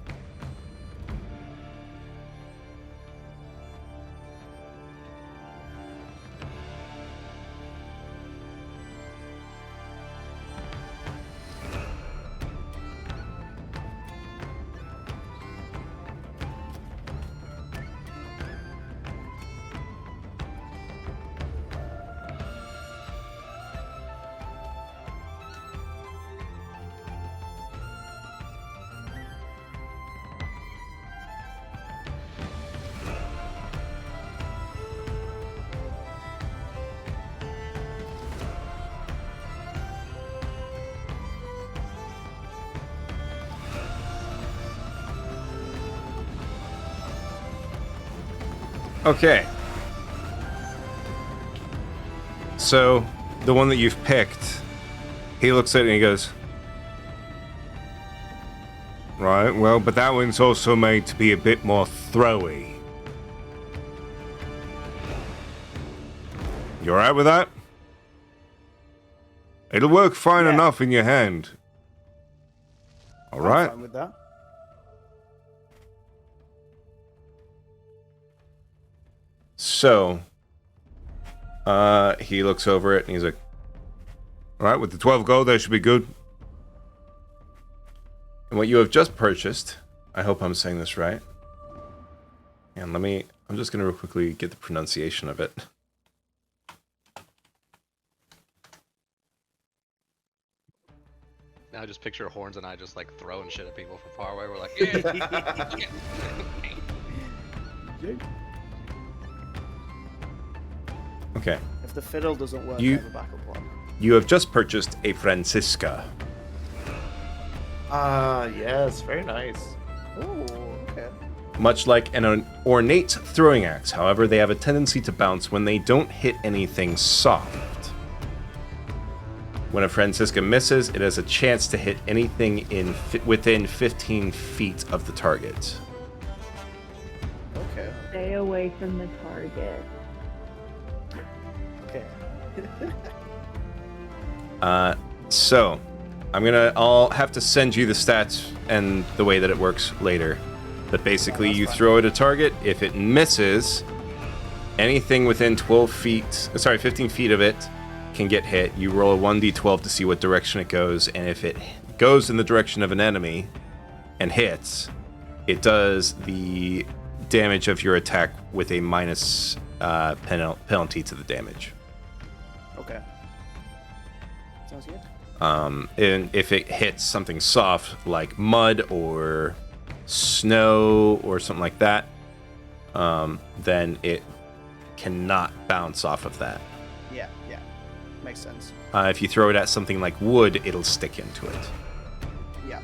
Okay. So, the one that you've picked, he looks at it and he goes, right, well, but that one's also made to be a bit more throwy. You alright with that? It'll work fine Yeah. enough in your hand. I'm Alright? fine with that. So, he looks over it and he's like, Alright, with the 12 gold, that should be good. and what you have just purchased, I hope I'm saying this right. And I'm just gonna real quickly get the pronunciation of it. Now just picture Horns and I just like throwing shit at people from far away. We're like, yeah. Okay. If the fiddle doesn't work, You- I have a backup plan. You have just purchased a Francisca. Ah, yes, very nice. Oh, okay. Much like an ornate throwing axe, however, they have a tendency to bounce when they don't hit anything soft. When a Francisca misses, it has a chance to hit anything within 15 feet of the target. Okay. Stay away from the target. Okay. So, I'll have to send you the stats and the way that it works later. But basically, you throw at a target. If it misses, anything within 15 feet of it can get hit. You roll a 1d12 to see what direction it goes, and if it goes in the direction of an enemy and hits, it does the damage of your attack with a minus penalty to the damage. Okay. Sounds good. And if it hits something soft like mud or snow or something like that, then it cannot bounce off of that. Yeah. Makes sense. If you throw it at something like wood, it'll stick into it. Yeah.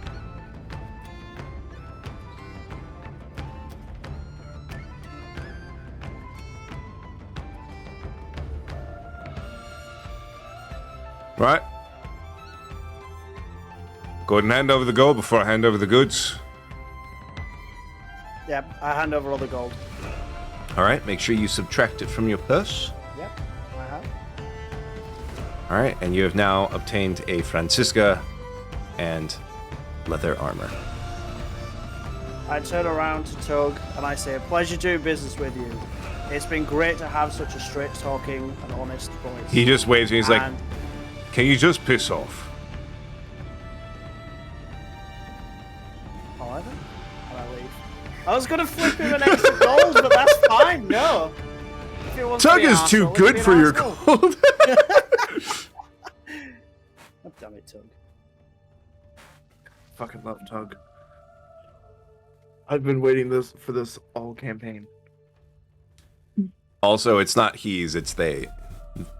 Right. Go ahead and hand over the gold before I hand over the goods. Yeah, I hand over all the gold. All right, make sure you subtract it from your purse. Yep, I have. All right, and you have now obtained a Francisca and leather armor. I turn around to Tug and I say, pleasure doing business with you. It's been great to have such a straight talking and honest voice. He just waves and he's like, And can you just piss off? all right then. And I leave. I was gonna flip him an extra gold, but that's fine. No. If he wants to Tug be an is too arsehole, good he'll for be an your arsehole. gold. Oh, damn it, Tug. Fucking love Tug. I've been waiting for this all campaign. Also, it's not he's, it's they.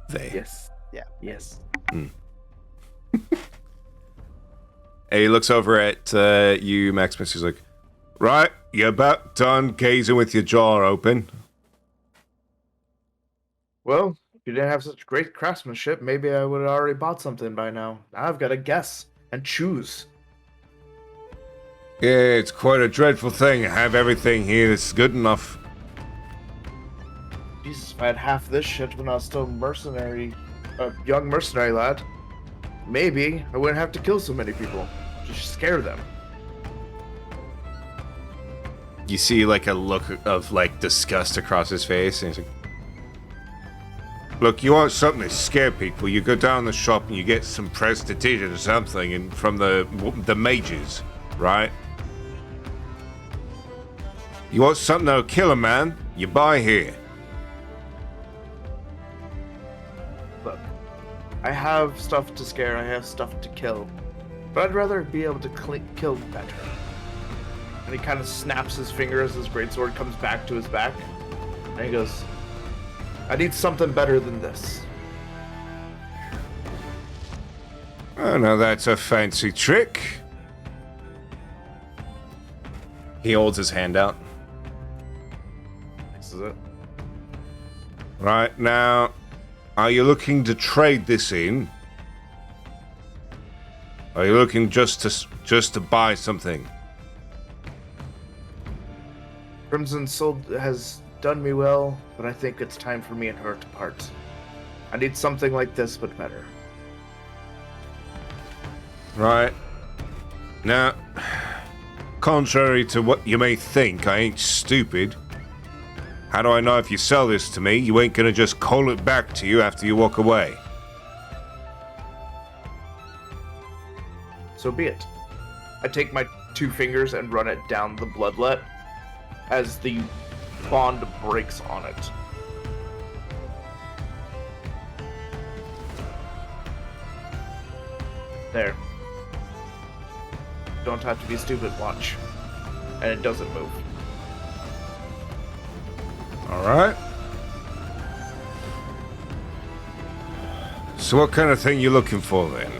They. Yes. Yeah. Yes. And he looks over at you, Maximus. He's like, Right, you're about done gazing with your jaw open. Well, if you didn't have such great craftsmanship, maybe I would have already bought something by now. Now I've got to guess and choose. Yeah, it's quite a dreadful thing to have everything here that's good enough. Jesus, if I had half this shit when I was still a young mercenary lad, maybe I wouldn't have to kill so many people. Just scare them. you see like a look of like disgust across his face, and he's like, Look, you want something to scare people, you go down the shop and you get some prestidigitation or something and from the mages, right? You want something that'll kill a man, you buy here. Look, I have stuff to scare, I have stuff to kill, but I'd rather be able to kill better. And he kind of snaps his finger as his greatsword comes back to his back, and he goes, I need something better than this. Oh, now that's a fancy trick. he holds his hand out. This is it. Right, now, are you looking to trade this in? Are you looking just to buy something? Crimson Soul has done me well, but I think it's time for me and her to part. I need something like this, but better. Right. Now, contrary to what you may think, I ain't stupid. How do I know if you sell this to me, you ain't gonna just call it back to you after you walk away? So be it. I take my 2 fingers and run it down the bloodlet as the bond breaks on it. There. Don't have to be stupid, watch. And it doesn't move. Alright. So what kind of thing you looking for then?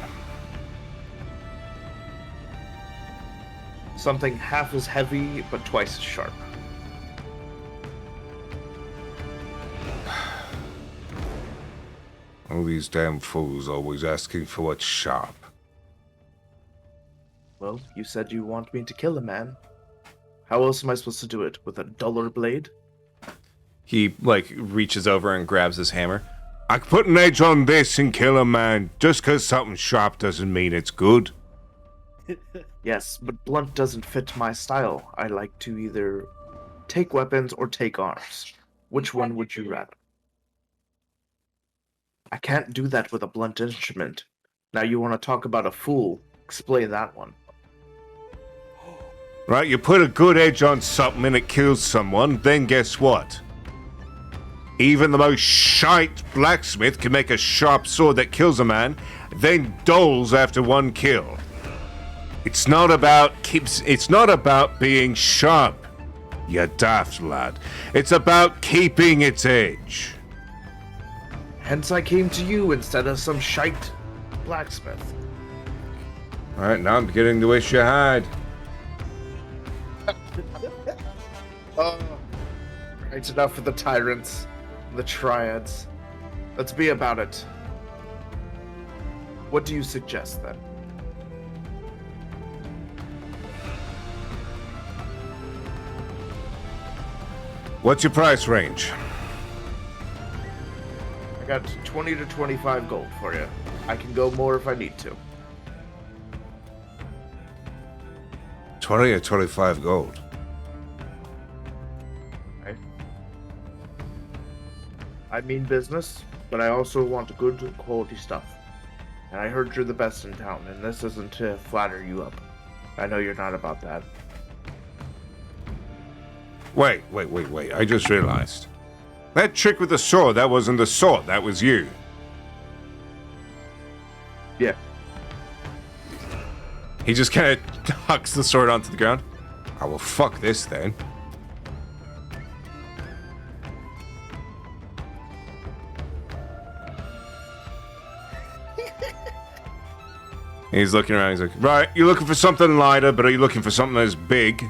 Something half as heavy, but twice as sharp. All these damn fools always asking for what's sharp. Well, you said you want me to kill a man. How else am I supposed to do it? With a duller blade? He like reaches over and grabs his hammer. I could put an edge on this and kill a man. Just 'cause something's sharp doesn't mean it's good. Yes, but blunt doesn't fit my style. I like to either take weapons or take arms. Which one would you rather? I can't do that with a blunt instrument. Now you want to talk about a fool? Explain that one. Right, you put a good edge on something and it kills someone, then guess what? Even the most shite blacksmith can make a sharp sword that kills a man, then dulls after one kill. It's not about being sharp, you daft lad. It's about keeping its edge. Hence I came to you instead of some shite blacksmith. Alright, now I'm beginning to wish you had. Right, enough for the tyrants, the triads. Let's be about it. What do you suggest then? What's your price range? I got 20 to 25 gold for you. I can go more if I need to. 20 or 25 gold. Okay. I mean business, but I also want good quality stuff. And I heard you're the best in town, and this isn't to flatter you up. I know you're not about that. Wait. I just realized. That trick with the sword, that wasn't the sword, that was you. Yeah. He just kind of hucks the sword onto the ground. I will fuck this then. He's looking around, he's like, right, you're looking for something lighter, but are you looking for something that's big?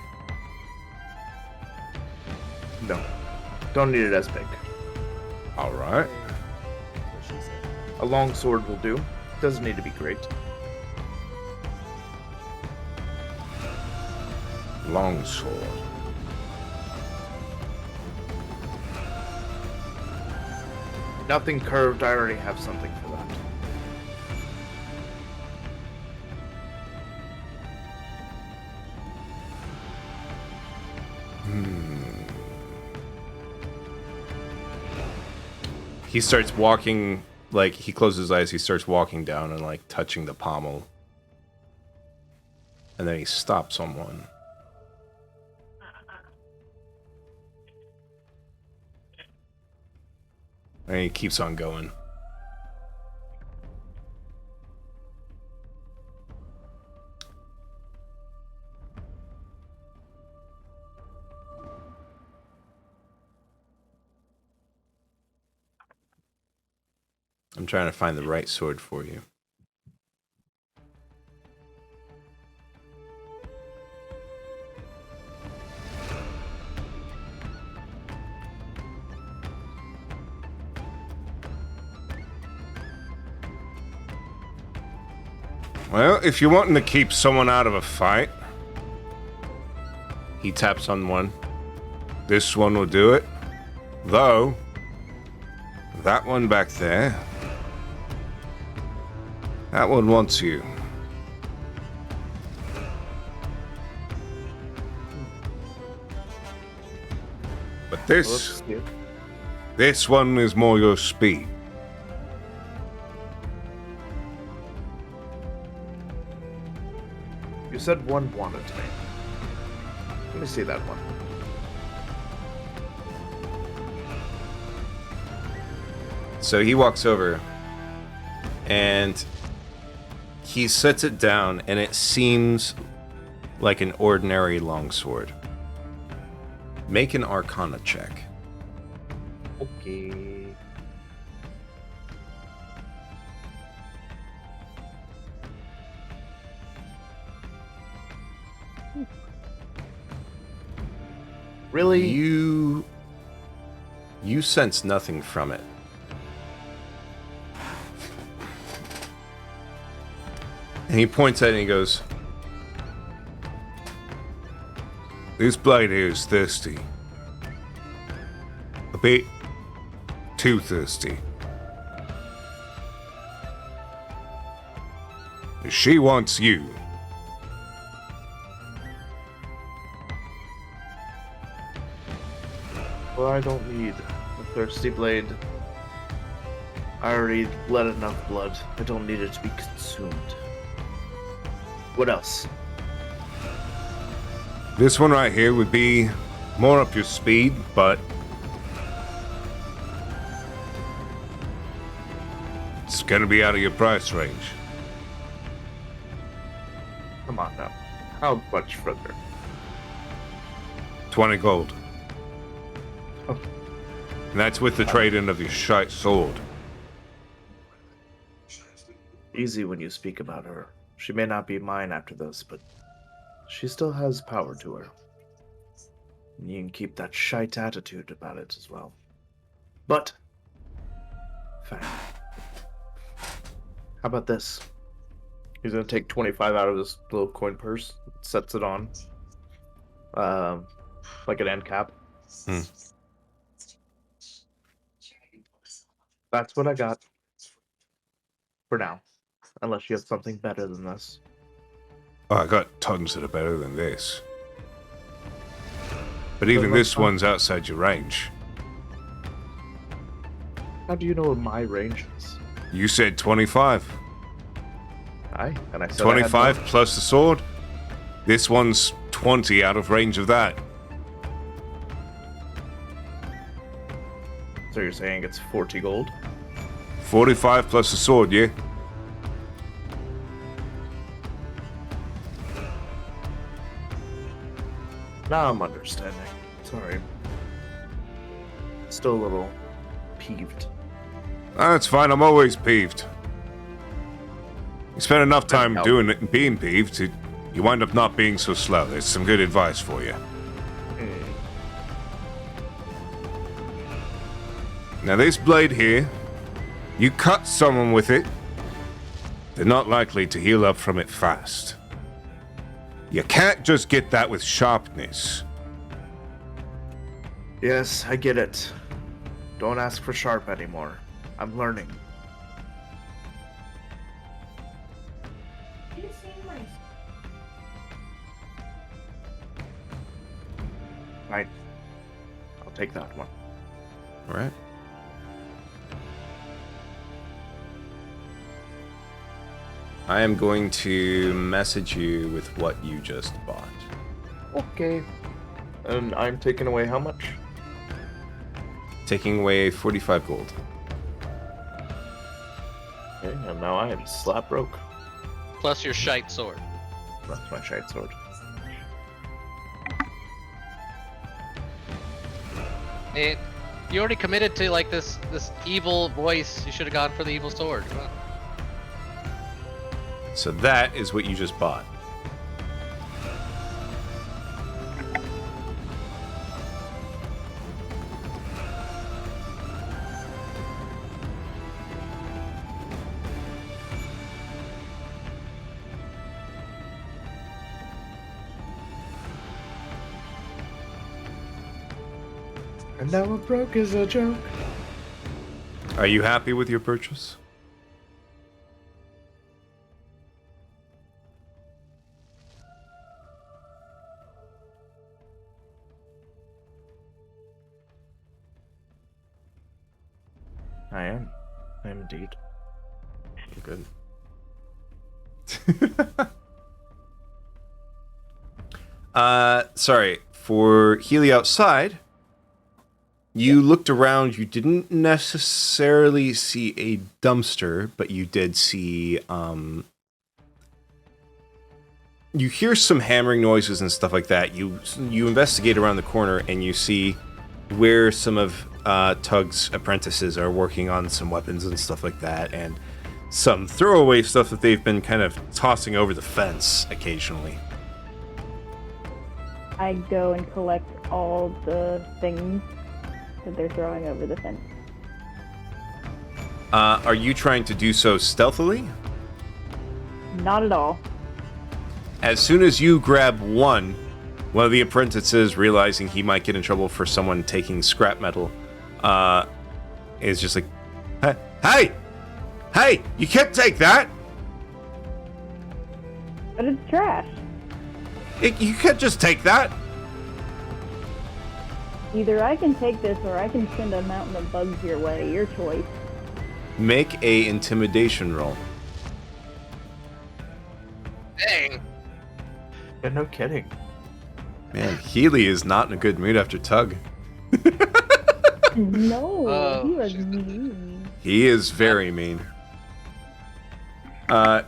No. Don't need it as big. Alright. A long sword will do. Doesn't need to be great. Long sword. Nothing curved, I already have something for that. He starts walking, like, he closes his eyes, he starts walking down and, like, touching the pommel. And then he stops on one. And he keeps on going. I'm trying to find the right sword for you. Well, if you're wanting to keep someone out of a fight, He taps on one. this one will do it. Though, that one back there, that one wants you. But this one is more your speed. You said one wanted me. Let me see that one. So he walks over and he sets it down, and it seems like an ordinary longsword. Make an Arcana check. Okay. Really? You sense nothing from it. And he points at it and he goes, This blade here is thirsty. A bit too thirsty. She wants you. Well, I don't need a thirsty blade. I already bled enough blood. I don't need it to be consumed. What else? This one right here would be more up your speed, but it's gonna be out of your price range. Come on now. How much further? 20 gold. Oh. And that's with the trade-in of your shite sword. Easy when you speak about her. She may not be mine after this, but she still has power to her. And you can keep that shite attitude about it as well. But, fine. How about this? He's gonna take 25 out of this little coin purse, sets it on, like an end cap. Hmm. That's what I got for now, unless you have something better than this. Oh, I got tons that are better than this. But even Well, this one's outside your range. How do you know what my range is? You said 25. Aye, and I said 25 I had plus the sword. This one's 20 out of range of that. more. So you're saying it's 40 gold? 45 plus the sword, yeah? Now I'm understanding. Sorry. Still a little peeved. That's fine, I'm always peeved. You spend enough time help. doing it and being peeved, you wind up not being so slow. There's some good advice for you. Now this blade here, you cut someone with it, they're not likely to heal up from it fast. You can't just get that with sharpness. Yes, I get it. Don't ask for sharp anymore. I'm learning. Right. I'll take that one. All right. I am going to message you with what you just bought. Okay. And I'm taking away how much? Taking away 45 gold. Okay, and now I am slap broke. Plus your shite sword. That's my shite sword. You already committed to like this evil voice. You should have gone for the evil sword. Come on. So that is what you just bought. And now I'm broke is a joke. Are you happy with your purchase? I am. I am indeed. Good. Sorry. For Healy outside, you looked around. You didn't necessarily see a dumpster, but you did see. You hear some hammering noises and stuff like that. You investigate around the corner and you see where some of Tug's apprentices are working on some weapons and stuff like that, and some throwaway stuff that they've been kind of tossing over the fence occasionally. I go and collect all the things that they're throwing over the fence. Are you trying to do so stealthily? Not at all. As soon as you grab one of the apprentices, realizing he might get in trouble for someone taking scrap metal, is just like, hey, you can't take that! But it's trash. You can't just take that! Either I can take this or I can send a mountain of bugs your way. Your choice. Make a intimidation roll. Dang. Yeah, no kidding. Man, Healy is not in a good mood after Tug. No, Oh, he was she's- mean. He is very mean. Well,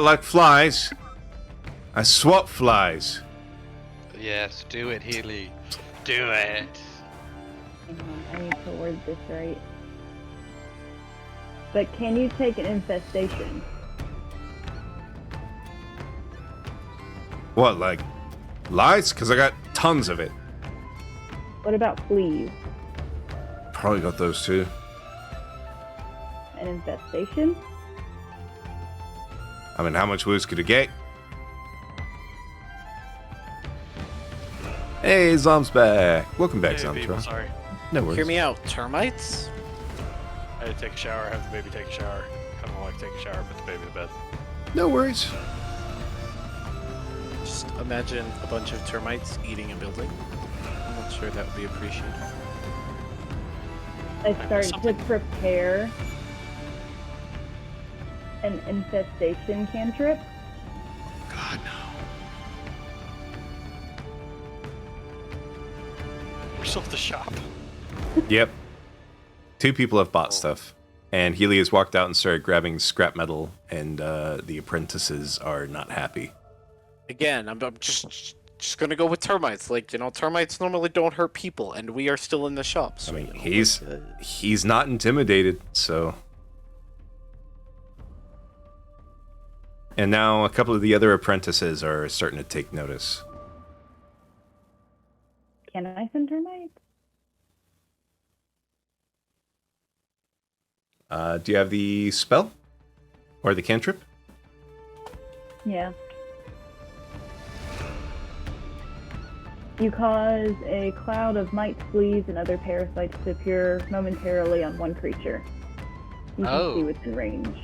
like flies, I swap flies. Yes, do it, Healy. Do it. Hang on, I need to word this right. But can you take an infestation? What, like lice? Because I got tons of it. What about fleas? Probably got those too. An infestation? I mean, how much worse could it get? Hey, Zom's back. Welcome back, Hey, people, Zomtron. sorry. No worries. Hear me out. Termites? I had to take a shower, have the baby take a shower. Kind of like take a shower, put the baby to bed. No worries. Just imagine a bunch of termites eating a building. I'm not sure that would be appreciated. I start to something. prepare an infestation cantrip. God, no. We're still at the shop. Yep. 2 people have bought stuff. And Healy has walked out and started grabbing scrap metal, and the apprentices are not happy. Again, I'm just gonna go with termites. Like, you know, termites normally don't hurt people, and we are still in the shop. I So, mean, you know, he's not intimidated, so. And now a couple of the other apprentices are starting to take notice. Can I send termites? Do you have the spell? Or the cantrip? Yeah. You cause a cloud of mites, fleas, and other parasites to appear momentarily on one creature. You can Oh. see within range.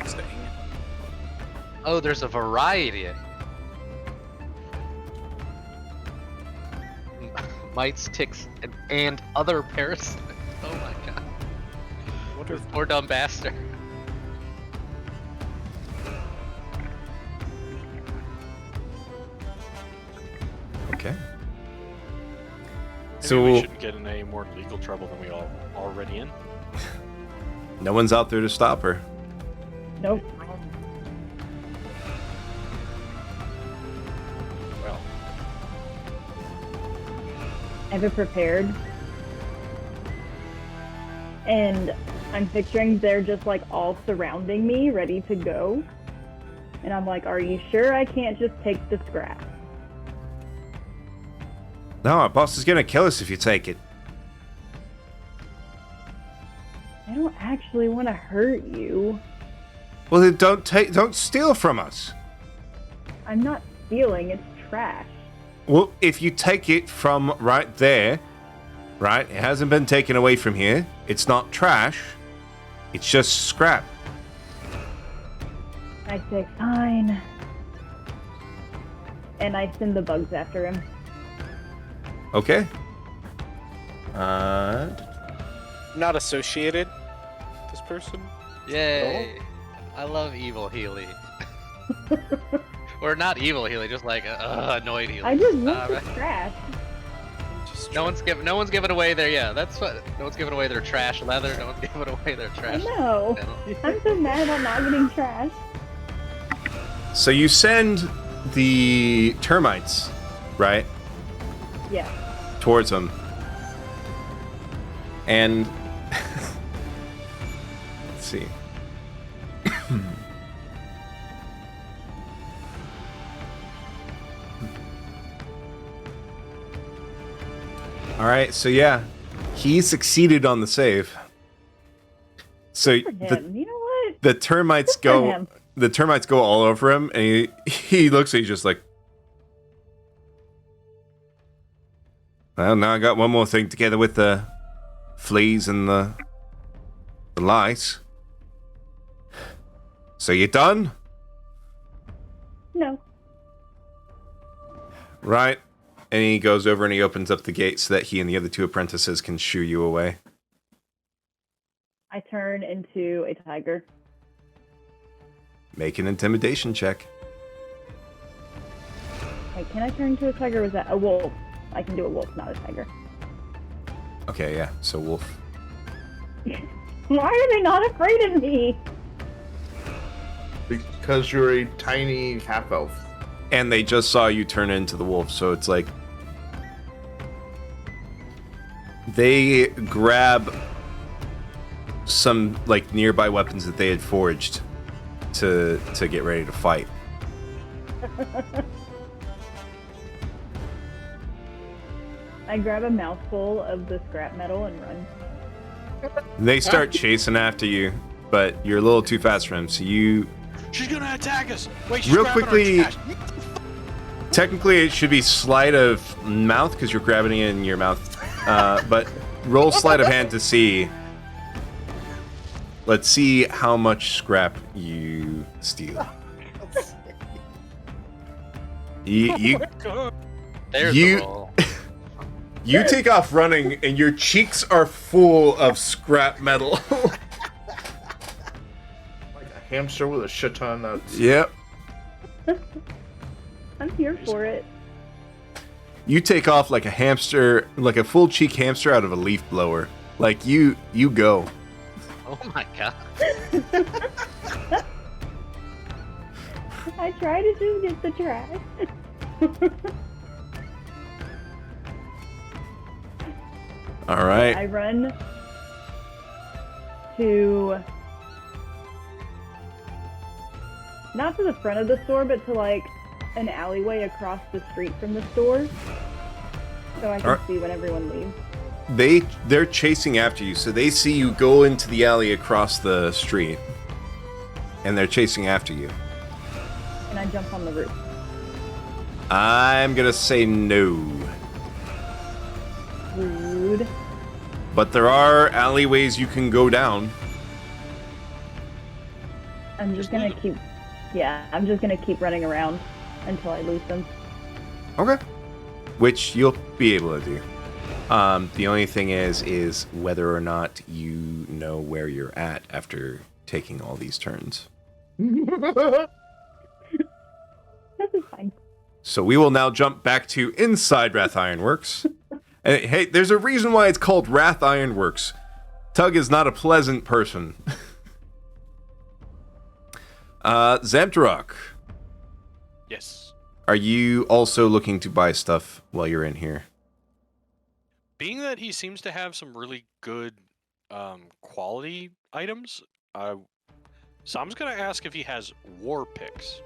saying. Oh, there's a variety. Mites, ticks, and other parasites. Oh my god. What are Poor dumb bastard. Okay. Maybe So we shouldn't get in any more legal trouble than we are already in. no one's out there to stop her. Nope. Well, I have it prepared. And I'm picturing they're just like all surrounding me, ready to go. And I'm like, are you sure I can't just take the scrap? No, our boss is gonna kill us if you take it. I don't actually want to hurt you. Well, then don't steal from us. I'm not stealing, it's trash. Well, if you take it from right there, right, it hasn't been taken away from here. It's not trash. It's just scrap. I say, fine. And I send the bugs after him. Okay. not associated with this person? Yay! I love evil Healy. Or not evil Healy, just like annoyed Healy. I just want Uh, the trash. Just No one's giving away their that's what no one's giving away their trash leather. No one's giving away their I trash. know. metal. I'm so mad I'm not getting trash. So you send the termites, right, Yeah. towards them. And let's see. All right, so yeah, he succeeded on the save. So For the, him. You know what? the termites Good for go him. the termites go all over him, and he looks at you just like, well, now I got one more thing together with the fleas and the lice. So you done? No. Right. And he goes over and he opens up the gate so that he and the other two apprentices can shoo you away. I turn into a tiger. Make an intimidation check. Wait, can I turn into a tiger? Or was that a wolf? I can do a wolf, not a tiger. Okay, yeah. So wolf. Why are they not afraid of me? Because you're a tiny half elf. And they just saw you turn into the wolf, so it's like they grab some like nearby weapons that they had forged to get ready to fight. I grab a mouthful of the scrap metal and run. They start chasing after you, but you're a little too fast for them, so you She's gonna attack us. Wait, she's real grabbing our quickly. trash. Technically, it should be sleight of mouth because you're grabbing it in your mouth. But roll sleight of hand to see. Let's see how much scrap you steal. You There's You- the roll. you take off running, and your cheeks are full of scrap metal. Like a hamster with a shit ton of nuts. Yep. I'm here for it. You take off like a hamster, like a full cheek hamster out of a leaf blower. Like you go. Oh my god. I try to just get the trash. All right. I run to not to the front of the store, but to like an alleyway across the street from the store, so I can Alright. see when everyone leaves. They're chasing after you, so they see you go into the alley across the street, and they're chasing after you. And I jump on the roof. I'm gonna say no, Rude. but there are alleyways you can go down. I'm just gonna keep. Yeah, I'm just gonna keep running around until I lose them. Okay. Which you'll be able to do. The only thing is whether or not you know where you're at after taking all these turns. This is fine. So we will now jump back to inside Wrath Ironworks. And hey, there's a reason why it's called Wrath Ironworks. Tug is not a pleasant person. Zamtarok, Yes. are you also looking to buy stuff while you're in here? Being that he seems to have some really good quality items, so I'm just gonna ask if he has war picks.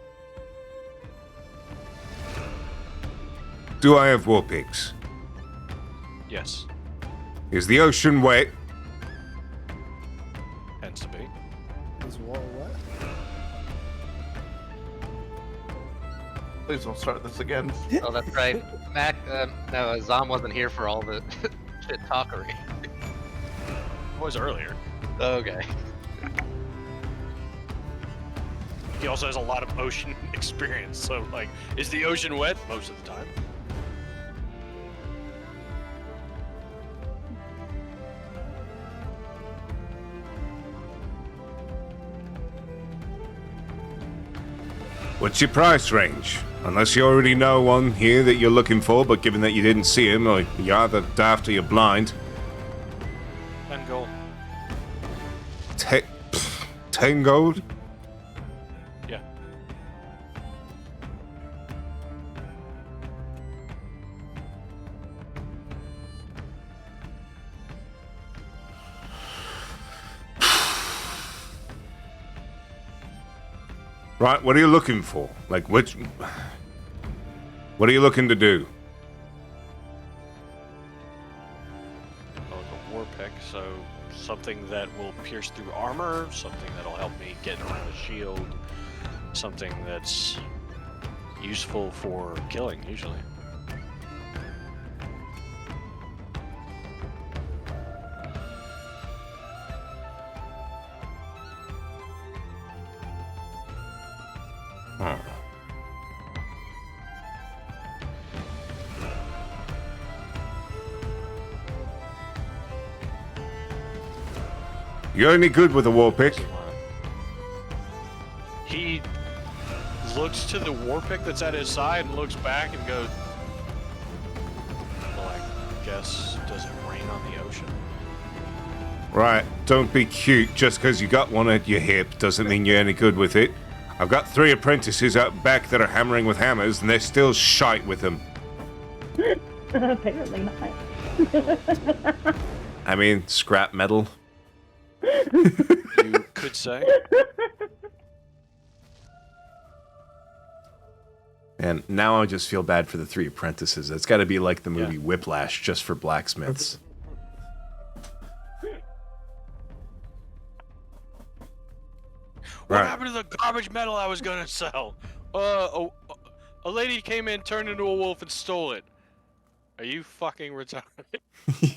Do I have war pigs? Yes, Is the ocean wet? tends to be. Is what? Please don't start this again. Oh, that's right. No, Zom wasn't here for all the shit talkery. Was earlier. Okay. He also has a lot of ocean experience, so like, is the ocean wet most of the time? What's your price range? Unless you already know one here that you're looking for, but given that you didn't see him, or you're either daft or you're blind. 10 gold. 10 gold? Yeah. Right, what are you looking for? Like, what are you looking to do? Oh, the war pick, so something that will pierce through armor, something that'll help me get around a shield, something that's useful for killing, usually. Huh. You any good with a war pick? He looks to the war pick that's at his side and looks back and goes, well, I guess, does it rain on the ocean? Right, don't be cute. Just because you got one at your hip doesn't mean you're any good with it. I've got 3 apprentices out back that are hammering with hammers, and they're still shite with them. Apparently not. I mean, scrap metal. You could say. And now I just feel bad for the 3 apprentices. It's got to be like the movie Whiplash, just for blacksmiths. What Right. happened to the garbage metal I was gonna sell? A lady came in, turned into a wolf, and stole it. Are you fucking retarded?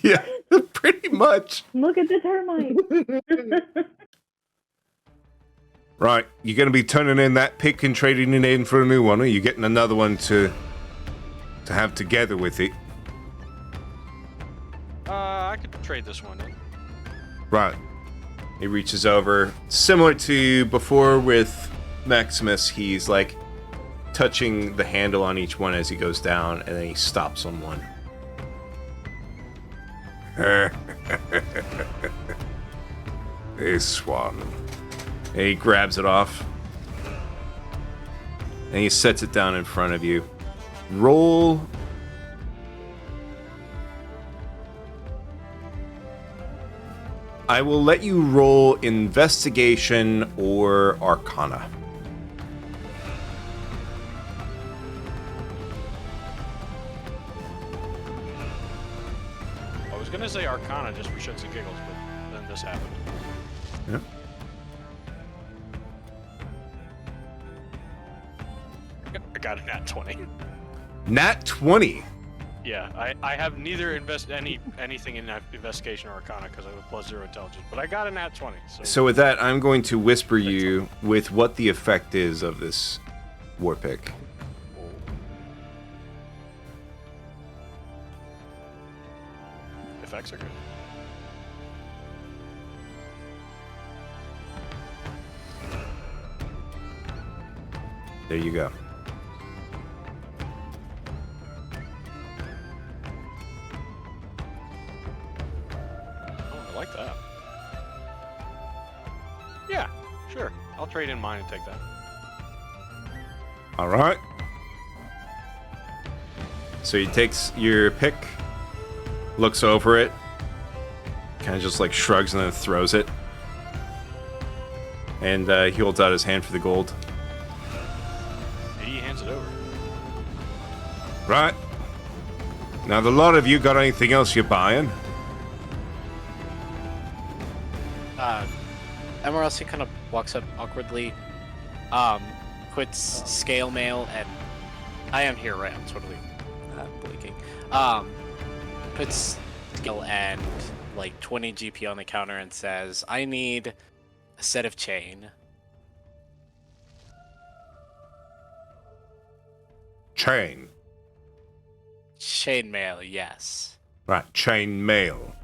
Yeah, pretty much. Look at the termite. Right, you're going to be turning in that pick and trading it in for a new one, or are you getting another one to have together with it? I could trade this one in. Right. He reaches over, similar to before with Maximus. He's like touching the handle on each one as he goes down, and then he stops on one. This one. And he grabs it off, and he sets it down in front of you. Roll. I will let you roll investigation or arcana. I was gonna say Arcana just for shits and giggles, but then this happened. Yep. I got a nat 20. Nat 20. Yeah, I have neither anything in investigation or Arcana because I have a +0 intelligence, but I got a nat 20. So with that, I'm going to whisper you with what the effect is of this war pick. Effects are good. There you go. Oh, I like that. Yeah, sure. I'll trade in mine and take that. All right. So he takes your pick, looks over it, kind of just like shrugs and then throws it. And he holds out his hand for the gold. He hands it over. Right. Now, the lot of you got anything else you're buying? MRLC kind of walks up awkwardly, quits scale mail, and I am here, right? I'm totally blinking. Puts skill and like 20 GP on the counter and says, I need a set of chain. Chain. Chain mail, yes. Right, chain mail.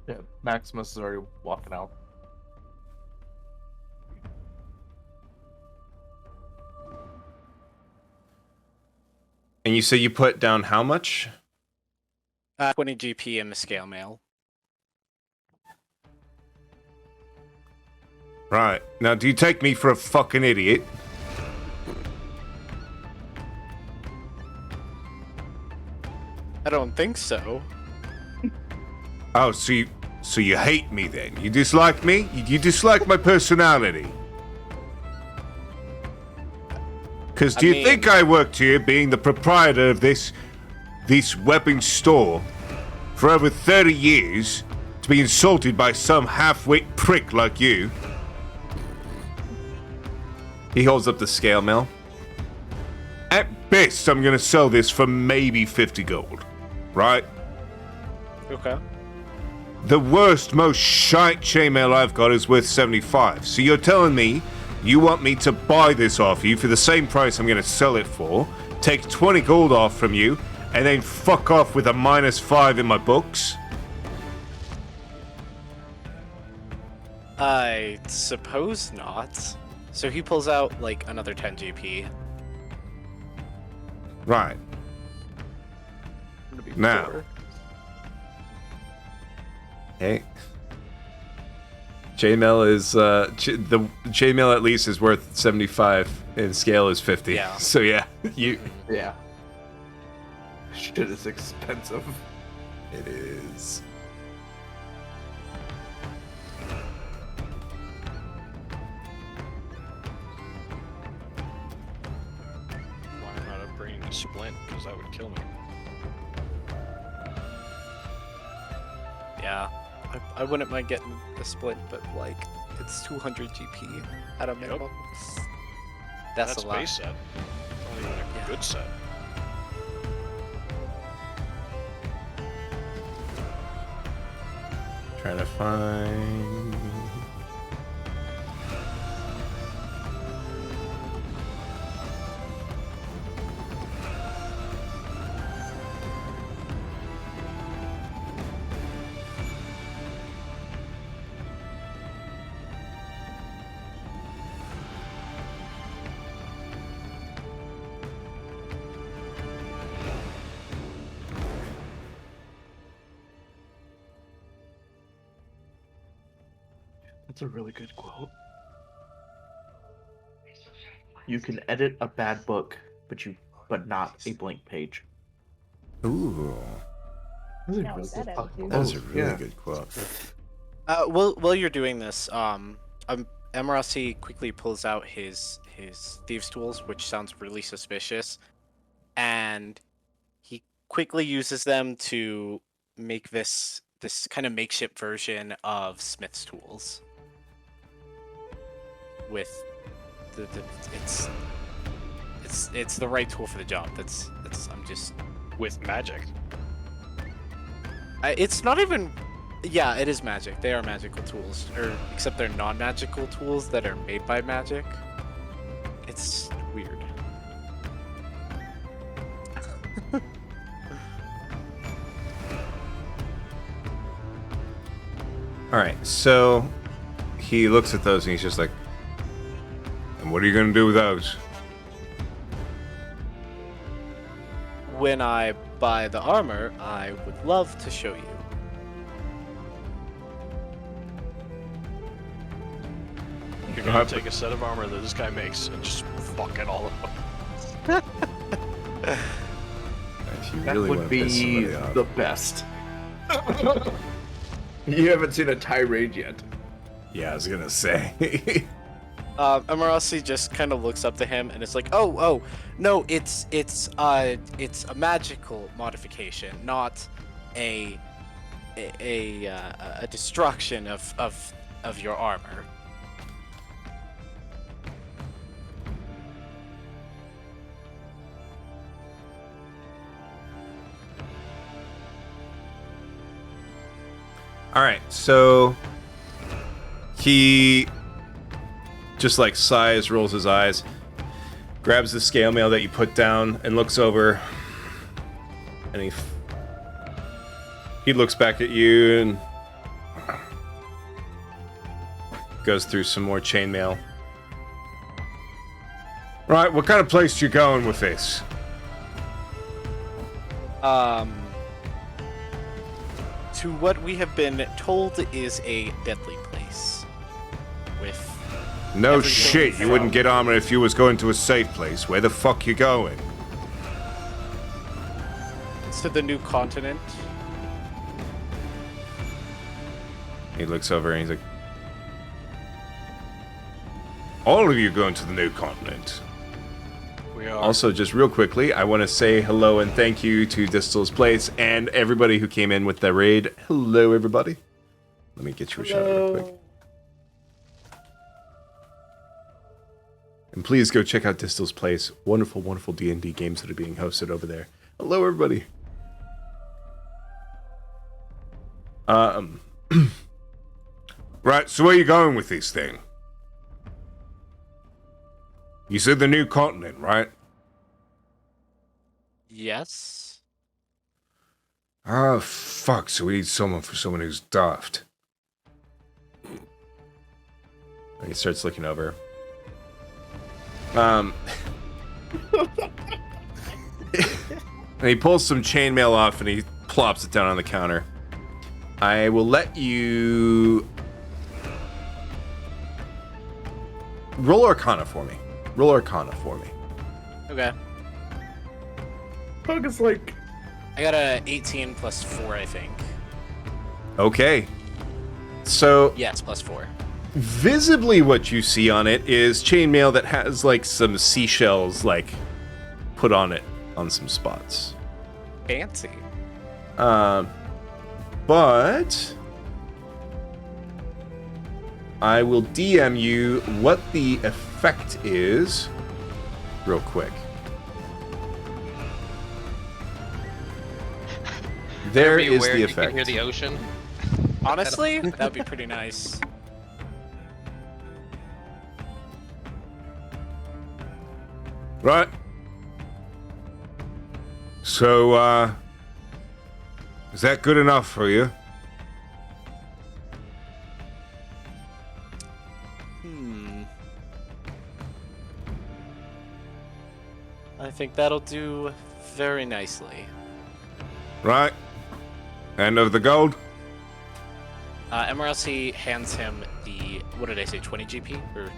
Yeah, Maximus is already walking out. And you say you put down how much? 20 GP in the scale mail. Right. Now, do you take me for a fucking idiot? I don't think so. Oh, so you hate me then? You dislike me? You dislike my personality? Because do you think I worked here being the proprietor of this weapon store for over 30 years to be insulted by some half-wit prick like you? He holds up the scale mail. At best, I'm going to sell this for maybe 50 gold. Right? Okay. The worst, most shite chainmail I've got is worth 75. So you're telling me you want me to buy this off you for the same price I'm going to sell it for, take 20 gold off from you, and then fuck off with a -5 in my books? I suppose not. So he pulls out like another 10 GP. Right. Gonna be Now. 4. Hey. Chainmail is the chainmail at least is worth 75 and scale is 50. Yeah. So yeah, you Yeah. Shit is expensive. it is. Why am I not bringing a splint? Because that would kill me. Yeah. I wouldn't mind getting the split, but like it's 200 GP at a minimum. That's a lot. Base set. Not even a Yeah. good set. Trying to find. That's a really good quote. You can edit a bad book, but not a blank page. Ooh, That's a Not really with good that fucking attitude. that was a quote, really yeah. good quote. While you're doing this, Emerasi quickly pulls out his thieves' tools, which sounds really suspicious, and he quickly uses them to make this kind of makeshift version of Smith's tools. With it's the right tool for the job. I'm just With magic. it's not even. Yeah, it is magic. They are magical tools, or except they're non-magical tools that are made by magic. It's weird. All right, so he looks at those and he's just like, "And what are you gonna do with those?" When I buy the armor, I would love to show you. You're gonna take a set of armor that this guy makes and just fuck it all up. If you That really would want to piss be somebody off. the best. You haven't seen a tirade yet. Yeah, I was gonna say. Emerasi just kind of looks up to him and it's like, oh, no, it's a magical modification, not a destruction of your armor. All right, so he just like sighs, rolls his eyes, grabs the scale mail that you put down, and looks over. And he looks back at you and goes through some more chainmail. Right, what kind of place you going with this? To what we have been told is a deadly place. With No everything shit, you wouldn't from- get armor if you was going to a safe place. Where the fuck you going? to the new continent. He looks over and he's like, All of you going to the new continent. We are. also, just real quickly, I want to say hello and thank you to Distal's Place and everybody who came in with the raid. Hello, everybody. Let me get you a shout out real quick. And please go check out Distal's Place. Wonderful, wonderful D&D games that are being hosted over there. Hello, everybody. Right, so where you going with this thing? You said the new continent, right? Yes. Oh, fuck, so we need someone for someone who's daft. He starts looking over. And he pulls some chainmail off and he plops it down on the counter. I will let you roll Arcana for me. Roll Arcana for me. Okay. Pug is like, I got a 18 plus 4, I think. Okay. So Yes, plus 4. visibly what you see on it is chainmail that has like some seashells like put on it on some spots. Fancy. But I will DM you what the effect is real quick. There Be is aware the you can effect. hear the ocean. Honestly, that'd be pretty nice. Right. So, is that good enough for you? I think that'll do very nicely. Right. End of the gold? MRLC hands him the, what did I say, 20 GP? Or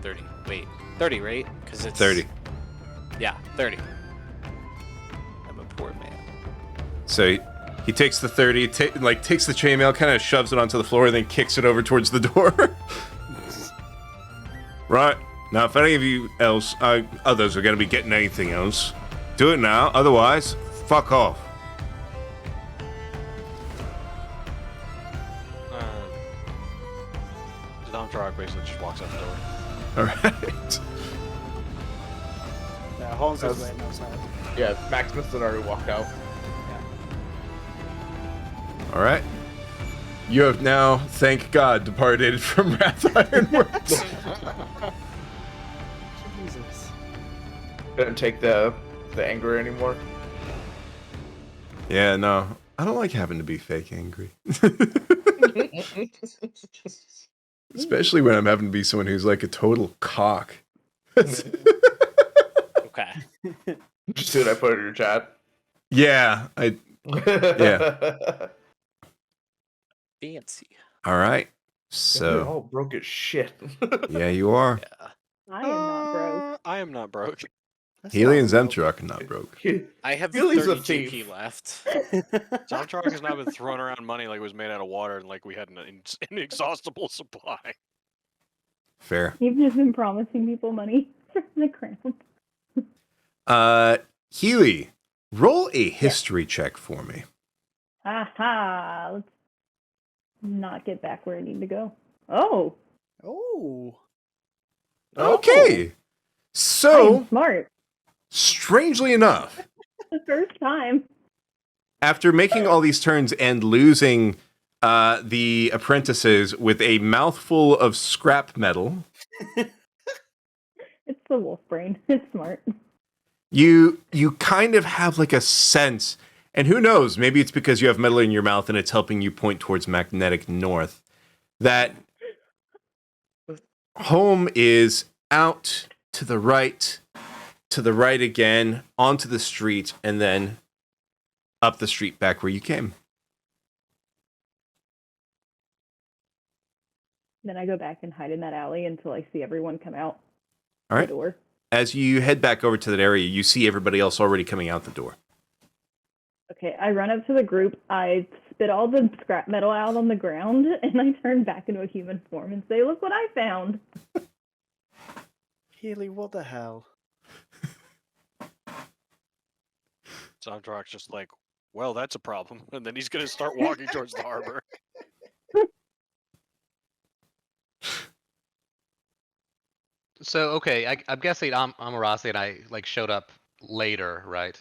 30? Wait, 30, right? Because it's... 30. Yeah, 30. I'm a poor man. So he takes the 30, takes the chainmail, kind of shoves it onto the floor, and then kicks it over towards the door. Right. Now, if any of you others are going to be getting anything else, do it now. Otherwise, fuck off. Domtrog basically just walks out the door. All right. Yeah, Holmes is That's- waiting outside. yeah, Maximus had already walked out. All right. You have now, thank God, departed from Wrath Ironworks. Jesus. Don't take the anger anymore. Yeah, no. I don't like having to be fake angry. Especially when I'm having to be someone who's like a total cock. Okay. Just see what I put in your chat. Yeah, Yeah. Fancy. All right. We're So, all broke as shit. yeah, you are. Yeah. I am not broke. I am not broke. That's Healy and not real. Zemtruck are not broke. I have Billy's 30 a thief. GP left. Domtrog has now been throwing around money like it was made out of water and like we had an inexhaustible supply. Fair. You've just been promising people money from the crown. Healy, roll a history check for me. Aha! Let's not get back where I need to go. Oh, Oh. Okay. I So, am smart. strangely enough, The first time. after making all these turns and losing the apprentices with a mouthful of scrap metal, It's the wolf brain. It's smart. you kind of have like a sense, and who knows, maybe it's because you have metal in your mouth and it's helping you point towards magnetic north, that home is out to the right again, onto the street, and then up the street back where you came. Then I go back and hide in that alley until I see everyone come out All right. the door. As you head back over to that area, you see everybody else already coming out the door. Okay, I run up to the group. I spit all the scrap metal out on the ground, and I turn back into a human form and say, "Look what I found." Healy, what the hell? Domtrog's just like, well, that's a problem. And then he's going to start walking towards the harbor. So okay, I'm guessing Amarasi and I like showed up later, right?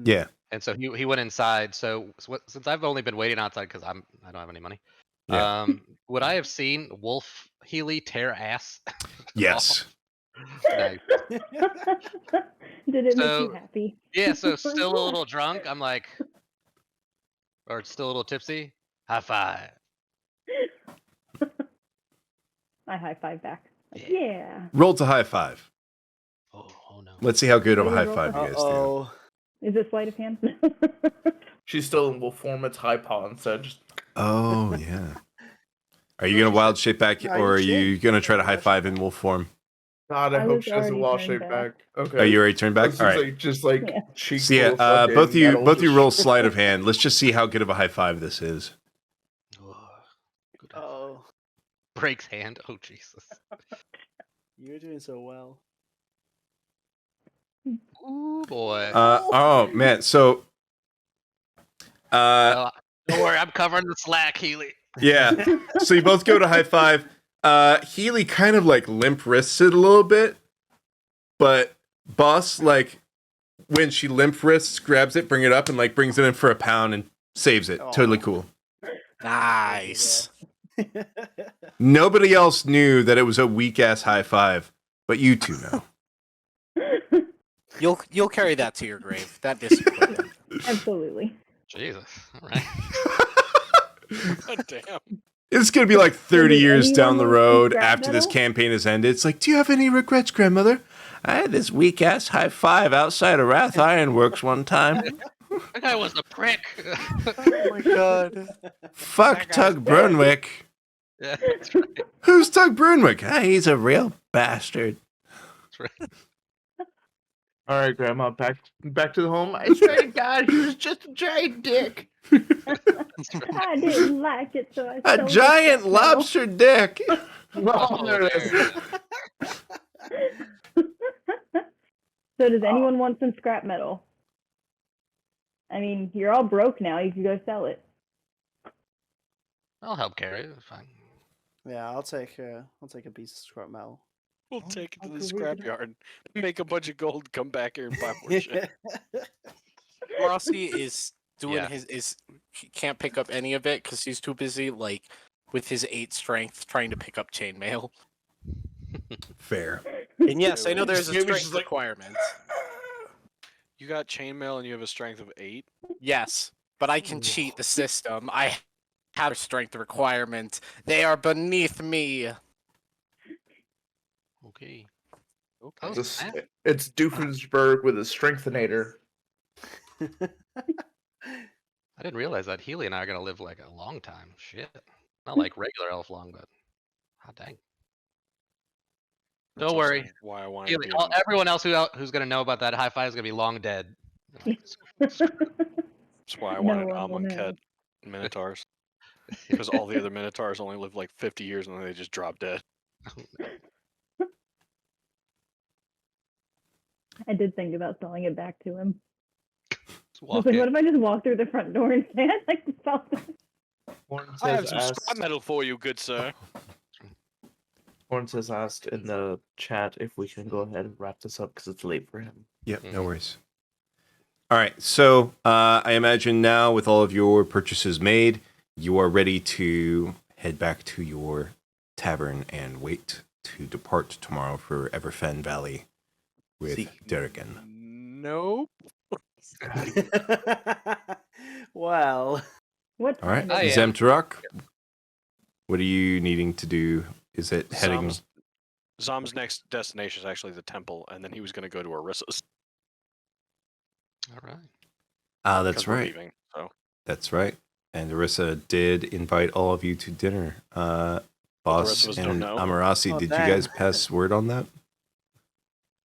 Yeah. And so he went inside. So since I've only been waiting outside because I don't have any money. Yeah. Would I have seen Wolf Healy tear ass? Yes. Nice. Did it make you So- happy? Yeah. So still a little drunk. I'm like, or still a little tipsy. High five. I high five back. Yeah. Roll to high five. Oh no. Let's see how good of a What do we high roll five for? you guys do. Uh-oh. Is it sleight of hand? She's still in wolf form. It's high paw instead. Just Oh yeah. Are you gonna wild shape back, No, or are you you should. gonna try to high Yeah, five in wolf form? God, I I hope was she doesn't already wall turned shape back. back. Okay. Oh, you already turned back. That All seems right. like just like Yeah. cheek So yeah, full of both fucking you metal both you just- roll sleight of hand. Let's just see how good of a high five this is. Oh, good. Oh, Breaks hand. Oh Jesus. you're doing so well. Ooh boy. Oh man, so Oh, don't worry, I'm covering the slack, Healy. yeah. So you both go to high five. Healy kind of like limp wrists it a little bit, but Boss, like when she limp wrists, grabs it, bring it up, and like brings it in for a pound and saves it. Aw. Totally cool. Nice. Nobody else knew that it was a weak ass high five, but you two know. You'll carry that to your grave. That disappointment. Absolutely. Jesus. All right. God damn. It's gonna be like 30 Does years anyone down the want road scrap after this metal? campaign has ended. It's like, do you have any regrets, grandmother? I had this weak ass high five outside of Wrath Ironworks one time. That guy was a prick. Oh my god. Fuck That guy's Tug Brunwick. Yeah, that's right. Who's Tug Brunwick? Ah, he's a real bastard. That's right. All right, Grandma, back to the home. I swear to God, he was just a giant dick. I didn't like it, so I A sold giant the scrap metal. lobster dick. Oh, there it is. So does anyone want some scrap metal? I mean, you're all broke now. You can go sell it. I'll help carry it. It's fine. Yeah, I'll take a piece of scrap metal. We'll take it to I'll the go work it scrapyard, make a bunch of gold, come back here and buy more shit. Rossi is doing Yeah. he can't pick up any of it because he's too busy like with his 8 strength trying to pick up chainmail. Fair. And yes, I know Wait, there's a maybe strength she's like- requirement. You got chainmail and you have a strength of 8? Yes, but I can cheat the system. I have a strength requirement. They are beneath me. Okay. Okay. Oh, This- snap. It's Doofensburg with a strengthenator. I didn't realize that Healy and I are gonna live like a long time. Shit. Not like regular elf long, but hot dang. That's Don't worry. also why I wanted Healy, to be everyone else who's gonna know about that high five is gonna be long dead. That's why I No wanted one will know. Amonkhet Minotaurs. Because all the other Minotaurs only live like 50 years and then they just drop dead. I did think about selling it back to him. Just I was walk like, in. what if I just walk through the front door and say I'd like to sell this? Horn I have says some scrap asked, metal for you, good sir. Horn says asked in the chat if we can go ahead and wrap this up because it's late for him. Yep, no worries. All right, so I imagine now with all of your purchases made, you are ready to head back to your tavern and wait to depart tomorrow for Everfen Valley with See. Durrigan. Nope. Well, What All right, time I is am. Zemturok, what are you needing to do? Is it heading? Zom's next destination is actually the temple, and then he was going to go to Orissa's. All right. Ah, 'cause that's we're right. leaving, so. That's right. And Arissa did invite all of you to dinner. rest Boss of us don't and know. Amarasi, Oh, did you dang. guys pass word on that?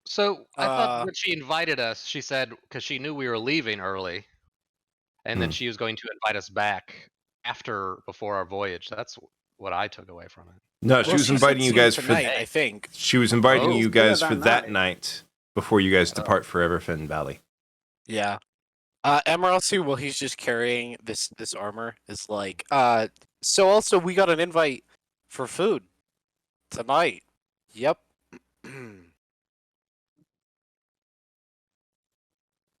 So I Uh, thought when she invited us, she said because she knew we were leaving early, and then Hmm. she was going to invite us back before our voyage. That's what I took away from it. No, she well, was said inviting you see guys tonight, for. I think. She was inviting Oh. you Dinner guys that for that night. night before you guys depart for Everfen Valley. Yeah. Emeralcy, while he's just carrying this armor, is like, so also we got an invite for food tonight. Yep.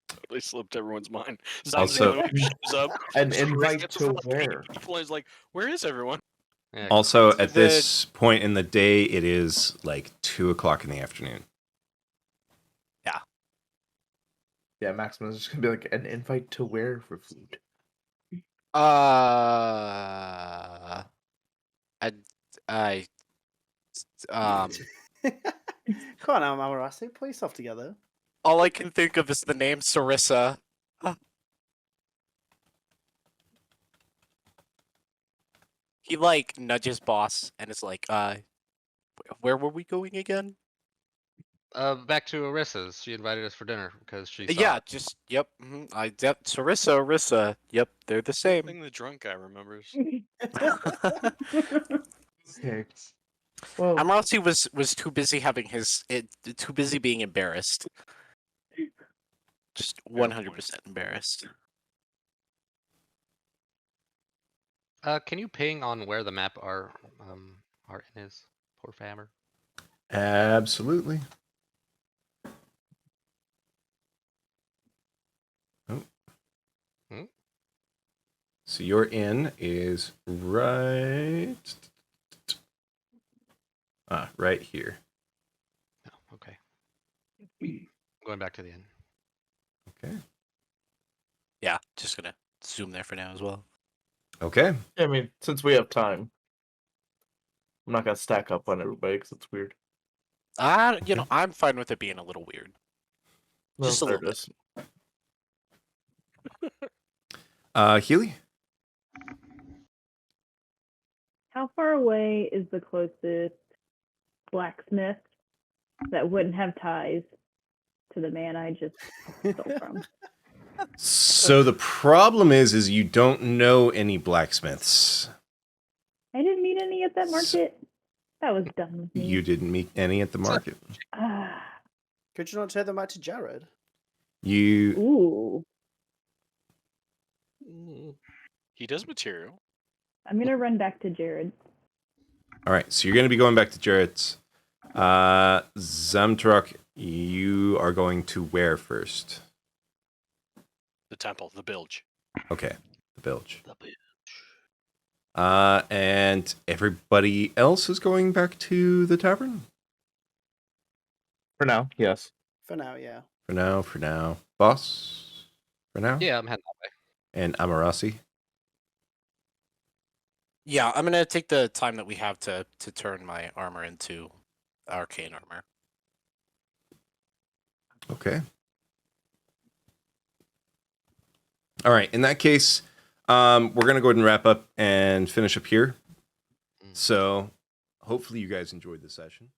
Totally slipped everyone's mind. Also- Shows up, An screaming invite at the to front of where? people, and he's like, "Where is everyone?" Yeah, Also, To at this point in the day, it is like 2:00 in the afternoon. Yeah, Maximus is just gonna be like an invite to where for food. I Um, Come on now, Mamarasi, put yourself together. all I can think of is the name Sarissa. He like nudges Boss and is like, where were we going again? Back to Arissa's. She invited us for dinner because she saw. Yeah, just yep. Sarissa. Yep, they're the I same. think the drunk guy remembers. Six. Well, Amarasi was too busy having too busy being embarrassed. Just 100% embarrassed. Can you ping on where the map our in is? Poor Fammer. Absolutely. Oh. Hmm? So your inn is right right here. Oh, okay. I'm going back to the inn. Okay. Yeah, just gonna zoom there for now as well. Okay. I mean, since we have time, I'm not gonna stack up on everybody because it's weird. I'm fine with it being a little weird. Well, Just a there little it is. Healy? How far away is the closest blacksmith that wouldn't have ties to the man I just stole from? So the problem is you don't know any blacksmiths. I didn't meet any at that market. That was dumb of me. You didn't meet any at the market. Ah, Could you not take them back to Jared? You ooh. He does material. I'm gonna run back to Jared. all right? So you're going to be going back to Jarrett's. Zamtruk, you are going to where first? The temple, the bilge. Okay, the bilge. And everybody else is going back to the tavern? For now, yes. For now, yeah. For now. Boss? For now? Yeah, I'm heading that way. And Amarasi? Yeah, I'm gonna take the time that we have to turn my armor into arcane armor. Okay. All right. In that case, we're going to go ahead and wrap up and finish up here. So hopefully you guys enjoyed the session.